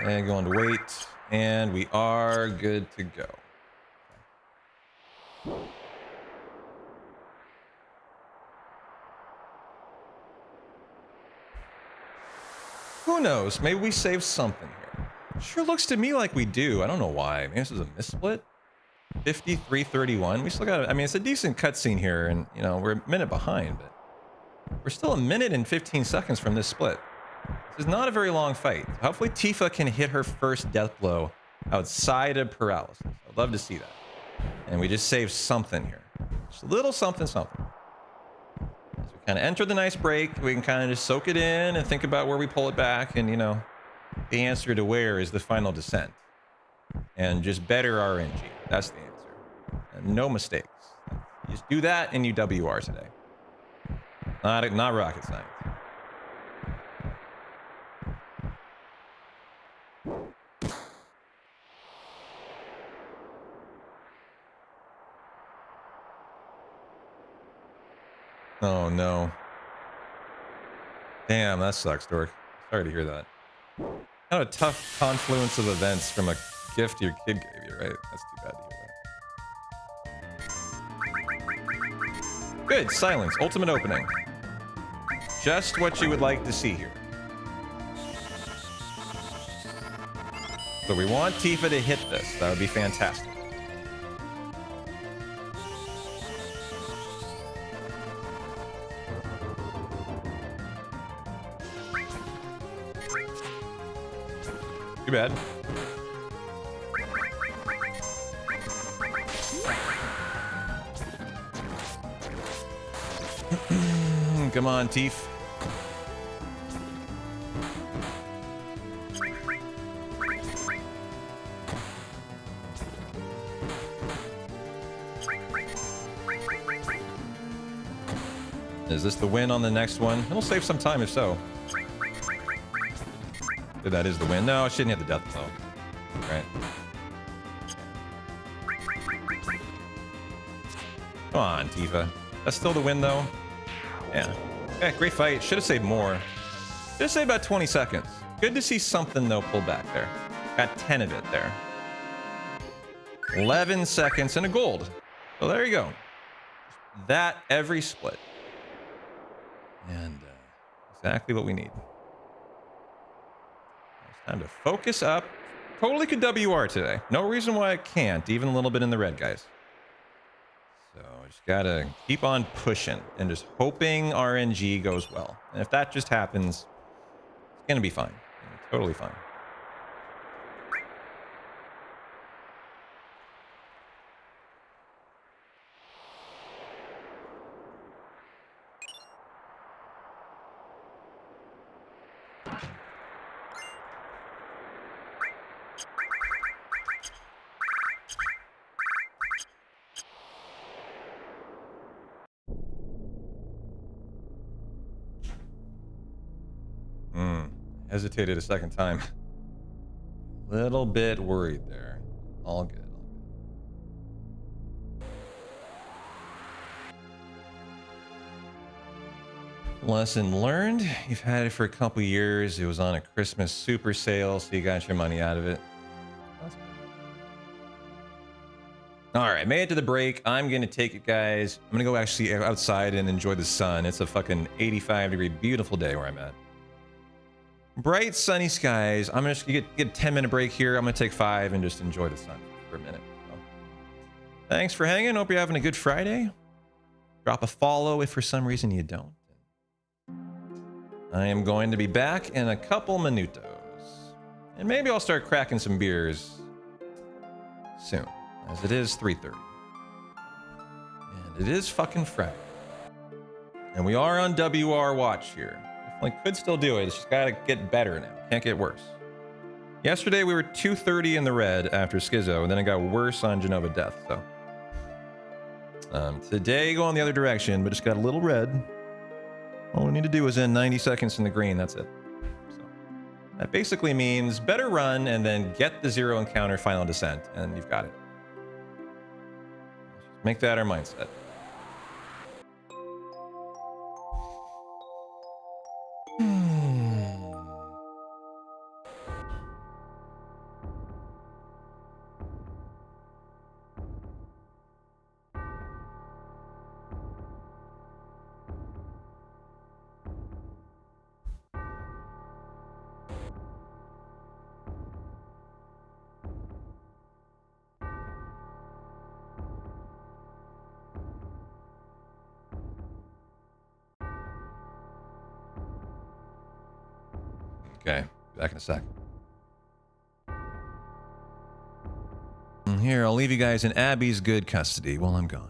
And going to wait, and we are good to go. Who knows? Maybe we save something here. Sure looks to me like we do. I don't know why. Maybe this is a missplit. 53:31. We still got. I mean, it's a decent cutscene here, and you know we're a minute behind, but we're still 1 minute and 15 seconds from this split. This is not a very long fight. Hopefully Tifa can hit her first death blow outside of paralysis. I'd love to see that. And we just save something here. Just a little something. As we kind of enter the nice break, we can kind of just soak it in and think about where we pull it back. And, you know, the answer to where is the final descent. And just better RNG. That's the answer. And no mistakes. You just do that and you WR today. Not rocket science. Oh no. Damn, that sucks, Dork. Sorry to hear that. Kind of a tough confluence of events from a gift your kid gave you, right? That's too bad to hear that. Good, silence, ultimate opening. Just what you would like to see here. So we want Tifa to hit this. That would be fantastic. Too bad. Come on, Tifa. Is this the win on the next one? It'll save some time if so. If that is the win. No, I shouldn't hit the death blow. Right. Come on, Tifa. That's still the win, though. Yeah. Okay, great fight. Should have saved more. Should have saved about 20 seconds. Good to see something, though, pull back there. Got 10 of it there. 11 seconds and a gold. So there you go. That every split. And exactly what we need. It's time to focus up. Totally could WR today. No reason why I can't, even a little bit in the red, guys. So just gotta keep on pushing and just hoping RNG goes well. And if that just happens, it's gonna be fine. Totally fine. Hesitated a second time. Little bit worried there. All good. Lesson learned. You've had it for a couple years. It was on a Christmas super sale, so you got your money out of it. All right, made it to the break. I'm gonna take it, guys. I'm gonna go actually outside and enjoy the sun. It's a fucking 85-degree beautiful day where I'm at. Bright sunny skies. I'm gonna just get a 10-minute break here. I'm gonna take 5 and just enjoy the sun for a minute. So, thanks for hanging. Hope you're having a good Friday. Drop a follow if for some reason you don't. I am going to be back in a couple minutos. And maybe I'll start cracking some beers soon, as it is 3:30. And it is fucking Friday. And we are on WR watch here. Could still do it. It's just gotta get better now. Can't get worse. Yesterday we were 230 in the red after Schizo, and then it got worse on Genova Death. So today going the other direction, but just got a little red. All we need to do is end 90 seconds in the green. That's it. So that basically means better run and then get the 0 encounter final descent, and you've got it. Make that our mindset. Okay, back in a sec. And here, I'll leave you guys in Abby's good custody while I'm gone.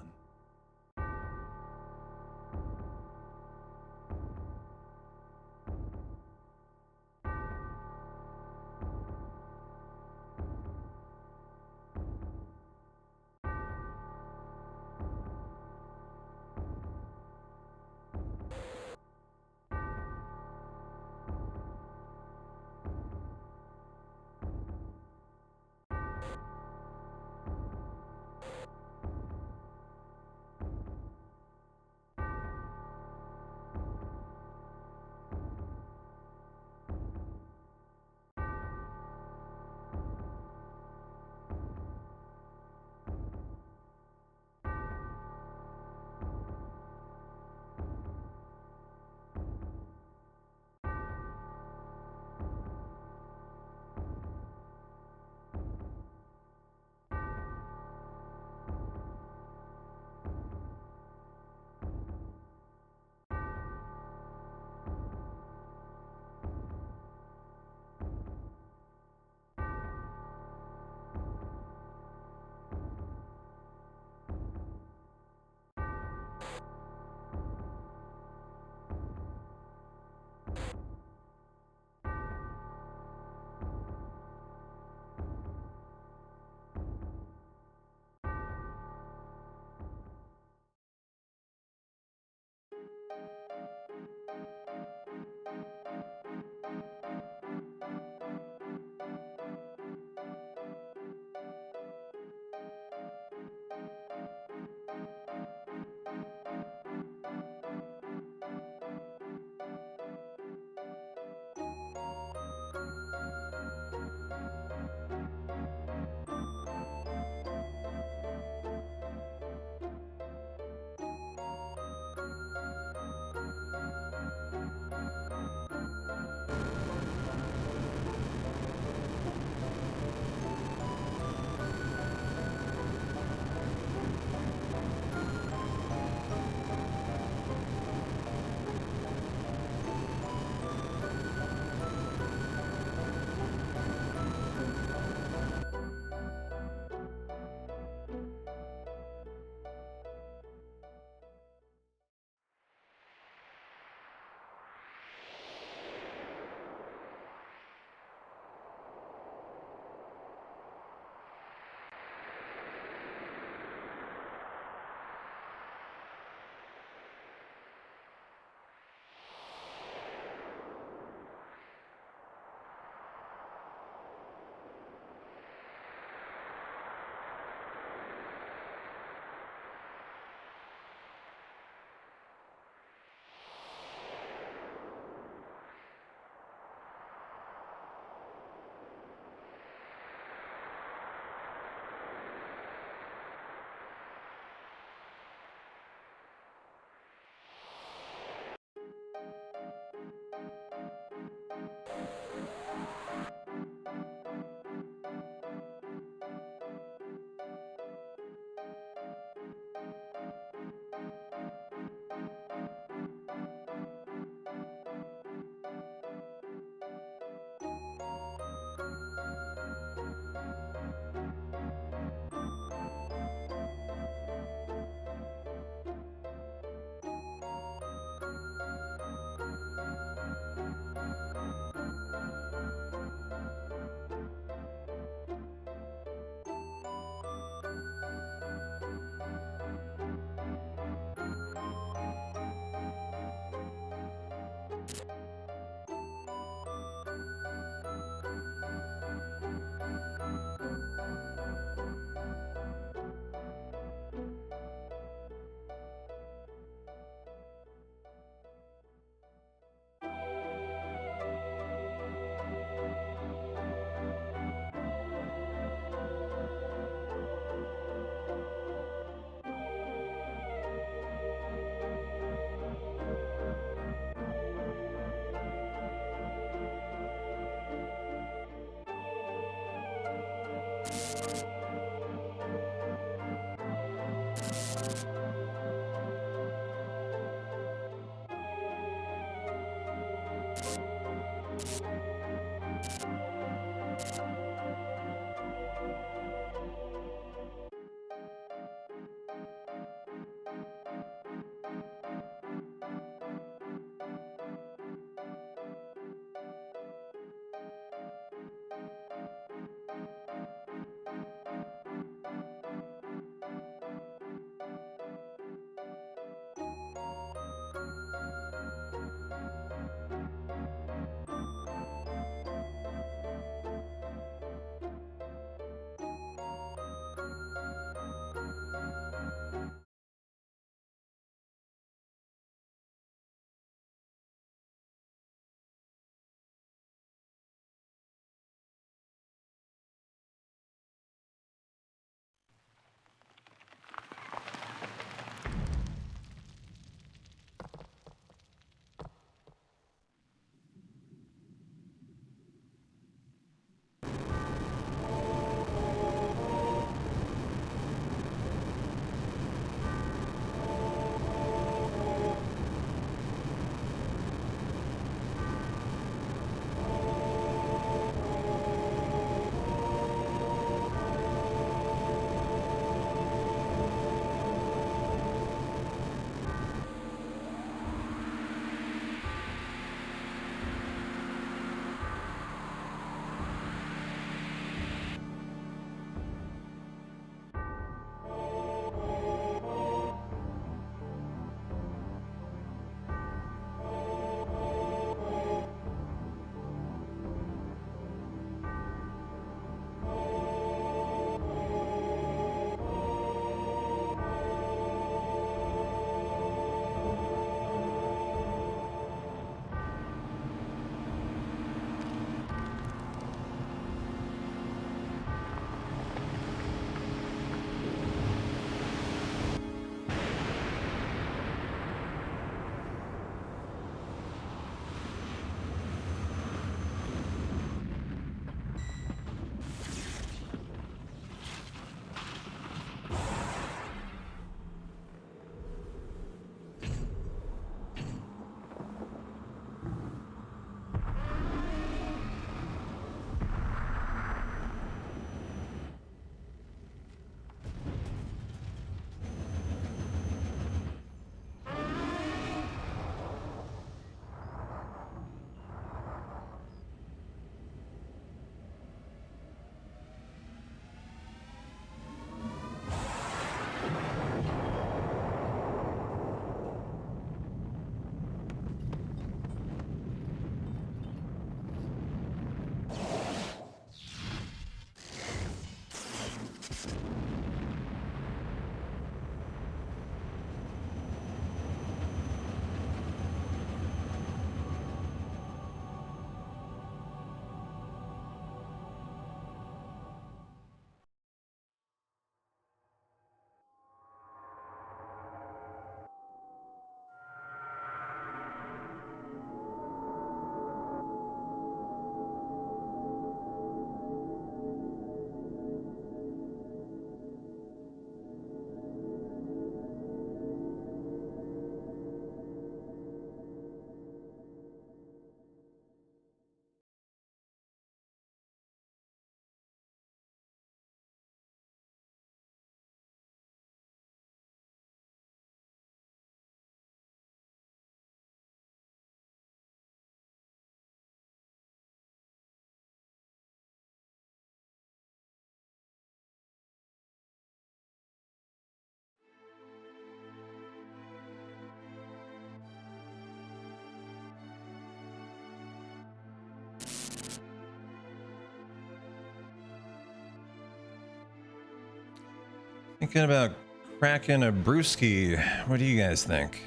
Thinking about cracking a brewski. What do you guys think?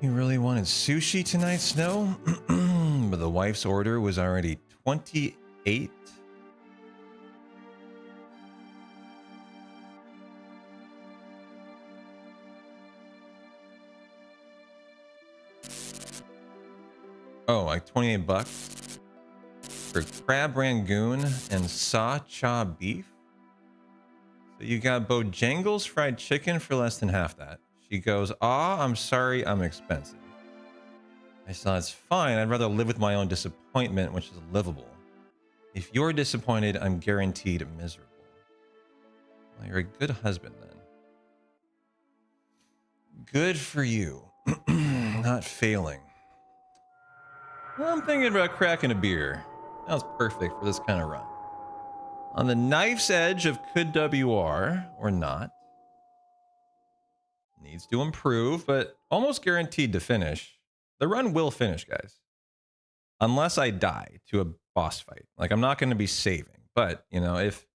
You really wanted sushi tonight, Snow? But the wife's order was already 28. Oh, like 28 bucks for crab rangoon and sa cha beef. So you got Bojangles fried chicken for less than half that. She goes, "Ah, I'm sorry, I'm expensive." I said, "It's fine. I'd rather live with my own disappointment, which is livable. If you're disappointed, I'm guaranteed miserable." Well, you're a good husband then. Good for you. Not failing. Well, I'm thinking about cracking a beer. Sounds perfect for this kind of run. On the knife's edge of could WR or not. Needs to improve, but almost guaranteed to finish. The run will finish, guys. Unless I die to a boss fight. Like, I'm not going to be saving. But, you know, if...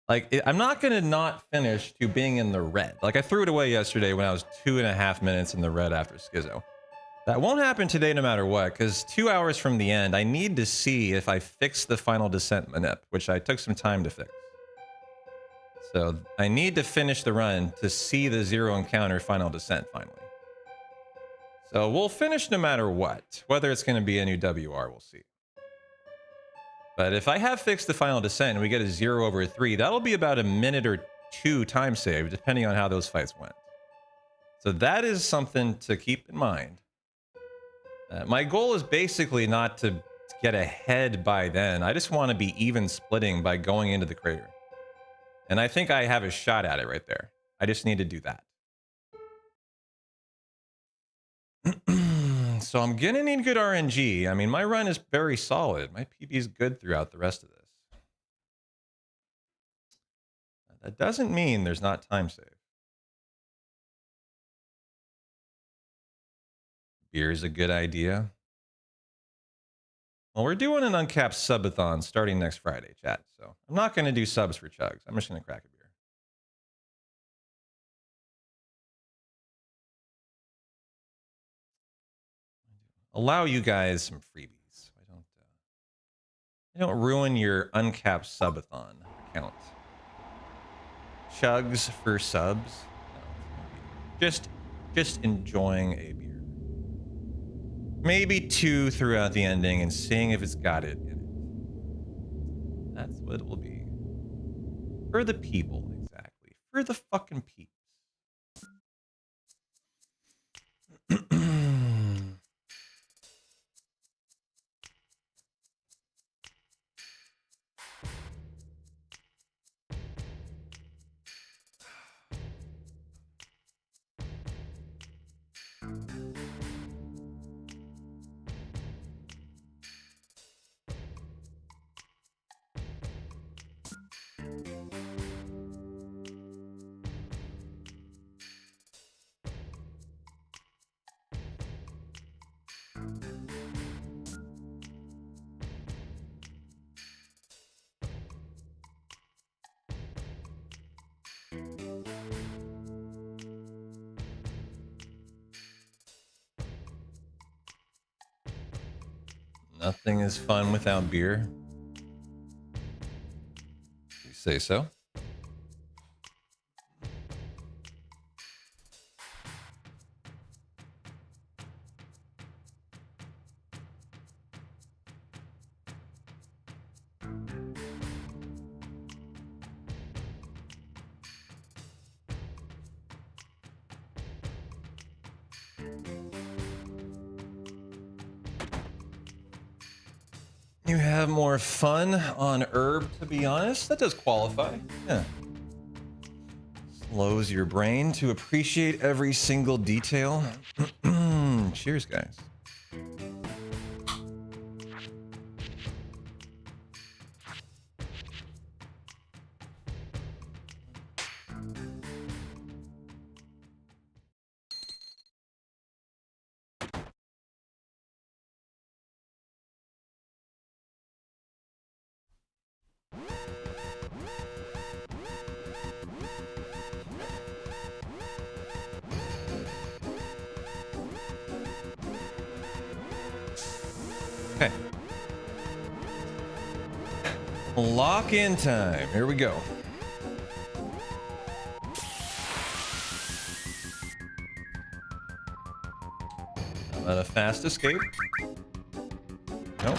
Like, I'm not going to not finish to being in the red. Like, I threw it away yesterday when I was 2.5 minutes in the red after Schizo. That won't happen today no matter what, because 2 hours from the end, I need to see if I fix the final descent manip, which I took some time to fix. So I need to finish the run to see the zero encounter final descent finally. So we'll finish no matter what. Whether it's going to be a new WR, we'll see. But if I have fixed the final descent and we get a 0/3, that'll be about a minute or 2 time save, depending on how those fights went. So that is something to keep in mind. My goal is basically not to get ahead by then. I just want to be even splitting by going into the crater. And I think I have a shot at it right there. I just need to do that. So I'm gonna need good RNG. I mean, my run is very solid. My PB is good throughout the rest of this. That doesn't mean there's not time save. Beer is a good idea. Well, we're doing an uncapped subathon starting next Friday, chat. So I'm not going to do subs for chugs. I'm just going to crack a beer. Allow you guys some freebies. I don't ruin your uncapped subathon account. Chugs for subs. No, just enjoying a beer. Maybe 2 throughout the ending and seeing if it's got it in it. That's what it will be. For the people, exactly. For the fucking peeps. Nothing is fun without beer. You say so? You have more fun on herb, to be honest. That does qualify. Yeah. Slows your brain to appreciate every single detail. Cheers, guys. Okay. Lock in time. Here we go. How about a fast escape? Nope.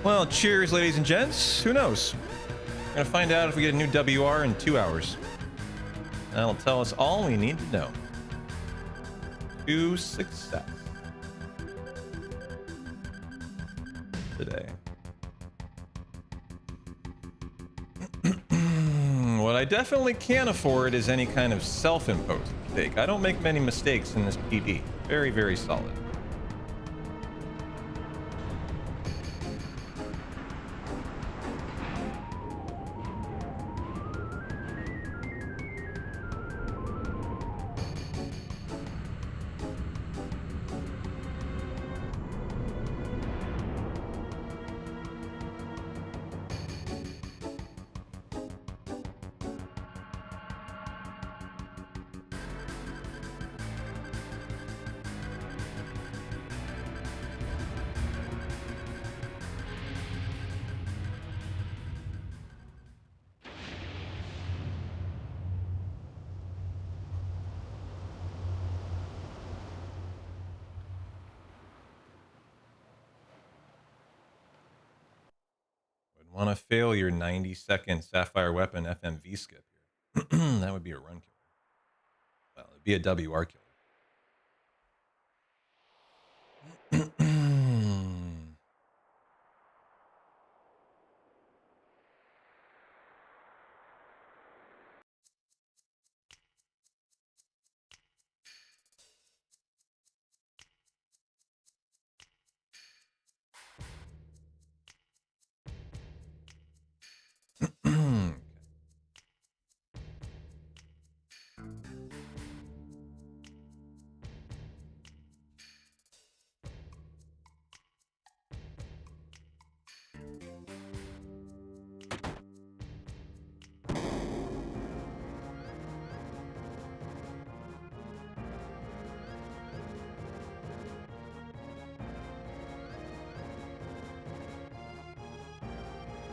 Well, cheers, ladies and gents. Who knows? We're gonna find out if we get a new WR in 2 hours. That'll tell us all we need to know. To success. Today. What I definitely can't afford is any kind of self-imposed mistake. I don't make many mistakes in this PD. Very, very solid. Want to fail your 90-second Sapphire Weapon FMV skip here. That would be a run killer. Well, it'd be a WR killer.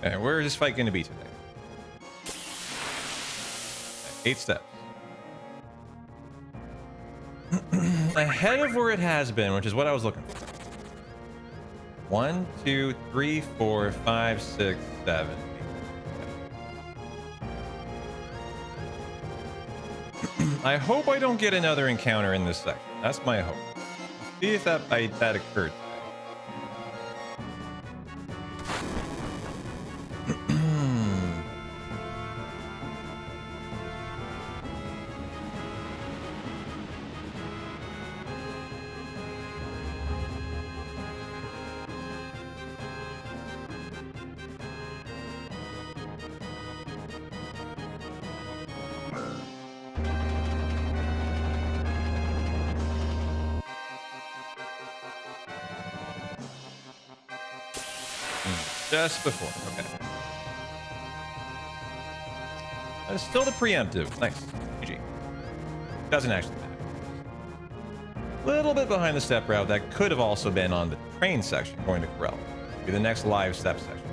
Okay, where is this fight going to be today? Okay, 8 steps. Ahead of where it has been, which is what I was looking for. 1, 2, 3, 4, 5, 6, 7, 8. I hope I don't get another encounter in this section. That's my hope. See if that occurred. Just before, okay. That is still the preemptive. Nice. GG. Doesn't actually matter. A little bit behind the step route. That could have also been on the train section going to Corel. Be the next live step section.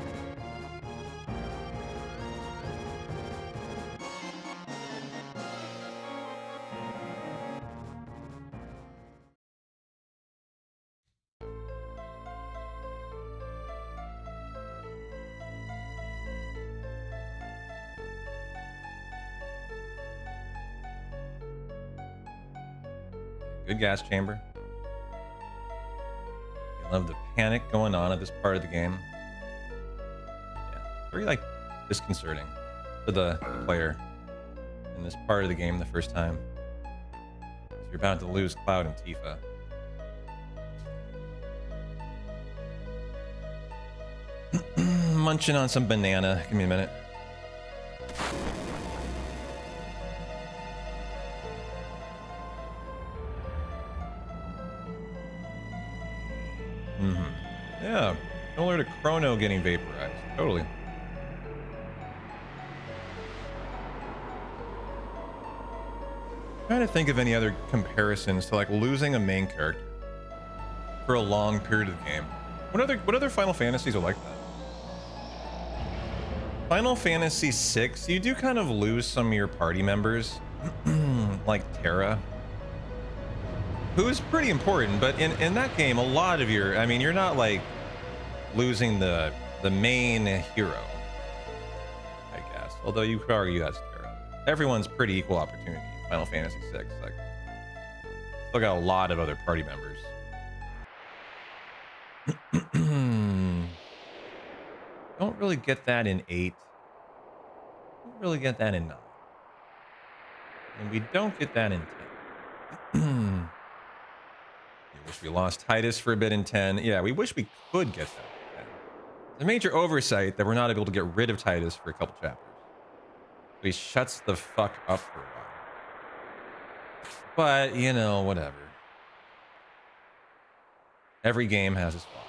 Good gas chamber. You love the panic going on at this part of the game. Yeah, very like disconcerting for the player in this part of the game the first time. You're about to lose Cloud and Tifa. Munching on some banana. Give me a minute. Yeah, similar to Chrono getting vaporized. Totally. Trying to think of any other comparisons to like losing a main character for a long period of the game. What other Final Fantasies are like that? Final Fantasy VI, you do kind of lose some of your party members, like Terra, who's pretty important, but in that game, a lot of your, I mean, you're not like losing the main hero, I guess. Although you could argue that's Terra. Everyone's pretty equal opportunity in Final Fantasy VI. Like, still got a lot of other party members. Don't really get that in 8. Don't really get that in 9. And we don't get that in 10. I wish we lost Titus for a bit in 10. Yeah, we wish we could get that in 10. It's a major oversight that we're not able to get rid of Titus for a couple chapters. So he shuts the fuck up for a while. But, you know, whatever. Every game has its flaws.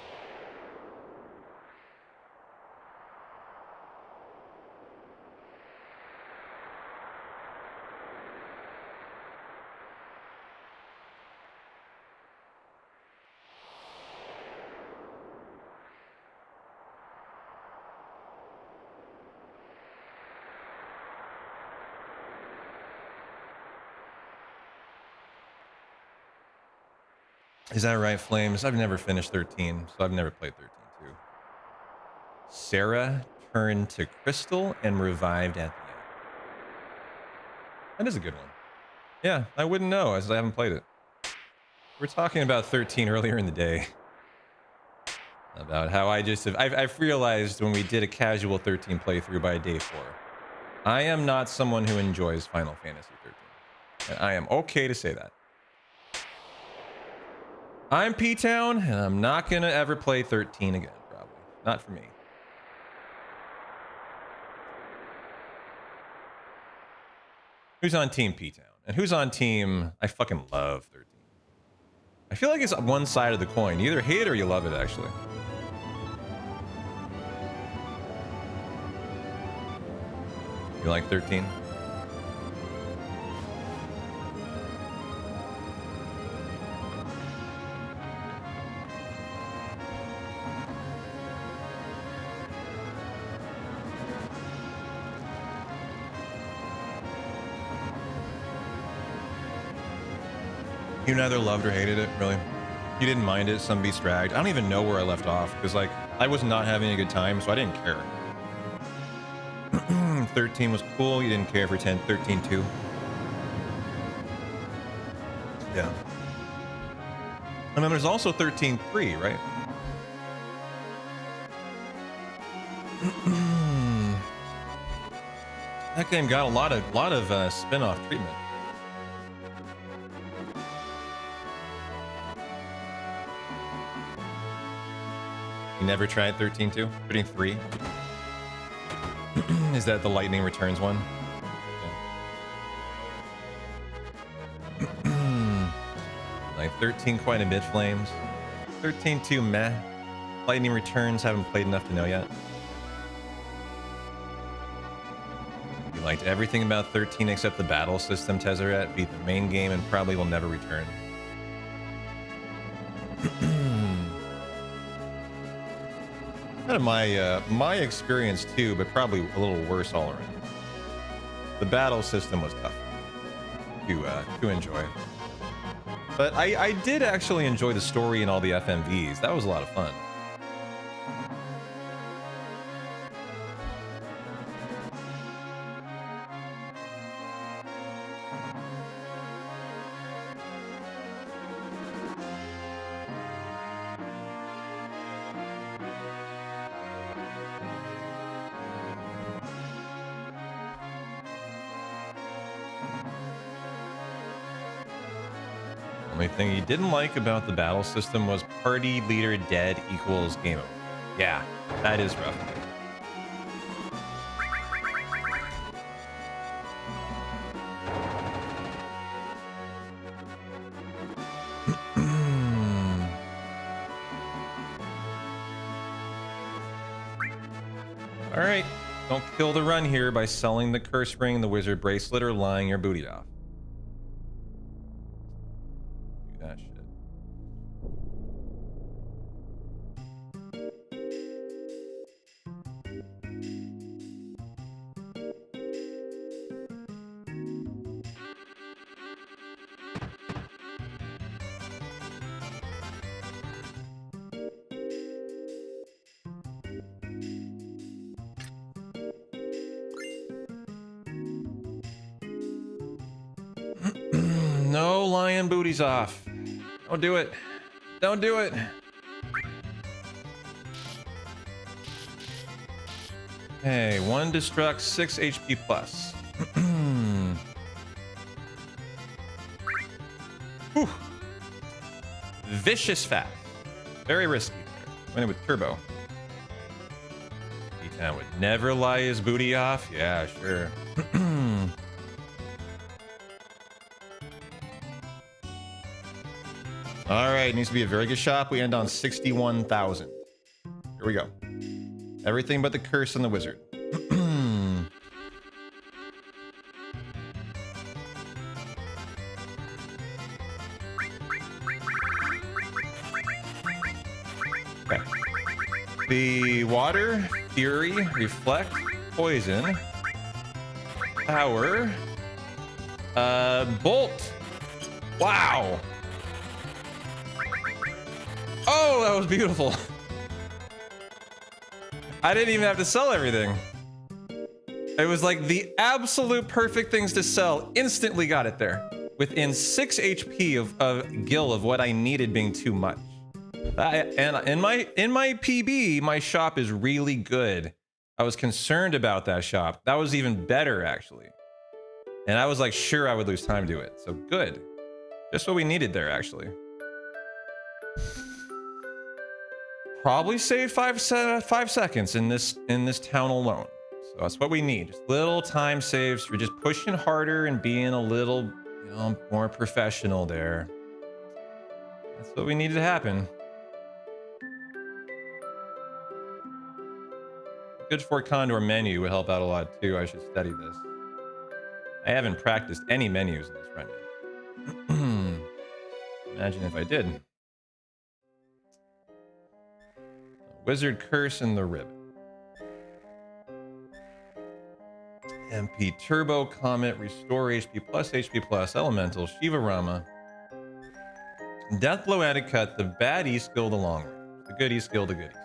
Is that right, Flames? I've never finished 13, so I've never played 13 too. Sarah turned to Crystal and revived at the end. That is a good one. Yeah, I wouldn't know as I haven't played it. We were talking about 13 earlier in the day. About how I've realized when we did a casual 13 playthrough by day 4, I am not someone who enjoys Final Fantasy 13. And I am okay to say that. I'm P-Town, and I'm not gonna ever play 13 again, probably. Not for me. Who's on Team P-Town? And who's on Team... I fucking love 13. I feel like it's one side of the coin. You either hate it or you love it, actually. You like 13? You neither loved or hated it, really? You didn't mind it, some beats dragged. I don't even know where I left off, because, like, I was not having a good time, so I didn't care. 13 was cool, you didn't care for 10. 13 too. Yeah. And then there's also 13-3, right? That game got a lot of spin-off treatment. You never tried 13-2? 13-3? Is that the Lightning Returns one? Yeah. Like 13 quite a bit, Flames. 13-2 meh. Lightning Returns haven't played enough to know yet. You liked everything about 13 except the battle system, Tezzeret. Beat the main game and probably will never return. Kind of my experience too, but probably a little worse all around. The battle system was tough to enjoy, but I did actually enjoy the story and all the FMVs. That was a lot of fun. Only thing he didn't like about the battle system was party leader dead equals game over. Yeah, that is rough. All right, don't kill the run here by selling the curse ring, the wizard bracelet, or lying your booty off. Do that shit. No lying booties off. Don't do it. Don't do it. Hey, 1 destruct, 6 HP plus. Whew. Vicious fast. Very risky there. Went with turbo. Ethan would never lie his booty off. Yeah, sure. All right, needs to be a very good shop. We end on 61,000. Here we go. Everything but the curse and the wizard. Okay. The water, fury, reflect, poison, power, bolt. Wow. Oh, that was beautiful. I didn't even have to sell everything. It was like the absolute perfect things to sell. Instantly got it there. Within 6 HP of gil of what I needed being too much. And in my PB, my shop is really good. I was concerned about that shop. That was even better, actually. And I was like, sure, I would lose time to it. So good. Just what we needed there, actually. Probably save 5 seconds in this town alone. So that's what we need. Just little time saves. We're just pushing harder and being a little, you know, more professional there. That's what we needed to happen. Good for Condor menu would help out a lot too. I should study this. I haven't practiced any menus in this run yet. Imagine if I did. Wizard Curse and the Ribbon. MP Turbo, Comet, Restore HP plus, Elemental, Shiva Rama. Death Blow added cut, the bad E skill, the long range. The good E skill, the good E skill.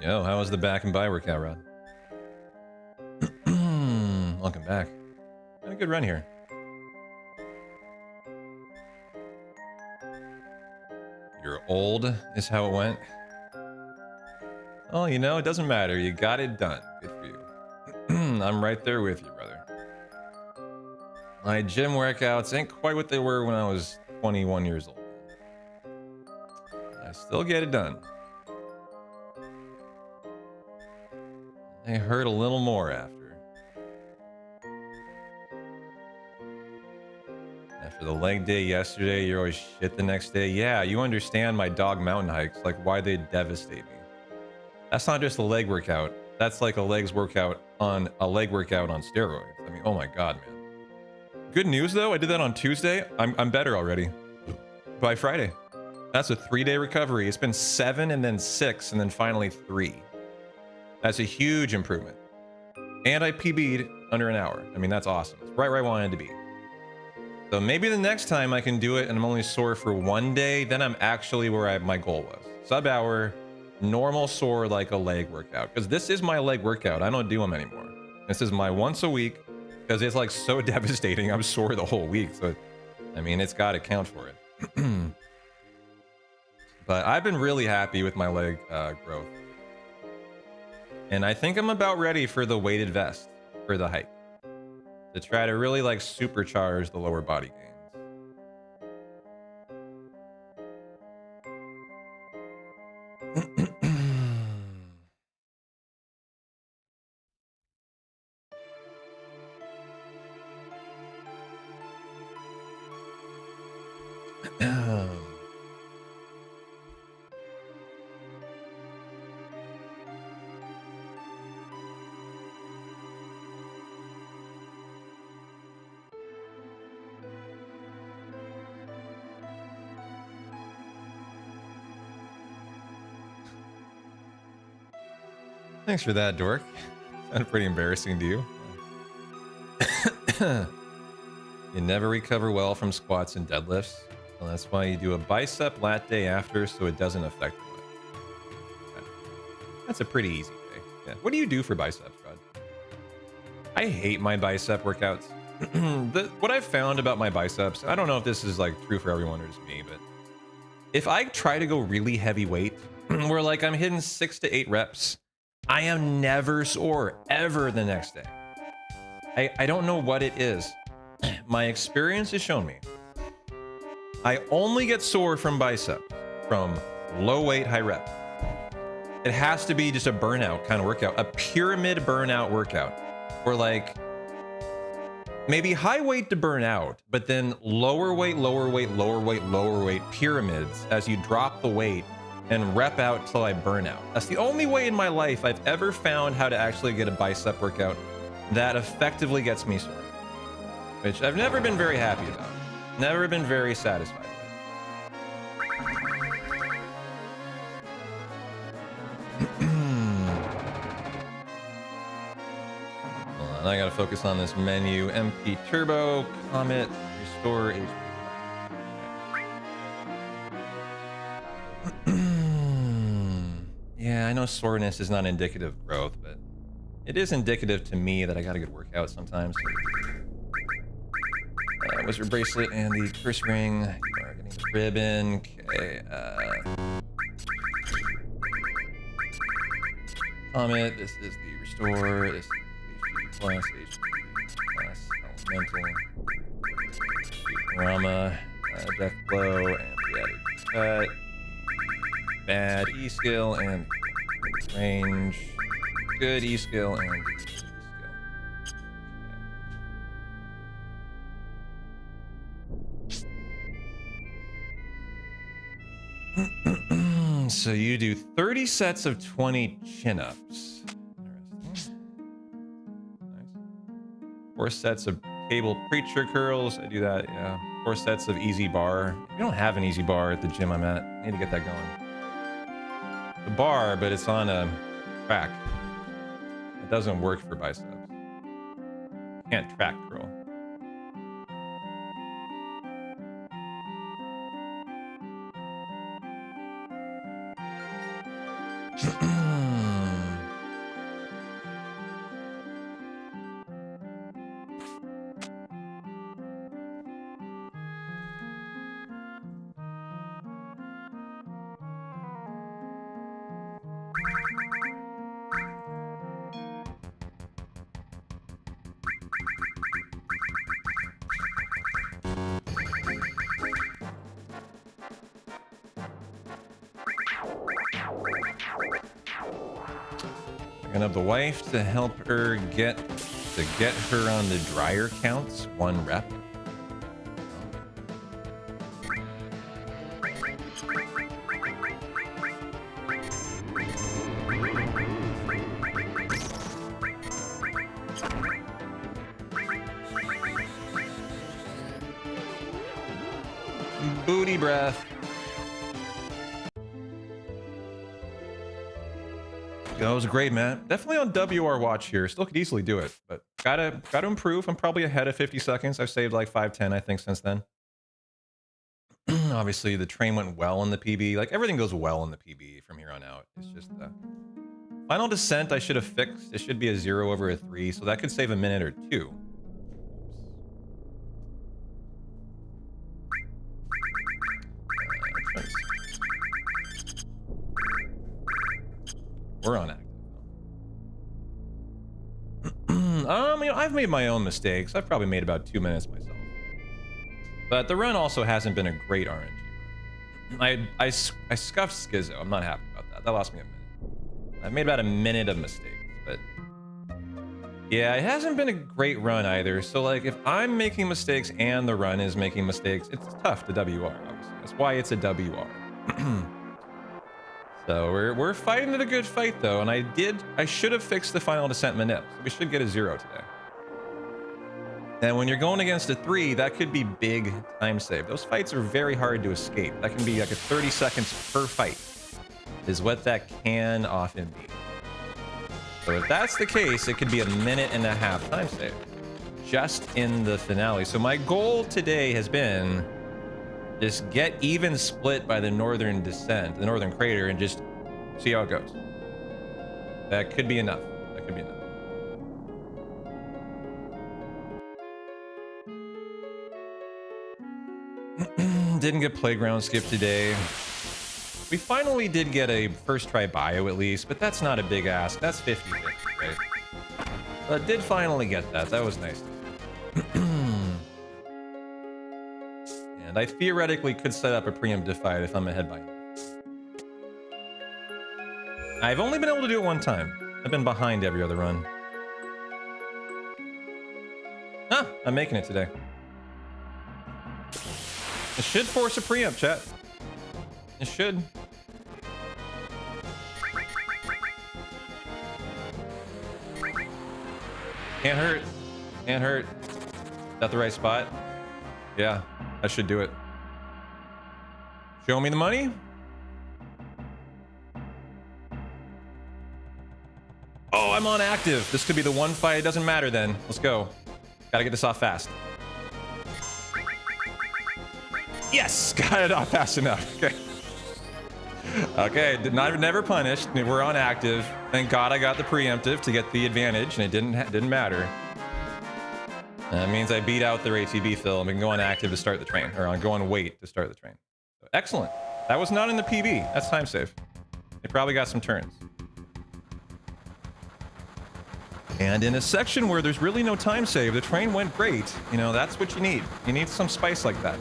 Okay. Yo, how was the back and buy workout run? Welcome back. Had a good run here. You're old is how it went. Oh, you know, it doesn't matter. You got it done. Good for you. I'm right there with you, brother. My gym workouts ain't quite what they were when I was 21 years old. I still get it done. They hurt a little more after. After the leg day yesterday, you're always shit the next day. Yeah, you understand my dog mountain hikes, like why they devastate me. That's not just a leg workout. That's like a leg workout on steroids. I mean, oh my God, man. Good news though, I did that on Tuesday. I'm better already. By Friday. That's a 3-day recovery. It's been 7 and then 6 and then finally 3. That's a huge improvement. And I PB'd under an hour. I mean, that's awesome. It's right where I wanted to be. So maybe the next time I can do it and I'm only sore for 1 day, then I'm actually where my goal was. Sub-hour, normal sore like a leg workout. Because this is my leg workout. I don't do them anymore. This is my once a week because it's like so devastating. I'm sore the whole week. So, I mean, it's got to count for it. But I've been really happy with my leg growth. And I think I'm about ready for the weighted vest for the hike. To try to really like supercharge the lower body gains. Thanks for that, Dork. Sounded pretty embarrassing to you. You never recover well from squats and deadlifts. Well, that's why you do a bicep lat day after so it doesn't affect your leg. That's a pretty easy day. Yeah. What do you do for biceps, Rod? I hate my bicep workouts. What I've found about my biceps, I don't know if this is like true for everyone or just me, but if I try to go really heavy weight, where like I'm hitting 6 to 8 reps, I am never sore ever the next day. I don't know what it is. My experience has shown me I only get sore from biceps from low weight, high rep. It has to be just a burnout kind of workout, a pyramid burnout workout, where like maybe high weight to burn out, but then lower weight, lower weight, lower weight, lower weight pyramids as you drop the weight and rep out till I burn out. That's the only way in my life I've ever found how to actually get a bicep workout that effectively gets me sore, which I've never been very happy about. Never been very satisfied with. Hold on, I gotta focus on this menu. MP Turbo, Comet, Restore HP. Yeah, I know soreness is not indicative of growth, but it is indicative to me that I got a good workout sometimes. Wizard bracelet and the curse ring. You are getting the ribbon. Okay. Comet. This is the restore. This is HP plus, elemental. Rama, death blow, and the added cut. Bad E skill and range. Good E skill and E skill. Okay. So you do 30 sets of 20 chin-ups. Interesting. Nice. 4 sets of cable preacher curls. I do that, yeah. 4 sets of easy bar. We don't have an easy bar at the gym I'm at. I need to get that going. The bar, but it's on a track. It doesn't work for biceps. Can't track curl. Gonna have the wife to help her get her on the dryer counts 1 rep. Booty breath. That was great, man. Definitely on WR watch here. Still could easily do it, but gotta improve. I'm probably ahead of 50 seconds. I've saved like 5:10, I think, since then. Obviously, the train went well in the PB. Like everything goes well in the PB from here on out. It's just final descent I should have fixed. It should be a 0 over a 3, so that could save a minute or 2. We're on active. I've made my own mistakes. I've probably made about 2 minutes myself. But the run also hasn't been a great RNG run. I scuffed Skizzo. I'm not happy about that. That lost me a minute. I've made about a minute of mistakes, but yeah, it hasn't been a great run either. So like, if I'm making mistakes and the run is making mistakes, it's tough to WR, obviously. That's why it's a WR. So we're fighting it a good fight though, and I should have fixed the final descent manip. So we should get a 0 today. And when you're going against a 3, that could be big time save. Those fights are very hard to escape. That can be like a 30 seconds per fight is what that can often be. So if that's the case, it could be a 1.5 minute time save just in the finale. So my goal today has been just get even split by the northern descent, the northern crater, and just see how it goes. That could be enough. That could be enough. Didn't get playground skip today. We finally did get a first try bio at least, but that's not a big ask. That's 50-50, right? But did finally get that. That was nice. And I theoretically could set up a preemptive fight if I'm ahead by enough. I've only been able to do it one time. I've been behind every other run. Ah, I'm making it today. It should force a preempt, chat. It should. Can't hurt. Can't hurt. Is that the right spot? Yeah, I should do it. Show me the money. Oh, I'm on active. This could be the one fight. It doesn't matter then. Let's go. Gotta get this off fast. Yes, got it off fast enough. Okay. Okay, never punished. We're on active. Thank God I got the preemptive to get the advantage, and it didn't matter. That means I beat out their ATB film and can go on active to start the train, or on go on wait to start the train. So, excellent. That was not in the PB. That's time save. They probably got some turns. And in a section where there's really no time save, the train went great. You know, that's what you need. You need some spice like that.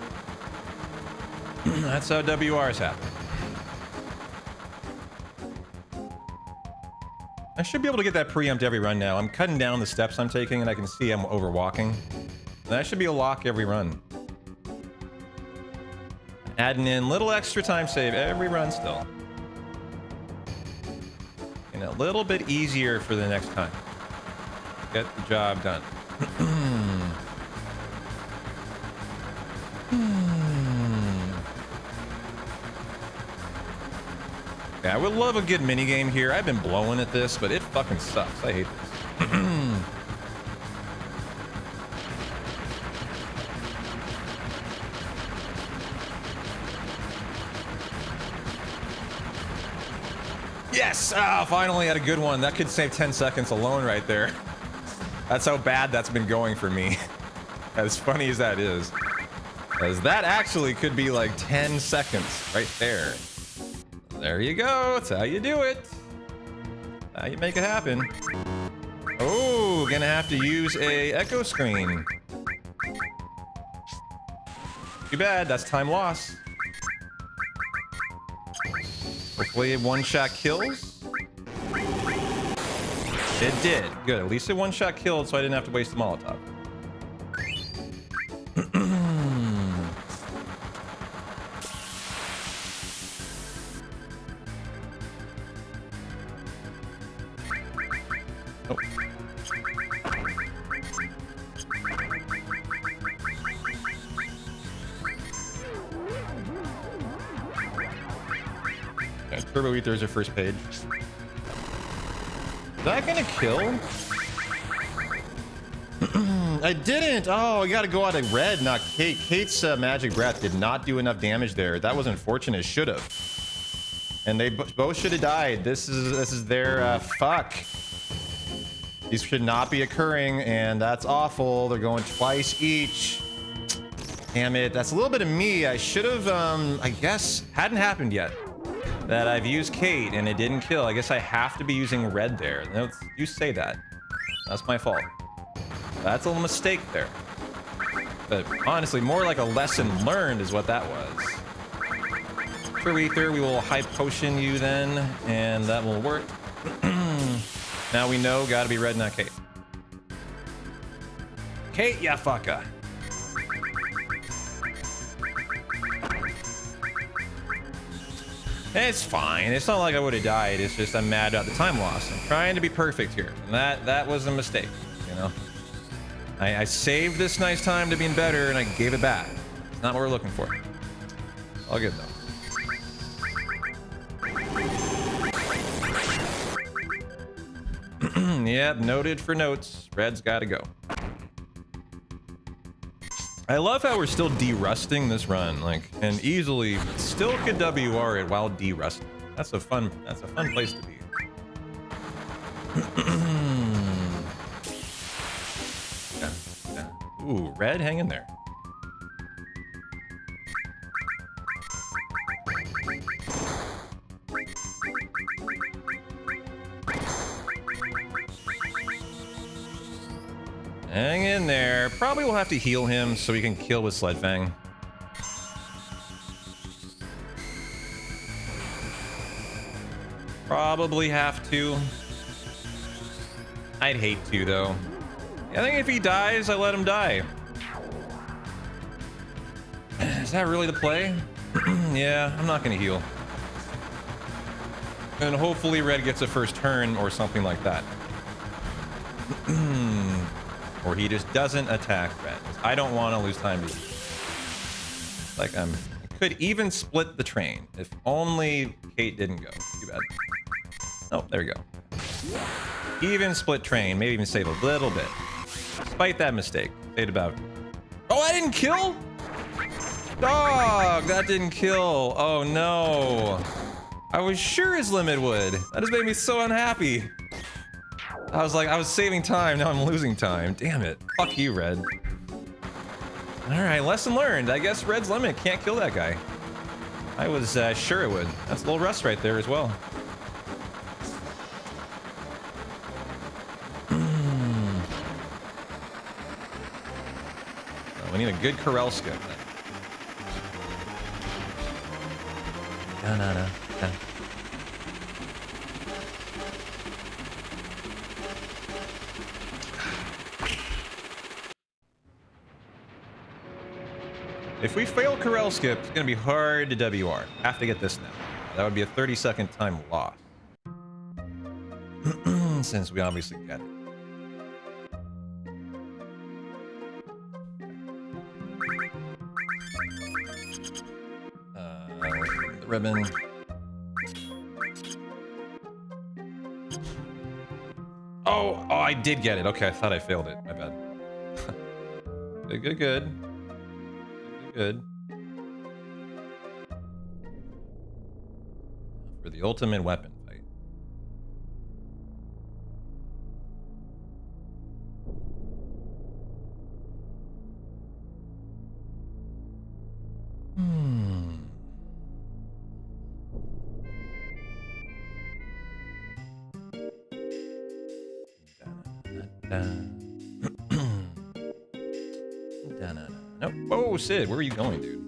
That's how WRs happen. I should be able to get that preempt every run now. I'm cutting down the steps I'm taking, and I can see I'm overwalking. That should be a lock every run. Adding in little extra time save every run still. And a little bit easier for the next time. Get the job done. Yeah, I would love a good minigame here. I've been blowing at this, but it fucking sucks. I hate this. Yes! Ah, finally had a good one. That could save 10 seconds alone right there. That's how bad that's been going for me. As funny as that is. As that actually could be like 10 seconds right there. There you go. That's how you do it. How you make it happen. Oh, gonna have to use a echo screen. Too bad. That's time loss. Hopefully it one-shot kills. It did. Good. At least it one-shot killed, so I didn't have to waste the Molotov. Turbo Ether's your first page. Is that gonna kill? I didn't! Oh, you gotta go out of red, not Kate. Kate's magic breath did not do enough damage there. That was unfortunate. Should have. And they both should have died. This is their fuck. These should not be occurring, and that's awful. They're going twice each. Damn it. That's a little bit of me. I should have, I guess, hadn't happened yet. that I've used Kate and it didn't kill. I guess I have to be using red there. No, you say that. That's my fault. That's a mistake there. But honestly, more like a lesson learned is what that was. True Ether, we will high potion you then, and that will work. Now we know, gotta be red, not Kate. Kate, ya fucker. It's fine. It's not like I would have died. It's just I'm mad about the time loss. I'm trying to be perfect here. And that was a mistake, you know? I saved this nice time to being better, and I gave it back. It's not what we're looking for. All good, though. Yep, noted for notes. Red's gotta go. I love how we're still de-rusting this run, like, and easily still could WR it while de-rusting. That's a fun place to be. Ooh, red, hang in there. Hang in there. Probably will have to heal him so we can kill with Sled Fang. Probably have to. I'd hate to, though. I think if he dies, I let him die. Is that really the play? Yeah, I'm not gonna heal. And hopefully red gets a first turn or something like that. Or he just doesn't attack red. I don't want to lose time to like I could even split the train if only Kate didn't go. Too bad. Oh, there we go. Even split train, maybe even save a little bit. Despite that mistake. Saved about. Oh, I didn't kill? Dog, that didn't kill. Oh no. I was sure his limit would. That just made me so unhappy. I was like, I was saving time, now I'm losing time. Damn it. Fuck you, Red. Alright, lesson learned. I guess Red's limit can't kill that guy. I was sure it would. That's a little rust right there as well. We need a good Corel skip then. Da. If we fail Corel skip, it's gonna be hard to WR. Have to get this now. That would be a 30-second time loss. Since we obviously get it. The ribbon. Oh, I did get it. Okay, I thought I failed it. My bad. Good. For the ultimate weapon fight. Nope. Whoa, Sid, where are you going, dude?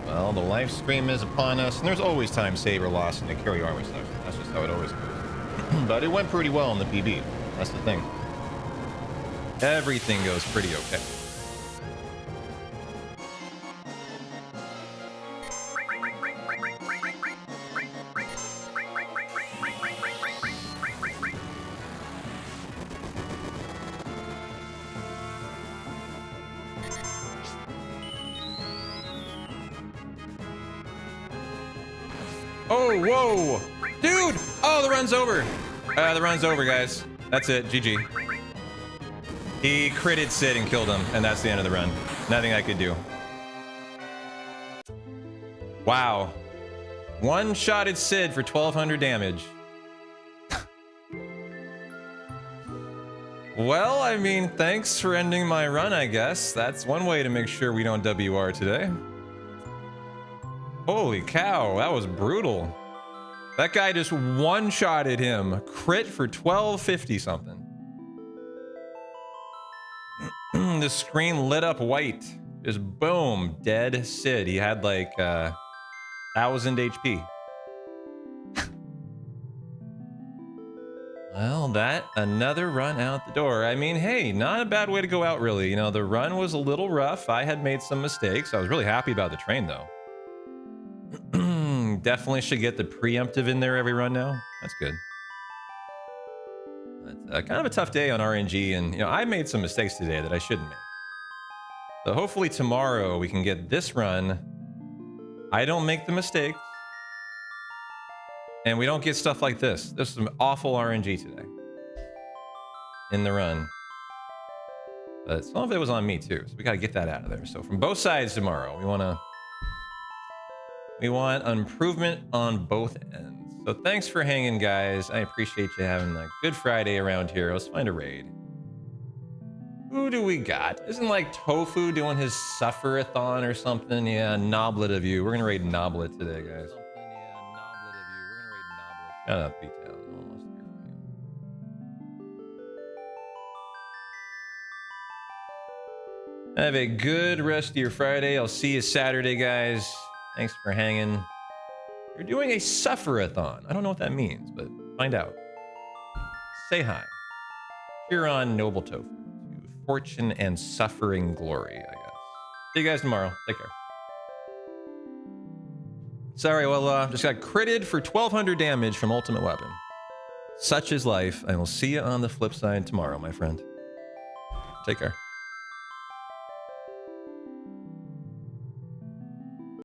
Well, the life stream is upon us, and there's always time saver loss in the carry armor stuff. That's just how it always goes. But it went pretty well in the PB. That's the thing. Everything goes pretty okay. Oh, whoa. Dude! Oh, the run's over. The run's over, guys. That's it. GG. He critted Sid and killed him, and that's the end of the run. Nothing I could do. Wow. One-shotted Sid for 1,200 damage. Well, I mean, thanks for ending my run, I guess. That's one way to make sure we don't WR today. Holy cow, that was brutal. That guy just one-shotted him. Crit for 1,250 something. The screen lit up white. Just boom, dead Sid. He had like 1,000 HP. Well, that another run out the door. I mean, hey, not a bad way to go out, really. You know, the run was a little rough. I had made some mistakes. I was really happy about the train, though. Definitely should get the preemptive in there every run now. That's good. But, kind of a tough day on RNG, and you know, I made some mistakes today that I shouldn't make. So hopefully tomorrow we can get this run. I don't make the mistakes. And we don't get stuff like this. This is some awful RNG today. In the run. But some of it was on me too, so we gotta get that out of there. So from both sides tomorrow, we want improvement on both ends. So thanks for hanging, guys. I appreciate you having a good Friday around here. Let's find a raid. Who do we got? Isn't like Tofu doing his Sufferathon or something? Yeah, Noblet of you. We're gonna raid Noblet today, guys. Shut up, B-Town. No one wants to hear from you. Have a good rest of your Friday. I'll see you Saturday, guys. Thanks for hanging. You're doing a Sufferathon. I don't know what that means, but find out. Say hi. Cheer on Noble Tofu to fortune and suffering glory, I guess. See you guys tomorrow. Take care. Sorry, well, just got critted for 1,200 damage from Ultimate Weapon. Such is life. I will see you on the flip side tomorrow, my friend. Take care.